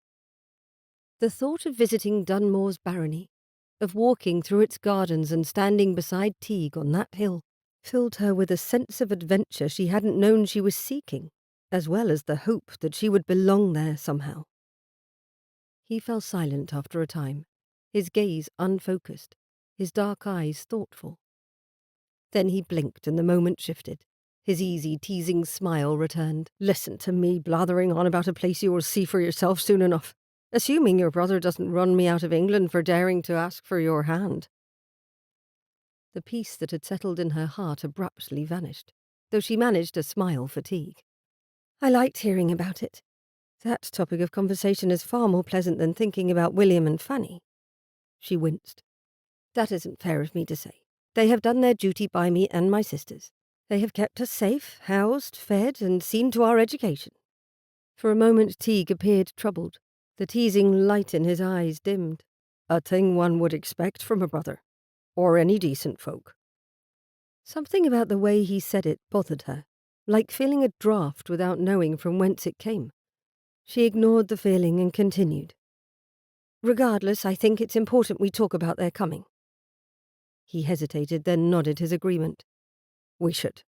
The thought of visiting Dunmore's barony, of walking through its gardens and standing beside Teague on that hill, filled her with a sense of adventure she hadn't known she was seeking, as well as the hope that she would belong there somehow. He fell silent after a time, his gaze unfocused, his dark eyes thoughtful. Then he blinked and the moment shifted. His easy, teasing smile returned. "Listen to me blathering on about a place you will see for yourself soon enough. Assuming your brother doesn't run me out of England for daring to ask for your hand." The peace that had settled in her heart abruptly vanished, though she managed a smile fatigue. "I liked hearing about it. That topic of conversation is far more pleasant than thinking about William and Fanny." She winced. "That isn't fair of me to say. They have done their duty by me and my sisters. They have kept us safe, housed, fed, and seen to our education." For a moment Teague appeared troubled. The teasing light in his eyes dimmed. "A thing one would expect from a brother, or any decent folk." Something about the way he said it bothered her. like feeling a draught without knowing from whence it came. She ignored the feeling and continued. Regardless, I think it's important we talk about their coming. He hesitated, then nodded his agreement. We should.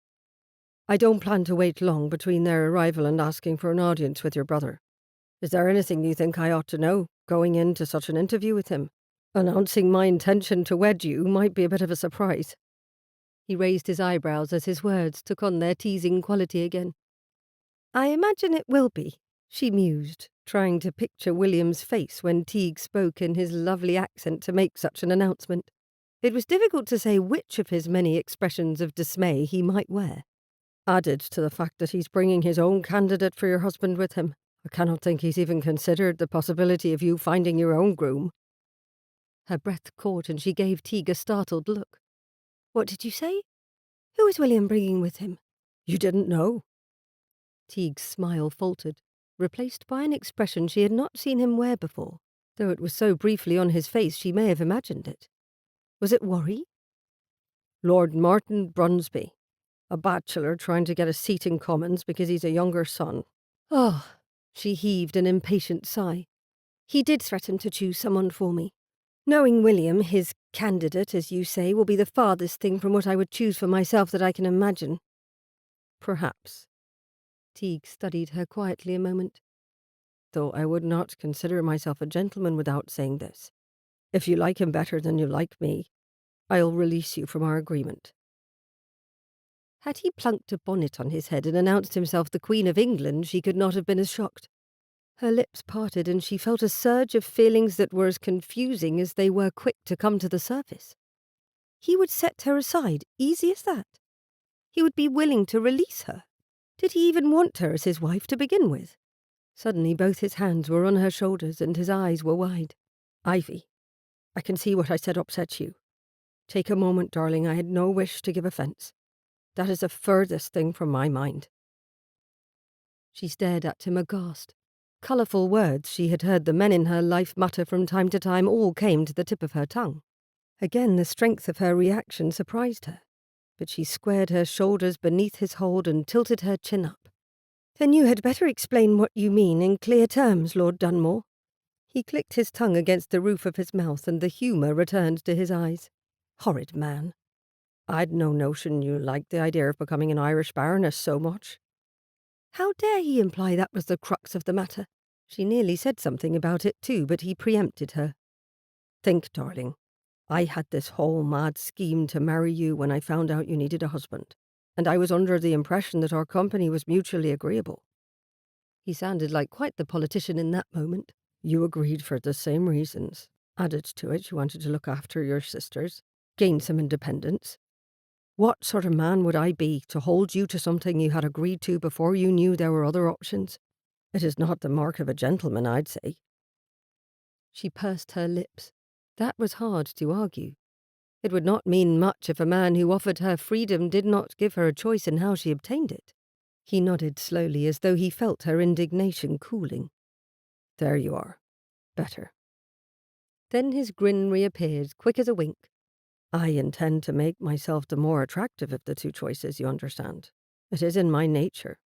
I don't plan to wait long between their arrival and asking for an audience with your brother. Is there anything you think I ought to know, going into such an interview with him? Announcing my intention to wed you might be a bit of a surprise. He raised his eyebrows as his words took on their teasing quality again. I imagine it will be, she mused, trying to picture William's face when Teague spoke in his lovely accent to make such an announcement. It was difficult to say which of his many expressions of dismay he might wear. Added to the fact that he's bringing his own candidate for your husband with him, I cannot think he's even considered the possibility of you finding your own groom. Her breath caught and she gave Teague a startled look. What did you say? Who is William bringing with him? You didn't know? Teague's smile faltered, replaced by an expression she had not seen him wear before, though it was so briefly on his face she may have imagined it. Was it worry? Lord Martin Brunsby, a bachelor trying to get a seat in Commons because he's a younger son. Oh, she heaved an impatient sigh. He did threaten to choose someone for me. Knowing William, his candidate, as you say, will be the farthest thing from what I would choose for myself that I can imagine. Perhaps. Teague studied her quietly a moment. Though I would not consider myself a gentleman without saying this. If you like him better than you like me, I'll release you from our agreement. Had he plunked a bonnet on his head and announced himself the Queen of England, she could not have been as shocked. Her lips parted and she felt a surge of feelings that were as confusing as they were quick to come to the surface. He would set her aside, easy as that. He would be willing to release her. Did he even want her as his wife to begin with? Suddenly both his hands were on her shoulders and his eyes were wide. Ivy, I can see what I said upsets you. Take a moment, darling, I had no wish to give offence. That is the furthest thing from my mind. She stared at him aghast. Colourful words she had heard the men in her life mutter from time to time all came to the tip of her tongue. Again the strength of her reaction surprised her, but she squared her shoulders beneath his hold and tilted her chin up. Then you had better explain what you mean in clear terms, Lord Dunmore. He clicked his tongue against the roof of his mouth and the humour returned to his eyes. Horrid man. I'd no notion you liked the idea of becoming an Irish baroness so much. How dare he imply that was the crux of the matter? She nearly said something about it too, but he preempted her. Think, darling. I had this whole mad scheme to marry you when I found out you needed a husband, and I was under the impression that our company was mutually agreeable. He sounded like quite the politician in that moment. You agreed for the same reasons. Added to it, you wanted to look after your sisters, gain some independence. What sort of man would I be to hold you to something you had agreed to before you knew there were other options? It is not the mark of a gentleman, I'd say. She pursed her lips. That was hard to argue. It would not mean much if a man who offered her freedom did not give her a choice in how she obtained it. He nodded slowly as though he felt her indignation cooling. There you are. Better. Then his grin reappeared, quick as a wink. I intend to make myself the more attractive of the two choices, you understand. It is in my nature.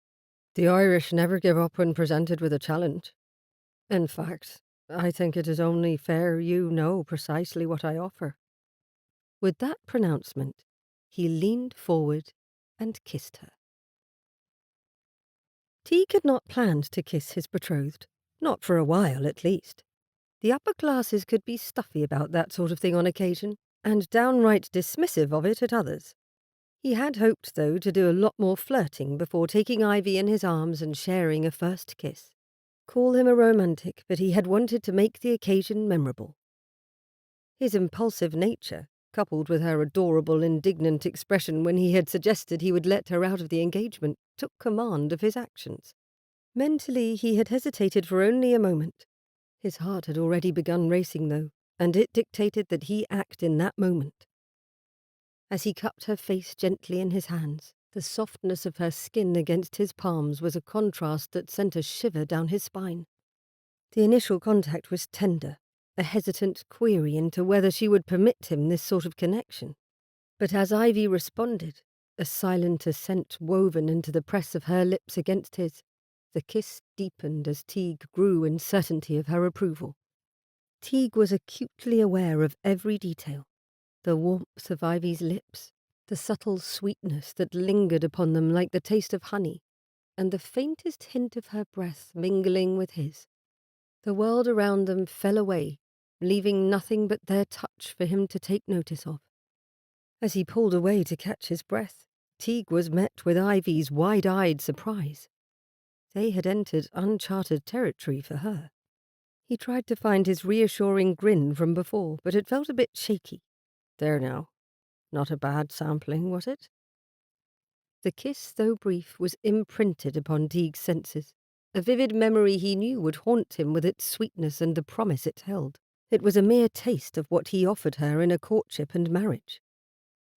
The Irish never give up when presented with a challenge. In fact, I think it is only fair you know precisely what I offer. With that pronouncement, he leaned forward and kissed her. Teague had not planned to kiss his betrothed, not for a while at least. The upper classes could be stuffy about that sort of thing on occasion, and downright dismissive of it at others. He had hoped, though, to do a lot more flirting before taking Ivy in his arms and sharing a first kiss. Call him a romantic, but he had wanted to make the occasion memorable. His impulsive nature, coupled with her adorable, indignant expression when he had suggested he would let her out of the engagement, took command of his actions. Mentally, he had hesitated for only a moment. His heart had already begun racing, though, and it dictated that he act in that moment. As he cupped her face gently in his hands, the softness of her skin against his palms was a contrast that sent a shiver down his spine. The initial contact was tender, a hesitant query into whether she would permit him this sort of connection. But as Ivy responded, a silent assent woven into the press of her lips against his. The kiss deepened as Teague grew in certainty of her approval. Teague was acutely aware of every detail, the warmth of Ivy's lips, the subtle sweetness that lingered upon them like the taste of honey, and the faintest hint of her breath mingling with his. The world around them fell away, leaving nothing but their touch for him to take notice of. As he pulled away to catch his breath, Teague was met with Ivy's wide-eyed surprise. They had entered uncharted territory for her. He tried to find his reassuring grin from before, but it felt a bit shaky. There now. Not a bad sampling, was it? The kiss, though brief, was imprinted upon Teague's senses. A vivid memory he knew would haunt him with its sweetness and the promise it held. It was a mere taste of what he offered her in a courtship and marriage.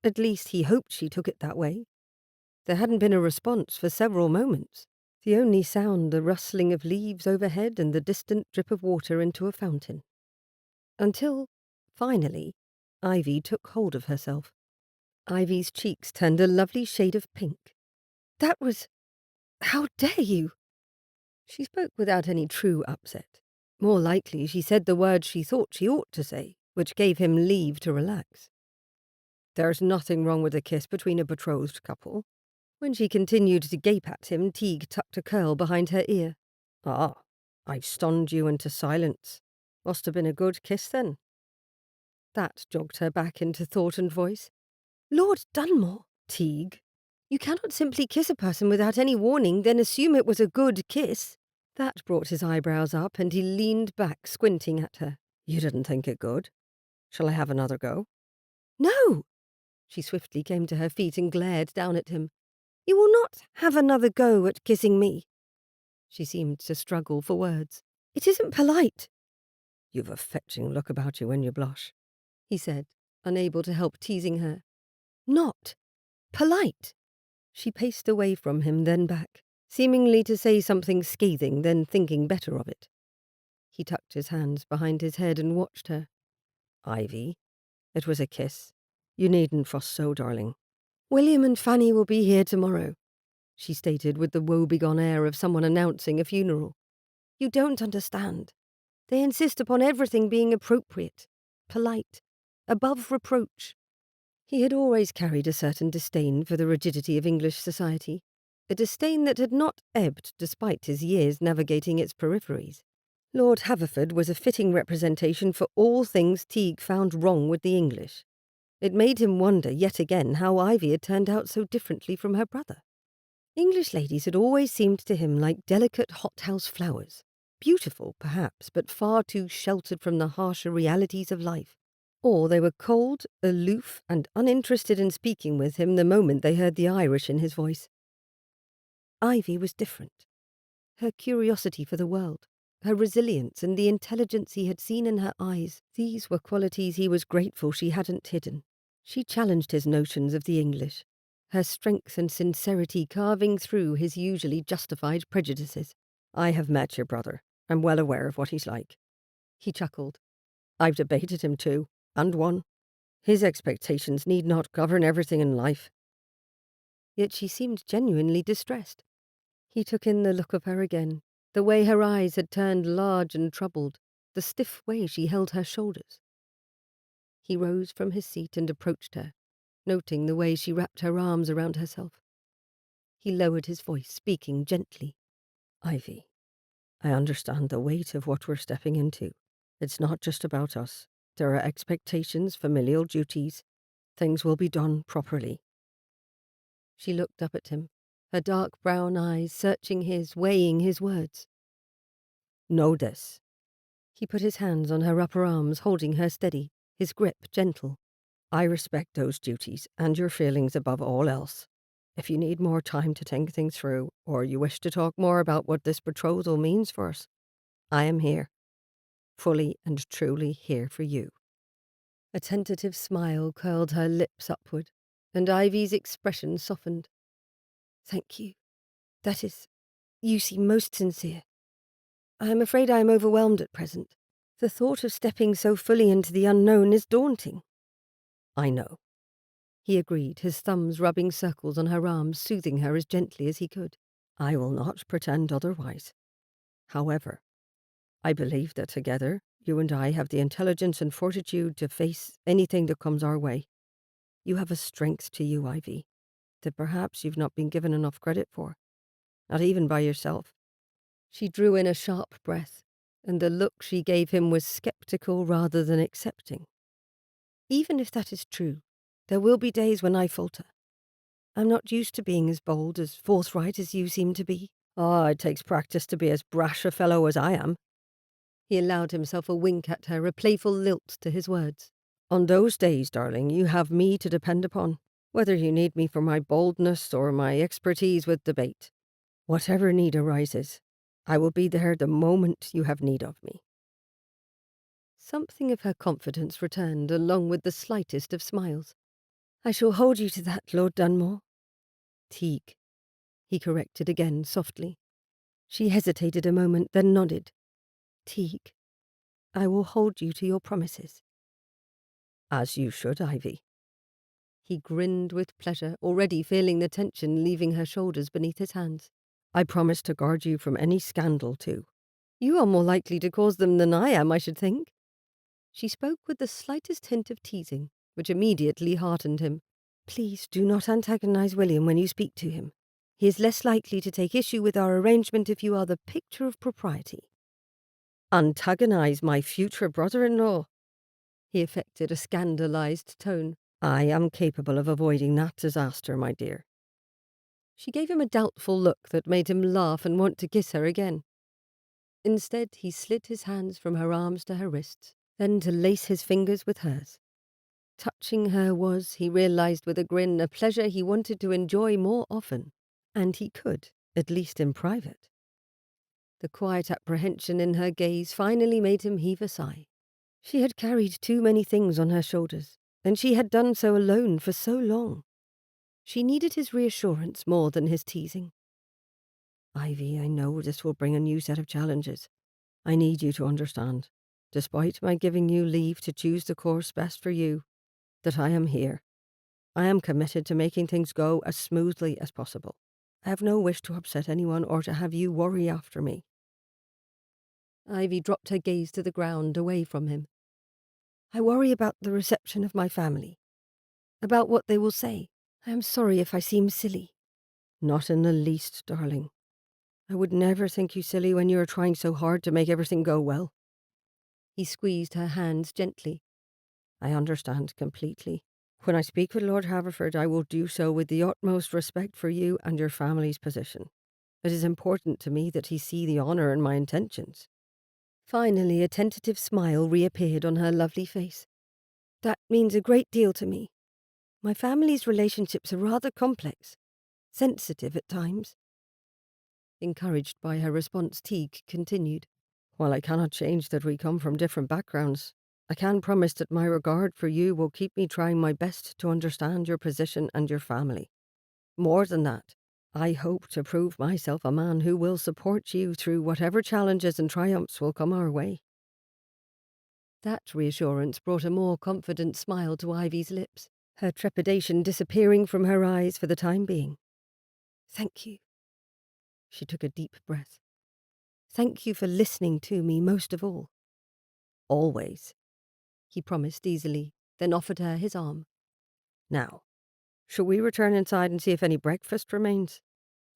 At least he hoped she took it that way. There hadn't been a response for several moments. The only sound the rustling of leaves overhead and the distant drip of water into a fountain. Until, finally, Ivy took hold of herself. Ivy's cheeks turned a lovely shade of pink. That was... How dare you? She spoke without any true upset. More likely she said the words she thought she ought to say, which gave him leave to relax. There's nothing wrong with a kiss between a betrothed couple. When she continued to gape at him, Teague tucked a curl behind her ear. Ah, I've stunned you into silence. Must have been a good kiss then. That jogged her back into thought and voice. Lord Dunmore, Teague. You cannot simply kiss a person without any warning, then assume it was a good kiss. That brought his eyebrows up, and he leaned back, squinting at her. You didn't think it good? Shall I have another go? No! She swiftly came to her feet and glared down at him. You will not have another go at kissing me. She seemed to struggle for words. It isn't polite. You've a fetching look about you when you blush, he said, unable to help teasing her. Not polite. She paced away from him, then back, seemingly to say something scathing, then thinking better of it. He tucked his hands behind his head and watched her. Ivy, it was a kiss. You needn't fuss so, darling. William and Fanny will be here tomorrow, she stated with the woebegone air of someone announcing a funeral. You don't understand. They insist upon everything being appropriate, polite, above reproach. He had always carried a certain disdain for the rigidity of English society, a disdain that had not ebbed despite his years navigating its peripheries. Lord Haverford was a fitting representation for all things Teague found wrong with the English. It made him wonder yet again how Ivy had turned out so differently from her brother. English ladies had always seemed to him like delicate hothouse flowers, beautiful perhaps, but far too sheltered from the harsher realities of life. Or they were cold, aloof, and uninterested in speaking with him the moment they heard the Irish in his voice. Ivy was different. Her curiosity for the world, her resilience, and the intelligence he had seen in her eyes, these were qualities he was grateful she hadn't hidden. She challenged his notions of the English, her strength and sincerity carving through his usually justified prejudices. I have met your brother. I'm well aware of what he's like. He chuckled. I've debated him too, and won. His expectations need not govern everything in life. Yet she seemed genuinely distressed. He took in the look of her again, the way her eyes had turned large and troubled, the stiff way she held her shoulders. He rose from his seat and approached her, noting the way she wrapped her arms around herself. He lowered his voice, speaking gently. Ivy, I understand the weight of what we're stepping into. It's not just about us. There are expectations, familial duties. Things will be done properly. She looked up at him, her dark brown eyes searching his, weighing his words. Know this. He put his hands on her upper arms, holding her steady, his grip gentle. I respect those duties and your feelings above all else. If you need more time to think things through, or you wish to talk more about what this betrothal means for us, I am here. Fully and truly here for you. A tentative smile curled her lips upward, and Ivy's expression softened. Thank you. That is, you seem most sincere. I am afraid I am overwhelmed at present. The thought of stepping so fully into the unknown is daunting. I know. he agreed, his thumbs rubbing circles on her arms, soothing her as gently as he could. I will not pretend otherwise. However, I believe that together, you and I have the intelligence and fortitude to face anything that comes our way. You have a strength to you, Ivy, that perhaps you've not been given enough credit for, not even by yourself. She drew in a sharp breath, and the look she gave him was skeptical rather than accepting. Even if that is true, there will be days when I falter. I'm not used to being as bold, as forthright as you seem to be. It takes practice to be as brash a fellow as I am. He allowed himself a wink at her, a playful lilt to his words. On those days, darling, you have me to depend upon, whether you need me for my boldness or my expertise with debate. Whatever need arises, I will be there the moment you have need of me. Something of her confidence returned, along with the slightest of smiles. I shall hold you to that, Lord Dunmore. Teague, he corrected again softly. She hesitated a moment, then nodded. Teague, I will hold you to your promises. As you should, Ivy. He grinned with pleasure, already feeling the tension leaving her shoulders beneath his hands. I promise to guard you from any scandal, too. You are more likely to cause them than I am, I should think. She spoke with the slightest hint of teasing, which immediately heartened him. Please do not antagonize William when you speak to him. He is less likely to take issue with our arrangement if you are the picture of propriety. Antagonize my future brother-in-law? He affected a scandalized tone. I am capable of avoiding that disaster, my dear. She gave him a doubtful look that made him laugh and want to kiss her again. Instead, he slid his hands from her arms to her wrists, then to lace his fingers with hers. Touching her was, he realized with a grin, a pleasure he wanted to enjoy more often, and he could, at least in private. The quiet apprehension in her gaze finally made him heave a sigh. She had carried too many things on her shoulders, and she had done so alone for so long. She needed his reassurance more than his teasing. Ivy, I know this will bring a new set of challenges. I need you to understand, despite my giving you leave to choose the course best for you, that I am here. I am committed to making things go as smoothly as possible. I have no wish to upset anyone or to have you worry after me. Ivy dropped her gaze to the ground, away from him. I worry about the reception of my family, about what they will say. I am sorry if I seem silly. Not in the least, darling. I would never think you silly when you are trying so hard to make everything go well. He squeezed her hands gently. I understand completely. When I speak with Lord Haverford, I will do so with the utmost respect for you and your family's position. It is important to me that he see the honour in my intentions. Finally, a tentative smile reappeared on her lovely face. That means a great deal to me. My family's relationships are rather complex, sensitive at times. Encouraged by her response, Teague continued. While I cannot change that we come from different backgrounds, I can promise that my regard for you will keep me trying my best to understand your position and your family. More than that, I hope to prove myself a man who will support you through whatever challenges and triumphs will come our way. That reassurance brought a more confident smile to Ivy's lips, her trepidation disappearing from her eyes for the time being. Thank you. She took a deep breath. Thank you for listening to me most of all. Always, he promised easily, then offered her his arm. Now, shall we return inside and see if any breakfast remains?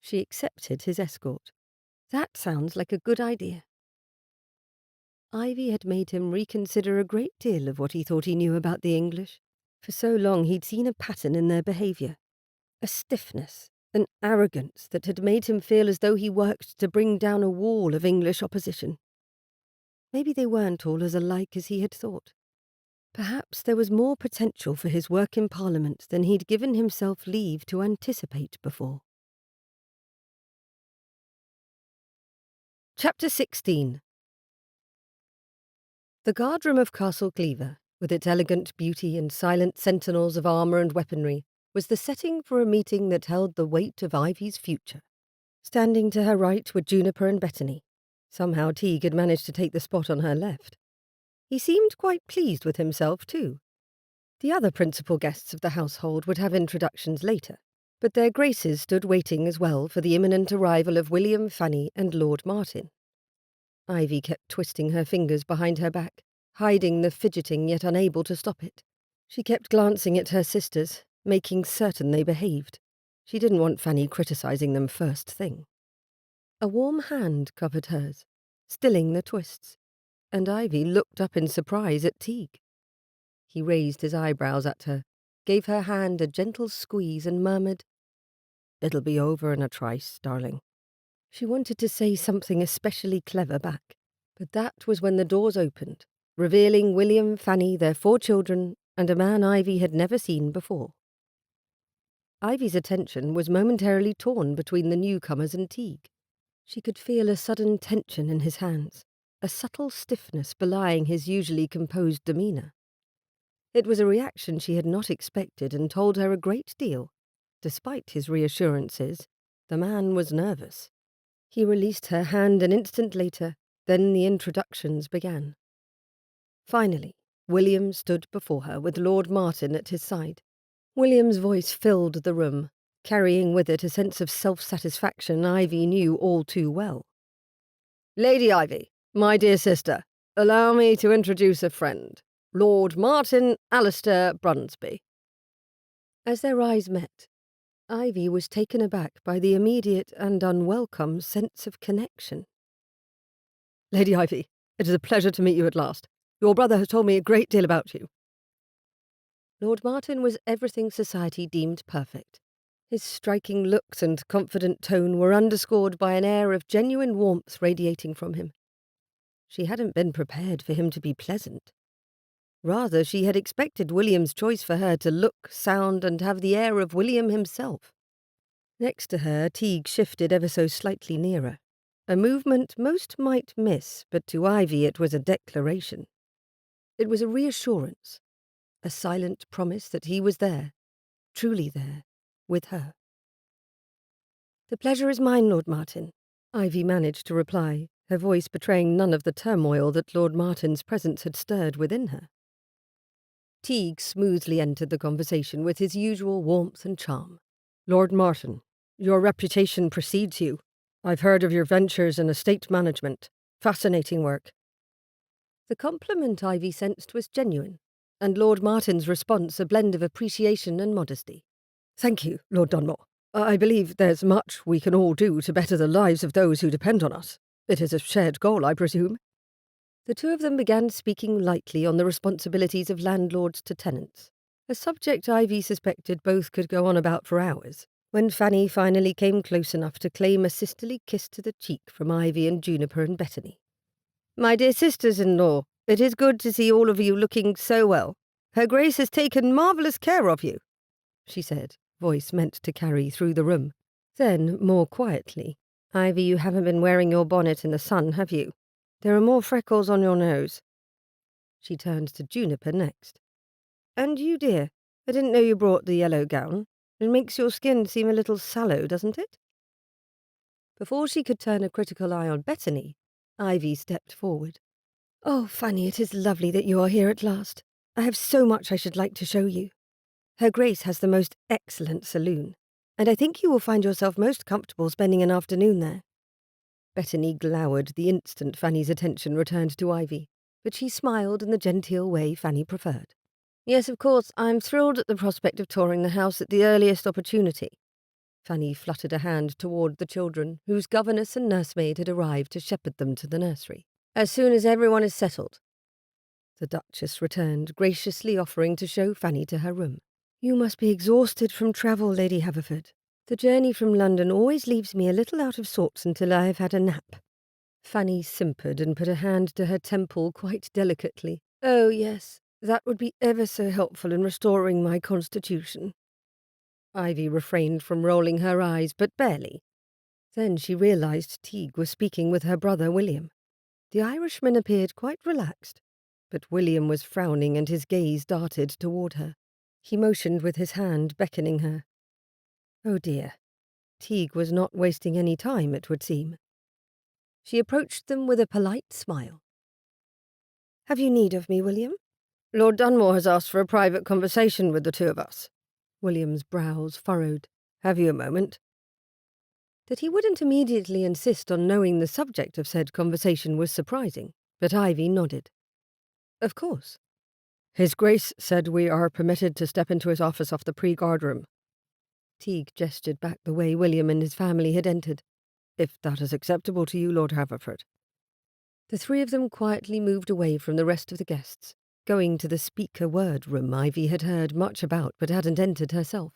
She accepted his escort. That sounds like a good idea. Ivy had made him reconsider a great deal of what he thought he knew about the English. For so long he'd seen a pattern in their behaviour, a stiffness, an arrogance that had made him feel as though he worked to bring down a wall of English opposition. Maybe they weren't all as alike as he had thought. Perhaps there was more potential for his work in Parliament than he'd given himself leave to anticipate before. Chapter 16. The guardroom of Castle Cleaver, with its elegant beauty and silent sentinels of armour and weaponry, was the setting for a meeting that held the weight of Ivy's future. Standing to her right were Juniper and Bettany. Somehow Teague had managed to take the spot on her left. He seemed quite pleased with himself, too. The other principal guests of the household would have introductions later, but their graces stood waiting as well for the imminent arrival of William, Fanny, and Lord Martin. Ivy kept twisting her fingers behind her back, hiding the fidgeting yet unable to stop it. She kept glancing at her sisters, making certain they behaved. She didn't want Fanny criticising them first thing. A warm hand covered hers, stilling the twists, and Ivy looked up in surprise at Teague. He raised his eyebrows at her, gave her hand a gentle squeeze and murmured, "It'll be over in a trice, darling." She wanted to say something especially clever back, but that was when the doors opened, revealing William, Fanny, their 4 children, and a man Ivy had never seen before. Ivy's attention was momentarily torn between the newcomers and Teague. She could feel a sudden tension in his hands, a subtle stiffness belying his usually composed demeanour. It was a reaction she had not expected and told her a great deal. Despite his reassurances, the man was nervous. He released her hand an instant later, then the introductions began. Finally, William stood before her with Lord Martin at his side. William's voice filled the room, carrying with it a sense of self-satisfaction Ivy knew all too well. "Lady Ivy, my dear sister, allow me to introduce a friend, Lord Martin Alistair Brunsby." As their eyes met, Ivy was taken aback by the immediate and unwelcome sense of connection. "Lady Ivy, it is a pleasure to meet you at last. Your brother has told me a great deal about you." Lord Martin was everything society deemed perfect. His striking looks and confident tone were underscored by an air of genuine warmth radiating from him. She hadn't been prepared for him to be pleasant. Rather, she had expected William's choice for her to look, sound, and have the air of William himself. Next to her, Teague shifted ever so slightly nearer. A movement most might miss, but to Ivy it was a declaration. It was a reassurance, a silent promise that he was there, truly there, with her. "The pleasure is mine, Lord Martin," Ivy managed to reply, her voice betraying none of the turmoil that Lord Martin's presence had stirred within her. Teague smoothly entered the conversation with his usual warmth and charm. "Lord Martin, your reputation precedes you. I've heard of your ventures in estate management. Fascinating work." The compliment Ivy sensed was genuine, and Lord Martin's response a blend of appreciation and modesty. "Thank you, Lord Dunmore. I believe there's much we can all do to better the lives of those who depend on us. It is a shared goal, I presume." The two of them began speaking lightly on the responsibilities of landlords to tenants, a subject Ivy suspected both could go on about for hours, when Fanny finally came close enough to claim a sisterly kiss to the cheek from Ivy and Juniper and Bethany. "My dear sisters-in-law, it is good to see all of you looking so well. Her Grace has taken marvellous care of you," she said, voice meant to carry through the room. Then, more quietly, "Ivy, you haven't been wearing your bonnet in the sun, have you? There are more freckles on your nose." She turned to Juniper next. "And you, dear, I didn't know you brought the yellow gown. It makes your skin seem a little sallow, doesn't it?" Before she could turn a critical eye on Bethany, Ivy stepped forward. "Oh, Fanny, it is lovely that you are here at last. I have so much I should like to show you. Her Grace has the most excellent saloon, and I think you will find yourself most comfortable spending an afternoon there." Bethany glowered the instant Fanny's attention returned to Ivy, but she smiled in the genteel way Fanny preferred. "Yes, of course, I'm thrilled at the prospect of touring the house at the earliest opportunity." Fanny fluttered a hand toward the children, whose governess and nursemaid had arrived to shepherd them to the nursery. "As soon as everyone is settled." The Duchess returned, graciously offering to show Fanny to her room. "You must be exhausted from travel, Lady Haverford. The journey from London always leaves me a little out of sorts until I have had a nap." Fanny simpered and put a hand to her temple quite delicately. "Oh, yes, that would be ever so helpful in restoring my constitution." Ivy refrained from rolling her eyes, but barely. Then she realized Teague was speaking with her brother William. The Irishman appeared quite relaxed, but William was frowning and his gaze darted toward her. He motioned with his hand, beckoning her. Oh dear. Teague was not wasting any time, it would seem. She approached them with a polite smile. "Have you need of me, William?" Lord Dunmore has asked for a private conversation with the two of us. William's brows furrowed. Have you a moment? That he wouldn't immediately insist on knowing the subject of said conversation was surprising, but Ivy nodded. Of course. His Grace said we are permitted to step into his office off the pre-guard room. Teague gestured back the way William and his family had entered. If that is acceptable to you, Lord Haverford. The three of them quietly moved away from the rest of the guests, going to the speaker-word room Ivy had heard much about but hadn't entered herself.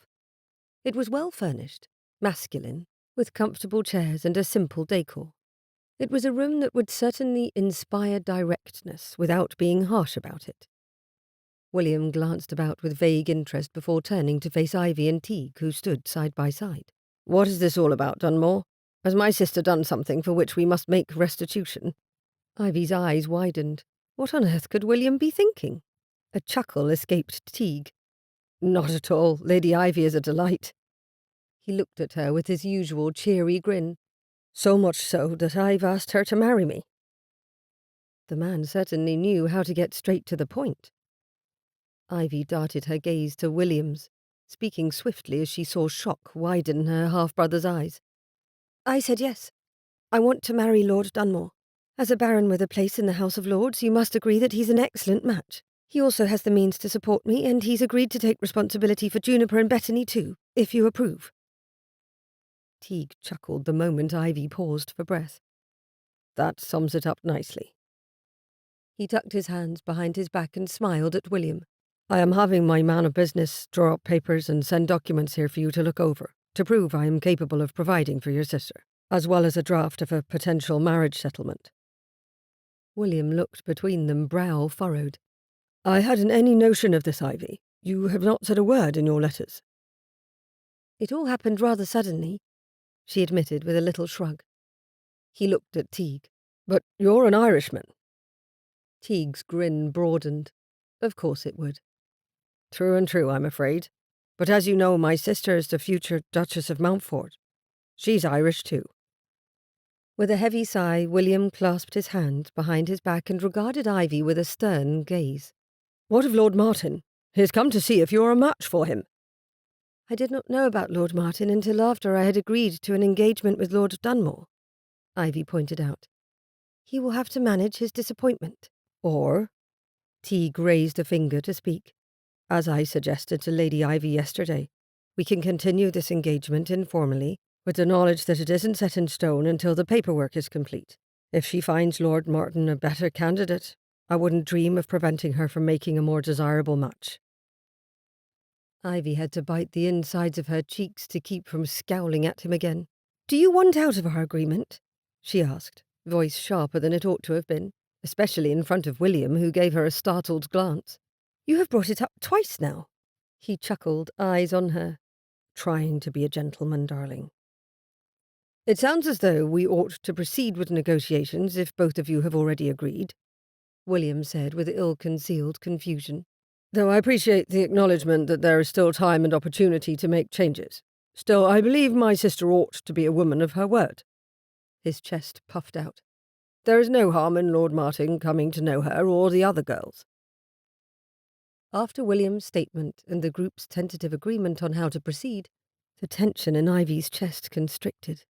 It was well furnished, masculine, with comfortable chairs and a simple decor. It was a room that would certainly inspire directness without being harsh about it. William glanced about with vague interest before turning to face Ivy and Teague, who stood side by side. What is this all about, Dunmore? Has my sister done something for which we must make restitution? Ivy's eyes widened. What on earth could William be thinking? A chuckle escaped Teague. Not at all. Lady Ivy is a delight. He looked at her with his usual cheery grin. So much so that I've asked her to marry me. The man certainly knew how to get straight to the point. Ivy darted her gaze to William's, speaking swiftly as she saw shock widen her half-brother's eyes. I said yes. I want to marry Lord Dunmore. As a baron with a place in the House of Lords, you must agree that he's an excellent match. He also has the means to support me, and he's agreed to take responsibility for Juniper and Bethany too, if you approve. Teague chuckled the moment Ivy paused for breath. That sums it up nicely. He tucked his hands behind his back and smiled at William. I am having my man of business draw up papers and send documents here for you to look over, to prove I am capable of providing for your sister, as well as a draft of a potential marriage settlement. William looked between them, brow furrowed. I hadn't any notion of this, Ivy. You have not said a word in your letters. It all happened rather suddenly, she admitted with a little shrug. He looked at Teague. But you're an Irishman. Teague's grin broadened. Of course it would. True and true, I'm afraid. But as you know, my sister is the future Duchess of Mountfort. She's Irish too. With a heavy sigh, William clasped his hand behind his back and regarded Ivy with a stern gaze. What of Lord Martin? He has come to see if you are a match for him. I did not know about Lord Martin until after I had agreed to an engagement with Lord Dunmore, Ivy pointed out. He will have to manage his disappointment. Or, Teague raised a finger to speak. As I suggested to Lady Ivy yesterday, we can continue this engagement informally, with the knowledge that it isn't set in stone until the paperwork is complete. If she finds Lord Martin a better candidate, I wouldn't dream of preventing her from making a more desirable match. Ivy had to bite the insides of her cheeks to keep from scowling at him again. Do you want out of our agreement? She asked, voice sharper than it ought to have been, especially in front of William, who gave her a startled glance. You have brought it up twice now. He chuckled, eyes on her. Trying to be a gentleman, darling. It sounds as though we ought to proceed with negotiations if both of you have already agreed, William said with ill-concealed confusion. Though I appreciate the acknowledgement that there is still time and opportunity to make changes. Still, I believe my sister ought to be a woman of her word. His chest puffed out. There is no harm in Lord Martin coming to know her or the other girls. After William's statement and the group's tentative agreement on how to proceed, the tension in Ivy's chest constricted.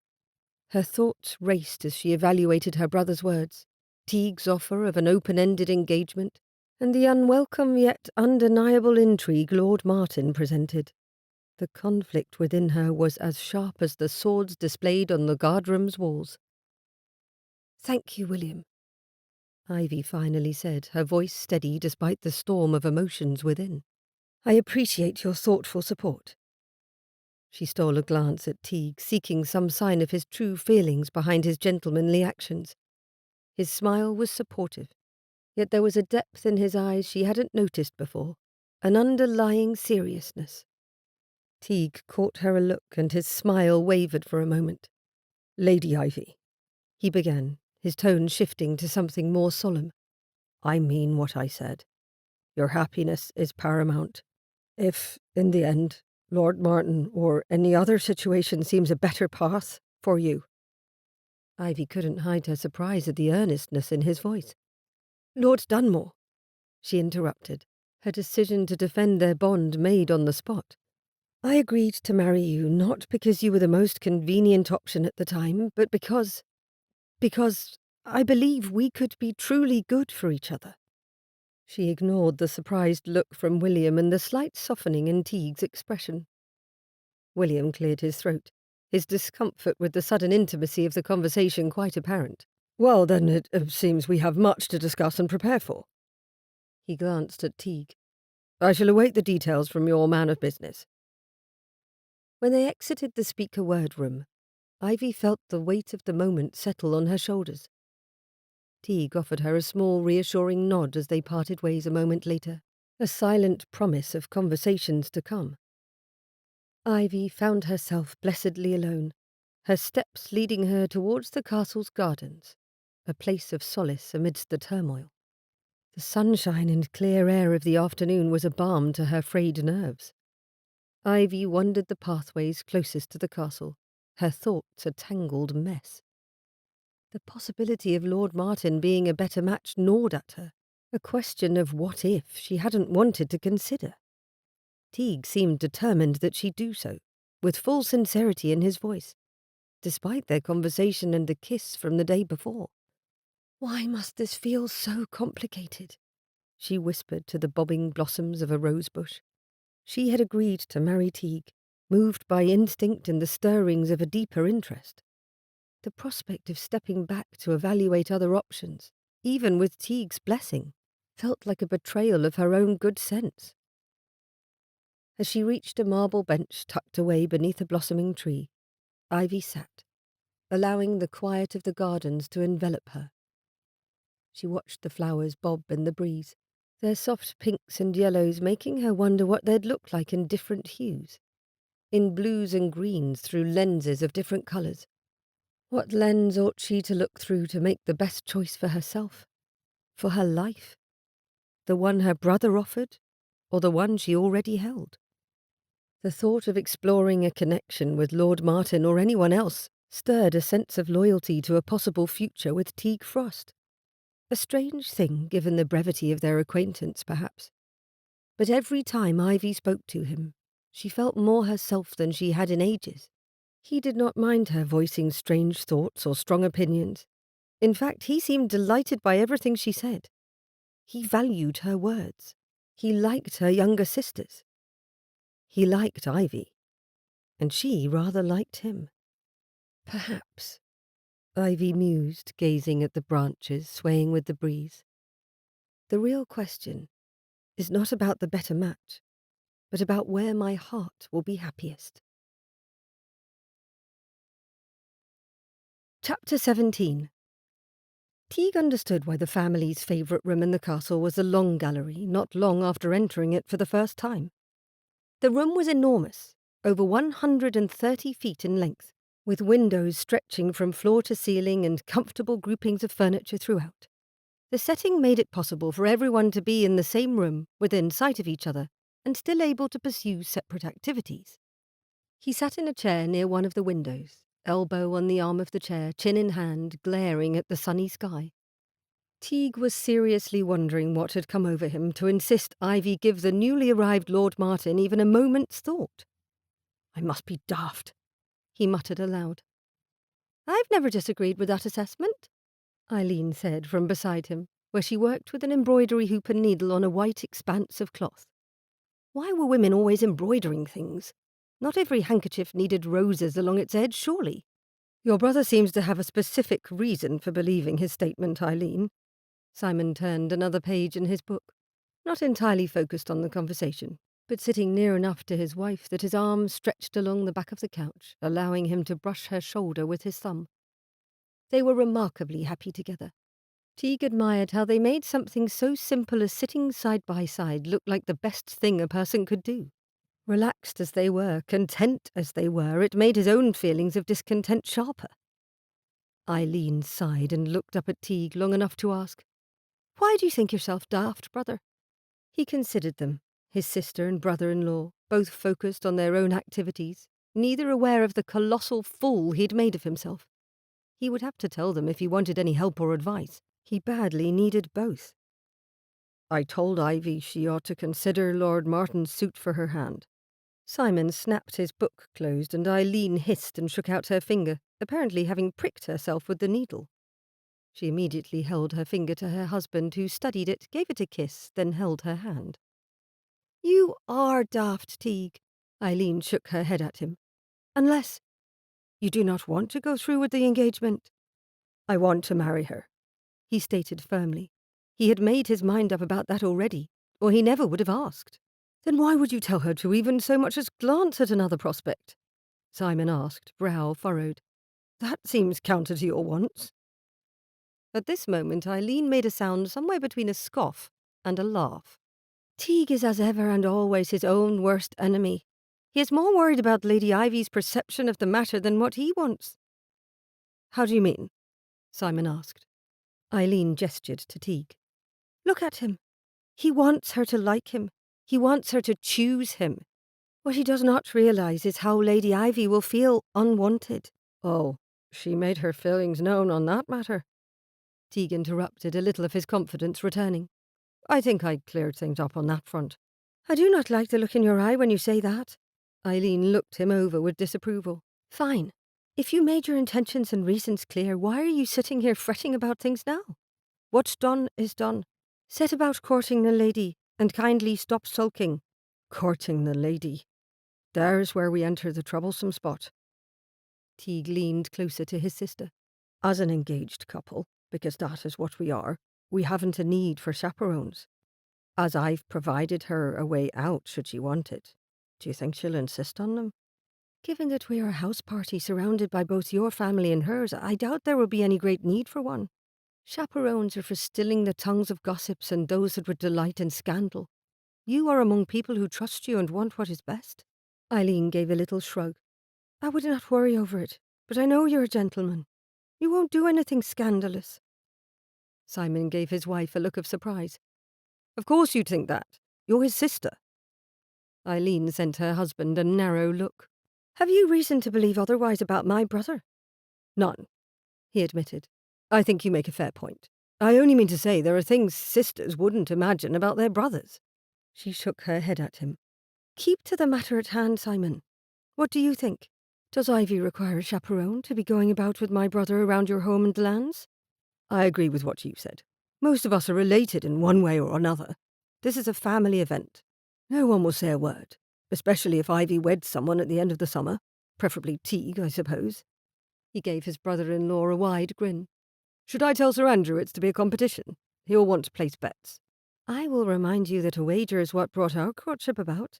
Her thoughts raced as she evaluated her brother's words, Teague's offer of an open-ended engagement, and the unwelcome yet undeniable intrigue Lord Martin presented. The conflict within her was as sharp as the swords displayed on the guardroom's walls. Thank you, William, Ivy finally said, her voice steady despite the storm of emotions within. I appreciate your thoughtful support. She stole a glance at Teague, seeking some sign of his true feelings behind his gentlemanly actions. His smile was supportive, yet there was a depth in his eyes she hadn't noticed before, an underlying seriousness. Teague caught her a look, and his smile wavered for a moment. Lady Ivy, he began, his tone shifting to something more solemn. I mean what I said. Your happiness is paramount. If, in the end, Lord Martin or any other situation seems a better path for you. Ivy couldn't hide her surprise at the earnestness in his voice. Lord Dunmore, she interrupted, her decision to defend their bond made on the spot. I agreed to marry you not because you were the most convenient option at the time, but because I believe we could be truly good for each other. She ignored the surprised look from William and the slight softening in Teague's expression. William cleared his throat, his discomfort with the sudden intimacy of the conversation quite apparent. Well, then it seems we have much to discuss and prepare for. He glanced at Teague. I shall await the details from your man of business. When they exited the speaker-word room, Ivy felt the weight of the moment settle on her shoulders. Teague offered her a small, reassuring nod as they parted ways a moment later, a silent promise of conversations to come. Ivy found herself blessedly alone, her steps leading her towards the castle's gardens, a place of solace amidst the turmoil. The sunshine and clear air of the afternoon was a balm to her frayed nerves. Ivy wandered the pathways closest to the castle, her thoughts a tangled mess. The possibility of Lord Martin being a better match gnawed at her, a question of what if she hadn't wanted to consider. Teague seemed determined that she do so, with full sincerity in his voice, despite their conversation and the kiss from the day before. Why must this feel so complicated? She whispered to the bobbing blossoms of a rosebush. She had agreed to marry Teague, moved by instinct and the stirrings of a deeper interest. The prospect of stepping back to evaluate other options, even with Teague's blessing, felt like a betrayal of her own good sense. As she reached a marble bench tucked away beneath a blossoming tree, Ivy sat, allowing the quiet of the gardens to envelop her. She watched the flowers bob in the breeze, their soft pinks and yellows making her wonder what they'd look like in different hues, in blues and greens through lenses of different colours. What lens ought she to look through to make the best choice for herself, for her life? The one her brother offered, or the one she already held? The thought of exploring a connection with Lord Martin or anyone else stirred a sense of loyalty to a possible future with Teague Frost. A strange thing, given the brevity of their acquaintance, perhaps. But every time Ivy spoke to him, she felt more herself than she had in ages. He did not mind her voicing strange thoughts or strong opinions. In fact, he seemed delighted by everything she said. He valued her words. He liked her younger sisters. He liked Ivy, and she rather liked him. Perhaps, Ivy mused, gazing at the branches swaying with the breeze. The real question is not about the better match, but about where my heart will be happiest. Chapter 17. Teague understood why the family's favourite room in the castle was the long gallery, not long after entering it for the first time. The room was enormous, over 130 feet in length, with windows stretching from floor to ceiling and comfortable groupings of furniture throughout. The setting made it possible for everyone to be in the same room, within sight of each other, and still able to pursue separate activities. He sat in a chair near one of the windows, elbow on the arm of the chair, chin in hand, glaring at the sunny sky. Teague was seriously wondering what had come over him to insist Ivy give the newly arrived Lord Martin even a moment's thought. I must be daft, he muttered aloud. I've never disagreed with that assessment, Eileen said from beside him, where she worked with an embroidery hoop and needle on a white expanse of cloth. Why were women always embroidering things? Not every handkerchief needed roses along its edge, surely. Your brother seems to have a specific reason for believing his statement, Eileen. Simon turned another page in his book, not entirely focused on the conversation, but sitting near enough to his wife that his arm stretched along the back of the couch, allowing him to brush her shoulder with his thumb. They were remarkably happy together. Teague admired how they made something so simple as sitting side by side look like the best thing a person could do. Relaxed as they were, content as they were, it made his own feelings of discontent sharper. Eileen sighed and looked up at Teague long enough to ask, Why do you think yourself daft, brother? He considered them, his sister and brother-in-law, both focused on their own activities, neither aware of the colossal fool he'd made of himself. He would have to tell them if he wanted any help or advice. He badly needed both. I told Ivy she ought to consider Lord Martin's suit for her hand. Simon snapped his book closed, and Eileen hissed and shook out her finger, apparently having pricked herself with the needle. She immediately held her finger to her husband, who studied it, gave it a kiss, then held her hand. "You are daft, Teague." Eileen shook her head at him. "Unless you do not want to go through with the engagement." "I want to marry her," he stated firmly. He had made his mind up about that already, or he never would have asked. "Then why would you tell her to even so much as glance at another prospect?" Simon asked, brow furrowed. "That seems counter to your wants." At this moment Eileen made a sound somewhere between a scoff and a laugh. "Teague is as ever and always his own worst enemy. He is more worried about Lady Ivy's perception of the matter than what he wants." "How do you mean?" Simon asked. Eileen gestured to Teague. "Look at him. He wants her to like him. He wants her to choose him. What he does not realise is how Lady Ivy will feel unwanted." "Oh, she made her feelings known on that matter," Teague interrupted, a little of his confidence returning. "I think I cleared things up on that front." "I do not like the look in your eye when you say that." Eileen looked him over with disapproval. "Fine. If you made your intentions and reasons clear, why are you sitting here fretting about things now? What's done is done. Set about courting the lady, and kindly stop sulking." "Courting the lady. There's where we enter the troublesome spot." Teague leaned closer to his sister. "As an engaged couple, because that is what we are, we haven't a need for chaperones. As I've provided her a way out should she want it, do you think she'll insist on them?" "Given that we are a house party surrounded by both your family and hers, I doubt there will be any great need for one. Chaperones are for stilling the tongues of gossips and those that would delight in scandal. You are among people who trust you and want what is best." Eileen gave a little shrug. "I would not worry over it, but I know you're a gentleman. You won't do anything scandalous." Simon gave his wife a look of surprise. "Of course you'd think that. You're his sister." Eileen sent her husband a narrow look. "Have you reason to believe otherwise about my brother?" "None," he admitted. "I think you make a fair point. I only mean to say there are things sisters wouldn't imagine about their brothers." She shook her head at him. "Keep to the matter at hand, Simon. What do you think? Does Ivy require a chaperone to be going about with my brother around your home and lands?" "I agree with what you said. Most of us are related in one way or another. This is a family event. No one will say a word, especially if Ivy weds someone at the end of the summer, preferably Teague, I suppose." He gave his brother-in-law a wide grin. "Should I tell Sir Andrew it's to be a competition? He'll want to place bets." "I will remind you that a wager is what brought our courtship about,"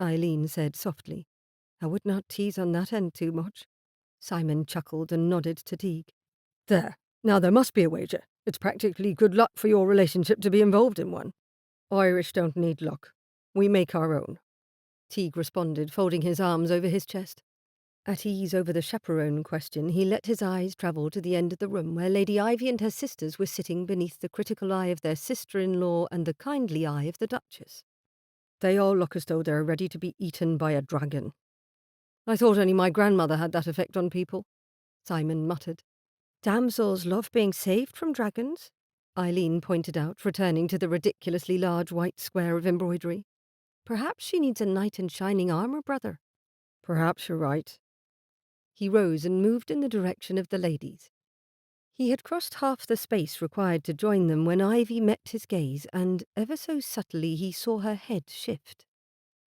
Eileen said softly. "I would not tease on that end too much." Simon chuckled and nodded to Teague. "There. Now there must be a wager. It's practically good luck for your relationship to be involved in one." "Irish don't need luck. We make our own," Teague responded, folding his arms over his chest. At ease over the chaperone question, he let his eyes travel to the end of the room where Lady Ivy and her sisters were sitting beneath the critical eye of their sister-in-law and the kindly eye of the Duchess. "They all look as though they're ready to be eaten by a dragon." "I thought only my grandmother had that effect on people," Simon muttered. "Damsels love being saved from dragons," Eileen pointed out, returning to the ridiculously large white square of embroidery. "Perhaps she needs a knight in shining armour, brother." "Perhaps you're right." He rose and moved in the direction of the ladies. He had crossed half the space required to join them when Ivy met his gaze, and ever so subtly he saw her head shift.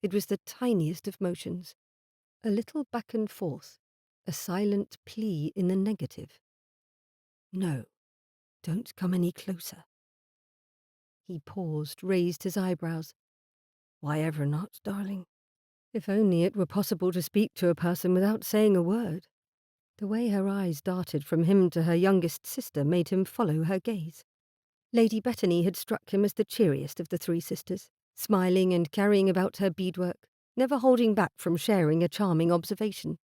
It was the tiniest of motions, a little back and forth, a silent plea in the negative. "No, don't come any closer." He paused, raised his eyebrows. "Why ever not, darling?" If only it were possible to speak to a person without saying a word. The way her eyes darted from him to her youngest sister made him follow her gaze. Lady Bettany had struck him as the cheeriest of the three sisters, smiling and carrying about her beadwork, never holding back from sharing a charming observation.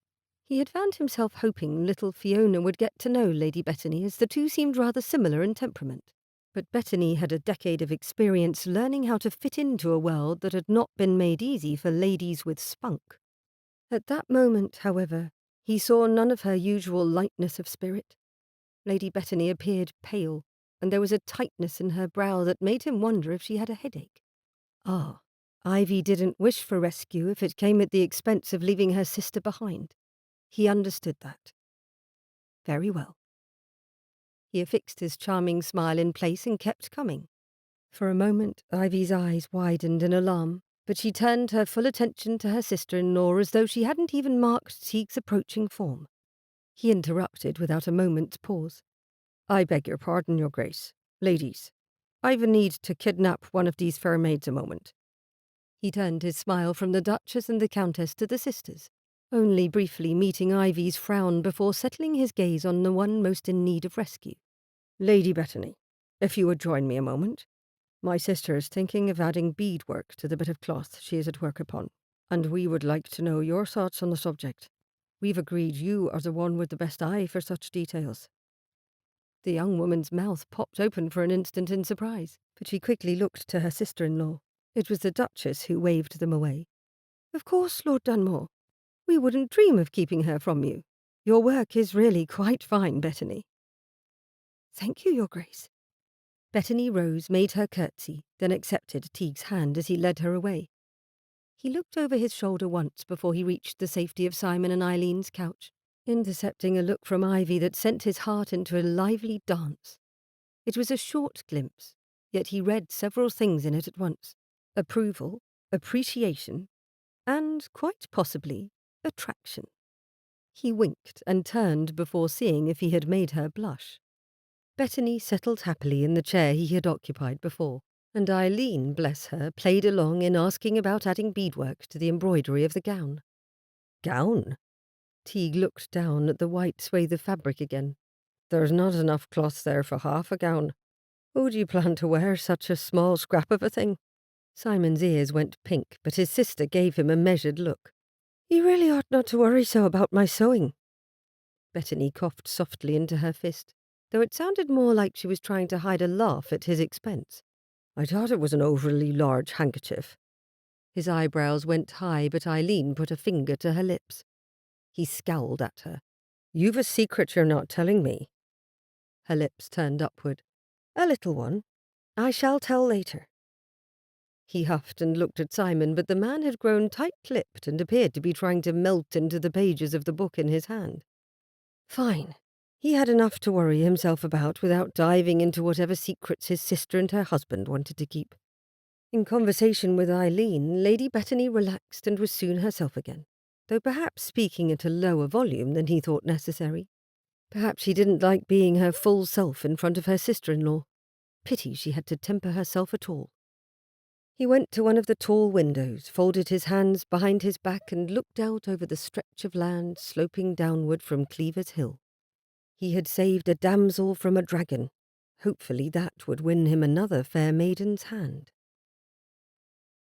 He had found himself hoping little Fiona would get to know Lady Bettany, as the two seemed rather similar in temperament. But Bettany had a decade of experience learning how to fit into a world that had not been made easy for ladies with spunk. At that moment, however, he saw none of her usual lightness of spirit. Lady Bettany appeared pale, and there was a tightness in her brow that made him wonder if she had a headache. Ah, Ivy didn't wish for rescue if it came at the expense of leaving her sister behind. He understood that. Very well. He affixed his charming smile in place and kept coming. For a moment, Ivy's eyes widened in alarm, but she turned her full attention to her sister-in-law as though she hadn't even marked Teague's approaching form. He interrupted without a moment's pause. "I beg your pardon, Your Grace. Ladies, I've a need to kidnap one of these fair maids a moment." He turned his smile from the Duchess and the Countess to the sisters, only briefly meeting Ivy's frown before settling his gaze on the one most in need of rescue. "Lady Bettany, if you would join me a moment. My sister is thinking of adding beadwork to the bit of cloth she is at work upon, and we would like to know your thoughts on the subject. We've agreed you are the one with the best eye for such details." The young woman's mouth popped open for an instant in surprise, but she quickly looked to her sister-in-law. It was the Duchess who waved them away. "Of course, Lord Dunmore. We wouldn't dream of keeping her from you. Your work is really quite fine, Bettany." "Thank you, Your Grace." Bettany rose, made her curtsy, then accepted Teague's hand as he led her away. He looked over his shoulder once before he reached the safety of Simon and Eileen's couch, intercepting a look from Ivy that sent his heart into a lively dance. It was a short glimpse, yet he read several things in it at once: approval, appreciation, and, quite possibly, attraction. He winked and turned before seeing if he had made her blush. Bettany settled happily in the chair he had occupied before, and Eileen, bless her, played along in asking about adding beadwork to the embroidery of the gown. "Gown?" Teague looked down at the white swathe of fabric again. "There's not enough cloth there for half a gown. Who do you plan to wear such a small scrap of a thing?" Simon's ears went pink, but his sister gave him a measured look. "You really ought not to worry so about my sewing." Bettany coughed softly into her fist, though it sounded more like she was trying to hide a laugh at his expense. "I thought it was an overly large handkerchief." His eyebrows went high, but Eileen put a finger to her lips. He scowled at her. "You've a secret you're not telling me." Her lips turned upward. "A little one. I shall tell later." He huffed and looked at Simon, but the man had grown tight-lipped and appeared to be trying to melt into the pages of the book in his hand. Fine. He had enough to worry himself about without diving into whatever secrets his sister and her husband wanted to keep. In conversation with Eileen, Lady Bettany relaxed and was soon herself again, though perhaps speaking at a lower volume than he thought necessary. Perhaps she didn't like being her full self in front of her sister-in-law. Pity she had to temper herself at all. He went to one of the tall windows, folded his hands behind his back and looked out over the stretch of land sloping downward from Cleaver's Hill. He had saved a damsel from a dragon. Hopefully that would win him another fair maiden's hand.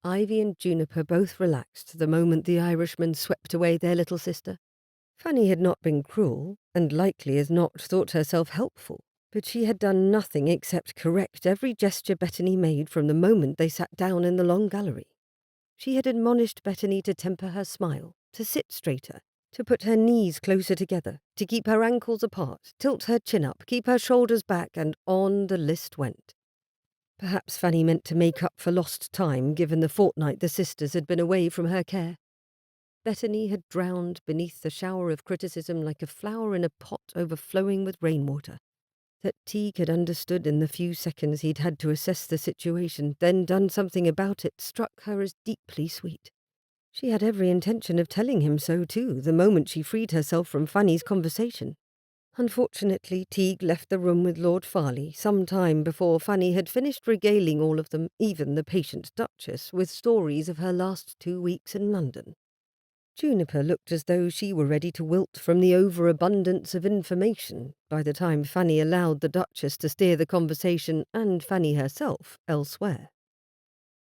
Ivy and Juniper both relaxed the moment the Irishman swept away their little sister. Fanny had not been cruel, and likely as not thought herself helpful, but she had done nothing except correct every gesture Bettany made from the moment they sat down in the long gallery. She had admonished Bettany to temper her smile, to sit straighter, to put her knees closer together, to keep her ankles apart, tilt her chin up, keep her shoulders back, and on the list went. Perhaps Fanny meant to make up for lost time, given the fortnight the sisters had been away from her care. Bettany had drowned beneath the shower of criticism like a flower in a pot overflowing with rainwater. That Teague had understood in the few seconds he'd had to assess the situation, then done something about it, struck her as deeply sweet. She had every intention of telling him so, too, the moment she freed herself from Fanny's conversation. Unfortunately, Teague left the room with Lord Farley some time before Fanny had finished regaling all of them, even the patient Duchess, with stories of her last 2 weeks in London. Juniper looked as though she were ready to wilt from the overabundance of information by the time Fanny allowed the Duchess to steer the conversation, and Fanny herself, elsewhere.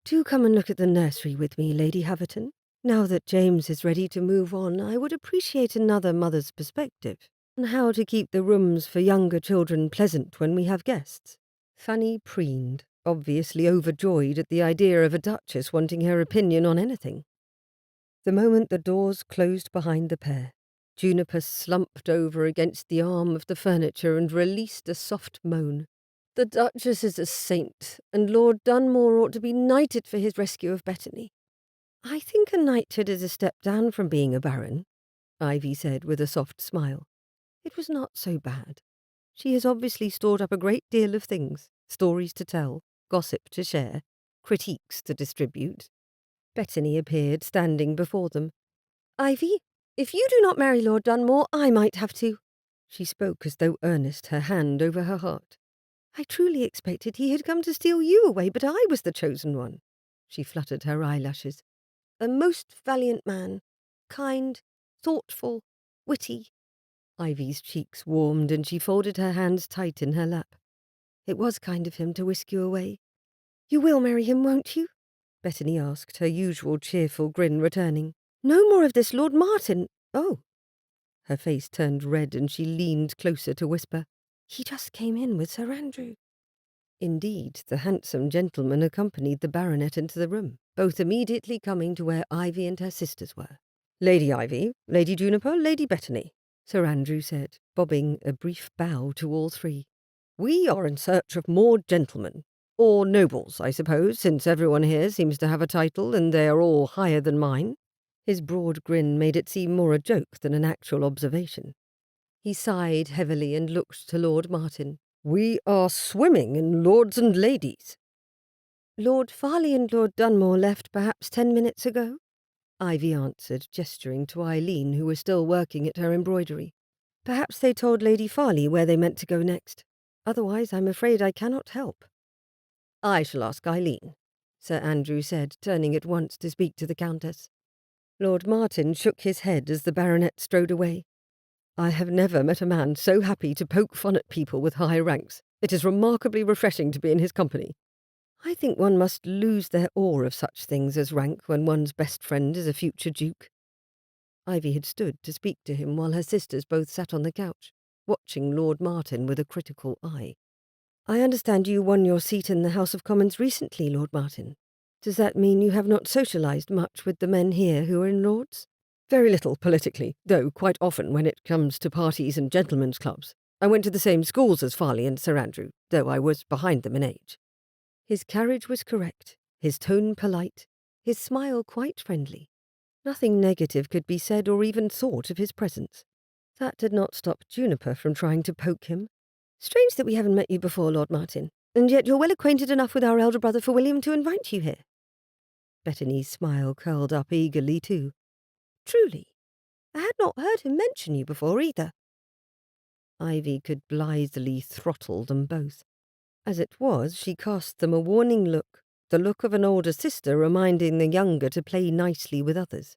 "Do come and look at the nursery with me, Lady Haverton. Now that James is ready to move on, I would appreciate another mother's perspective on how to keep the rooms for younger children pleasant when we have guests." Fanny preened, obviously overjoyed at the idea of a Duchess wanting her opinion on anything. The moment the doors closed behind the pair, Juniper slumped over against the arm of the furniture and released a soft moan. The Duchess is a saint, and Lord Dunmore ought to be knighted for his rescue of Bettany. I think a knighthood is a step down from being a baron, Ivy said with a soft smile. It was not so bad. She has obviously stored up a great deal of things, stories to tell, gossip to share, critiques to distribute. Bettany appeared, standing before them. Ivy, if you do not marry Lord Dunmore, I might have to. She spoke as though earnest, her hand over her heart. I truly expected he had come to steal you away, but I was the chosen one. She fluttered her eyelashes. A most valiant man, kind, thoughtful, witty. Ivy's cheeks warmed and she folded her hands tight in her lap. It was kind of him to whisk you away. You will marry him, won't you? Bettany asked, her usual cheerful grin returning. No more of this Lord Martin. Oh. Her face turned red and she leaned closer to whisper. He just came in with Sir Andrew. Indeed, the handsome gentleman accompanied the baronet into the room, both immediately coming to where Ivy and her sisters were. Lady Ivy, Lady Juniper, Lady Bettany, Sir Andrew said, bobbing a brief bow to all three. We are in search of more gentlemen, or nobles, I suppose, since everyone here seems to have a title and they are all higher than mine. His broad grin made it seem more a joke than an actual observation. He sighed heavily and looked to Lord Martin. We are swimming in lords and ladies. Lord Farley and Lord Dunmore left perhaps 10 minutes ago, Ivy answered, gesturing to Eileen, who was still working at her embroidery. Perhaps they told Lady Farley where they meant to go next. Otherwise, I'm afraid I cannot help. I shall ask Eileen, Sir Andrew said, turning at once to speak to the Countess. Lord Martin shook his head as the baronet strode away. I have never met a man so happy to poke fun at people with high ranks. It is remarkably refreshing to be in his company. I think one must lose their awe of such things as rank when one's best friend is a future duke. Ivy had stood to speak to him while her sisters both sat on the couch, watching Lord Martin with a critical eye. I understand you won your seat in the House of Commons recently, Lord Martin. Does that mean you have not socialised much with the men here who are in Lords? Very little politically, though quite often when it comes to parties and gentlemen's clubs. I went to the same schools as Farley and Sir Andrew, though I was behind them in age. His carriage was correct, his tone polite, his smile quite friendly. Nothing negative could be said or even thought of his presence. That did not stop Juniper from trying to poke him. Strange that we haven't met you before, Lord Martin, and yet you're well acquainted enough with our elder brother for William to invite you here. Bettany's smile curled up eagerly too. Truly, I had not heard him mention you before either. Ivy could blithely throttle them both. As it was, she cast them a warning look, the look of an older sister reminding the younger to play nicely with others.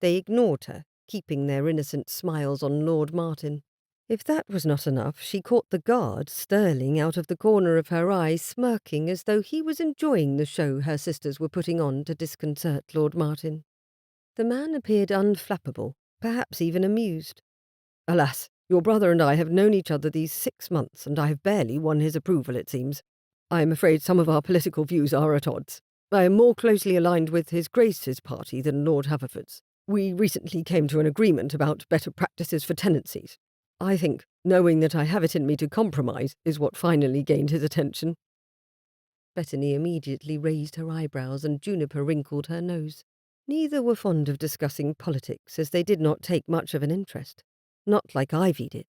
They ignored her, keeping their innocent smiles on Lord Martin. If that was not enough, she caught the guard, Sterling, out of the corner of her eye, smirking as though he was enjoying the show her sisters were putting on to disconcert Lord Martin. The man appeared unflappable, perhaps even amused. Alas, your brother and I have known each other these 6 months, and I have barely won his approval, it seems. I am afraid some of our political views are at odds. I am more closely aligned with His Grace's party than Lord Haverford's. We recently came to an agreement about better practices for tenancies. I think knowing that I have it in me to compromise is what finally gained his attention. Bettany immediately raised her eyebrows and Juniper wrinkled her nose. Neither were fond of discussing politics, as they did not take much of an interest. Not like Ivy did.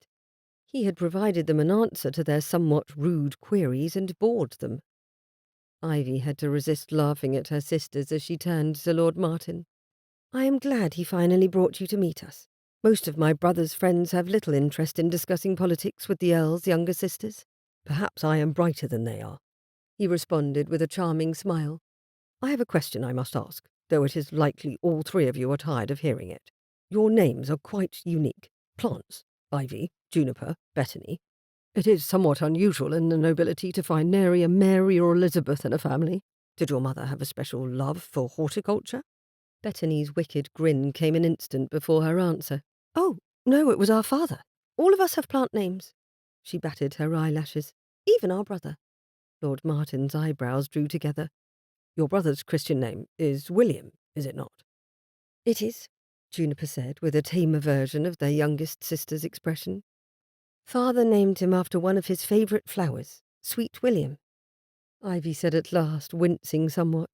He had provided them an answer to their somewhat rude queries and bored them. Ivy had to resist laughing at her sisters as she turned to Lord Martin. I am glad he finally brought you to meet us. Most of my brother's friends have little interest in discussing politics with the Earl's younger sisters. Perhaps I am brighter than they are, he responded with a charming smile. I have a question I must ask, though it is likely all 3 of you are tired of hearing it. Your names are quite unique. Plants, Ivy, Juniper, Bettany. It is somewhat unusual in the nobility to find nary a Mary or Elizabeth in a family. Did your mother have a special love for horticulture? Bettany's wicked grin came an instant before her answer. Oh, no, it was our father. All of us have plant names. She batted her eyelashes. Even our brother. Lord Martin's eyebrows drew together. Your brother's Christian name is William, is it not? It is, Juniper said, with a tamer version of their youngest sister's expression. Father named him after one of his favourite flowers, Sweet William, Ivy said at last, wincing somewhat.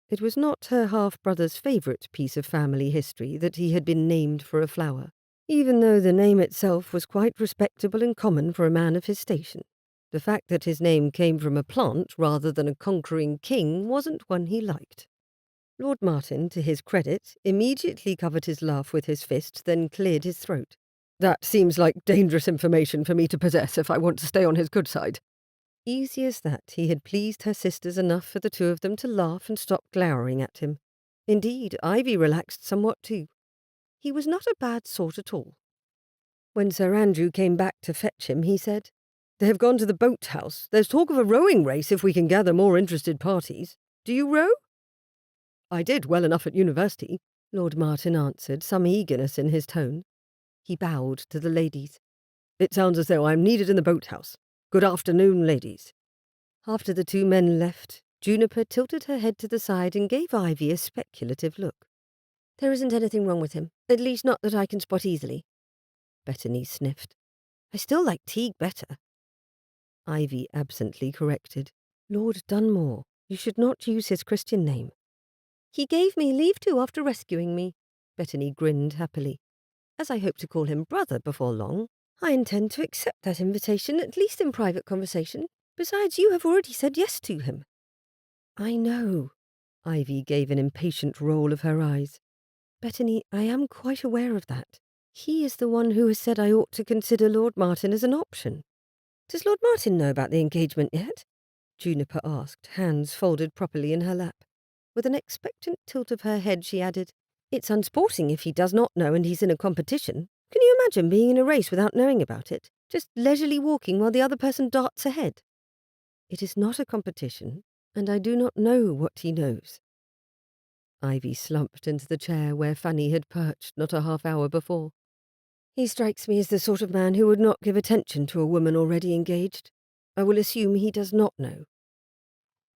It was not her half-brother's favourite piece of family history that he had been named for a flower, even though the name itself was quite respectable and common for a man of his station. The fact that his name came from a plant rather than a conquering king wasn't one he liked. Lord Martin, to his credit, immediately covered his laugh with his fist, then cleared his throat. That seems like dangerous information for me to possess if I want to stay on his good side. Easy as that, he had pleased her sisters enough for the two of them to laugh and stop glowering at him. Indeed, Ivy relaxed somewhat too. He was not a bad sort at all. When Sir Andrew came back to fetch him, he said, "They have gone to the boat-house. There's talk of a rowing race if we can gather more interested parties. Do you row?" "I did well enough at university," Lord Martin answered, some eagerness in his tone. He bowed to the ladies. "It sounds as though I am needed in the boat-house. Good afternoon, ladies." After the two men left, Juniper tilted her head to the side and gave Ivy a speculative look. "There isn't anything wrong with him, at least not that I can spot easily." Bettany sniffed. "I still like Teague better." Ivy absently corrected. "Lord Dunmore. You should not use his Christian name." "He gave me leave to after rescuing me." Bettany grinned happily. "As I hope to call him brother before long, I intend to accept that invitation, at least in private conversation. Besides, you have already said yes to him." "I know." Ivy gave an impatient roll of her eyes. "Bettany, I am quite aware of that. He is the one who has said I ought to consider Lord Martin as an option." "Does Lord Martin know about the engagement yet?" Juniper asked, hands folded properly in her lap. With an expectant tilt of her head, she added, "It's unsporting if he does not know and he's in a competition. Can you imagine being in a race without knowing about it? Just leisurely walking while the other person darts ahead?" "It is not a competition, and I do not know what he knows." Ivy slumped into the chair where Fanny had perched not a half-hour before. "He strikes me as the sort of man who would not give attention to a woman already engaged. I will assume he does not know."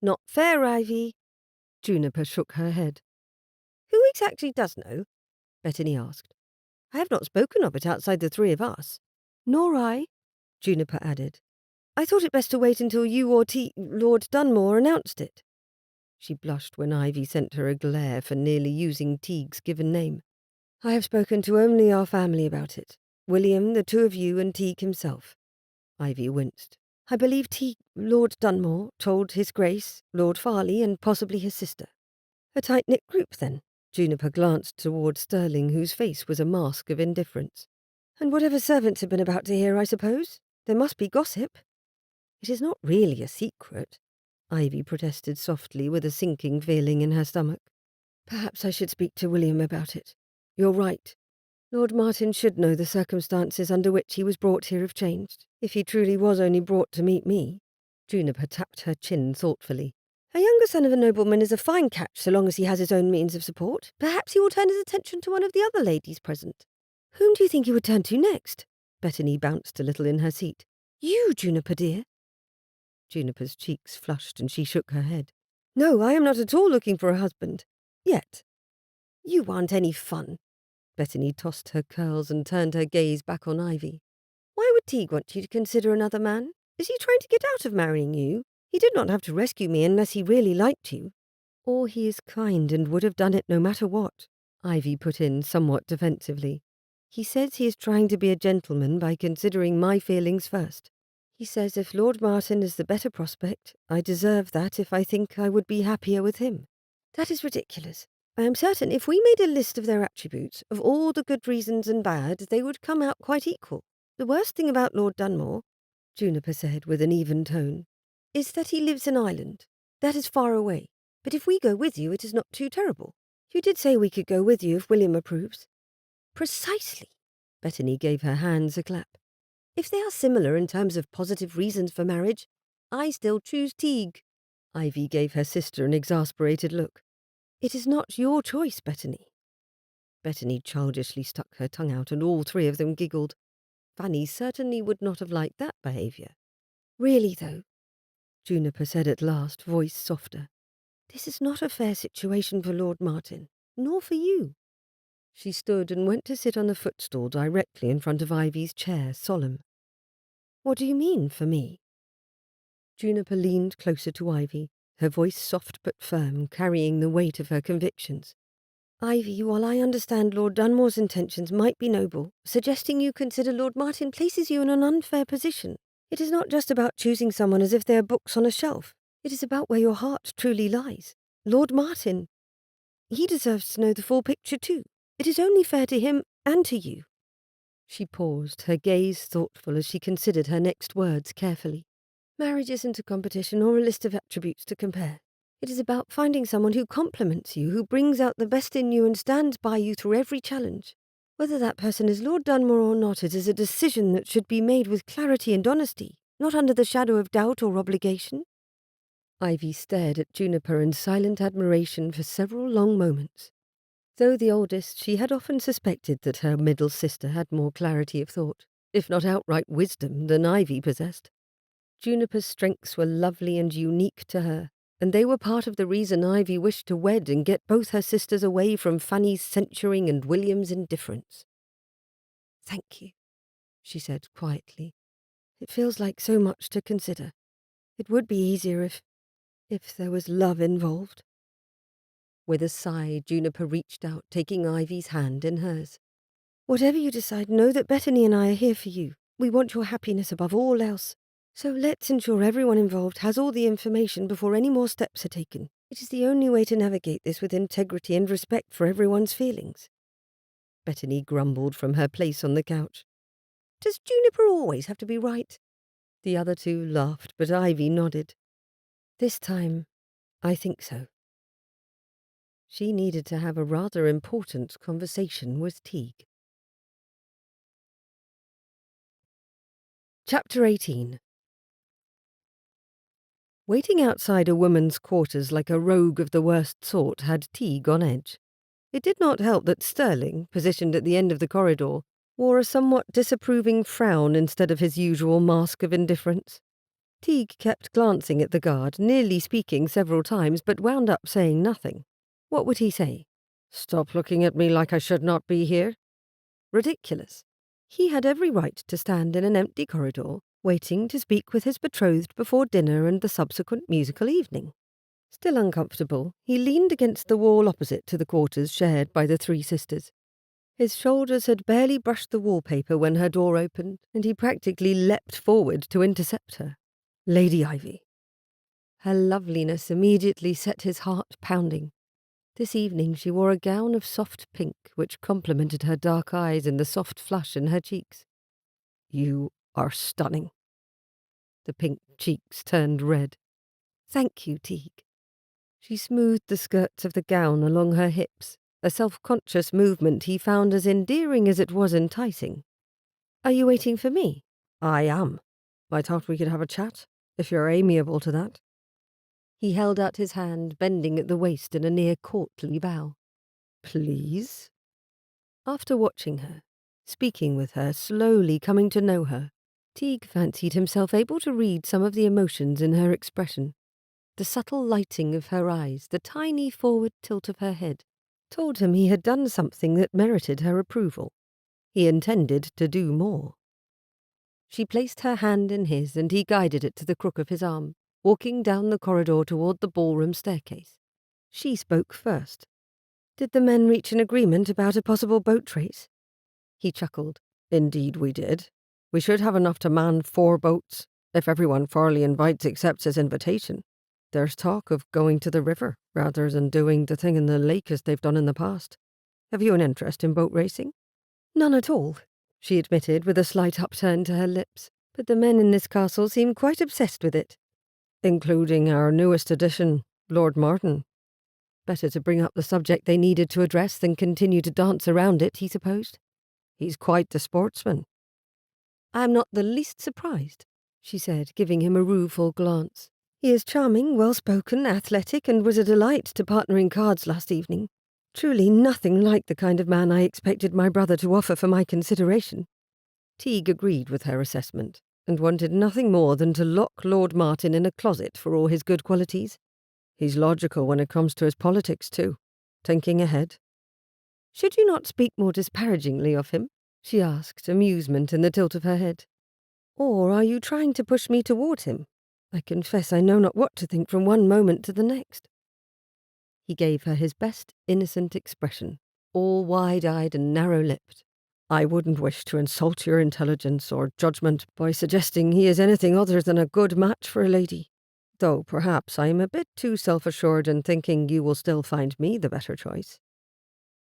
"Not fair, Ivy." Juniper shook her head. "Who exactly does know?" Bettany asked. "I have not spoken of it outside the three of us." "Nor I," Juniper added. "I thought it best to wait until you or Lord Dunmore announced it." She blushed when Ivy sent her a glare for nearly using Teague's given name. "I have spoken to only our family about it. William, the two of you, and Teague himself." Ivy winced. "I believe Lord Dunmore told His Grace, Lord Farley, and possibly his sister." "A tight-knit group, then?" Juniper glanced toward Sterling, whose face was a mask of indifference. "And whatever servants have been about to hear, I suppose? There must be gossip." "It is not really a secret," Ivy protested softly with a sinking feeling in her stomach. "Perhaps I should speak to William about it. You're right. Lord Martin should know the circumstances under which he was brought here have changed, if he truly was only brought to meet me." Juniper tapped her chin thoughtfully. "A younger son of a nobleman is a fine catch so long as he has his own means of support. Perhaps he will turn his attention to one of the other ladies present." "Whom do you think he would turn to next?" Bettany bounced a little in her seat. "You, Juniper dear." Juniper's cheeks flushed and she shook her head. "No, I am not at all looking for a husband. Yet." "You aren't any fun." Bettany tossed her curls and turned her gaze back on Ivy. "Why would Teague want you to consider another man? Is he trying to get out of marrying you? He did not have to rescue me unless he really liked you." "Or he is kind and would have done it no matter what," Ivy put in somewhat defensively. "He says he is trying to be a gentleman by considering my feelings first. He says if Lord Martin is the better prospect, I deserve that if I think I would be happier with him." "That is ridiculous. I am certain if we made a list of their attributes, of all the good reasons and bad, they would come out quite equal. The worst thing about Lord Dunmore," Juniper said with an even tone, "is that he lives in Ireland. That is far away. But if we go with you, it is not too terrible. You did say we could go with you if William approves." "Precisely." Bettany gave her hands a clap. "If they are similar in terms of positive reasons for marriage, I still choose Teague." Ivy gave her sister an exasperated look. "It is not your choice, Bettany." Bettany childishly stuck her tongue out and all three of them giggled. Fanny certainly would not have liked that behaviour. "Really, though," Juniper said at last, voice softer, "this is not a fair situation for Lord Martin, nor for you." She stood and went to sit on the footstool directly in front of Ivy's chair, solemn. "What do you mean, for me?" Juniper leaned closer to Ivy, her voice soft but firm, carrying the weight of her convictions. Ivy, while I understand Lord Dunmore's intentions might be noble, suggesting you consider Lord Martin places you in an unfair position. It is not just about choosing someone as if they are books on a shelf. It is about where your heart truly lies. Lord Martin, he deserves to know the full picture too. It is only fair to him and to you. She paused, her gaze thoughtful as she considered her next words carefully. Marriage isn't a competition or a list of attributes to compare. It is about finding someone who complements you, who brings out the best in you and stands by you through every challenge. Whether that person is Lord Dunmore or not, it is a decision that should be made with clarity and honesty, not under the shadow of doubt or obligation. Ivy stared at Juniper in silent admiration for several long moments. Though the oldest, she had often suspected that her middle sister had more clarity of thought, if not outright wisdom, than Ivy possessed. Juniper's strengths were lovely and unique to her, and they were part of the reason Ivy wished to wed and get both her sisters away from Fanny's censuring and William's indifference. "Thank you," she said quietly. "It feels like so much to consider. It would be easier if there was love involved." With a sigh, Juniper reached out, taking Ivy's hand in hers. "Whatever you decide, know that Bethany and I are here for you. We want your happiness above all else. So let's ensure everyone involved has all the information before any more steps are taken. It is the only way to navigate this with integrity and respect for everyone's feelings." Bethany grumbled from her place on the couch. "Does Juniper always have to be right?" The other two laughed, but Ivy nodded. "This time, I think so." She needed to have a rather important conversation with Teague. Chapter 18. Waiting outside a woman's quarters like a rogue of the worst sort had Teague on edge. It did not help that Sterling, positioned at the end of the corridor, wore a somewhat disapproving frown instead of his usual mask of indifference. Teague kept glancing at the guard, nearly speaking several times, but wound up saying nothing. What would he say? "Stop looking at me like I should not be here?" Ridiculous. He had every right to stand in an empty corridor, waiting to speak with his betrothed before dinner and the subsequent musical evening. Still uncomfortable, he leaned against the wall opposite to the quarters shared by the three sisters. His shoulders had barely brushed the wallpaper when her door opened, and he practically leapt forward to intercept her. "Lady Ivy." Her loveliness immediately set his heart pounding. This evening she wore a gown of soft pink, which complemented her dark eyes and the soft flush in her cheeks. "You are stunning." The pink cheeks turned red. "Thank you, Teague." She smoothed the skirts of the gown along her hips, a self-conscious movement he found as endearing as it was enticing. "Are you waiting for me?" "I am. I thought we could have a chat, if you're amiable to that." He held out his hand, bending at the waist in a near-courtly bow. "Please?" After watching her, speaking with her, slowly coming to know her, Teague fancied himself able to read some of the emotions in her expression. The subtle lighting of her eyes, the tiny forward tilt of her head, told him he had done something that merited her approval. He intended to do more. She placed her hand in his, and he guided it to the crook of his arm, walking down the corridor toward the ballroom staircase. She spoke first. "Did the men reach an agreement about a possible boat race?" He chuckled. "Indeed we did. We should have enough to man 4 boats, if everyone Farley invites accepts his invitation. There's talk of going to the river, rather than doing the thing in the lake as they've done in the past. Have you an interest in boat racing?" "None at all," she admitted with a slight upturn to her lips, "but the men in this castle seem quite obsessed with it." "Including our newest addition, Lord Martin." Better to bring up the subject they needed to address than continue to dance around it, he supposed. "He's quite the sportsman." "I am not the least surprised," she said, giving him a rueful glance. "He is charming, well-spoken, athletic, and was a delight to partner in cards last evening. Truly nothing like the kind of man I expected my brother to offer for my consideration." Teague agreed with her assessment, and wanted nothing more than to lock Lord Martin in a closet for all his good qualities. "He's logical when it comes to his politics, too. Thinking ahead." "Should you not speak more disparagingly of him?" she asked, amusement in the tilt of her head. "Or are you trying to push me toward him?" I confess I know not what to think from one moment to the next." He gave her his best innocent expression, all wide-eyed and narrow-lipped. "I wouldn't wish to insult your intelligence or judgment by suggesting he is anything other than a good match for a lady, though perhaps I am a bit too self-assured in thinking you will still find me the better choice."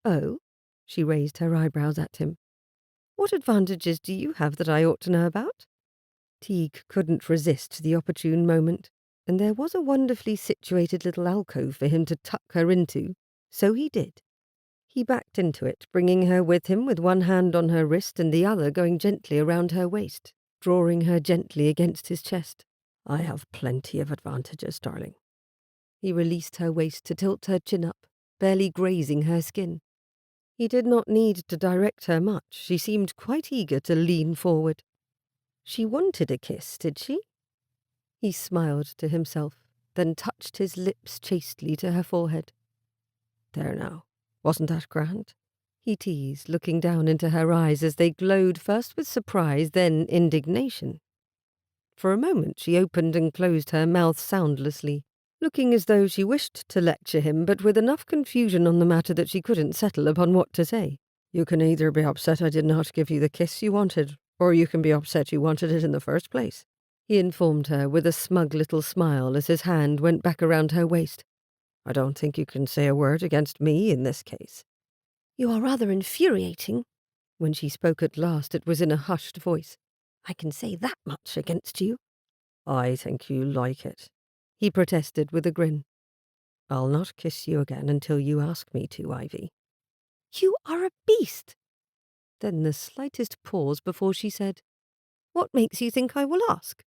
"Oh?" She raised her eyebrows at him. "What advantages do you have that I ought to know about?" Teague couldn't resist the opportune moment, and there was a wonderfully situated little alcove for him to tuck her into, so he did. He backed into it, bringing her with him with one hand on her wrist and the other going gently around her waist, drawing her gently against his chest. "I have plenty of advantages, darling." He released her waist to tilt her chin up, barely grazing her skin. He did not need to direct her much. She seemed quite eager to lean forward. She wanted a kiss, did she? He smiled to himself, then touched his lips chastely to her forehead. "There now, wasn't that grand?" he teased, looking down into her eyes as they glowed first with surprise, then indignation. For a moment she opened and closed her mouth soundlessly, looking as though she wished to lecture him, but with enough confusion on the matter that she couldn't settle upon what to say. "You can either be upset I did not give you the kiss you wanted, or you can be upset you wanted it in the first place," he informed her with a smug little smile as his hand went back around her waist. "I don't think you can say a word against me in this case." "You are rather infuriating." When she spoke at last it was in a hushed voice. "I can say that much against you." "I think you like it," he protested with a grin. "I'll not kiss you again until you ask me to, Ivy." "You are a beast." Then the slightest pause before she said, "What makes you think I will ask?"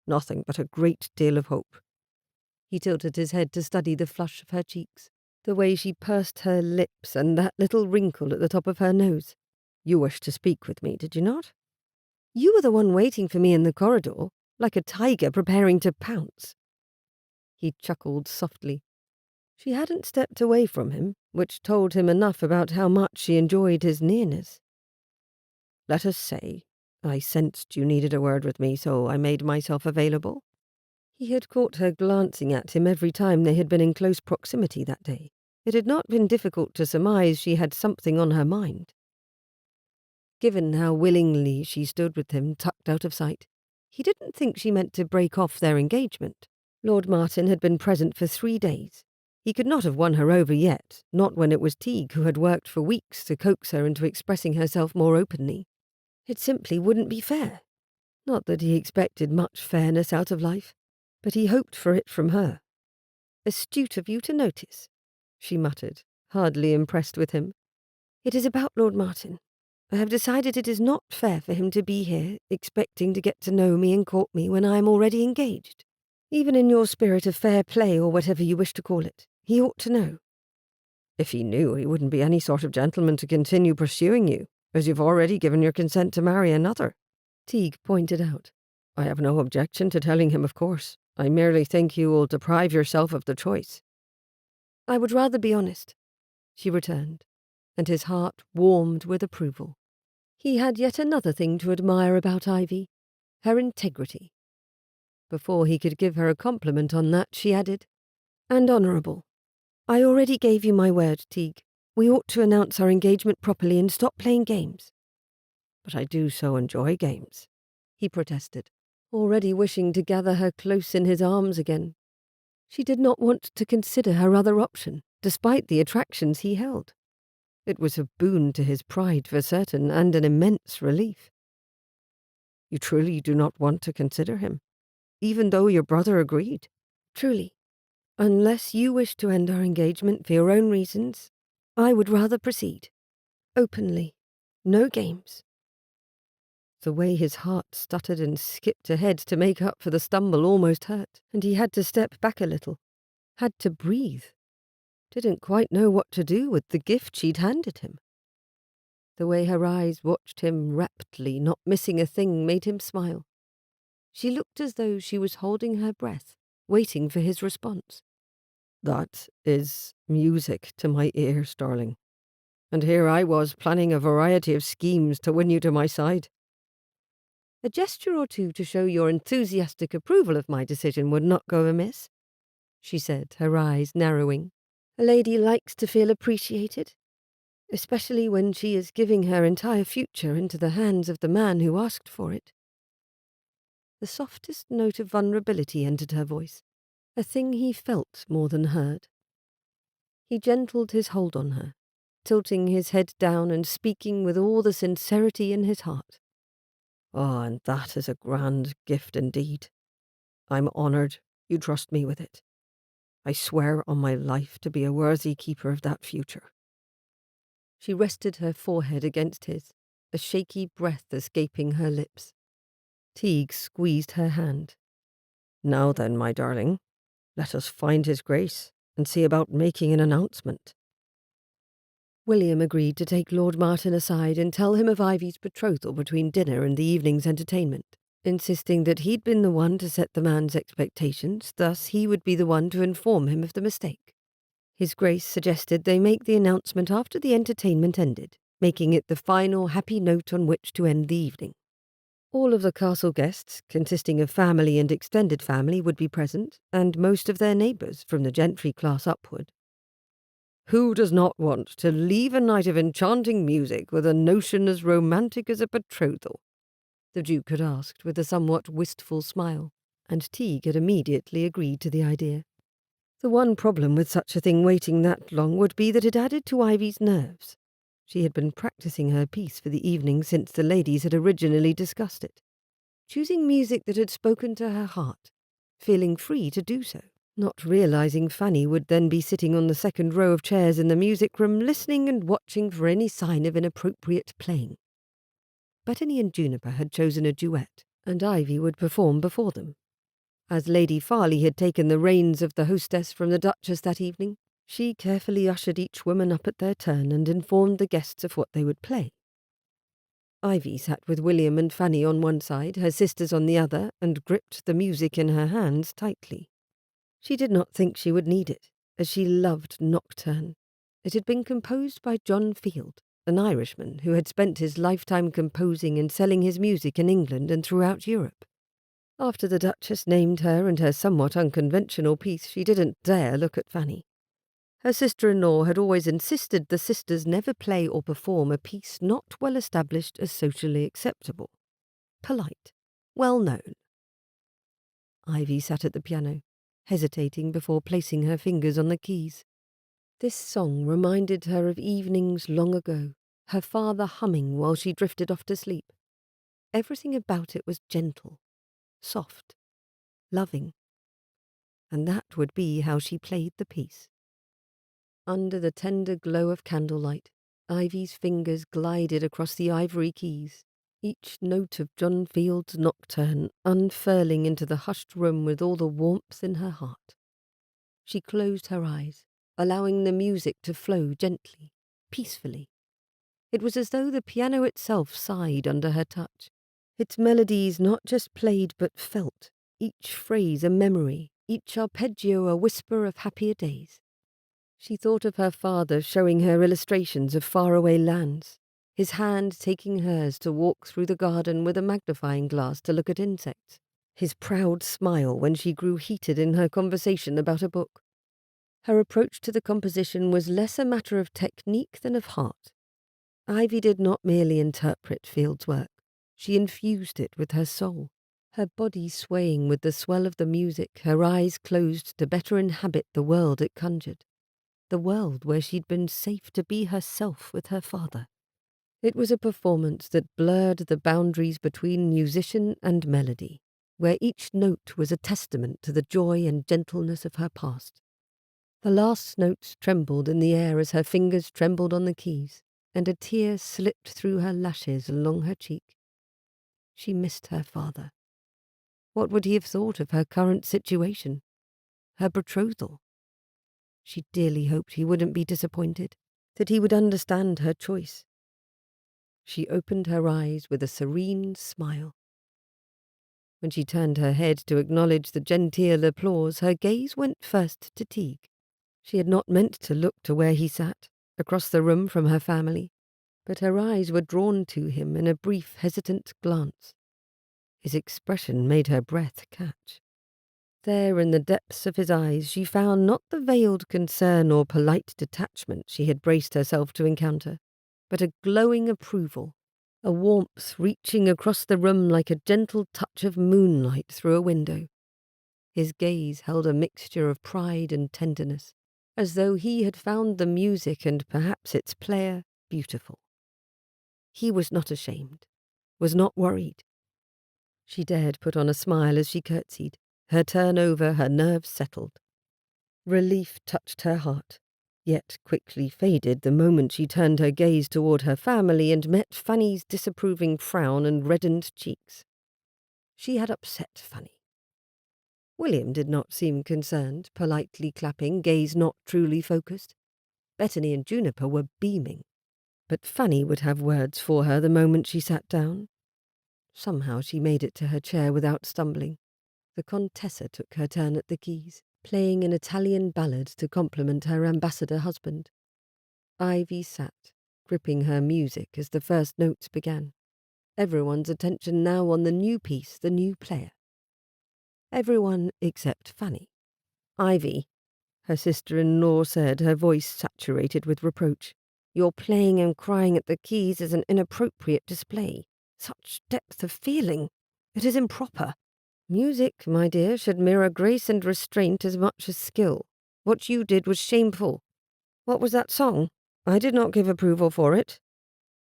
"Nothing but a great deal of hope." He tilted his head to study the flush of her cheeks, the way she pursed her lips and that little wrinkle at the top of her nose. "You wished to speak with me, did you not?" "You were the one waiting for me in the corridor, like a tiger preparing to pounce." He chuckled softly. She hadn't stepped away from him, which told him enough about how much she enjoyed his nearness. "Let us say I sensed you needed a word with me, so I made myself available." He had caught her glancing at him every time they had been in close proximity that day. It had not been difficult to surmise she had something on her mind. Given how willingly she stood with him tucked out of sight, he didn't think she meant to break off their engagement. Lord Martin had been present for 3 days. He could not have won her over yet, not when it was Teague who had worked for weeks to coax her into expressing herself more openly. It simply wouldn't be fair. Not that he expected much fairness out of life, but he hoped for it from her. "Astute of you to notice," she muttered, hardly impressed with him. "It is about Lord Martin. I have decided it is not fair for him to be here, expecting to get to know me and court me when I am already engaged. Even in your spirit of fair play, or whatever you wish to call it, he ought to know." "If he knew, he wouldn't be any sort of gentleman to continue pursuing you, as you've already given your consent to marry another," Teague pointed out. "I have no objection to telling him, of course. I merely think you will deprive yourself of the choice." "I would rather be honest," she returned, and his heart warmed with approval. He had yet another thing to admire about Ivy, her integrity. Before he could give her a compliment on that, she added, "And honourable. I already gave you my word, Teague. We ought to announce our engagement properly and stop playing games." "But I do so enjoy games," he protested, already wishing to gather her close in his arms again. She did not want to consider her other option, despite the attractions he held. It was a boon to his pride for certain, and an immense relief. "You truly do not want to consider him, even though your brother agreed?" "Truly. Unless you wish to end our engagement for your own reasons, I would rather proceed. Openly. No games." The way his heart stuttered and skipped ahead to make up for the stumble almost hurt, and he had to step back a little, had to breathe. Didn't quite know what to do with the gift she'd handed him. The way her eyes watched him raptly, not missing a thing, made him smile. She looked as though she was holding her breath, waiting for his response. "That is music to my ears, darling. And here I was planning a variety of schemes to win you to my side." A gesture or two to show your enthusiastic approval of my decision would not go amiss, she said, her eyes narrowing. A lady likes to feel appreciated, especially when she is giving her entire future into the hands of the man who asked for it. The softest note of vulnerability entered her voice, a thing he felt more than heard. He gentled his hold on her, tilting his head down and speaking with all the sincerity in his heart. "Ah, and that is a grand gift indeed. I'm honoured you trust me with it. I swear on my life to be a worthy keeper of that future." She rested her forehead against his, a shaky breath escaping her lips. Teague squeezed her hand. "Now then, my darling, let us find his grace and see about making an announcement." William agreed to take Lord Martin aside and tell him of Ivy's betrothal between dinner and the evening's entertainment, insisting that he'd been the one to set the man's expectations, thus he would be the one to inform him of the mistake. His Grace suggested they make the announcement after the entertainment ended, making it the final happy note on which to end the evening. All of the castle guests, consisting of family and extended family, would be present, and most of their neighbours, from the gentry class upward. Who does not want to leave a night of enchanting music with a notion as romantic as a betrothal? The Duke had asked with a somewhat wistful smile, and Teague had immediately agreed to the idea. The one problem with such a thing waiting that long would be that it added to Ivy's nerves. She had been practicing her piece for the evening since the ladies had originally discussed it, choosing music that had spoken to her heart, feeling free to do so, not realizing Fanny would then be sitting on the second row of chairs in the music room listening and watching for any sign of inappropriate playing. Bettany and Juniper had chosen a duet, and Ivy would perform before them. As Lady Farley had taken the reins of the hostess from the Duchess that evening, she carefully ushered each woman up at their turn and informed the guests of what they would play. Ivy sat with William and Fanny on one side, her sisters on the other, and gripped the music in her hands tightly. She did not think she would need it, as she loved Nocturne. It had been composed by John Field, an Irishman who had spent his lifetime composing and selling his music in England and throughout Europe. After the Duchess named her and her somewhat unconventional piece, she didn't dare look at Fanny. Her sister-in-law had always insisted the sisters never play or perform a piece not well established as socially acceptable. Polite. Well known. Ivy sat at the piano, hesitating before placing her fingers on the keys. This song reminded her of evenings long ago, her father humming while she drifted off to sleep. Everything about it was gentle, soft, loving. And that would be how she played the piece. Under the tender glow of candlelight, Ivy's fingers glided across the ivory keys, each note of John Field's Nocturne unfurling into the hushed room with all the warmth in her heart. She closed her eyes, allowing the music to flow gently, peacefully. It was as though the piano itself sighed under her touch, its melodies not just played but felt, each phrase a memory, each arpeggio a whisper of happier days. She thought of her father showing her illustrations of faraway lands, his hand taking hers to walk through the garden with a magnifying glass to look at insects, his proud smile when she grew heated in her conversation about a book. Her approach to the composition was less a matter of technique than of heart. Ivy did not merely interpret Field's work, she infused it with her soul, her body swaying with the swell of the music, her eyes closed to better inhabit the world it conjured. The world where she'd been safe to be herself with her father. It was a performance that blurred the boundaries between musician and melody, where each note was a testament to the joy and gentleness of her past. The last notes trembled in the air as her fingers trembled on the keys, and a tear slipped through her lashes along her cheek. She missed her father. What would he have thought of her current situation? Her betrothal? She dearly hoped he wouldn't be disappointed, that he would understand her choice. She opened her eyes with a serene smile. When she turned her head to acknowledge the genteel applause, her gaze went first to Teague. She had not meant to look to where he sat, across the room from her family, but her eyes were drawn to him in a brief, hesitant glance. His expression made her breath catch. There in the depths of his eyes she found not the veiled concern or polite detachment she had braced herself to encounter, but a glowing approval, a warmth reaching across the room like a gentle touch of moonlight through a window. His gaze held a mixture of pride and tenderness, as though he had found the music and perhaps its player beautiful. He was not ashamed, was not worried. She dared put on a smile as she curtsied, her turn over, her nerves settled. Relief touched her heart, yet quickly faded the moment she turned her gaze toward her family and met Fanny's disapproving frown and reddened cheeks. She had upset Fanny. William did not seem concerned, politely clapping, gaze not truly focused. Bethany and Juniper were beaming, but Fanny would have words for her the moment she sat down. Somehow she made it to her chair without stumbling. The Contessa took her turn at the keys, playing an Italian ballad to compliment her ambassador husband. Ivy sat, gripping her music as the first notes began. Everyone's attention now on the new piece, the new player. Everyone except Fanny. "Ivy," her sister-in-law said, her voice saturated with reproach, "your playing and crying at the keys is an inappropriate display. Such depth of feeling. It is improper. Music, my dear, should mirror grace and restraint as much as skill. What you did was shameful. What was that song? I did not give approval for it."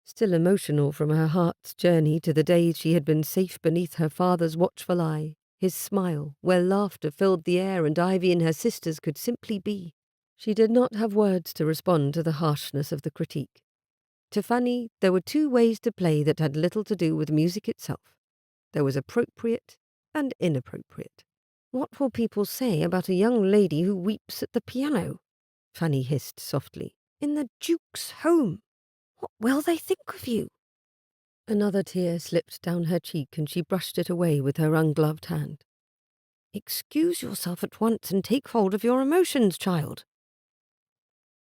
Still emotional from her heart's journey to the days she had been safe beneath her father's watchful eye, his smile, where laughter filled the air and Ivy and her sisters could simply be. She did not have words to respond to the harshness of the critique. To Fanny, there were two ways to play that had little to do with music itself. There was appropriate and inappropriate. "What will people say about a young lady who weeps at the piano?" Fanny hissed softly. "In the Duke's home. What will they think of you?" Another tear slipped down her cheek and she brushed it away with her ungloved hand. "Excuse yourself at once and take hold of your emotions, child."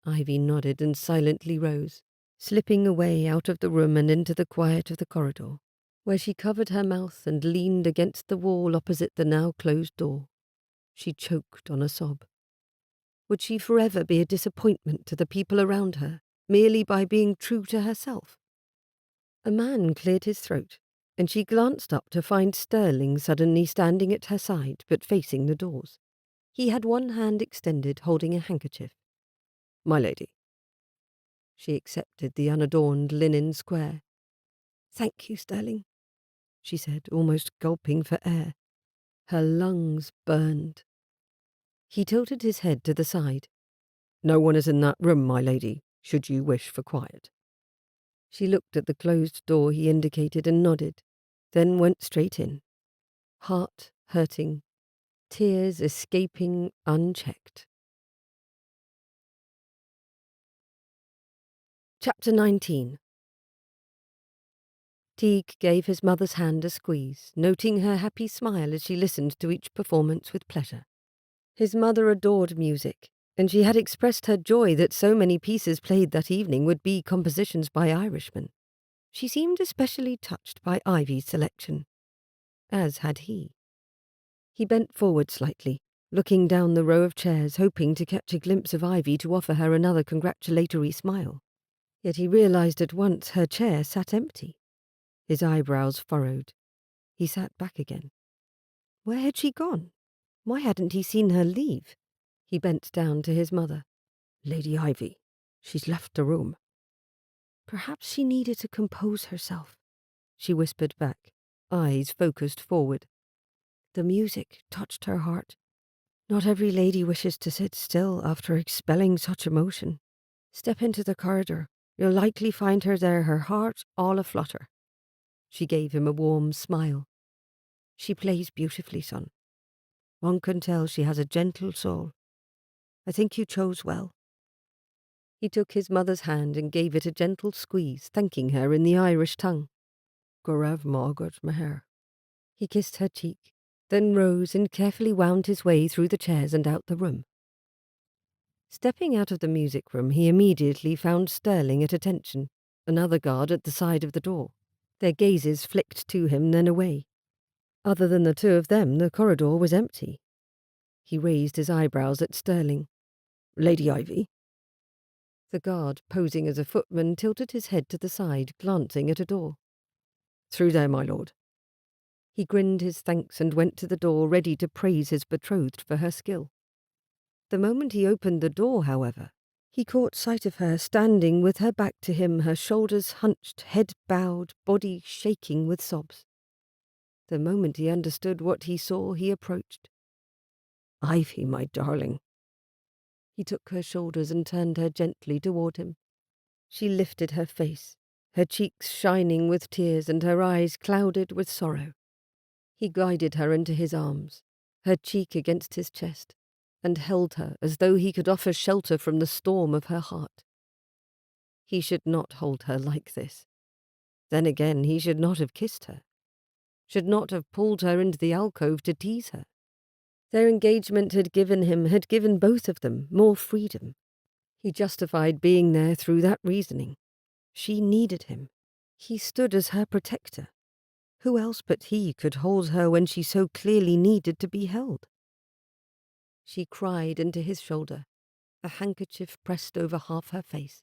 Ivy nodded and silently rose, slipping away out of the room and into the quiet of the corridor, where she covered her mouth and leaned against the wall opposite the now closed door. She choked on a sob. Would she forever be a disappointment to the people around her, merely by being true to herself? A man cleared his throat, and she glanced up to find Sterling suddenly standing at her side but facing the doors. He had one hand extended, holding a handkerchief. "My lady." She accepted the unadorned linen square. "Thank you, Sterling," she said, almost gulping for air. Her lungs burned. He tilted his head to the side. "No one is in that room, my lady, should you wish for quiet." She looked at the closed door he indicated and nodded, then went straight in. Heart hurting, tears escaping unchecked. Chapter 19. Teague gave his mother's hand a squeeze, noting her happy smile as she listened to each performance with pleasure. His mother adored music, and she had expressed her joy that so many pieces played that evening would be compositions by Irishmen. She seemed especially touched by Ivy's selection, as had he. He bent forward slightly, looking down the row of chairs, hoping to catch a glimpse of Ivy to offer her another congratulatory smile. Yet he realized at once her chair sat empty. His eyebrows furrowed. He sat back again. Where had she gone? Why hadn't he seen her leave? He bent down to his mother. "Lady Ivy, she's left the room." "Perhaps she needed to compose herself," she whispered back, eyes focused forward. The music touched her heart. Not every lady wishes to sit still after expelling such emotion. "Step into the corridor. You'll likely find her there, her heart all aflutter." She gave him a warm smile. "She plays beautifully, son. One can tell she has a gentle soul. I think you chose well." He took his mother's hand and gave it a gentle squeeze, thanking her in the Irish tongue. "Gorav Margaret Meher." He kissed her cheek, then rose and carefully wound his way through the chairs and out the room. Stepping out of the music room, he immediately found Sterling at attention, another guard at the side of the door. Their gazes flicked to him, then away. Other than the two of them, the corridor was empty. He raised his eyebrows at Sterling. "Lady Ivy?" The guard, posing as a footman, tilted his head to the side, glancing at a door. "Through there, my lord." He grinned his thanks and went to the door, ready to praise his betrothed for her skill. The moment he opened the door, however, he caught sight of her standing with her back to him, her shoulders hunched, head bowed, body shaking with sobs. The moment he understood what he saw, he approached. "Ivy, my darling." He took her shoulders and turned her gently toward him. She lifted her face, her cheeks shining with tears and her eyes clouded with sorrow. He guided her into his arms, her cheek against his chest, and held her as though he could offer shelter from the storm of her heart. He should not hold her like this. Then again, he should not have kissed her, should not have pulled her into the alcove to tease her. Their engagement had given both of them more freedom. He justified being there through that reasoning. She needed him. He stood as her protector. Who else but he could hold her when she so clearly needed to be held? She cried into his shoulder, a handkerchief pressed over half her face.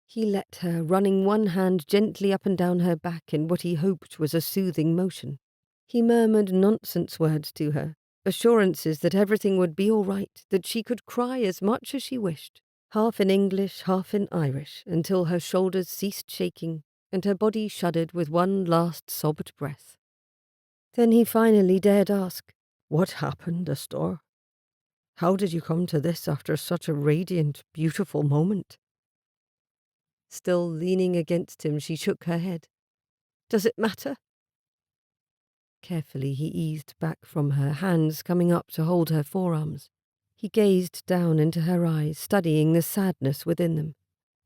He let her, running one hand gently up and down her back in what he hoped was a soothing motion. He murmured nonsense words to her, assurances that everything would be all right, that she could cry as much as she wished, half in English, half in Irish, until her shoulders ceased shaking and her body shuddered with one last sobbed breath. Then he finally dared ask, "What happened, Astor? How did you come to this after such a radiant, beautiful moment?" Still leaning against him, she shook her head. "Does it matter?" Carefully he eased back from her, hands coming up to hold her forearms. He gazed down into her eyes, studying the sadness within them.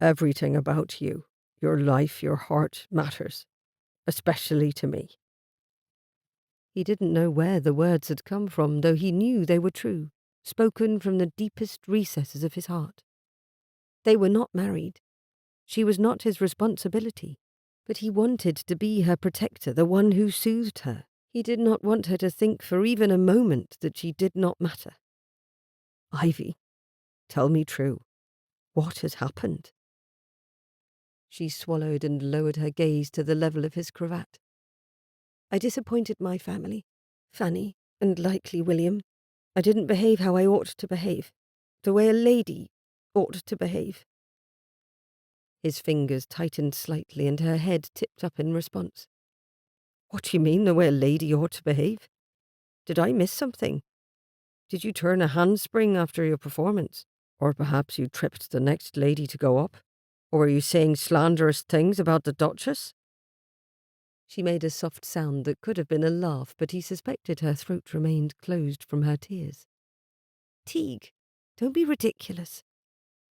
"Everything about you, your life, your heart, matters, especially to me." He didn't know where the words had come from, though he knew they were true, spoken from the deepest recesses of his heart. They were not married. She was not his responsibility, but he wanted to be her protector, the one who soothed her. He did not want her to think for even a moment that she did not matter. "Ivy, tell me true. What has happened?" She swallowed and lowered her gaze to the level of his cravat. "I disappointed my family, Fanny, and likely William. I didn't behave how I ought to behave, the way a lady ought to behave." His fingers tightened slightly and her head tipped up in response. "What do you mean, the way a lady ought to behave? Did I miss something? Did you turn a handspring after your performance? Or perhaps you tripped the next lady to go up? Or were you saying slanderous things about the Duchess?" She made a soft sound that could have been a laugh, but he suspected her throat remained closed from her tears. "Teague, don't be ridiculous."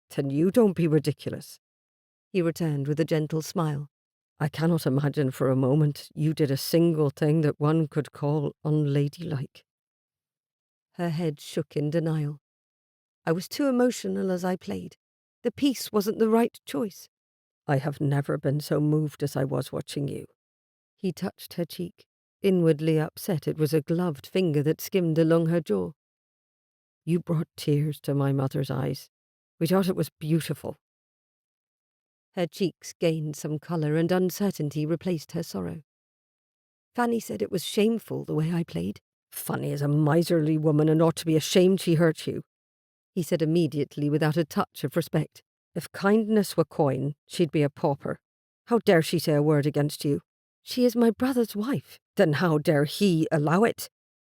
"Then you don't be ridiculous," he returned with a gentle smile. "I cannot imagine for a moment you did a single thing that one could call unladylike." Her head shook in denial. "I was too emotional as I played. The piece wasn't the right choice." "I have never been so moved as I was watching you." He touched her cheek, inwardly upset it was a gloved finger that skimmed along her jaw. "You brought tears to my mother's eyes. We thought it was beautiful." Her cheeks gained some colour and uncertainty replaced her sorrow. "Fanny said it was shameful the way I played." "Fanny is a miserly woman and ought to be ashamed she hurt you," he said immediately without a touch of respect. "If kindness were coin, she'd be a pauper. How dare she say a word against you?" "She is my brother's wife." "Then how dare he allow it?"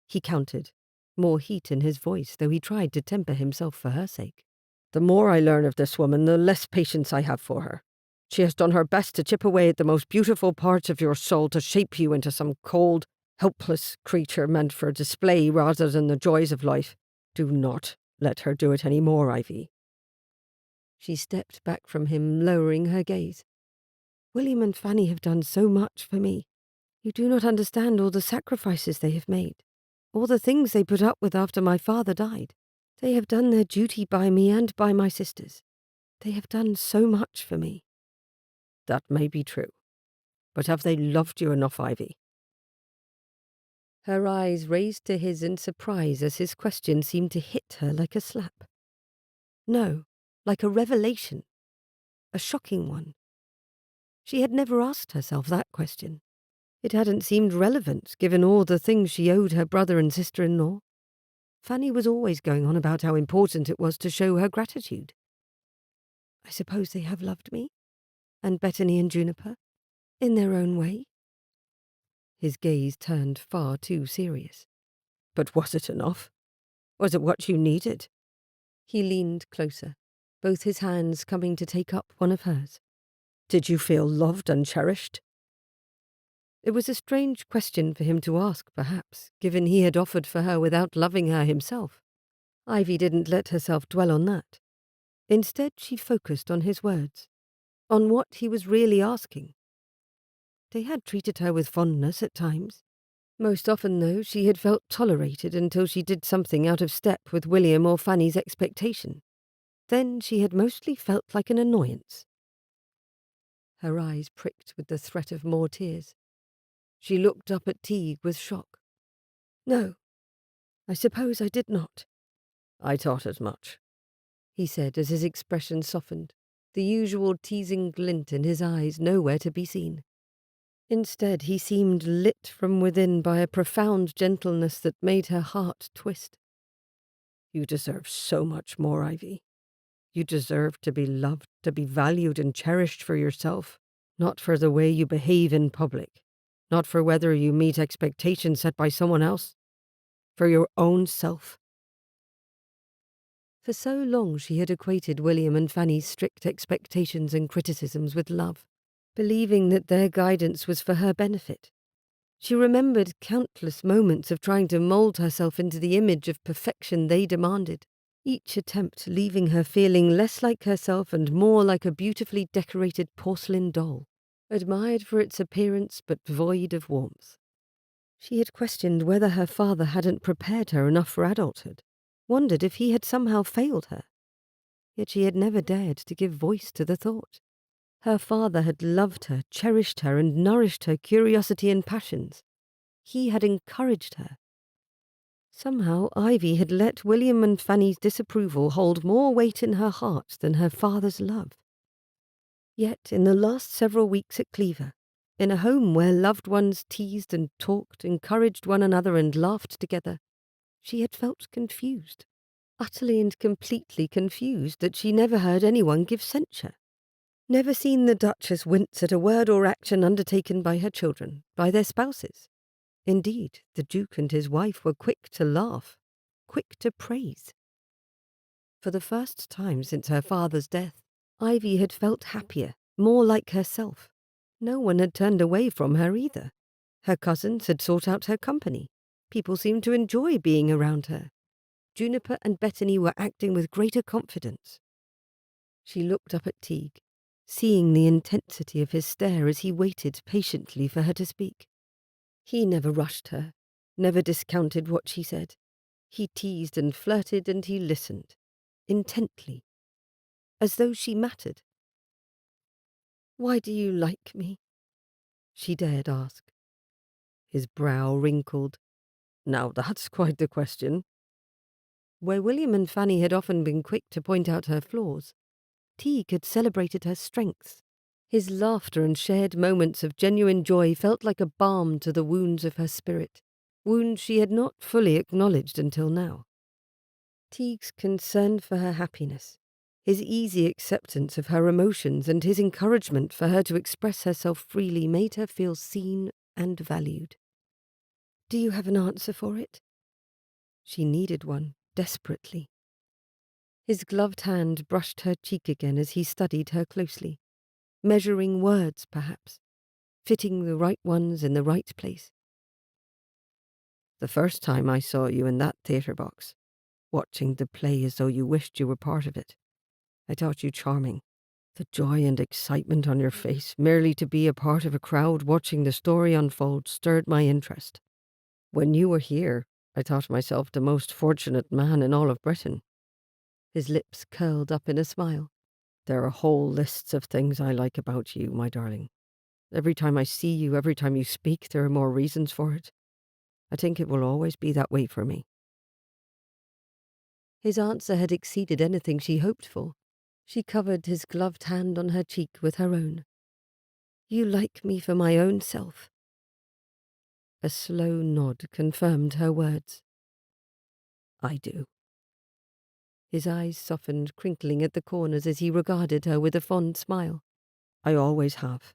he countered, more heat in his voice, though he tried to temper himself for her sake. "The more I learn of this woman, the less patience I have for her. She has done her best to chip away at the most beautiful parts of your soul, to shape you into some cold, helpless creature meant for display rather than the joys of life. Do not let her do it any more, Ivy." She stepped back from him, lowering her gaze. "William and Fanny have done so much for me. You do not understand all the sacrifices they have made, all the things they put up with after my father died. They have done their duty by me and by my sisters. They have done so much for me." "That may be true. But have they loved you enough, Ivy?" Her eyes raised to his in surprise as his question seemed to hit her like a slap. No, like a revelation, a shocking one. She had never asked herself that question. It hadn't seemed relevant, given all the things she owed her brother and sister-in-law. Fanny was always going on about how important it was to show her gratitude. I suppose they have loved me, and Bethany and Juniper, in their own way. His gaze turned far too serious. But was it enough? Was it what you needed? He leaned closer, both his hands coming to take up one of hers. Did you feel loved and cherished? It was a strange question for him to ask, perhaps, given he had offered for her without loving her himself. Ivy didn't let herself dwell on that. Instead, she focused on his words, on what he was really asking. They had treated her with fondness at times. Most often, though, she had felt tolerated until she did something out of step with William or Fanny's expectation. Then she had mostly felt like an annoyance. Her eyes pricked with the threat of more tears. She looked up at Teague with shock. No, I suppose I did not. I thought as much, he said as his expression softened, the usual teasing glint in his eyes nowhere to be seen. Instead, he seemed lit from within by a profound gentleness that made her heart twist. You deserve so much more, Ivy. You deserve to be loved, to be valued and cherished for yourself, not for the way you behave in public, not for whether you meet expectations set by someone else, for your own self. For so long she had equated William and Fanny's strict expectations and criticisms with love, believing that their guidance was for her benefit. She remembered countless moments of trying to mold herself into the image of perfection they demanded, each attempt leaving her feeling less like herself and more like a beautifully decorated porcelain doll, admired for its appearance but void of warmth. She had questioned whether her father hadn't prepared her enough for adulthood, wondered if he had somehow failed her. Yet she had never dared to give voice to the thought. Her father had loved her, cherished her, and nourished her curiosity and passions. He had encouraged her. Somehow Ivy had let William and Fanny's disapproval hold more weight in her heart than her father's love. Yet in the last several weeks at Cleaver, in a home where loved ones teased and talked, encouraged one another and laughed together, she had felt confused, utterly and completely confused that she never heard anyone give censure. Never seen the Duchess wince at a word or action undertaken by her children, by their spouses. Indeed, the Duke and his wife were quick to laugh, quick to praise. For the first time since her father's death, Ivy had felt happier, more like herself. No one had turned away from her either. Her cousins had sought out her company. People seemed to enjoy being around her. Juniper and Bethany were acting with greater confidence. She looked up at Teague, seeing the intensity of his stare as he waited patiently for her to speak. He never rushed her, never discounted what she said. He teased and flirted and he listened, intently, as though she mattered. Why do you like me? She dared ask. His brow wrinkled. Now that's quite the question. Where William and Fanny had often been quick to point out her flaws, Teague had celebrated her strengths. His laughter and shared moments of genuine joy felt like a balm to the wounds of her spirit, wounds she had not fully acknowledged until now. Teague's concern for her happiness, his easy acceptance of her emotions and his encouragement for her to express herself freely made her feel seen and valued. Do you have an answer for it? She needed one, desperately. His gloved hand brushed her cheek again as he studied her closely, measuring words, perhaps, fitting the right ones in the right place. The first time I saw you in that theatre box, watching the play as though you wished you were part of it, I thought you charming. The joy and excitement on your face, merely to be a part of a crowd watching the story unfold, stirred my interest. When you were here, I thought myself the most fortunate man in all of Britain. His lips curled up in a smile. There are whole lists of things I like about you, my darling. Every time I see you, every time you speak, there are more reasons for it. I think it will always be that way for me." His answer had exceeded anything she hoped for. She covered his gloved hand on her cheek with her own. "You like me for my own self." A slow nod confirmed her words. "I do." His eyes softened, crinkling at the corners as he regarded her with a fond smile. "I always have.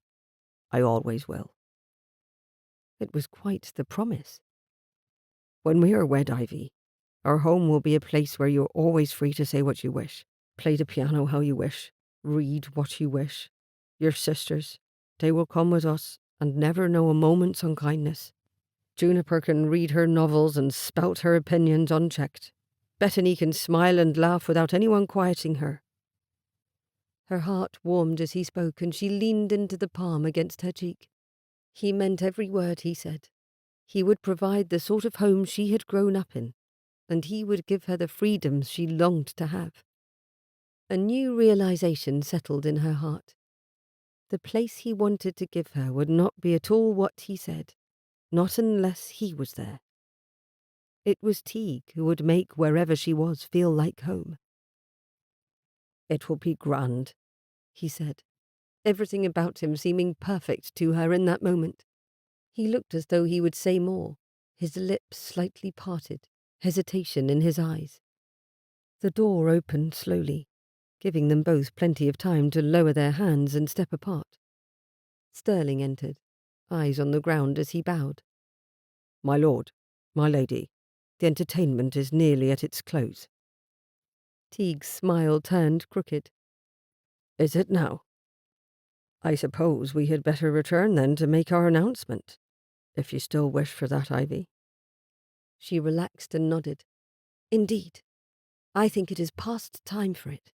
I always will." It was quite the promise. "When we are wed, Ivy, our home will be a place where you're always free to say what you wish, play the piano how you wish, read what you wish. Your sisters, they will come with us and never know a moment's unkindness. Juniper can read her novels and spout her opinions unchecked. Bethany can smile and laugh without anyone quieting her." Her heart warmed as he spoke, and she leaned into the palm against her cheek. He meant every word he said. He would provide the sort of home she had grown up in, and he would give her the freedoms she longed to have. A new realization settled in her heart. The place he wanted to give her would not be at all what he said, not unless he was there. It was Teague who would make wherever she was feel like home. "It will be grand," he said, everything about him seeming perfect to her in that moment. He looked as though he would say more, his lips slightly parted, hesitation in his eyes. The door opened slowly, giving them both plenty of time to lower their hands and step apart. Sterling entered, eyes on the ground as he bowed. "My lord, my lady, the entertainment is nearly at its close." Teague's smile turned crooked. "Is it now? I suppose we had better return then to make our announcement, if you still wish for that, Ivy." She relaxed and nodded. "Indeed, I think it is past time for it."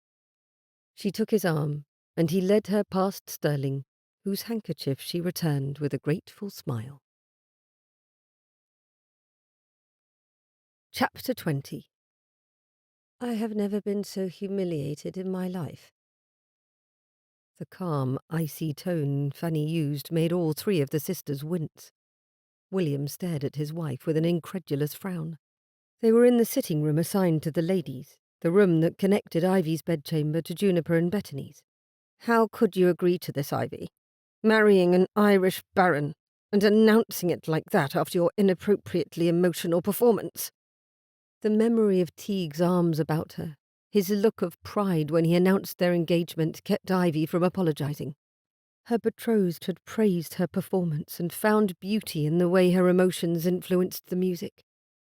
She took his arm, and he led her past Sterling, whose handkerchief she returned with a grateful smile. Chapter 20. I have never been so humiliated in my life. The calm, icy tone Fanny used made all three of the sisters wince. William stared at his wife with an incredulous frown. They were in the sitting room assigned to the ladies, the room that connected Ivy's bedchamber to Juniper and Bethany's. "How could you agree to this, Ivy? Marrying an Irish baron, and announcing it like that after your inappropriately emotional performance?" The memory of Teague's arms about her, his look of pride when he announced their engagement, kept Ivy from apologizing. Her betrothed had praised her performance and found beauty in the way her emotions influenced the music.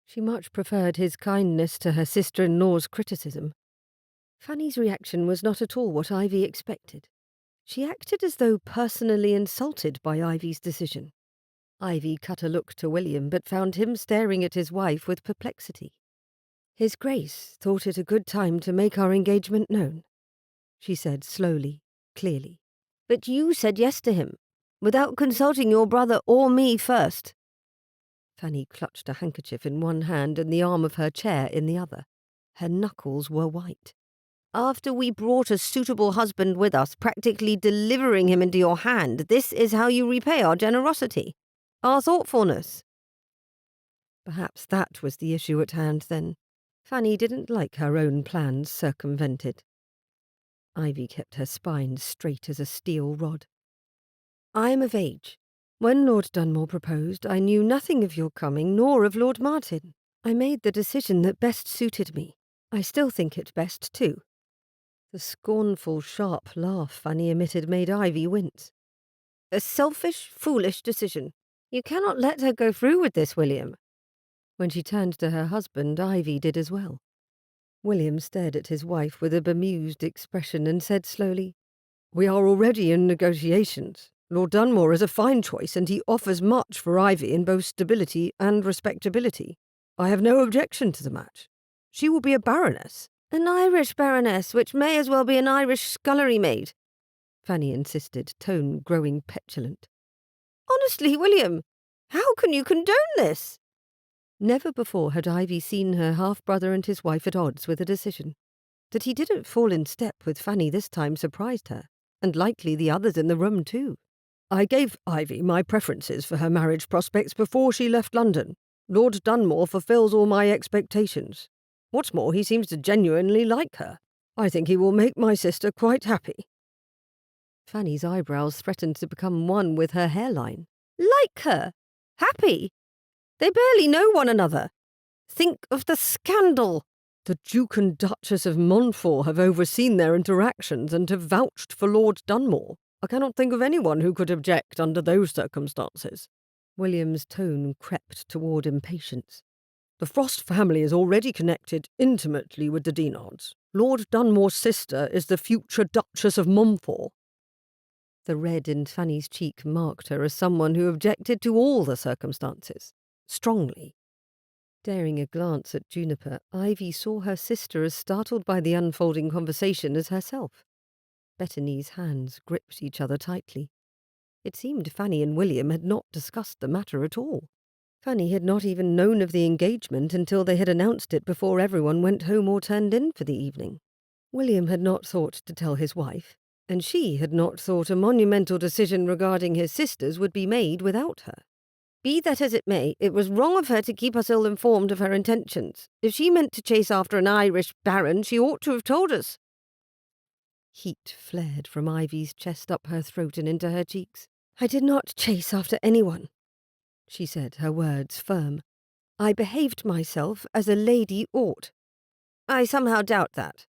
She much preferred his kindness to her sister-in-law's criticism. Fanny's reaction was not at all what Ivy expected. She acted as though personally insulted by Ivy's decision. Ivy cut a look to William, but found him staring at his wife with perplexity. "His Grace thought it a good time to make our engagement known," she said slowly, clearly. "But you said yes to him, without consulting your brother or me first." Fanny clutched a handkerchief in one hand and the arm of her chair in the other. Her knuckles were white. "After we brought a suitable husband with us, practically delivering him into your hand, this is how you repay our generosity, our thoughtfulness." Perhaps that was the issue at hand, then. Fanny didn't like her own plans circumvented. Ivy kept her spine straight as a steel rod. "I am of age. When Lord Dunmore proposed, I knew nothing of your coming, nor of Lord Martin. I made the decision that best suited me. I still think it best, too." The scornful, sharp laugh Fanny emitted made Ivy wince. "A selfish, foolish decision. You cannot let her go through with this, William." When she turned to her husband, Ivy did as well. William stared at his wife with a bemused expression and said slowly, "We are already in negotiations. Lord Dunmore is a fine choice, and he offers much for Ivy in both stability and respectability. I have no objection to the match. She will be a baroness." "An Irish baroness, which may as well be an Irish scullery maid," Fanny insisted, tone growing petulant. "Honestly, William, how can you condone this?" Never before had Ivy seen her half-brother and his wife at odds with a decision. That he didn't fall in step with Fanny this time surprised her, and likely the others in the room too. "I gave Ivy my preferences for her marriage prospects before she left London. Lord Dunmore fulfills all my expectations. What's more, he seems to genuinely like her. I think he will make my sister quite happy." Fanny's eyebrows threatened to become one with her hairline. Like her? Happy? They barely know one another. Think of the scandal. The Duke and Duchess of Montfort have overseen their interactions and have vouched for Lord Dunmore. I cannot think of anyone who could object under those circumstances. William's tone crept toward impatience. The Frost family is already connected intimately with the Dinards. Lord Dunmore's sister is the future Duchess of Montfort. The red in Fanny's cheek marked her as someone who objected to all the circumstances, strongly. Daring a glance at Juniper, Ivy saw her sister as startled by the unfolding conversation as herself. Bettany's hands gripped each other tightly. It seemed Fanny and William had not discussed the matter at all. Fanny had not even known of the engagement until they had announced it before everyone went home or turned in for the evening. William had not thought to tell his wife, and she had not thought a monumental decision regarding his sisters would be made without her. Be that as it may, it was wrong of her to keep us ill-informed of her intentions. If she meant to chase after an Irish baron, she ought to have told us. Heat flared from Ivy's chest up her throat and into her cheeks. I did not chase after anyone, she said, her words firm. I behaved myself as a lady ought. I somehow doubt that.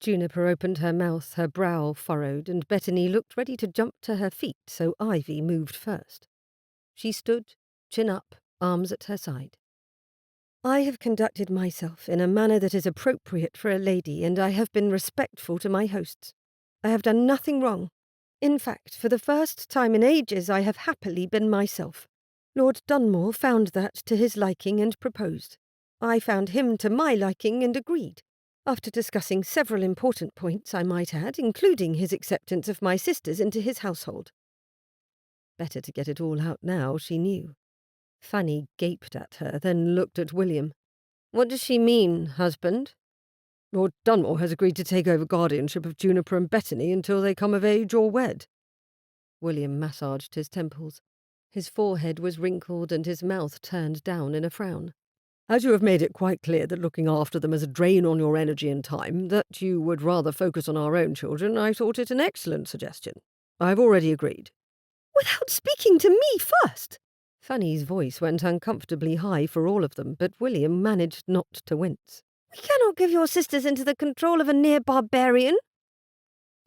Juniper opened her mouth, her brow furrowed, and Bettany looked ready to jump to her feet, so Ivy moved first. She stood, chin up, arms at her side. I have conducted myself in a manner that is appropriate for a lady, and I have been respectful to my hosts. I have done nothing wrong. In fact, for the first time in ages, I have happily been myself. Lord Dunmore found that to his liking and proposed. I found him to my liking and agreed. After discussing several important points, I might add, including his acceptance of my sisters into his household. Better to get it all out now, she knew. Fanny gaped at her, then looked at William. What does she mean, husband? Lord Dunmore has agreed to take over guardianship of Juniper and Bettany until they come of age or wed. William massaged his temples. His forehead was wrinkled and his mouth turned down in a frown. As you have made it quite clear that looking after them is a drain on your energy and time, that you would rather focus on our own children, I thought it an excellent suggestion. I have already agreed. Without speaking to me first! Fanny's voice went uncomfortably high for all of them, but William managed not to wince. We cannot give your sisters into the control of a near barbarian.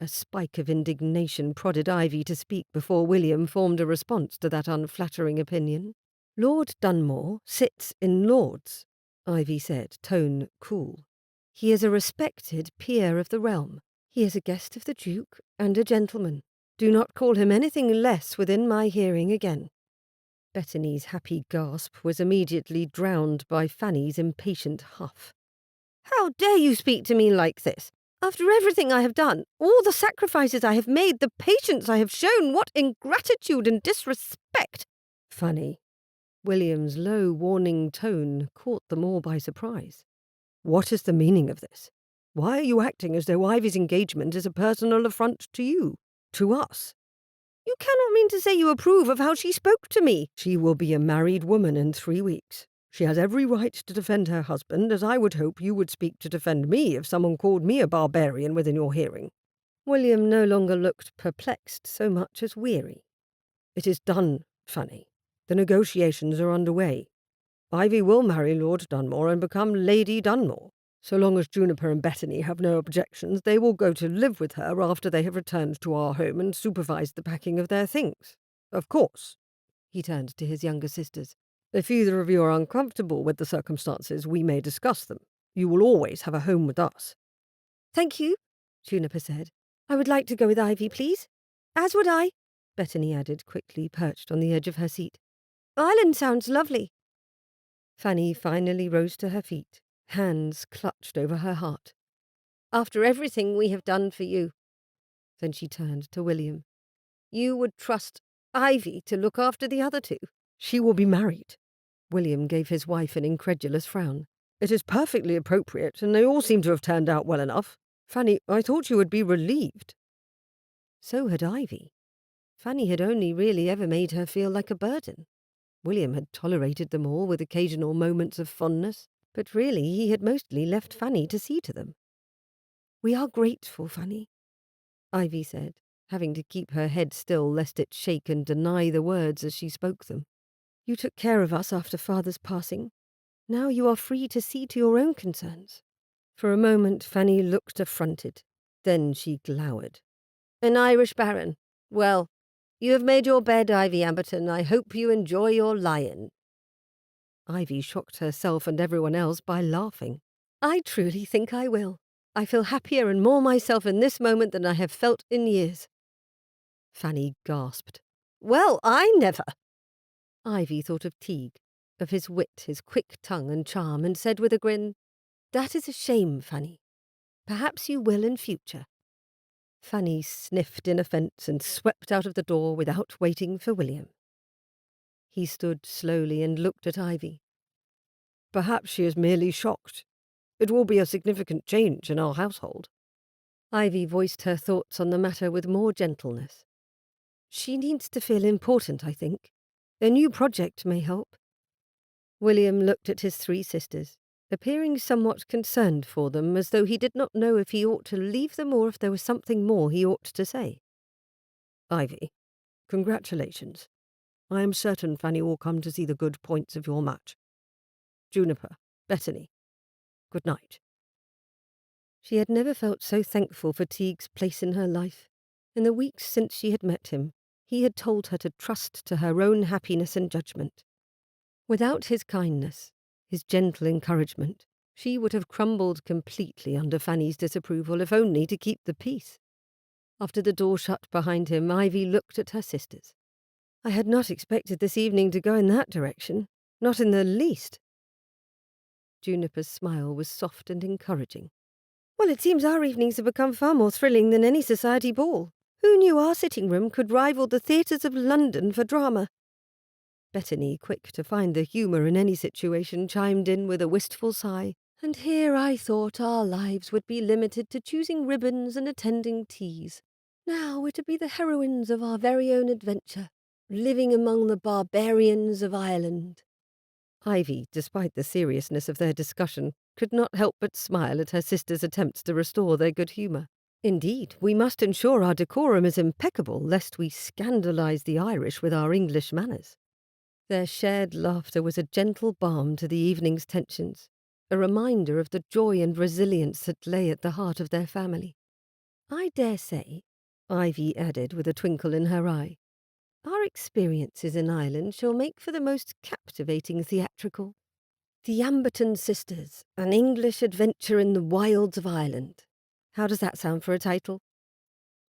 A spike of indignation prodded Ivy to speak before William formed a response to that unflattering opinion. Lord Dunmore sits in Lords, Ivy said, tone cool. He is a respected peer of the realm. He is a guest of the Duke and a gentleman. Do not call him anything less within my hearing again. Bettany's happy gasp was immediately drowned by Fanny's impatient huff. How dare you speak to me like this? After everything I have done, all the sacrifices I have made, the patience I have shown, what ingratitude and disrespect! Fanny. William's low, warning tone caught them all by surprise. What is the meaning of this? Why are you acting as though Ivy's engagement is a personal affront to you? To us? You cannot mean to say you approve of how she spoke to me. She will be a married woman in 3 weeks. She has every right to defend her husband, as I would hope you would speak to defend me if someone called me a barbarian within your hearing. William no longer looked perplexed so much as weary. It is done, Fanny. The negotiations are underway. Ivy will marry Lord Dunmore and become Lady Dunmore. So long as Juniper and Bettany have no objections, they will go to live with her after they have returned to our home and supervised the packing of their things. Of course, he turned to his younger sisters. If either of you are uncomfortable with the circumstances, we may discuss them. You will always have a home with us. Thank you, Juniper said. I would like to go with Ivy, please. As would I, Bettany added quickly, perched on the edge of her seat. Ireland sounds lovely. Fanny finally rose to her feet, hands clutched over her heart. After everything we have done for you. Then she turned to William. You would trust Ivy to look after the other two. She will be married. William gave his wife an incredulous frown. It is perfectly appropriate, and they all seem to have turned out well enough. Fanny, I thought you would be relieved. So had Ivy. Fanny had only really ever made her feel like a burden. William had tolerated them all with occasional moments of fondness, but really he had mostly left Fanny to see to them. "We are grateful, Fanny," Ivy said, having to keep her head still lest it shake and deny the words as she spoke them. "You took care of us after Father's passing. Now you are free to see to your own concerns." For a moment Fanny looked affronted. Then she glowered. "An Irish baron. Well, you have made your bed, Ivy Amberton. I hope you enjoy your lie-in." Ivy shocked herself and everyone else by laughing. "I truly think I will. I feel happier and more myself in this moment than I have felt in years." Fanny gasped. "Well, I never." Ivy thought of Teague, of his wit, his quick tongue and charm, and said with a grin, "That is a shame, Fanny. Perhaps you will in future." Fanny sniffed in offence and swept out of the door without waiting for William. He stood slowly and looked at Ivy. "Perhaps she is merely shocked. It will be a significant change in our household." Ivy voiced her thoughts on the matter with more gentleness. "She needs to feel important, I think. A new project may help." William looked at his three sisters, appearing somewhat concerned for them, as though he did not know if he ought to leave them or if there was something more he ought to say. "Ivy, congratulations. I am certain Fanny will come to see the good points of your match. Juniper, Bethany, good night." She had never felt so thankful for Teague's place in her life. In the weeks since she had met him, he had told her to trust to her own happiness and judgment. Without his kindness, his gentle encouragement, she would have crumbled completely under Fanny's disapproval, if only to keep the peace. After the door shut behind him, Ivy looked at her sisters. "I had not expected this evening to go in that direction. Not in the least." Juniper's smile was soft and encouraging. "Well, it seems our evenings have become far more thrilling than any society ball. Who knew our sitting room could rival the theatres of London for drama?" Bethany, quick to find the humour in any situation, chimed in with a wistful sigh. "And here I thought our lives would be limited to choosing ribbons and attending teas. Now we're to be the heroines of our very own adventure, living among the barbarians of Ireland." Ivy, despite the seriousness of their discussion, could not help but smile at her sister's attempts to restore their good humour. "Indeed, we must ensure our decorum is impeccable, lest we scandalise the Irish with our English manners." Their shared laughter was a gentle balm to the evening's tensions, a reminder of the joy and resilience that lay at the heart of their family. "I dare say," Ivy added with a twinkle in her eye, "our experiences in Ireland shall make for the most captivating theatrical. The Amberton Sisters, an English adventure in the wilds of Ireland. How does that sound for a title?"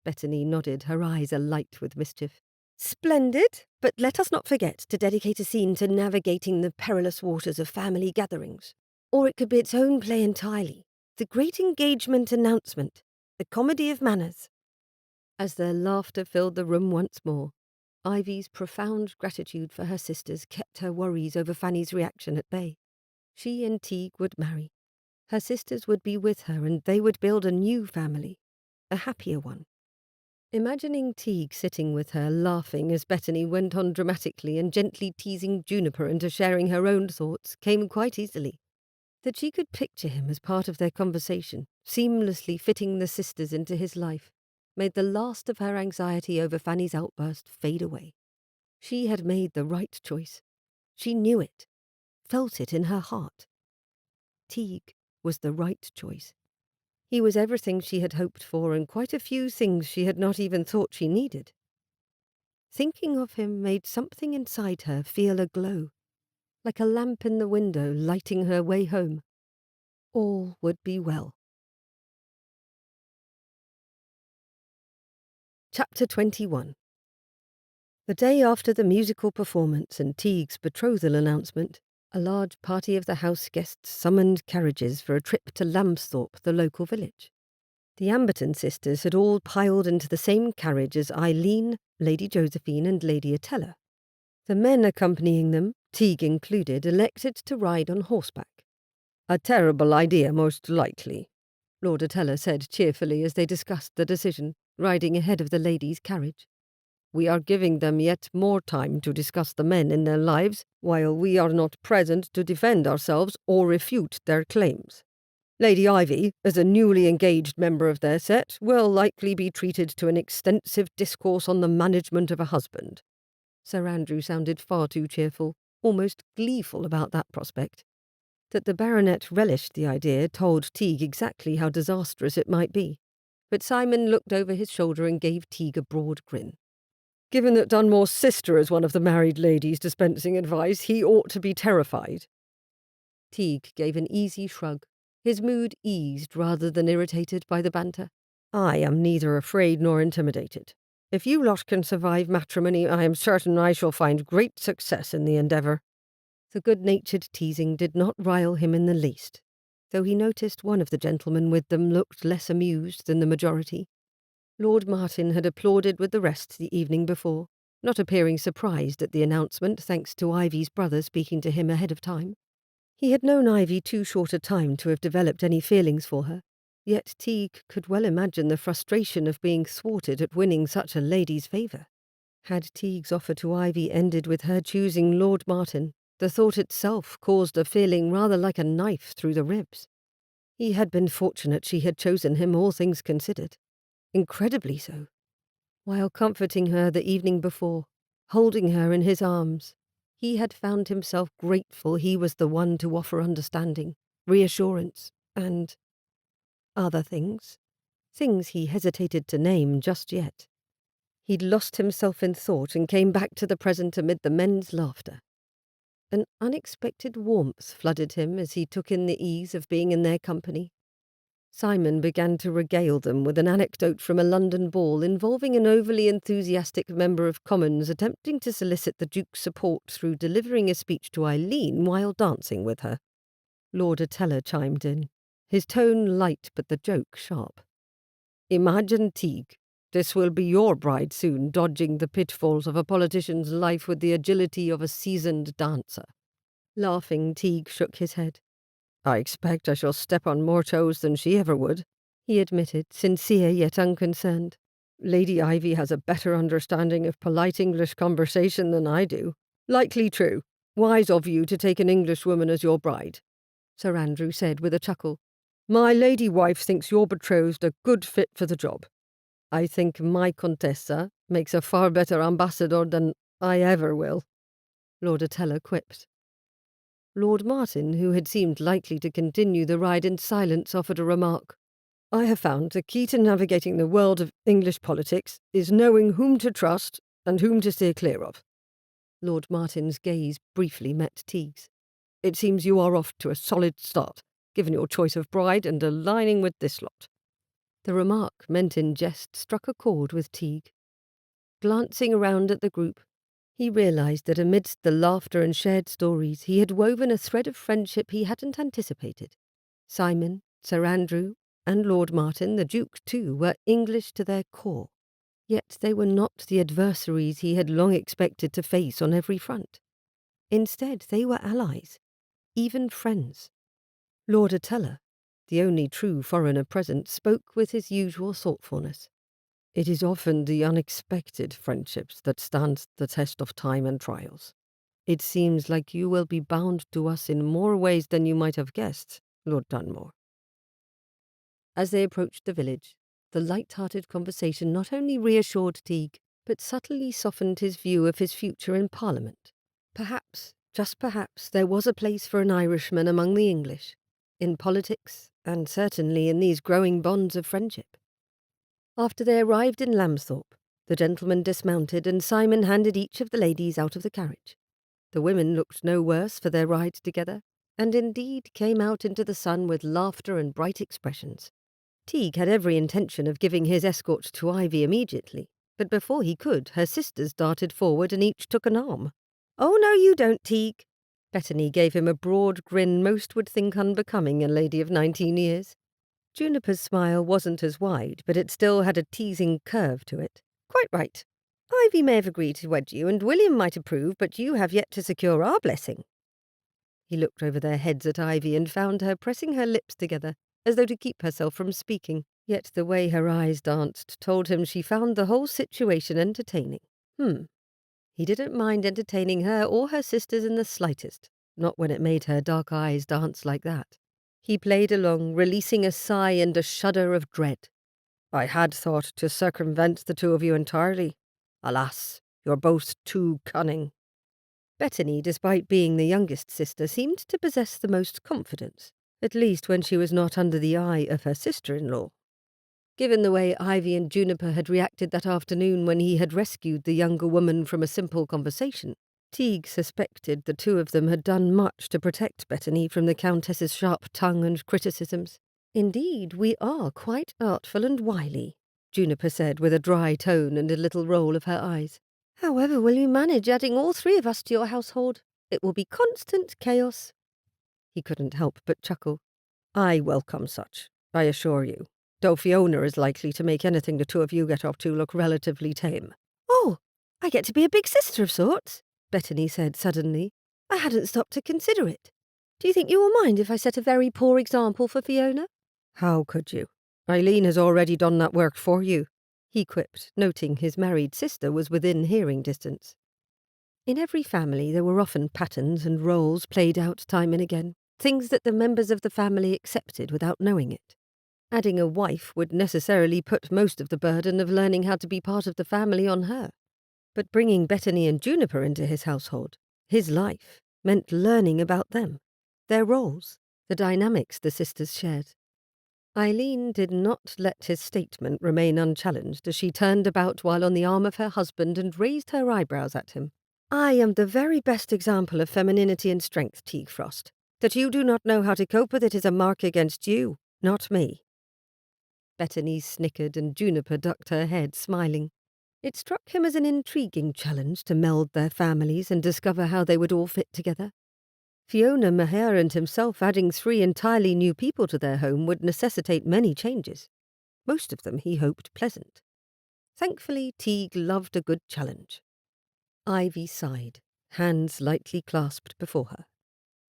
Bethany nodded, her eyes alight with mischief. "Splendid, but let us not forget to dedicate a scene to navigating the perilous waters of family gatherings. Or it could be its own play entirely. The Great Engagement Announcement, the Comedy of Manners." As their laughter filled the room once more, Ivy's profound gratitude for her sisters kept her worries over Fanny's reaction at bay. She and Teague would marry. Her sisters would be with her, and they would build a new family, a happier one. Imagining Teague sitting with her, laughing as Bethany went on dramatically and gently teasing Juniper into sharing her own thoughts, came quite easily. That she could picture him as part of their conversation, seamlessly fitting the sisters into his life, made the last of her anxiety over Fanny's outburst fade away. She had made the right choice. She knew it, felt it in her heart. Teague was the right choice. He was everything she had hoped for and quite a few things she had not even thought she needed. Thinking of him made something inside her feel a glow, like a lamp in the window lighting her way home. All would be well. Chapter 21. The day after the musical performance and Teague's betrothal announcement, a large party of the house guests summoned carriages for a trip to Lambsthorpe, the local village. The Amberton sisters had all piled into the same carriage as Eileen, Lady Josephine and Lady Attella. The men accompanying them, Teague included, elected to ride on horseback. "A terrible idea, most likely," Lord Attella said cheerfully as they discussed the decision, riding ahead of the ladies' carriage. we are giving them yet more time to discuss the men in their lives, while we are not present to defend ourselves or refute their claims. Lady Ivy, as a newly engaged member of their set, will likely be treated to an extensive discourse on the management of a husband." Sir Andrew sounded far too cheerful, almost gleeful about that prospect. That the baronet relished the idea told Teague exactly how disastrous it might be. But Simon looked over his shoulder and gave Teague a broad grin. "Given that Dunmore's sister is one of the married ladies dispensing advice, he ought to be terrified." Teague gave an easy shrug, his mood eased rather than irritated by the banter. "I am neither afraid nor intimidated. If you lot can survive matrimony, I am certain I shall find great success in the endeavour." The good-natured teasing did not rile him in the least, though he noticed one of the gentlemen with them looked less amused than the majority. Lord Martin had applauded with the rest the evening before, not appearing surprised at the announcement thanks to Ivy's brother speaking to him ahead of time. He had known Ivy too short a time to have developed any feelings for her, yet Teague could well imagine the frustration of being thwarted at winning such a lady's favour. Had Teague's offer to Ivy ended with her choosing Lord Martin, the thought itself caused a feeling rather like a knife through the ribs. He had been fortunate she had chosen him, all things considered. Incredibly so. While comforting her the evening before, holding her in his arms, he had found himself grateful he was the one to offer understanding, reassurance, and other things. Things he hesitated to name just yet. He'd lost himself in thought and came back to the present amid the men's laughter. An unexpected warmth flooded him as he took in the ease of being in their company. Simon began to regale them with an anecdote from a London ball involving an overly enthusiastic member of Commons attempting to solicit the Duke's support through delivering a speech to Eileen while dancing with her. Lord Atella chimed in, his tone light but the joke sharp. "Imagine, Teague, this will be your bride soon, dodging the pitfalls of a politician's life with the agility of a seasoned dancer." Laughing, Teague shook his head. "I expect I shall step on more toes than she ever would," he admitted, sincere yet unconcerned. "Lady Ivy has a better understanding of polite English conversation than I do." "Likely true. Wise of you to take an Englishwoman as your bride," Sir Andrew said with a chuckle. "My lady wife thinks your betrothed a good fit for the job. I think my Contessa makes a far better ambassador than I ever will," Lord Atella quipped. Lord Martin, who had seemed likely to continue the ride in silence, offered a remark. "I have found the key to navigating the world of English politics is knowing whom to trust and whom to steer clear of." Lord Martin's gaze briefly met Teague's. "It seems you are off to a solid start, given your choice of bride and aligning with this lot." The remark, meant in jest, struck a chord with Teague. Glancing around at the group, he realized that amidst the laughter and shared stories he had woven a thread of friendship he hadn't anticipated. Simon, Sir Andrew, and Lord Martin, the Duke too, were English to their core. Yet they were not the adversaries he had long expected to face on every front. Instead, they were allies, even friends. Lord Atella, the only true foreigner present, spoke with his usual thoughtfulness. "It is often the unexpected friendships that stand the test of time and trials. It seems like you will be bound to us in more ways than you might have guessed, Lord Dunmore." As they approached the village, the light-hearted conversation not only reassured Teague, but subtly softened his view of his future in Parliament. Perhaps, just perhaps, there was a place for an Irishman among the English, in politics, and certainly in these growing bonds of friendship. After they arrived in Lambsthorpe, the gentlemen dismounted and Simon handed each of the ladies out of the carriage. The women looked no worse for their ride together, and indeed came out into the sun with laughter and bright expressions. Teague had every intention of giving his escort to Ivy immediately, but before he could, her sisters darted forward and each took an arm. "Oh, no, you don't, Teague." Bethany gave him a broad grin most would think unbecoming a lady of 19 years. Juniper's smile wasn't as wide, but it still had a teasing curve to it. "Quite right. Ivy may have agreed to wed you, and William might approve, but you have yet to secure our blessing." He looked over their heads at Ivy and found her pressing her lips together, as though to keep herself from speaking, yet the way her eyes danced told him she found the whole situation entertaining. He didn't mind entertaining her or her sisters in the slightest, not when it made her dark eyes dance like that. He played along, releasing a sigh and a shudder of dread. I had thought to circumvent the two of you entirely. Alas, you're both too cunning. Bethany, despite being the youngest sister, seemed to possess the most confidence, at least when she was not under the eye of her sister-in-law. Given the way Ivy and Juniper had reacted that afternoon when he had rescued the younger woman from a simple conversation, Teague suspected the two of them had done much to protect Bethany from the Countess's sharp tongue and criticisms. Indeed, we are quite artful and wily, Juniper said with a dry tone and a little roll of her eyes. However will you manage adding all three of us to your household? It will be constant chaos. He couldn't help but chuckle. I welcome such, I assure you, though Fiona is likely to make anything the two of you get up to look relatively tame. Oh, I get to be a big sister of sorts, Bethany said suddenly. I hadn't stopped to consider it. Do you think you will mind if I set a very poor example for Fiona? How could you? Eileen has already done that work for you, he quipped, noting his married sister was within hearing distance. In every family there were often patterns and roles played out time and again, things that the members of the family accepted without knowing it. Adding a wife would necessarily put most of the burden of learning how to be part of the family on her. But bringing Bethany and Juniper into his household, his life, meant learning about them, their roles, the dynamics the sisters shared. Eileen did not let his statement remain unchallenged as she turned about while on the arm of her husband and raised her eyebrows at him. I am the very best example of femininity and strength, Teague Frost. That you do not know how to cope with it is a mark against you, not me. Bethany snickered and Juniper ducked her head, smiling. It struck him as an intriguing challenge to meld their families and discover how they would all fit together. Fiona Maher and himself adding 3 entirely new people to their home would necessitate many changes, most of them, he hoped, pleasant. Thankfully, Teague loved a good challenge. Ivy sighed, hands lightly clasped before her.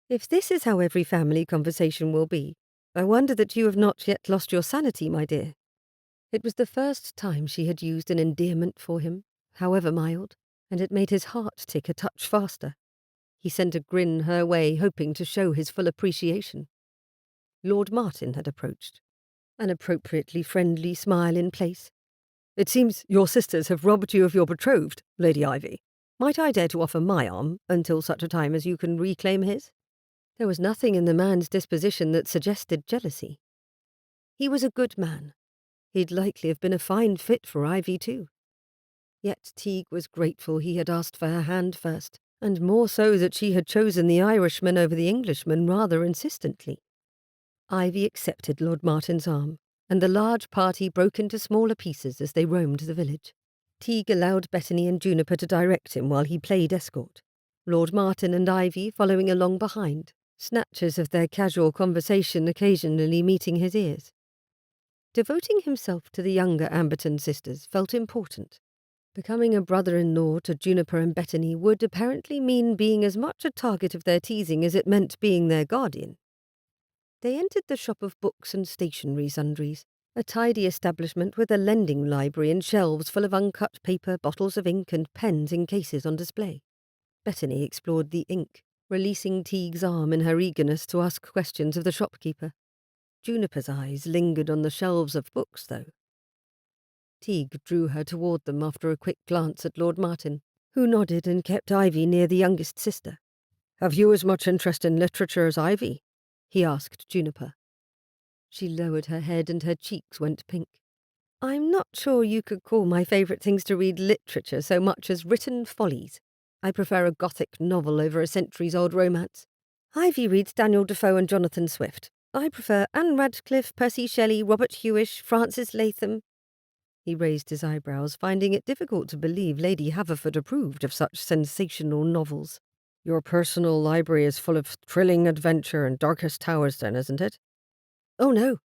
If this is how every family conversation will be, I wonder that you have not yet lost your sanity, my dear. It was the first time she had used an endearment for him, however mild, and it made his heart tick a touch faster. He sent a grin her way, hoping to show his full appreciation. Lord Martin had approached, an appropriately friendly smile in place. It seems your sisters have robbed you of your betrothed, Lady Ivy. Might I dare to offer my arm until such a time as you can reclaim his? There was nothing in the man's disposition that suggested jealousy. He was a good man. He'd likely have been a fine fit for Ivy too. Yet Teague was grateful he had asked for her hand first, and more so that she had chosen the Irishman over the Englishman rather insistently. Ivy accepted Lord Martin's arm, and the large party broke into smaller pieces as they roamed the village. Teague allowed Bethany and Juniper to direct him while he played escort, Lord Martin and Ivy following along behind, snatches of their casual conversation occasionally meeting his ears. Devoting himself to the younger Amberton sisters felt important. Becoming a brother-in-law to Juniper and Bethany would apparently mean being as much a target of their teasing as it meant being their guardian. They entered the shop of books and stationery sundries, a tidy establishment with a lending library and shelves full of uncut paper, bottles of ink and pens in cases on display. Bethany explored the ink, releasing Teague's arm in her eagerness to ask questions of the shopkeeper. Juniper's eyes lingered on the shelves of books, though. Teague drew her toward them after a quick glance at Lord Martin, who nodded and kept Ivy near the youngest sister. Have you as much interest in literature as Ivy? He asked Juniper. She lowered her head and her cheeks went pink. I'm not sure you could call my favourite things to read literature so much as written follies. I prefer a Gothic novel over a centuries-old romance. Ivy reads Daniel Defoe and Jonathan Swift. I prefer Anne Radcliffe, Percy Shelley, Robert Hewish, Francis Latham. He raised his eyebrows, finding it difficult to believe Lady Haverford approved of such sensational novels. Your personal library is full of thrilling adventure and darkest towers then, isn't it? Oh no.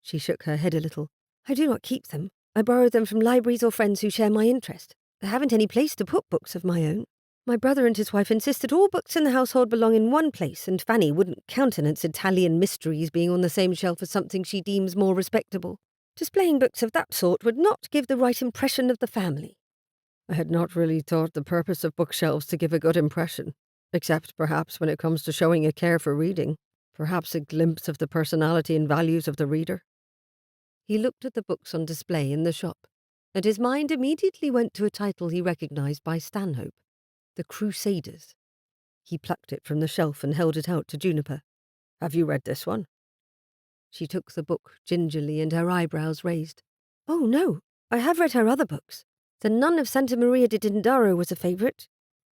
She shook her head a little. I do not keep them. I borrow them from libraries or friends who share my interest. I haven't any place to put books of my own. My brother and his wife insist that all books in the household belong in one place, and Fanny wouldn't countenance Italian mysteries being on the same shelf as something she deems more respectable. Displaying books of that sort would not give the right impression of the family. I had not really thought the purpose of bookshelves to give a good impression, except perhaps when it comes to showing a care for reading, perhaps a glimpse of the personality and values of the reader. He looked at the books on display in the shop, and his mind immediately went to a title he recognized by Stanhope, The Crusaders. He plucked it from the shelf and held it out to Juniper. Have you read this one? She took the book gingerly and her eyebrows raised. Oh, no, I have read her other books. The Nun of Santa Maria di Dindaro was a favourite.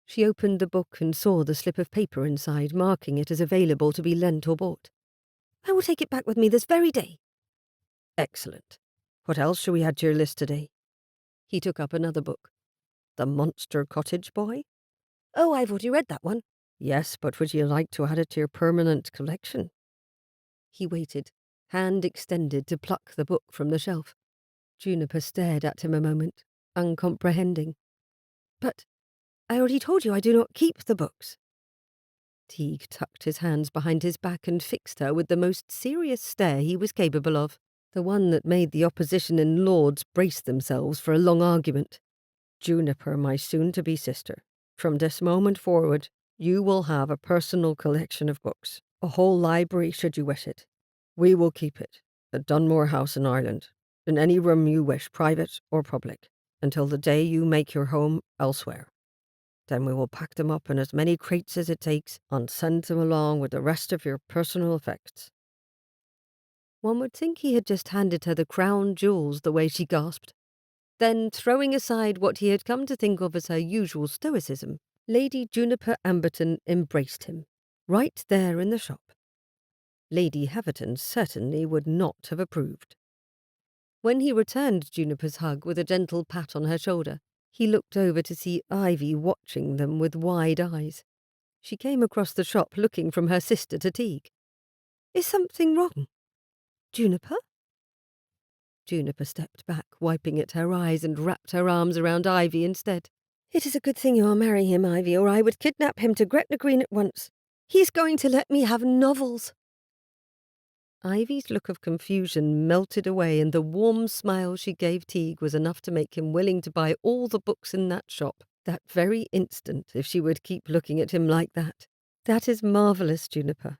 She opened the book and saw the slip of paper inside, marking it as available to be lent or bought. I will take it back with me this very day. Excellent. What else shall we add to your list today? He took up another book. The Monster Cottage Boy? Oh, I've already read that one. Yes, but would you like to add it to your permanent collection? He waited, hand extended to pluck the book from the shelf. Juniper stared at him a moment, uncomprehending. But I already told you I do not keep the books. Teague tucked his hands behind his back and fixed her with the most serious stare he was capable of, the one that made the opposition in Lords brace themselves for a long argument. Juniper, my soon-to-be sister, from this moment forward, you will have a personal collection of books, a whole library should you wish it. We will keep it, at Dunmore House in Ireland, in any room you wish, private or public, until the day you make your home elsewhere. Then we will pack them up in as many crates as it takes and send them along with the rest of your personal effects. One would think he had just handed her the crown jewels the way she gasped. Then, throwing aside what he had come to think of as her usual stoicism, Lady Juniper Amberton embraced him, right there in the shop. Lady Haverton certainly would not have approved. When he returned Juniper's hug with a gentle pat on her shoulder, he looked over to see Ivy watching them with wide eyes. She came across the shop looking from her sister to Teague. Is something wrong? Juniper? Juniper stepped back, wiping at her eyes, and wrapped her arms around Ivy instead. It is a good thing you are marrying him, Ivy, or I would kidnap him to Gretna Green at once. He's going to let me have novels. Ivy's look of confusion melted away, and the warm smile she gave Teague was enough to make him willing to buy all the books in that shop that very instant if she would keep looking at him like that. That is marvellous, Juniper.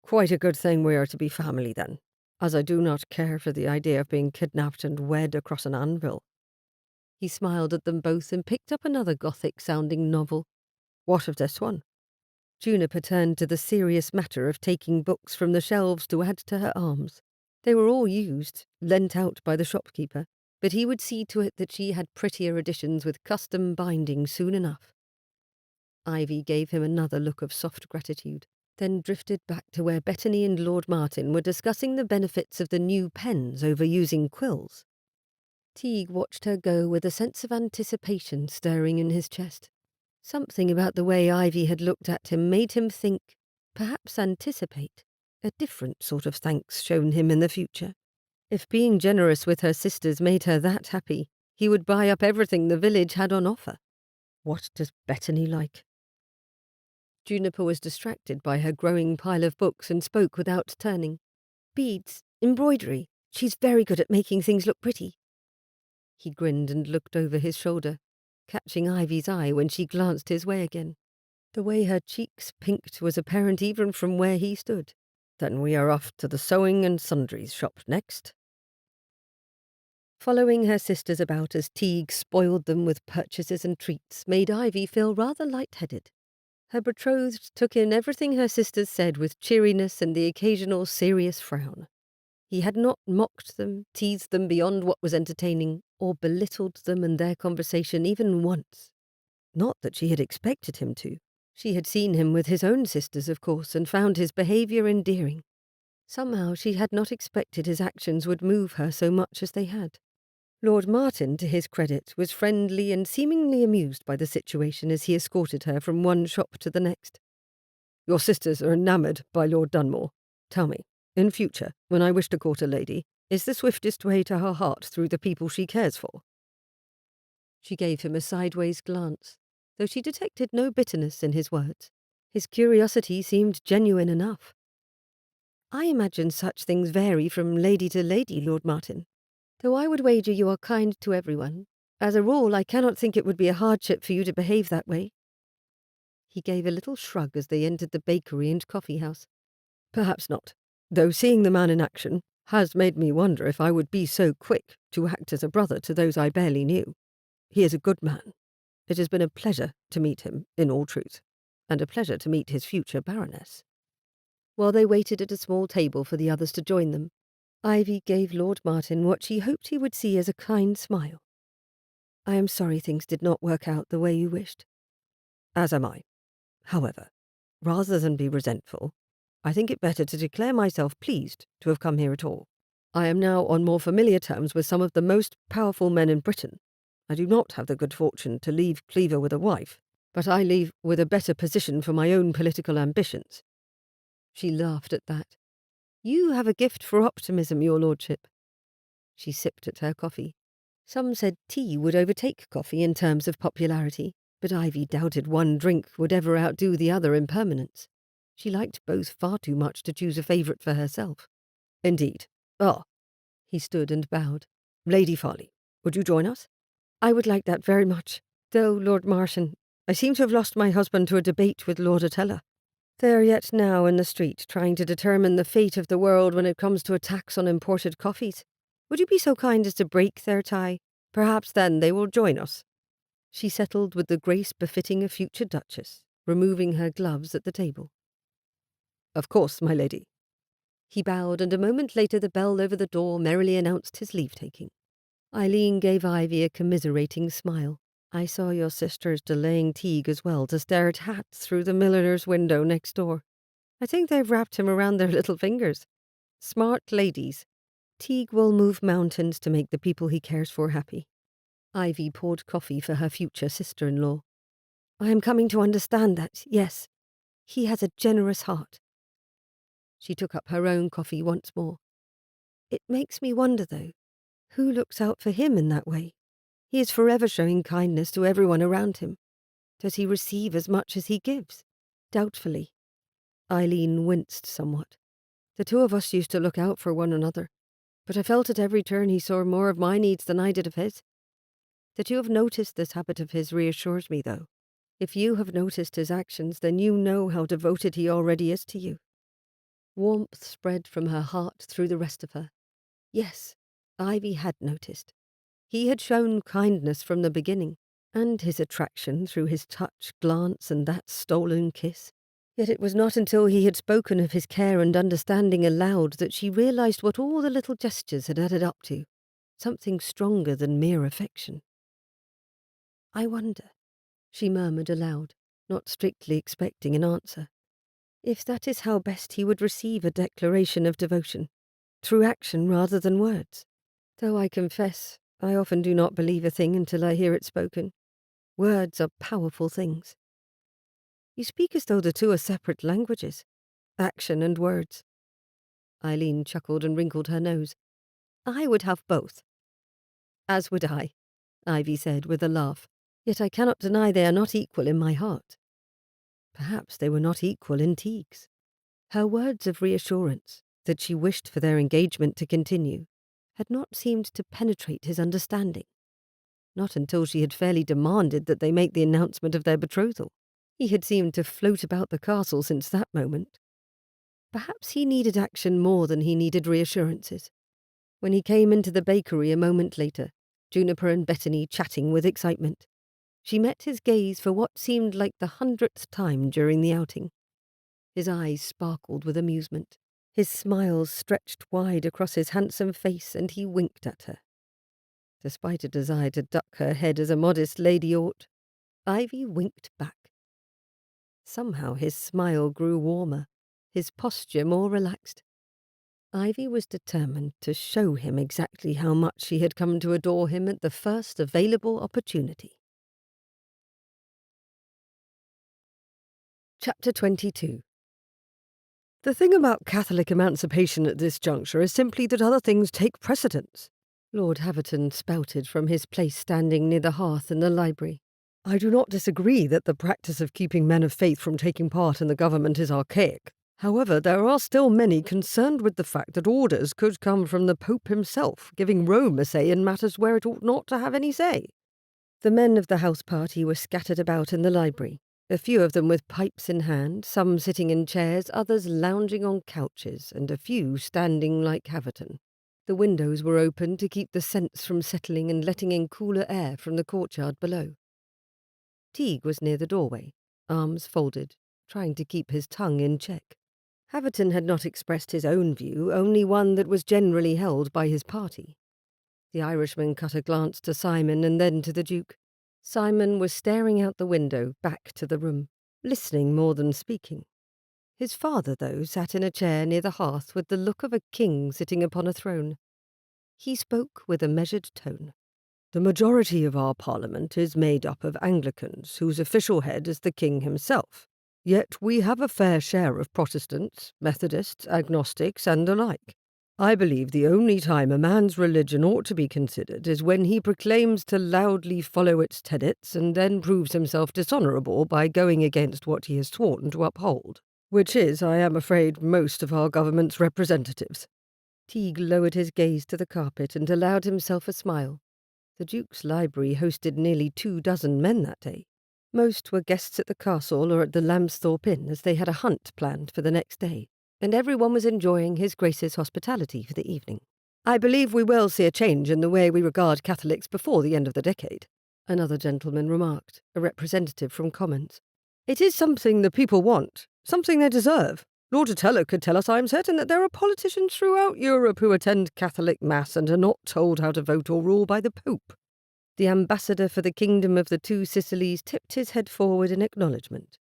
Quite a good thing we are to be family, then, as I do not care for the idea of being kidnapped and wed across an anvil. He smiled at them both and picked up another Gothic-sounding novel. What of this one? Juniper turned to the serious matter of taking books from the shelves to add to her arms. They were all used, lent out by the shopkeeper, but he would see to it that she had prettier editions with custom binding soon enough. Ivy gave him another look of soft gratitude, then drifted back to where Bettany and Lord Martin were discussing the benefits of the new pens over using quills. Teague watched her go with a sense of anticipation stirring in his chest. Something about the way Ivy had looked at him made him think, perhaps anticipate, a different sort of thanks shown him in the future. If being generous with her sisters made her that happy, he would buy up everything the village had on offer. What does Bettany like? Juniper was distracted by her growing pile of books and spoke without turning. Beads, embroidery. She's very good at making things look pretty. He grinned and looked over his shoulder, catching Ivy's eye when she glanced his way again. The way her cheeks pinked was apparent even from where he stood. Then we are off to the sewing and sundries shop next. Following her sisters about as Teague spoiled them with purchases and treats made Ivy feel rather light-headed. Her betrothed took in everything her sisters said with cheeriness and the occasional serious frown. He had not mocked them, teased them beyond what was entertaining, or belittled them and their conversation even once. Not that she had expected him to. She had seen him with his own sisters, of course, and found his behaviour endearing. Somehow she had not expected his actions would move her so much as they had. Lord Martin, to his credit, was friendly and seemingly amused by the situation as he escorted her from one shop to the next. Your sisters are enamoured by Lord Dunmore. Tell me, in future, when I wish to court a lady, is the swiftest way to her heart through the people she cares for? She gave him a sideways glance, though she detected no bitterness in his words. His curiosity seemed genuine enough. I imagine such things vary from lady to lady, Lord Martin, though I would wager you are kind to everyone, As a rule, I cannot think it would be a hardship for you to behave that way. He gave a little shrug as they entered the bakery and coffee house. Perhaps not, though seeing the man in action has made me wonder if I would be so quick to act as a brother to those I barely knew. He is a good man. It has been a pleasure to meet him, in all truth, and a pleasure to meet his future baroness. While they waited at a small table for the others to join them, Ivy gave Lord Martin what she hoped he would see as a kind smile. I am sorry things did not work out the way you wished. As am I. However, rather than be resentful, I think it better to declare myself pleased to have come here at all. I am now on more familiar terms with some of the most powerful men in Britain. I do not have the good fortune to leave Cleaver with a wife, but I leave with a better position for my own political ambitions. She laughed at that. You have a gift for optimism, your lordship. She sipped at her coffee. Some said tea would overtake coffee in terms of popularity, but Ivy doubted one drink would ever outdo the other in permanence. She liked both far too much to choose a favourite for herself. Indeed. Ah. He stood and bowed. Lady Farley, would you join us? I would like that very much. Though, Lord Martin, I seem to have lost my husband to a debate with Lord Attella. They are yet now in the street trying to determine the fate of the world when it comes to a tax on imported coffees. Would you be so kind as to break their tie? Perhaps then they will join us. She settled with the grace befitting a future duchess, removing her gloves at the table. Of course, my lady. He bowed, and a moment later the bell over the door merrily announced his leave-taking. Eileen gave Ivy a commiserating smile. I saw your sisters delaying Teague as well to stare at hats through the milliner's window next door. I think they've wrapped him around their little fingers. Smart ladies. Teague will move mountains to make the people he cares for happy. Ivy poured coffee for her future sister-in-law. I am coming to understand that, yes. He has a generous heart. She took up her own coffee once more. It makes me wonder, though, who looks out for him in that way? He is forever showing kindness to everyone around him. Does he receive as much as he gives? Doubtfully. Eileen winced somewhat. The two of us used to look out for one another, but I felt at every turn he saw more of my needs than I did of his. That you have noticed this habit of his reassures me, though. If you have noticed his actions, then you know how devoted he already is to you. Warmth spread from her heart through the rest of her. Yes, Ivy had noticed. He had shown kindness from the beginning, and his attraction through his touch, glance, and that stolen kiss. Yet it was not until he had spoken of his care and understanding aloud that she realized what all the little gestures had added up to, something stronger than mere affection. I wonder, she murmured aloud, not strictly expecting an answer, if that is how best he would receive a declaration of devotion, through action rather than words. Though I confess, I often do not believe a thing until I hear it spoken. Words are powerful things. You speak as though the two are separate languages, action and words. Eileen chuckled and wrinkled her nose. I would have both. As would I, Ivy said with a laugh, yet I cannot deny they are not equal in my heart. Perhaps they were not equal in Teague's. Her words of reassurance, that she wished for their engagement to continue, had not seemed to penetrate his understanding. Not until she had fairly demanded that they make the announcement of their betrothal. He had seemed to float about the castle since that moment. Perhaps he needed action more than he needed reassurances. When he came into the bakery a moment later, Juniper and Bettany chatting with excitement, she met his gaze for what seemed like the 100th time during the outing. His eyes sparkled with amusement. His smile stretched wide across his handsome face, and he winked at her. Despite a desire to duck her head as a modest lady ought, Ivy winked back. Somehow his smile grew warmer, his posture more relaxed. Ivy was determined to show him exactly how much she had come to adore him at the first available opportunity. Chapter 22. The thing about Catholic emancipation at this juncture is simply that other things take precedence, Lord Haverton spouted from his place standing near the hearth in the library. I do not disagree that the practice of keeping men of faith from taking part in the government is archaic. However, there are still many concerned with the fact that orders could come from the Pope himself, giving Rome a say in matters where it ought not to have any say. The men of the house party were scattered about in the library, a few of them with pipes in hand, some sitting in chairs, others lounging on couches, and a few standing like Haverton. The windows were open to keep the scents from settling and letting in cooler air from the courtyard below. Teague was near the doorway, arms folded, trying to keep his tongue in check. Haverton had not expressed his own view, only one that was generally held by his party. The Irishman cut a glance to Simon and then to the Duke. Simon was staring out the window, back to the room, listening more than speaking. His father, though, sat in a chair near the hearth with the look of a king sitting upon a throne. He spoke with a measured tone. The majority of our parliament is made up of Anglicans, whose official head is the king himself. Yet we have a fair share of Protestants, Methodists, agnostics, and the like. I believe the only time a man's religion ought to be considered is when he proclaims to loudly follow its tenets and then proves himself dishonourable by going against what he has sworn to uphold, which is, I am afraid, most of our government's representatives. Teague lowered his gaze to the carpet and allowed himself a smile. The Duke's library hosted nearly 24 men that day. Most were guests at the castle or at the Lambsthorpe Inn, as they had a hunt planned for the next day, and everyone was enjoying His Grace's hospitality for the evening. I believe we will see a change in the way we regard Catholics before the end of the decade, another gentleman remarked, a representative from Commons. It is something the people want, something they deserve. Lord Otello could tell us, I am certain, that there are politicians throughout Europe who attend Catholic Mass and are not told how to vote or rule by the Pope. The ambassador for the Kingdom of the Two Sicilies tipped his head forward in acknowledgment.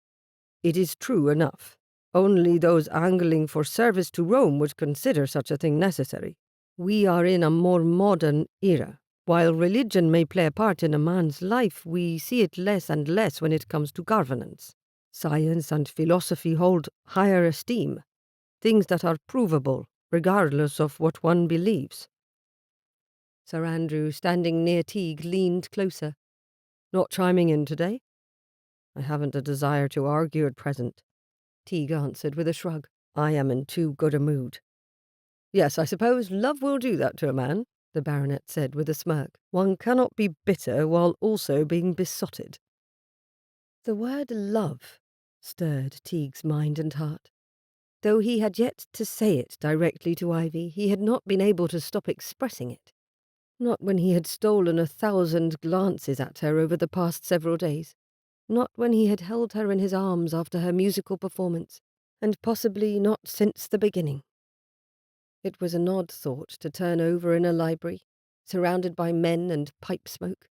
It is true enough. Only those angling for service to Rome would consider such a thing necessary. We are in a more modern era. While religion may play a part in a man's life, we see it less and less when it comes to governance. Science and philosophy hold higher esteem, things that are provable, regardless of what one believes. Sir Andrew, standing near Teague, leaned closer. Not chiming in today? I haven't a desire to argue at present, Teague answered with a shrug. I am in too good a mood. Yes, I suppose love will do that to a man, the baronet said with a smirk. One cannot be bitter while also being besotted. The word love stirred Teague's mind and heart. Though he had yet to say it directly to Ivy, he had not been able to stop expressing it. Not when he had stolen 1,000 glances at her over the past several days. Not when he had held her in his arms after her musical performance, and possibly not since the beginning. It was an odd thought to turn over in a library, surrounded by men and pipe smoke.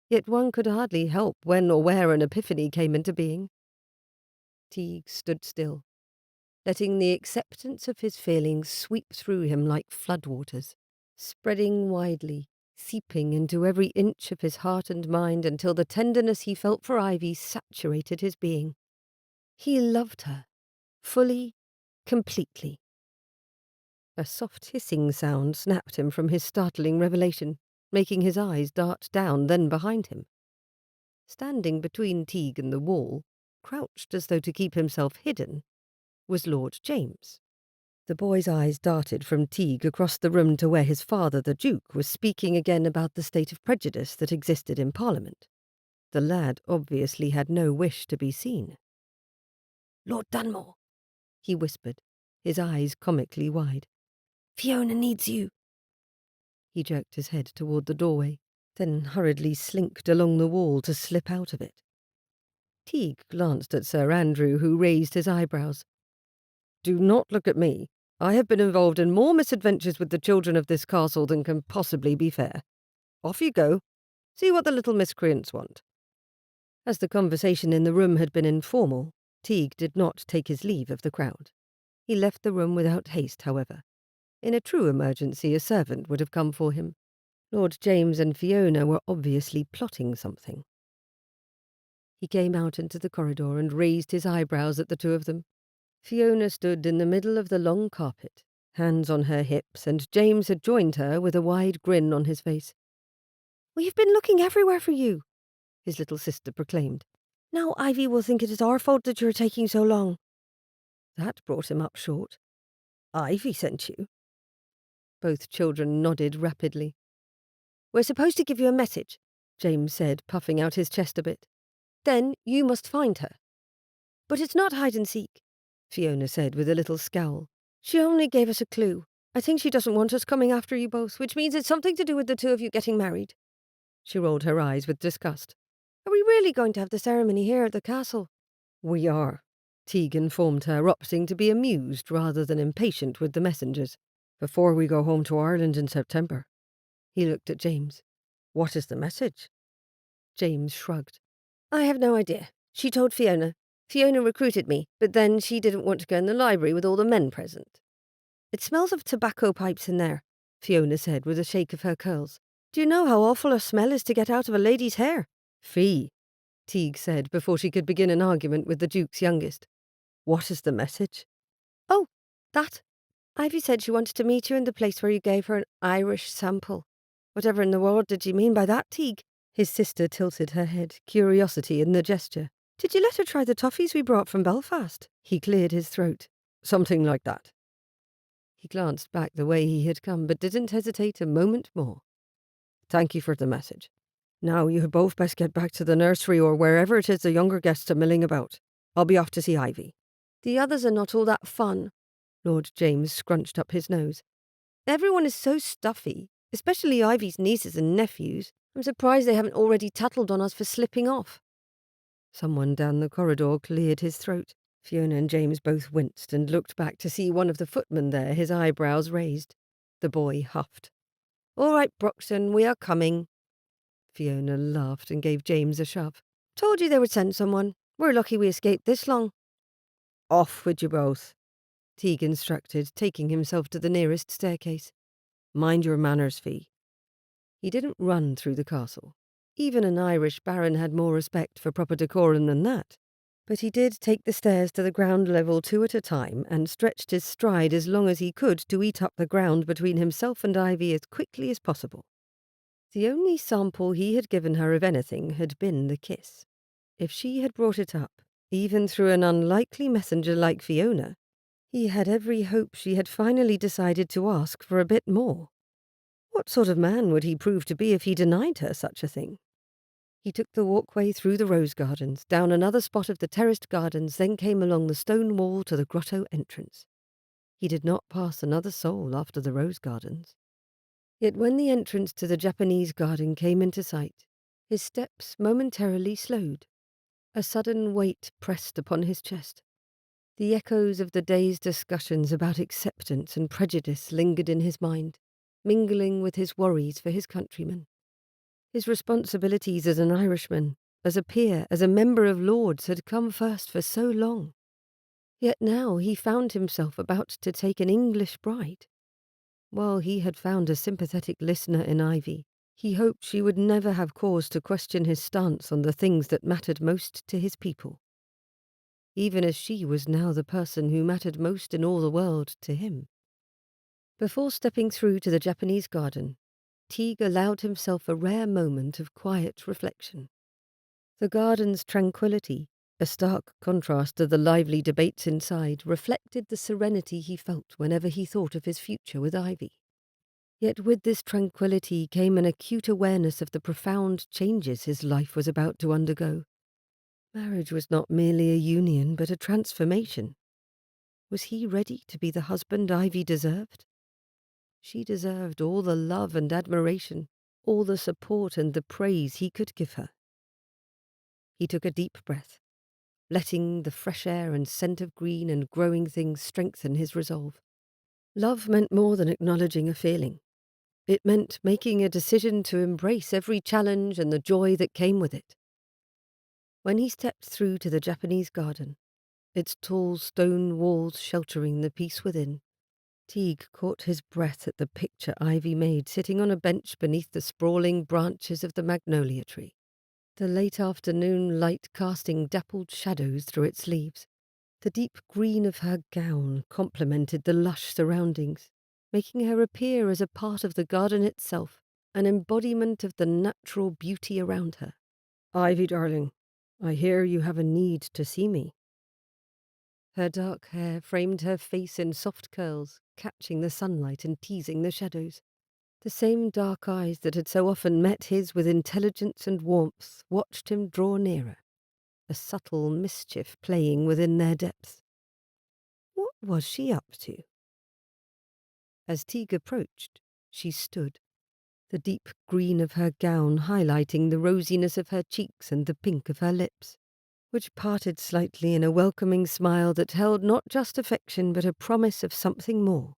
Yet one could hardly help when or where an epiphany came into being. Teague stood still, letting the acceptance of his feelings sweep through him like floodwaters, spreading widely, seeping into every inch of his heart and mind until the tenderness he felt for Ivy saturated his being. He loved her, fully, completely. A soft hissing sound snapped him from his startling revelation, making his eyes dart down, then behind him. Standing between Teague and the wall, crouched as though to keep himself hidden, was Lord James. The boy's eyes darted from Teague across the room to where his father, the Duke, was speaking again about the state of prejudice that existed in Parliament. The lad obviously had no wish to be seen. "Lord Dunmore," he whispered, his eyes comically wide. "Fiona needs you." He jerked his head toward the doorway, then hurriedly slinked along the wall to slip out of it. Teague glanced at Sir Andrew, who raised his eyebrows. "Do not look at me. I have been involved in more misadventures with the children of this castle than can possibly be fair. Off you go. See what the little miscreants want." As the conversation in the room had been informal, Teague did not take his leave of the crowd. He left the room without haste, however. In a true emergency, a servant would have come for him. Lord James and Fiona were obviously plotting something. He came out into the corridor and raised his eyebrows at the two of them. Fiona stood in the middle of the long carpet, hands on her hips, and James had joined her with a wide grin on his face. "We have been looking everywhere for you," his little sister proclaimed. "Now Ivy will think it is our fault that you are taking so long." That brought him up short. "Ivy sent you?" Both children nodded rapidly. "We're supposed to give you a message. James said, puffing out his chest a bit. "Then you must find her." "But it's not hide and seek," Fiona said with a little scowl. "She only gave us a clue. I think she doesn't want us coming after you both, which means it's something to do with the two of you getting married." She rolled her eyes with disgust. "Are we really going to have the ceremony here at the castle?" "We are," Teague informed her, opting to be amused rather than impatient with the messengers. "Before we go home to Ireland in September." He looked at James. "What is the message?" James shrugged. "I have no idea. She told Fiona. Fiona recruited me, but then she didn't want to go in the library with all the men present." "It smells of tobacco pipes in there," Fiona said with a shake of her curls. "Do you know how awful a smell is to get out of a lady's hair?" "Fie," Teague said before she could begin an argument with the Duke's youngest. "What is the message?" "Oh, that. Ivy said she wanted to meet you in the place where you gave her an Irish sample. Whatever in the world did you mean by that, Teague?" His sister tilted her head, curiosity in the gesture. "Did you let her try the toffees we brought from Belfast?" He cleared his throat. "Something like that." He glanced back the way he had come, but didn't hesitate a moment more. "Thank you for the message. Now you had both best get back to the nursery or wherever it is the younger guests are milling about. I'll be off to see Ivy." "The others are not all that fun." Lord James scrunched up his nose. "Everyone is so stuffy, especially Ivy's nieces and nephews. I'm surprised they haven't already tattled on us for slipping off." Someone down the corridor cleared his throat. Fiona and James both winced and looked back to see one of the footmen there, his eyebrows raised. The boy huffed. "All right, Broxton, we are coming." Fiona laughed and gave James a shove. "Told you they would send someone. We're lucky we escaped this long." "Off with you both," Teague instructed, taking himself to the nearest staircase. "Mind your manners, Fee." He didn't run through the castle. Even an Irish baron had more respect for proper decorum than that. But he did take the stairs to the ground level 2 at a time and stretched his stride as long as he could to eat up the ground between himself and Ivy as quickly as possible. The only sample he had given her of anything had been the kiss. If she had brought it up, even through an unlikely messenger like Fiona, he had every hope she had finally decided to ask for a bit more. What sort of man would he prove to be if he denied her such a thing? He took the walkway through the rose gardens, down another spot of the terraced gardens, then came along the stone wall to the grotto entrance. He did not pass another soul after the rose gardens. Yet when the entrance to the Japanese garden came into sight, his steps momentarily slowed. A sudden weight pressed upon his chest. The echoes of the day's discussions about acceptance and prejudice lingered in his mind, mingling with his worries for his countrymen. His responsibilities as an Irishman, as a peer, as a member of Lords had come first for so long. Yet now he found himself about to take an English bride. While he had found a sympathetic listener in Ivy, he hoped she would never have cause to question his stance on the things that mattered most to his people. Even as she was now the person who mattered most in all the world to him. Before stepping through to the Japanese garden, Teague allowed himself a rare moment of quiet reflection. The garden's tranquility, a stark contrast to the lively debates inside, reflected the serenity he felt whenever he thought of his future with Ivy. Yet with this tranquility came an acute awareness of the profound changes his life was about to undergo. Marriage was not merely a union, but a transformation. Was he ready to be the husband Ivy deserved? She deserved all the love and admiration, all the support and the praise he could give her. He took a deep breath, letting the fresh air and scent of green and growing things strengthen his resolve. Love meant more than acknowledging a feeling. It meant making a decision to embrace every challenge and the joy that came with it. When he stepped through to the Japanese garden, its tall stone walls sheltering the peace within, Teague caught his breath at the picture Ivy made sitting on a bench beneath the sprawling branches of the magnolia tree, the late afternoon light casting dappled shadows through its leaves. The deep green of her gown complemented the lush surroundings, making her appear as a part of the garden itself, an embodiment of the natural beauty around her. "Ivy, darling, I hear you have a need to see me." Her dark hair framed her face in soft curls, catching the sunlight and teasing the shadows. The same dark eyes that had so often met his with intelligence and warmth watched him draw nearer, a subtle mischief playing within their depths. What was she up to? As Teague approached, she stood, the deep green of her gown highlighting the rosiness of her cheeks and the pink of her lips, which parted slightly in a welcoming smile that held not just affection but a promise of something more,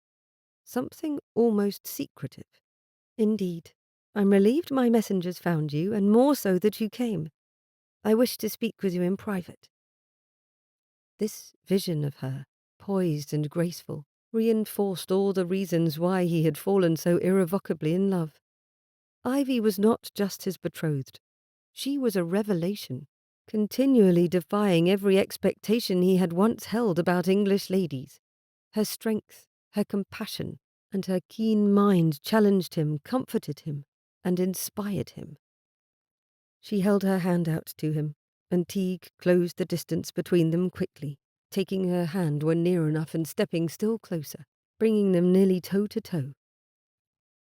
something almost secretive. Indeed, I'm relieved my messengers found you, and more so that you came. I wish to speak with you in private. This vision of her, poised and graceful, reinforced all the reasons why he had fallen so irrevocably in love. Ivy was not just his betrothed. She was a revelation, continually defying every expectation he had once held about English ladies. Her strength, her compassion, and her keen mind challenged him, comforted him, and inspired him. She held her hand out to him, and Teague closed the distance between them quickly, taking her hand when near enough and stepping still closer, bringing them nearly toe to toe.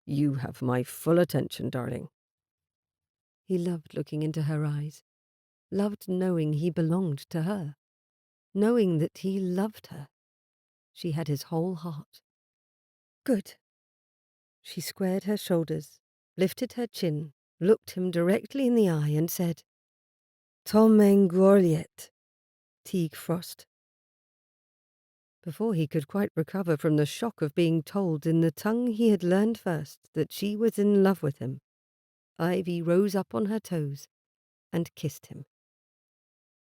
"You have my full attention, darling." He loved looking into her eyes, loved knowing he belonged to her, knowing that he loved her. She had his whole heart. Good. She squared her shoulders, lifted her chin, looked him directly in the eye, and said, "Tom Engorliet, Teague Frost." Before he could quite recover from the shock of being told in the tongue he had learned first that she was in love with him, Ivy rose up on her toes and kissed him.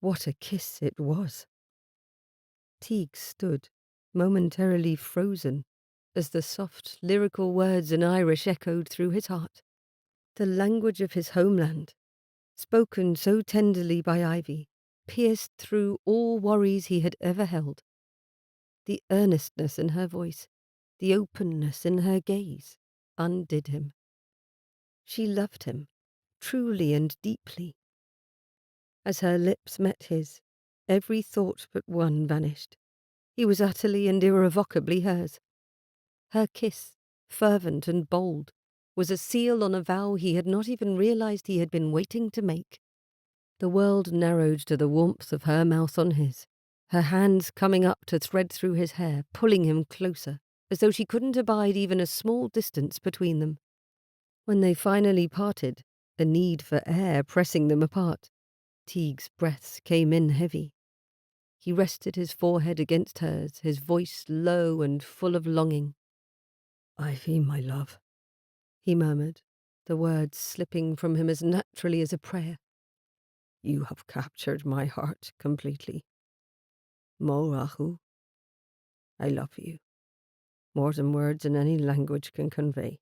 What a kiss it was! Teague stood, momentarily frozen, as the soft, lyrical words in Irish echoed through his heart. The language of his homeland, spoken so tenderly by Ivy, pierced through all worries he had ever held. The earnestness in her voice, the openness in her gaze, undid him. She loved him, truly and deeply. As her lips met his, every thought but one vanished. He was utterly and irrevocably hers. Her kiss, fervent and bold, was a seal on a vow he had not even realized he had been waiting to make. The world narrowed to the warmth of her mouth on his, her hands coming up to thread through his hair, pulling him closer, as though she couldn't abide even a small distance between them. When they finally parted, a need for air pressing them apart, Teague's breaths came in heavy. He rested his forehead against hers, his voice low and full of longing. "Ivy, my love," he murmured, the words slipping from him as naturally as a prayer. "You have captured my heart completely. Morahu, I love you, more than words in any language can convey."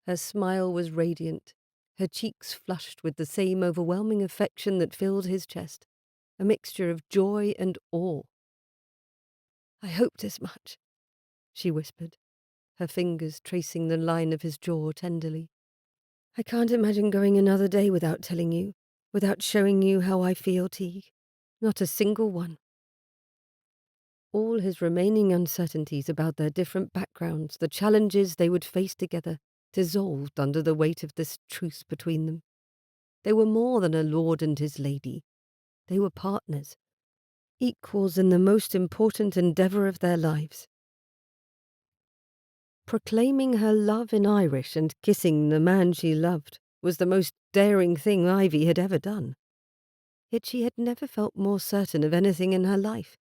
Her smile was radiant, her cheeks flushed with the same overwhelming affection that filled his chest, a mixture of joy and awe. "I hoped as much," she whispered, her fingers tracing the line of his jaw tenderly. "I can't imagine going another day without telling you, without showing you how I feel, Teague. Not a single one." All his remaining uncertainties about their different backgrounds, the challenges they would face together, dissolved under the weight of this truce between them. They were more than a lord and his lady. They were partners, equals in the most important endeavour of their lives. Proclaiming her love in Irish and kissing the man she loved was the most daring thing Ivy had ever done. Yet she had never felt more certain of anything in her life.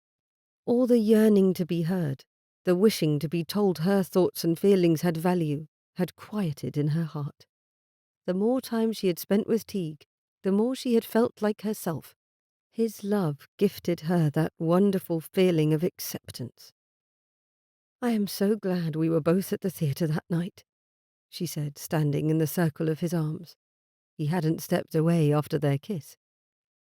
All the yearning to be heard, the wishing to be told her thoughts and feelings had value, had quieted in her heart. The more time she had spent with Teague, the more she had felt like herself. His love gifted her that wonderful feeling of acceptance. "I am so glad we were both at the theatre that night," she said, standing in the circle of his arms. He hadn't stepped away after their kiss.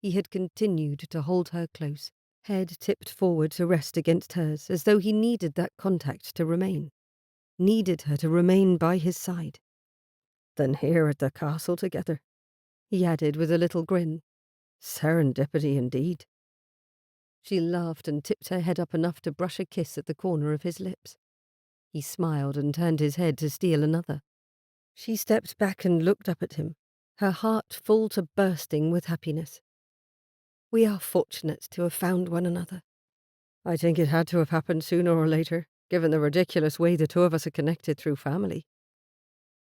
He had continued to hold her close, head tipped forward to rest against hers, as though he needed that contact to remain, needed her to remain by his side. "Then here at the castle together," he added with a little grin. "Serendipity indeed." She laughed and tipped her head up enough to brush a kiss at the corner of his lips. He smiled and turned his head to steal another. She stepped back and looked up at him, her heart full to bursting with happiness. We are fortunate to have found one another. I think it had to have happened sooner or later, given the ridiculous way the two of us are connected through family.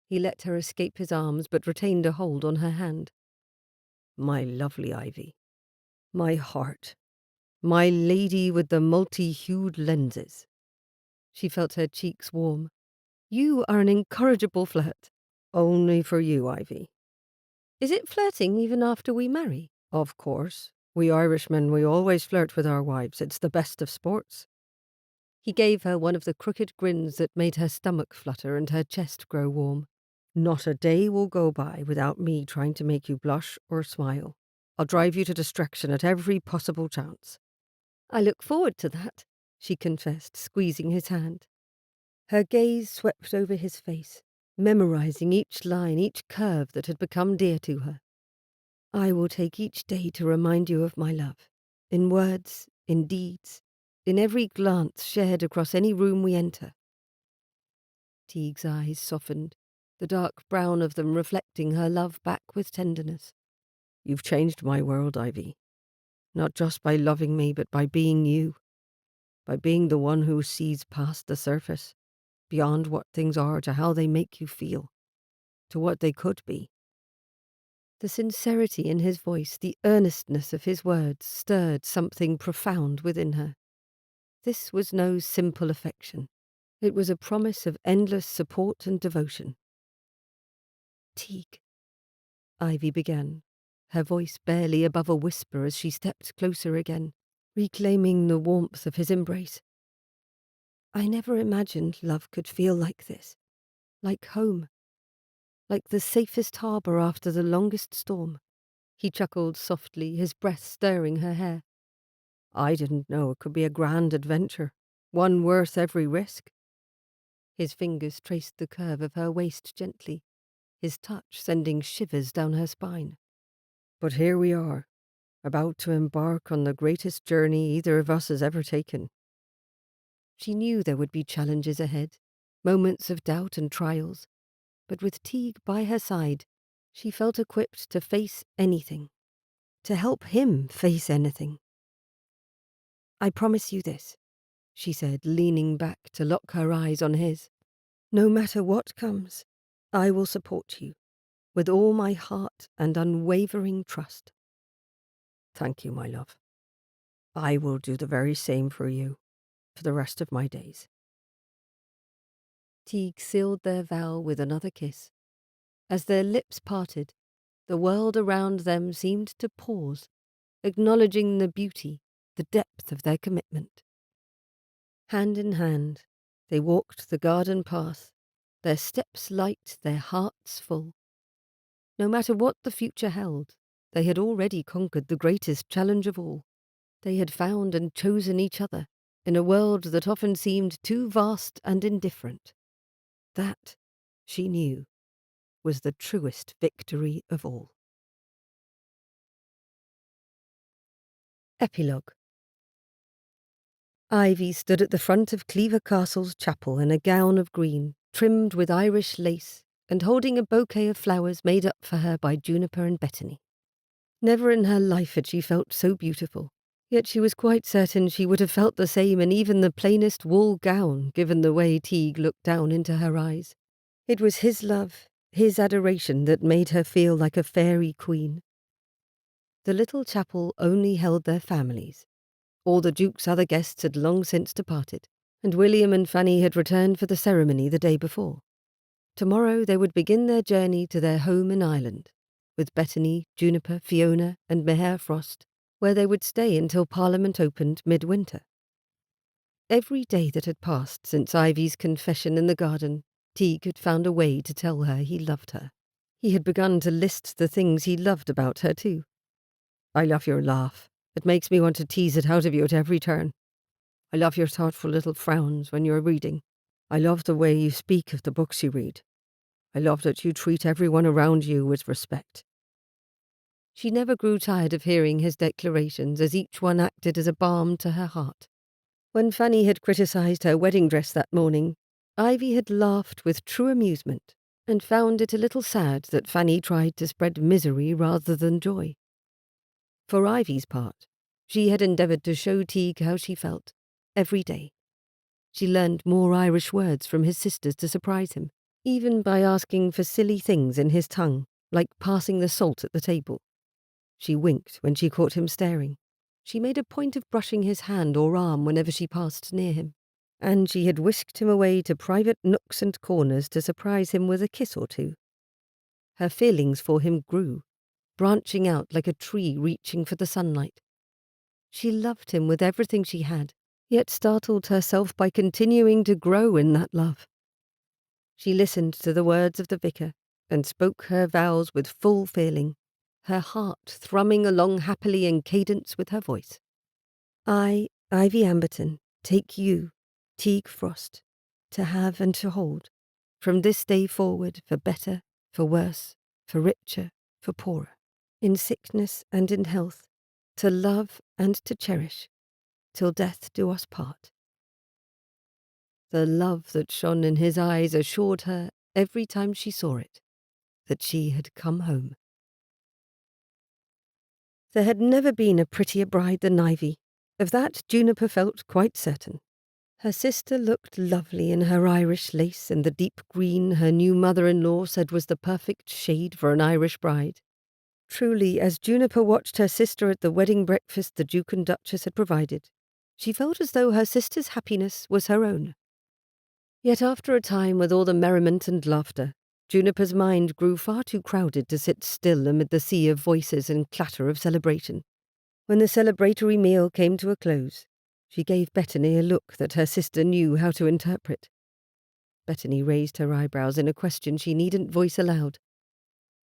He let her escape his arms, but retained a hold on her hand. My lovely Ivy. My heart. My lady with the multi-hued lenses. She felt her cheeks warm. You are an incorrigible flirt. Only for you, Ivy. Is it flirting even after we marry? Of course. We Irishmen, we always flirt with our wives. It's the best of sports. He gave her one of the crooked grins that made her stomach flutter and her chest grow warm. Not a day will go by without me trying to make you blush or smile. I'll drive you to distraction at every possible chance. I look forward to that, she confessed, squeezing his hand. Her gaze swept over his face, memorizing each line, each curve that had become dear to her. I will take each day to remind you of my love, in words, in deeds, in every glance shared across any room we enter. Teague's eyes softened, the dark brown of them reflecting her love back with tenderness. You've changed my world, Ivy. Not just by loving me, but by being you. By being the one who sees past the surface, beyond what things are to how they make you feel, to what they could be. The sincerity in his voice, the earnestness of his words stirred something profound within her. This was no simple affection. It was a promise of endless support and devotion. Teague, Ivy began, her voice barely above a whisper as she stepped closer again, reclaiming the warmth of his embrace. I never imagined love could feel like this, like home, like the safest harbour after the longest storm. He chuckled softly, his breath stirring her hair. I didn't know it could be a grand adventure, one worth every risk. His fingers traced the curve of her waist gently, his touch sending shivers down her spine. But here we are, about to embark on the greatest journey either of us has ever taken. She knew there would be challenges ahead, moments of doubt and trials, but with Teague by her side, she felt equipped to face anything, to help him face anything. I promise you this, she said, leaning back to lock her eyes on his. No matter what comes, I will support you, with all my heart and unwavering trust. Thank you, my love. I will do the very same for you, for the rest of my days. Teague sealed their vow with another kiss. As their lips parted, the world around them seemed to pause, acknowledging the beauty, the depth of their commitment. Hand in hand, they walked the garden path, their steps light, their hearts full. No matter what the future held, they had already conquered the greatest challenge of all. They had found and chosen each other in a world that often seemed too vast and indifferent. That, she knew, was the truest victory of all. Epilogue. Ivy stood at the front of Cleaver Castle's chapel in a gown of green, trimmed with Irish lace, and holding a bouquet of flowers made up for her by Juniper and Bettany. Never in her life had she felt so beautiful, yet she was quite certain she would have felt the same in even the plainest wool gown, given the way Teague looked down into her eyes. It was his love, his adoration that made her feel like a fairy queen. The little chapel only held their families. All the Duke's other guests had long since departed, and William and Fanny had returned for the ceremony the day before. Tomorrow they would begin their journey to their home in Ireland, with Bettany, Juniper, Fiona, and Teague Frost, where they would stay until Parliament opened midwinter. Every day that had passed since Ivy's confession in the garden, Teague had found a way to tell her he loved her. He had begun to list the things he loved about her too. I love your laugh. It makes me want to tease it out of you at every turn. I love your thoughtful little frowns when you're reading. I love the way you speak of the books you read. I love that you treat everyone around you with respect. She never grew tired of hearing his declarations, as each one acted as a balm to her heart. When Fanny had criticised her wedding dress that morning, Ivy had laughed with true amusement, and found it a little sad that Fanny tried to spread misery rather than joy. For Ivy's part, she had endeavoured to show Teague how she felt, every day. She learned more Irish words from his sisters to surprise him, even by asking for silly things in his tongue, like passing the salt at the table. She winked when she caught him staring. She made a point of brushing his hand or arm whenever she passed near him, and she had whisked him away to private nooks and corners to surprise him with a kiss or two. Her feelings for him grew, branching out like a tree reaching for the sunlight. She loved him with everything she had, yet startled herself by continuing to grow in that love. She listened to the words of the vicar and spoke her vows with full feeling, her heart thrumming along happily in cadence with her voice. I, Ivy Amberton, take you, Teague Frost, to have and to hold, from this day forward, for better, for worse, for richer, for poorer, in sickness and in health, to love and to cherish, till death do us part. The love that shone in his eyes assured her, every time she saw it, that she had come home. There had never been a prettier bride than Ivy. Of that Juniper felt quite certain. Her sister looked lovely in her Irish lace and the deep green her new mother-in-law said was the perfect shade for an Irish bride. Truly, as Juniper watched her sister at the wedding breakfast the Duke and Duchess had provided, she felt as though her sister's happiness was her own. Yet after a time with all the merriment and laughter, Juniper's mind grew far too crowded to sit still amid the sea of voices and clatter of celebration. When the celebratory meal came to a close, she gave Bettany a look that her sister knew how to interpret. Bettany raised her eyebrows in a question she needn't voice aloud.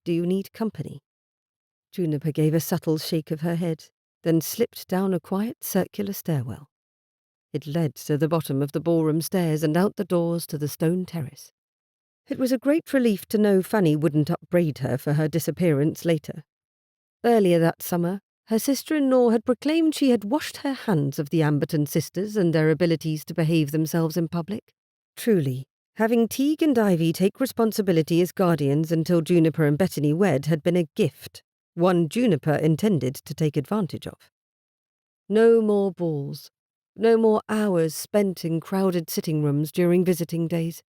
Do you need company? Juniper gave a subtle shake of her head, then slipped down a quiet circular stairwell. It led to the bottom of the ballroom stairs and out the doors to the stone terrace. It was a great relief to know Fanny wouldn't upbraid her for her disappearance later. Earlier that summer, her sister-in-law had proclaimed she had washed her hands of the Amberton sisters and their abilities to behave themselves in public. Truly, having Teague and Ivy take responsibility as guardians until Juniper and Bettany wed had been a gift, one Juniper intended to take advantage of. No more balls. No more hours spent in crowded sitting rooms during visiting days.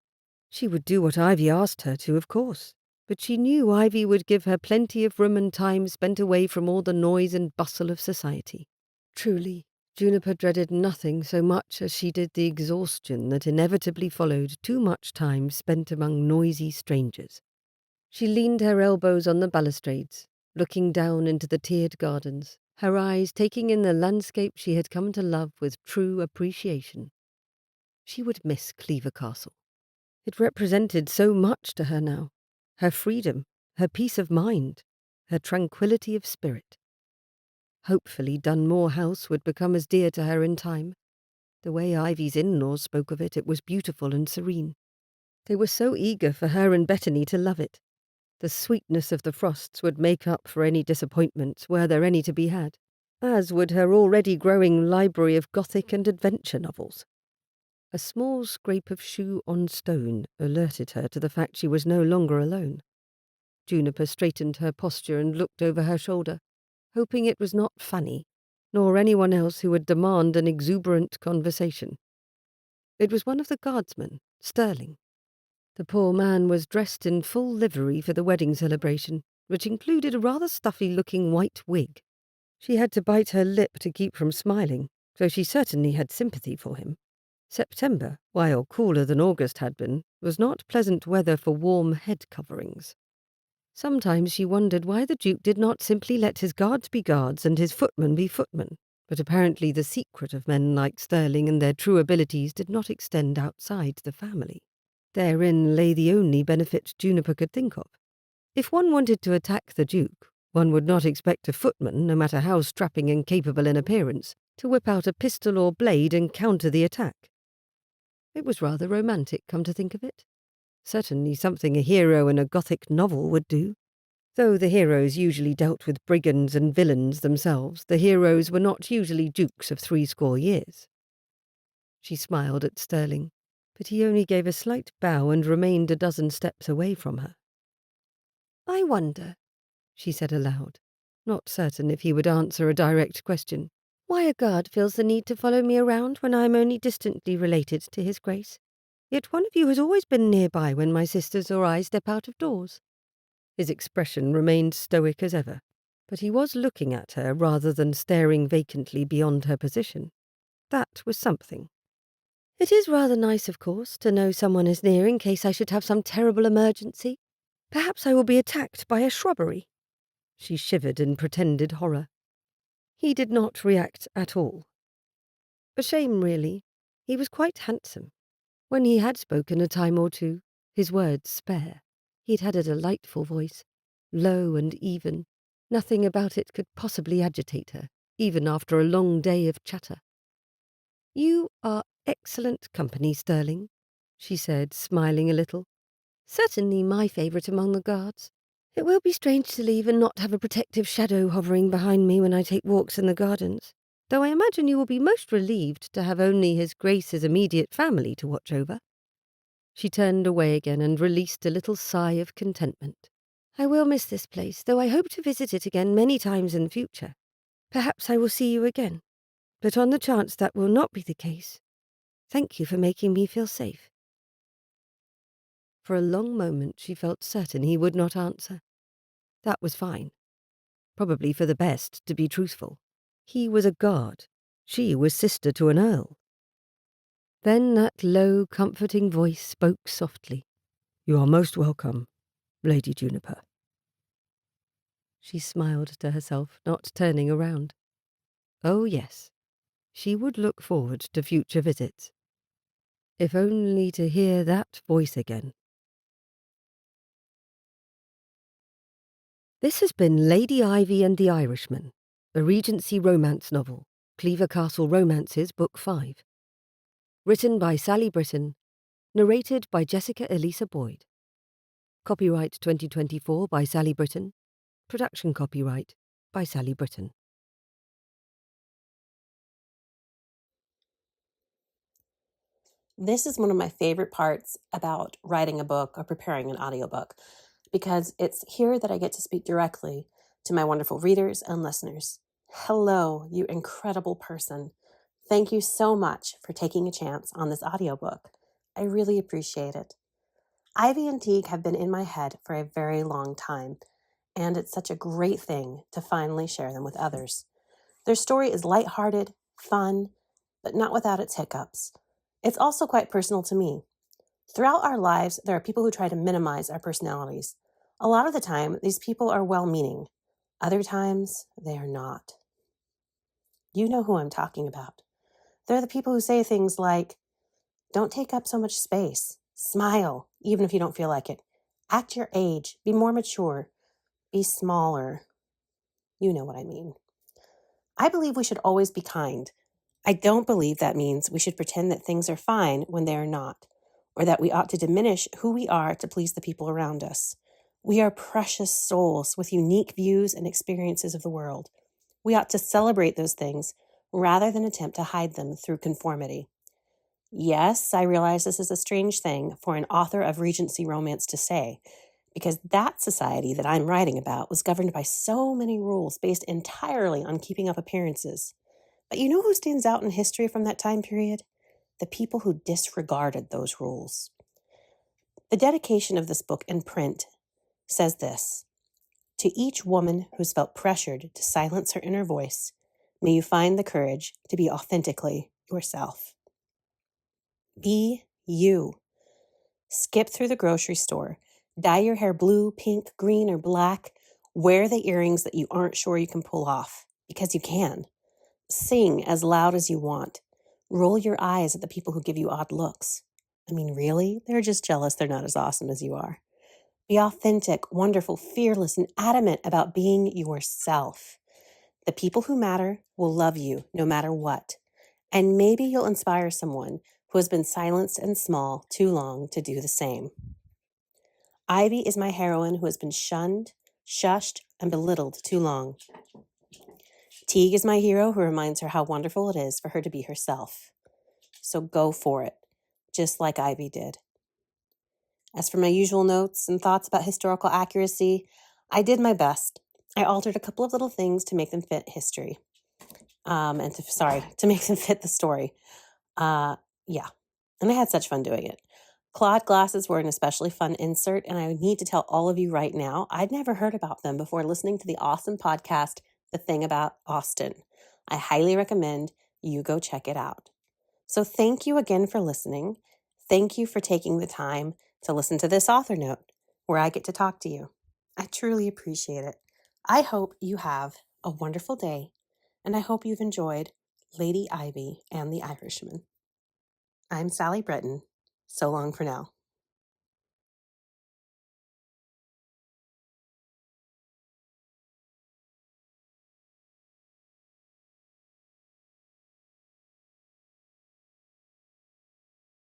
She would do what Ivy asked her to, of course, but she knew Ivy would give her plenty of room and time spent away from all the noise and bustle of society. Truly, Juniper dreaded nothing so much as she did the exhaustion that inevitably followed too much time spent among noisy strangers. She leaned her elbows on the balustrades, looking down into the tiered gardens, her eyes taking in the landscape she had come to love with true appreciation. She would miss Cleaver Castle. It represented so much to her now, her freedom, her peace of mind, her tranquillity of spirit. Hopefully Dunmore House would become as dear to her in time. The way Ivy's in-laws spoke of it, it was beautiful and serene. They were so eager for her and Bettany to love it. The sweetness of the Frosts would make up for any disappointments, were there any to be had, as would her already growing library of Gothic and adventure novels. A small scrape of shoe on stone alerted her to the fact she was no longer alone. Juniper straightened her posture and looked over her shoulder, hoping it was not Fanny, nor anyone else who would demand an exuberant conversation. It was one of the guardsmen, Sterling. The poor man was dressed in full livery for the wedding celebration, which included a rather stuffy-looking white wig. She had to bite her lip to keep from smiling, though she certainly had sympathy for him. September, while cooler than August had been, was not pleasant weather for warm head coverings. Sometimes she wondered why the Duke did not simply let his guards be guards and his footmen be footmen, but apparently the secret of men like Sterling and their true abilities did not extend outside the family. Therein lay the only benefit Juniper could think of. If one wanted to attack the Duke, one would not expect a footman, no matter how strapping and capable in appearance, to whip out a pistol or blade and counter the attack. It was rather romantic, come to think of it. Certainly something a hero in a Gothic novel would do. Though the heroes usually dealt with brigands and villains themselves, the heroes were not usually dukes of 80 years. She smiled at Sterling. but he only gave a slight bow and remained a dozen steps away from her. "I wonder," she said aloud, not certain if he would answer a direct question, "why a guard feels the need to follow me around when I am only distantly related to His Grace. Yet one of you has always been nearby when my sisters or I step out of doors." His expression remained stoic as ever, but he was looking at her rather than staring vacantly beyond her position. That was something. "It is rather nice, of course, to know someone is near in case I should have some terrible emergency. Perhaps I will be attacked by a shrubbery." She shivered in pretended horror. He did not react at all. A shame, really. He was quite handsome. When he had spoken a time or two, his words spare, he'd had a delightful voice, low and even. Nothing about it could possibly agitate her, even after a long day of chatter. "You are excellent company, Sterling," she said, smiling a little. "Certainly my favourite among the guards. It will be strange to leave and not have a protective shadow hovering behind me when I take walks in the gardens, though I imagine you will be most relieved to have only His Grace's immediate family to watch over." She turned away again and released a little sigh of contentment. "I will miss this place, though I hope to visit it again many times in the future. Perhaps I will see you again, but on the chance that will not be the case, thank you for making me feel safe." For a long moment she felt certain he would not answer. That was fine. Probably for the best, to be truthful. He was a guard. She was sister to an earl. Then that low, comforting voice spoke softly. "You are most welcome, Lady Juniper." She smiled to herself, not turning around. Oh yes, she would look forward to future visits. If only to hear that voice again. This has been Lady Ivy and the Irishman, a Regency romance novel, Cleaver Castle Romances, Book 5. Written by Sally Britton, narrated by Jessica Elisa Boyd. Copyright 2024 by Sally Britton. Production copyright by Sally Britton. This is one of my favorite parts about writing a book or preparing an audiobook, because it's here that I get to speak directly to my wonderful readers and listeners. Hello, you incredible person. Thank you so much for taking a chance on this audiobook. I really appreciate it. Ivy and Teague have been in my head for a very long time, and it's such a great thing to finally share them with others. Their story is lighthearted, fun, but not without its hiccups. It's also quite personal to me. Throughout our lives, there are people who try to minimize our personalities. A lot of the time, these people are well-meaning. Other times, they are not. You know who I'm talking about. They're the people who say things like, "Don't take up so much space. Smile, even if you don't feel like it. Act your age. Be more mature. Be smaller." You know what I mean. I believe we should always be kind. I don't believe that means we should pretend that things are fine when they are not, or that we ought to diminish who we are to please the people around us. We are precious souls with unique views and experiences of the world. We ought to celebrate those things rather than attempt to hide them through conformity. Yes, I realize this is a strange thing for an author of Regency romance to say, because that society that I'm writing about was governed by so many rules based entirely on keeping up appearances. But you know who stands out in history from that time period? The people who disregarded those rules. The dedication of this book in print says this: "To each woman who's felt pressured to silence her inner voice, may you find the courage to be authentically yourself." Be you. Skip through the grocery store. Dye your hair blue, pink, green, or black. Wear the earrings that you aren't sure you can pull off, because you can. Sing as loud as you want. Roll your eyes at the people who give you odd looks. I mean, really? They're just jealous they're not as awesome as you are. Be authentic, wonderful, fearless, and adamant about being yourself. The people who matter will love you no matter what. And maybe you'll inspire someone who has been silenced and small too long to do the same. Ivy is my heroine who has been shunned, shushed, and belittled too long. Teague is my hero who reminds her how wonderful it is for her to be herself. So go for it. just like Ivy did. As for my usual notes and thoughts about historical accuracy, I did my best. I altered a couple of little things to make them fit history. To make them fit the story. Yeah. And I had such fun doing it. Claude glasses were an especially fun insert, and I need to tell all of you right now, I'd never heard about them before listening to the awesome podcast, The Thing About Austen. I highly recommend you go check it out. So thank you again for listening. Thank you for taking the time to listen to this author note where I get to talk to you. I truly appreciate it. I hope you have a wonderful day, and I hope you've enjoyed Lady Ivy and the Irishman. I'm Sally Britton. So long for now.